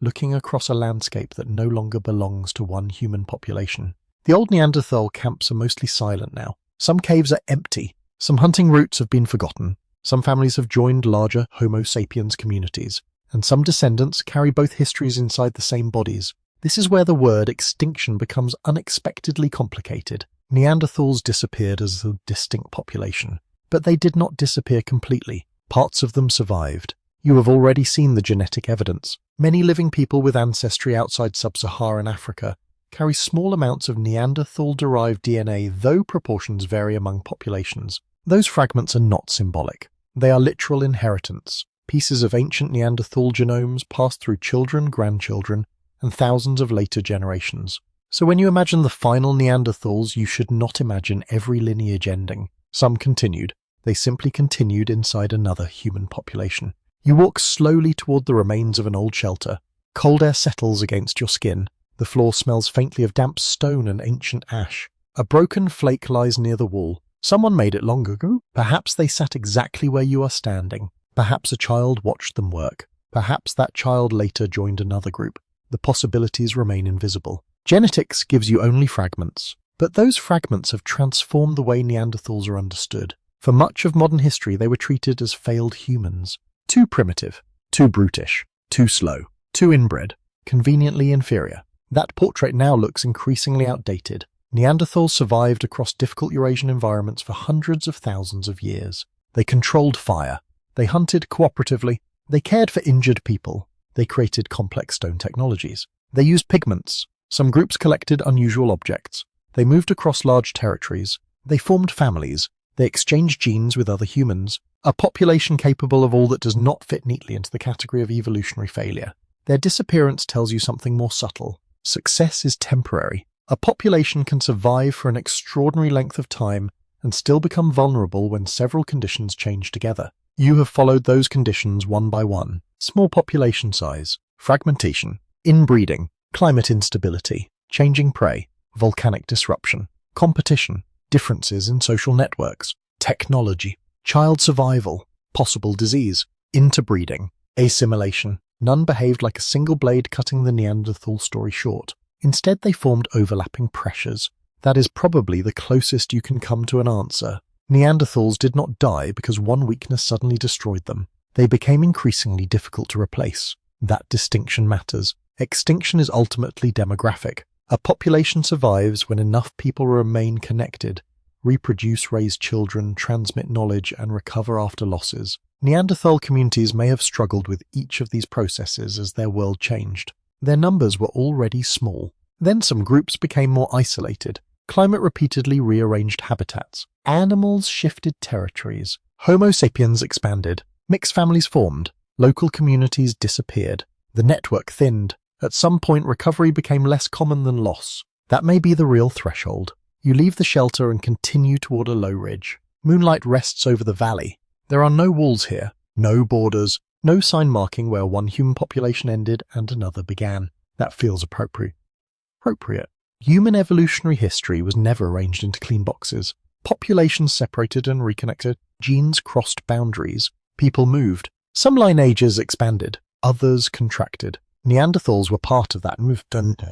looking across a landscape that no longer belongs to one human population. The old Neanderthal camps are mostly silent now. Some caves are empty. Some hunting routes have been forgotten. Some families have joined larger Homo sapiens communities. And some descendants carry both histories inside the same bodies. This is where the word extinction becomes unexpectedly complicated. Neanderthals disappeared as a distinct population, but they did not disappear completely. Parts of them survived. You have already seen the genetic evidence. Many living people with ancestry outside sub-Saharan Africa carry small amounts of Neanderthal-derived DNA, though proportions vary among populations. Those fragments are not symbolic. They are literal inheritance. Pieces of ancient Neanderthal genomes passed through children, grandchildren, and thousands of later generations. So when you imagine the final Neanderthals, you should not imagine every lineage ending. Some continued. They simply continued inside another human population. You walk slowly toward the remains of an old shelter. Cold air settles against your skin. The floor smells faintly of damp stone and ancient ash. A broken flake lies near the wall. Someone made it long ago. Perhaps they sat exactly where you are standing. Perhaps a child watched them work. Perhaps that child later joined another group. The possibilities remain invisible. Genetics gives you only fragments, but those fragments have transformed the way Neanderthals are understood. For much of modern history, they were treated as failed humans. Too primitive, too brutish, too slow, too inbred, conveniently inferior. That portrait now looks increasingly outdated. Neanderthals survived across difficult Eurasian environments for hundreds of thousands of years. They controlled fire. They hunted cooperatively. They cared for injured people. They created complex stone technologies. They used pigments. Some groups collected unusual objects. They moved across large territories. They formed families. They exchanged genes with other humans. A population capable of all that does not fit neatly into the category of evolutionary failure. Their disappearance tells you something more subtle. Success is temporary. A population can survive for an extraordinary length of time and still become vulnerable when several conditions change together. You have followed those conditions one by one. Small population size, fragmentation, inbreeding, climate instability, changing prey, volcanic disruption, competition, differences in social networks, technology, child survival, possible disease, interbreeding, assimilation. None behaved like a single blade cutting the Neanderthal story short. Instead, they formed overlapping pressures. That is probably the closest you can come to an answer. Neanderthals did not die because one weakness suddenly destroyed them. They became increasingly difficult to replace. That distinction matters. Extinction is ultimately demographic. A population survives when enough people remain connected, reproduce, raise children, transmit knowledge, and recover after losses. Neanderthal communities may have struggled with each of these processes as their world changed. Their numbers were already small. Then some groups became more isolated. Climate repeatedly rearranged habitats. Animals shifted territories. Homo sapiens expanded. Mixed families formed. Local communities disappeared. The network thinned. At some point, recovery became less common than loss. That may be the real threshold. You leave the shelter and continue toward a low ridge. Moonlight rests over the valley. There are no walls here, no borders, No sign marking where one human population ended and another began. That feels appropriate. Human evolutionary history was never arranged into clean boxes. Populations separated and reconnected. Genes crossed boundaries. People moved. Some lineages expanded. Others contracted. Neanderthals were part of that movement.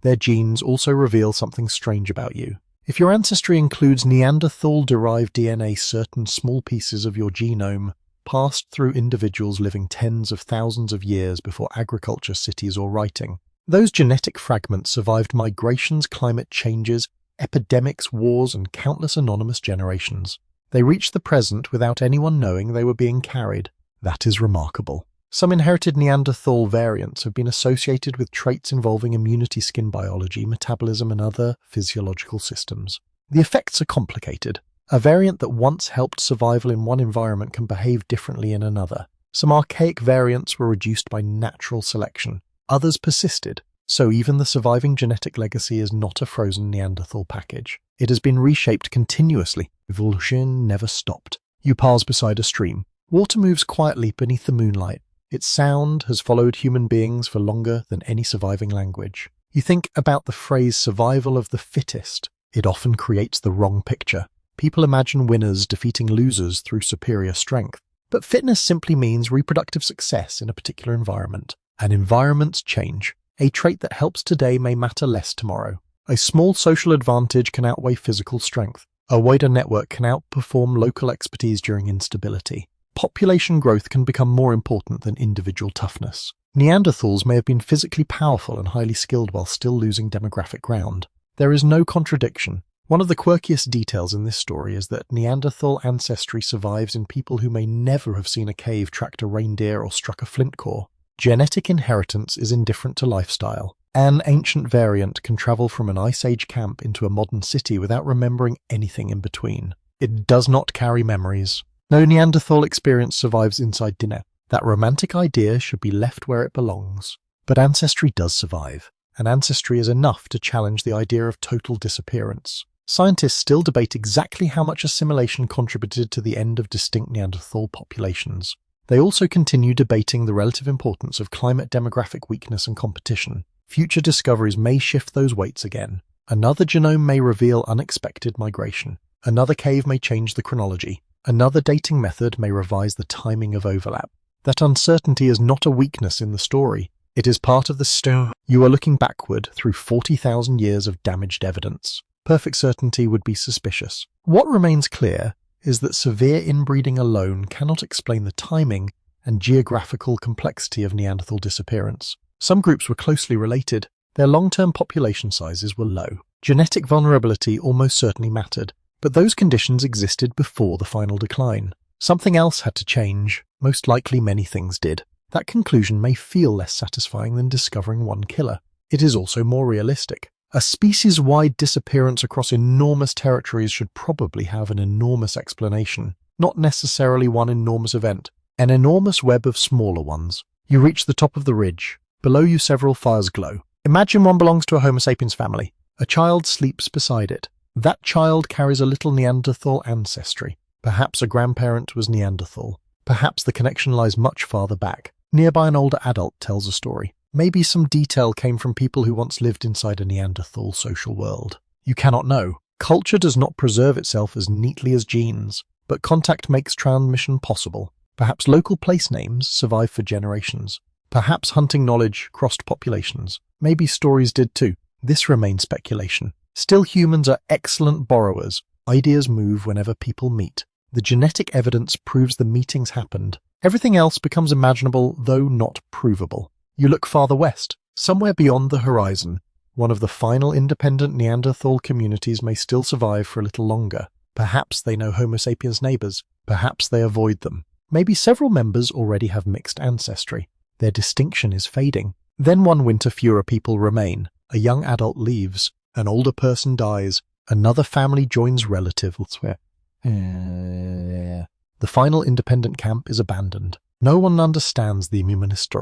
Their genes also reveal something strange about you. If your ancestry includes Neanderthal-derived DNA, certain small pieces of your genome passed through individuals living tens of thousands of years before agriculture, cities, or writing. Those genetic fragments survived migrations, climate changes, epidemics, wars, and countless anonymous generations. They reached the present without anyone knowing they were being carried. That is remarkable. Some inherited Neanderthal variants have been associated with traits involving immunity, skin biology, metabolism, and other physiological systems. The effects are complicated. A variant that once helped survival in one environment can behave differently in another. Some archaic variants were reduced by natural selection. Others persisted, so even the surviving genetic legacy is not a frozen Neanderthal package. It has been reshaped continuously. Evolution never stopped. You pass beside a stream. Water moves quietly beneath the moonlight. Its sound has followed human beings for longer than any surviving language. You think about the phrase survival of the fittest. It often creates the wrong picture. People imagine winners defeating losers through superior strength. But fitness simply means reproductive success in a particular environment. And environments change. A trait that helps today may matter less tomorrow. A small social advantage can outweigh physical strength. A wider network can outperform local expertise during instability. Population growth can become more important than individual toughness. Neanderthals may have been physically powerful and highly skilled while still losing demographic ground. There is no contradiction. One of the quirkiest details in this story is that Neanderthal ancestry survives in people who may never have seen a cave, tracked a reindeer, or struck a flint core. Genetic inheritance is indifferent to lifestyle. An ancient variant can travel from an Ice Age camp into a modern city without remembering anything in between. It does not carry memories. No Neanderthal experience survives inside dinner. That romantic idea should be left where it belongs. But ancestry does survive, and ancestry is enough to challenge the idea of total disappearance. Scientists still debate exactly how much assimilation contributed to the end of distinct Neanderthal populations. They also continue debating the relative importance of climate, demographic weakness, and competition. Future discoveries may shift those weights again. Another genome may reveal unexpected migration. Another cave may change the chronology. Another dating method may revise the timing of overlap. That uncertainty is not a weakness in the story. It is part of the story. You are looking backward through 40,000 years of damaged evidence. Perfect certainty would be suspicious. What remains clear is that severe inbreeding alone cannot explain the timing and geographical complexity of Neanderthal disappearance. Some groups were closely related. Their long-term population sizes were low. Genetic vulnerability almost certainly mattered. But those conditions existed before the final decline. Something else had to change. Most likely many things did. That conclusion may feel less satisfying than discovering one killer. It is also more realistic. A species-wide disappearance across enormous territories should probably have an enormous explanation, not necessarily one enormous event. An enormous web of smaller ones. You reach the top of the ridge. Below you several fires glow. Imagine one belongs to a Homo sapiens family. A child sleeps beside it. That child carries a little Neanderthal ancestry. Perhaps a grandparent was Neanderthal. Perhaps the connection lies much farther back. Nearby, an older adult tells a story. Maybe some detail came from people who once lived inside a Neanderthal social world. You cannot know. Culture does not preserve itself as neatly as genes, but contact makes transmission possible. Perhaps local place names survive for generations. Perhaps hunting knowledge crossed populations. Maybe stories did too. This remains speculation. Still, humans are excellent borrowers. Ideas move whenever people meet. The genetic evidence proves the meetings happened. Everything else becomes imaginable, though not provable. You look farther west, somewhere beyond the horizon. One of the final independent Neanderthal communities may still survive for a little longer. Perhaps they know Homo sapiens neighbors. Perhaps they avoid them. Maybe several members already have mixed ancestry. Their distinction is fading. Then one winter fewer people remain. A young adult leaves. An older person dies. Another family joins relatives elsewhere. The final independent camp is abandoned. No one understands the humanistic.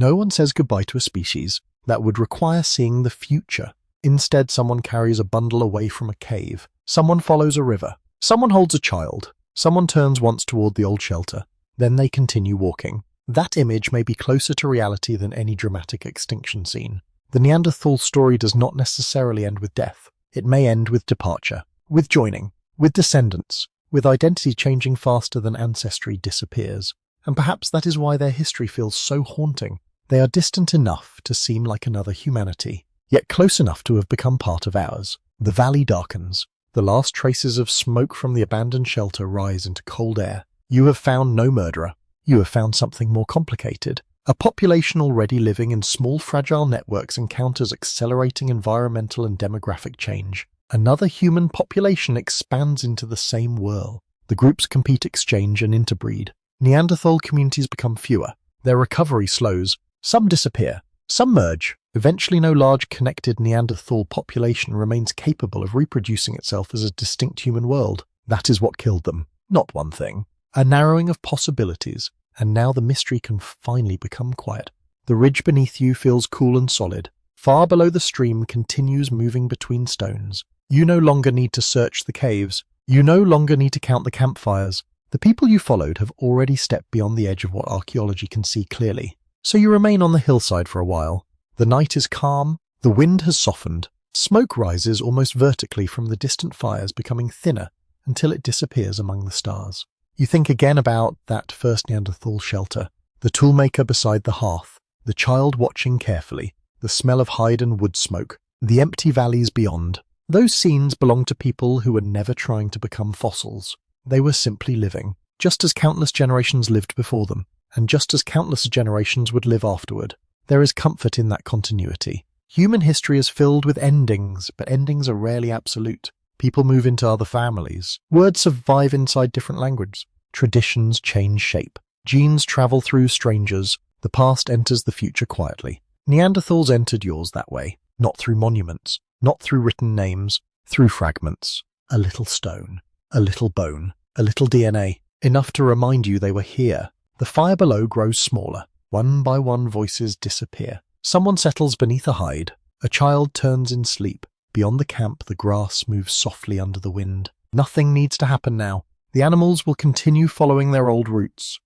No one says goodbye to a species that would require seeing the future. Instead, someone carries a bundle away from a cave. Someone follows a river. Someone holds a child. Someone turns once toward the old shelter, then they continue walking. That image may be closer to reality than any dramatic extinction scene. The Neanderthal story does not necessarily end with death. It may end with departure, with joining, with descendants, with identity changing faster than ancestry disappears. And perhaps that is why their history feels so haunting. They are distant enough to seem like another humanity, yet close enough to have become part of ours. The valley darkens. The last traces of smoke from the abandoned shelter rise into cold air. You have found no murderer. You have found something more complicated. A population already living in small, fragile networks encounters accelerating environmental and demographic change. Another human population expands into the same whirl. The groups compete, exchange, and interbreed. Neanderthal communities become fewer. Their recovery slows. Some disappear. Some merge. Eventually, no large, connected Neanderthal population remains capable of reproducing itself as a distinct human world. That is what killed them. Not one thing. A narrowing of possibilities. And now the mystery can finally become quiet. The ridge beneath you feels cool and solid. Far below, the stream continues moving between stones. You no longer need to search the caves. You no longer need to count the campfires. The people you followed have already stepped beyond the edge of what archaeology can see clearly. So you remain on the hillside for a while. The night is calm. The wind has softened. Smoke rises almost vertically from the distant fires, becoming thinner until it disappears among the stars. You think again about that first Neanderthal shelter, the toolmaker beside the hearth, the child watching carefully, the smell of hide and wood smoke, the empty valleys beyond. Those scenes belong to people who were never trying to become fossils. They were simply living, just as countless generations lived before them, and just as countless generations would live afterward. There is comfort in that continuity. Human history is filled with endings, but endings are rarely absolute. People move into other families. Words survive inside different languages. Traditions change shape. Genes travel through strangers. The past enters the future quietly. Neanderthals entered yours that way, not through monuments, not through written names, through fragments. A little stone, a little bone, a little DNA, enough to remind you they were here. The fire below grows smaller. One by one, voices disappear. Someone settles beneath a hide. A child turns in sleep. Beyond the camp, the grass moves softly under the wind. Nothing needs to happen now. The animals will continue following their old routes.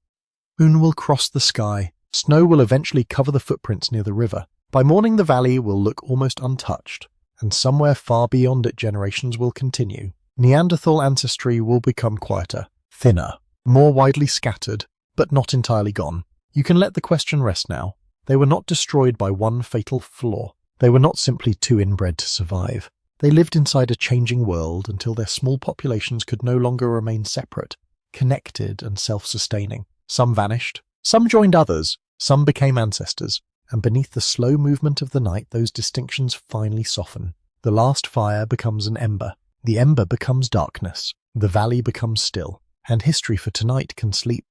Moon will cross the sky. Snow will eventually cover the footprints near the river. By morning, the valley will look almost untouched, and somewhere far beyond it, generations will continue. Neanderthal ancestry will become quieter, thinner, more widely scattered, but not entirely gone. You can let the question rest now. They were not destroyed by one fatal flaw. They were not simply too inbred to survive. They lived inside a changing world until their small populations could no longer remain separate, connected and self-sustaining. Some vanished, some joined others, some became ancestors, and beneath the slow movement of the night, those distinctions finally soften. The last fire becomes an ember. The ember becomes darkness. The valley becomes still, and history for tonight can sleep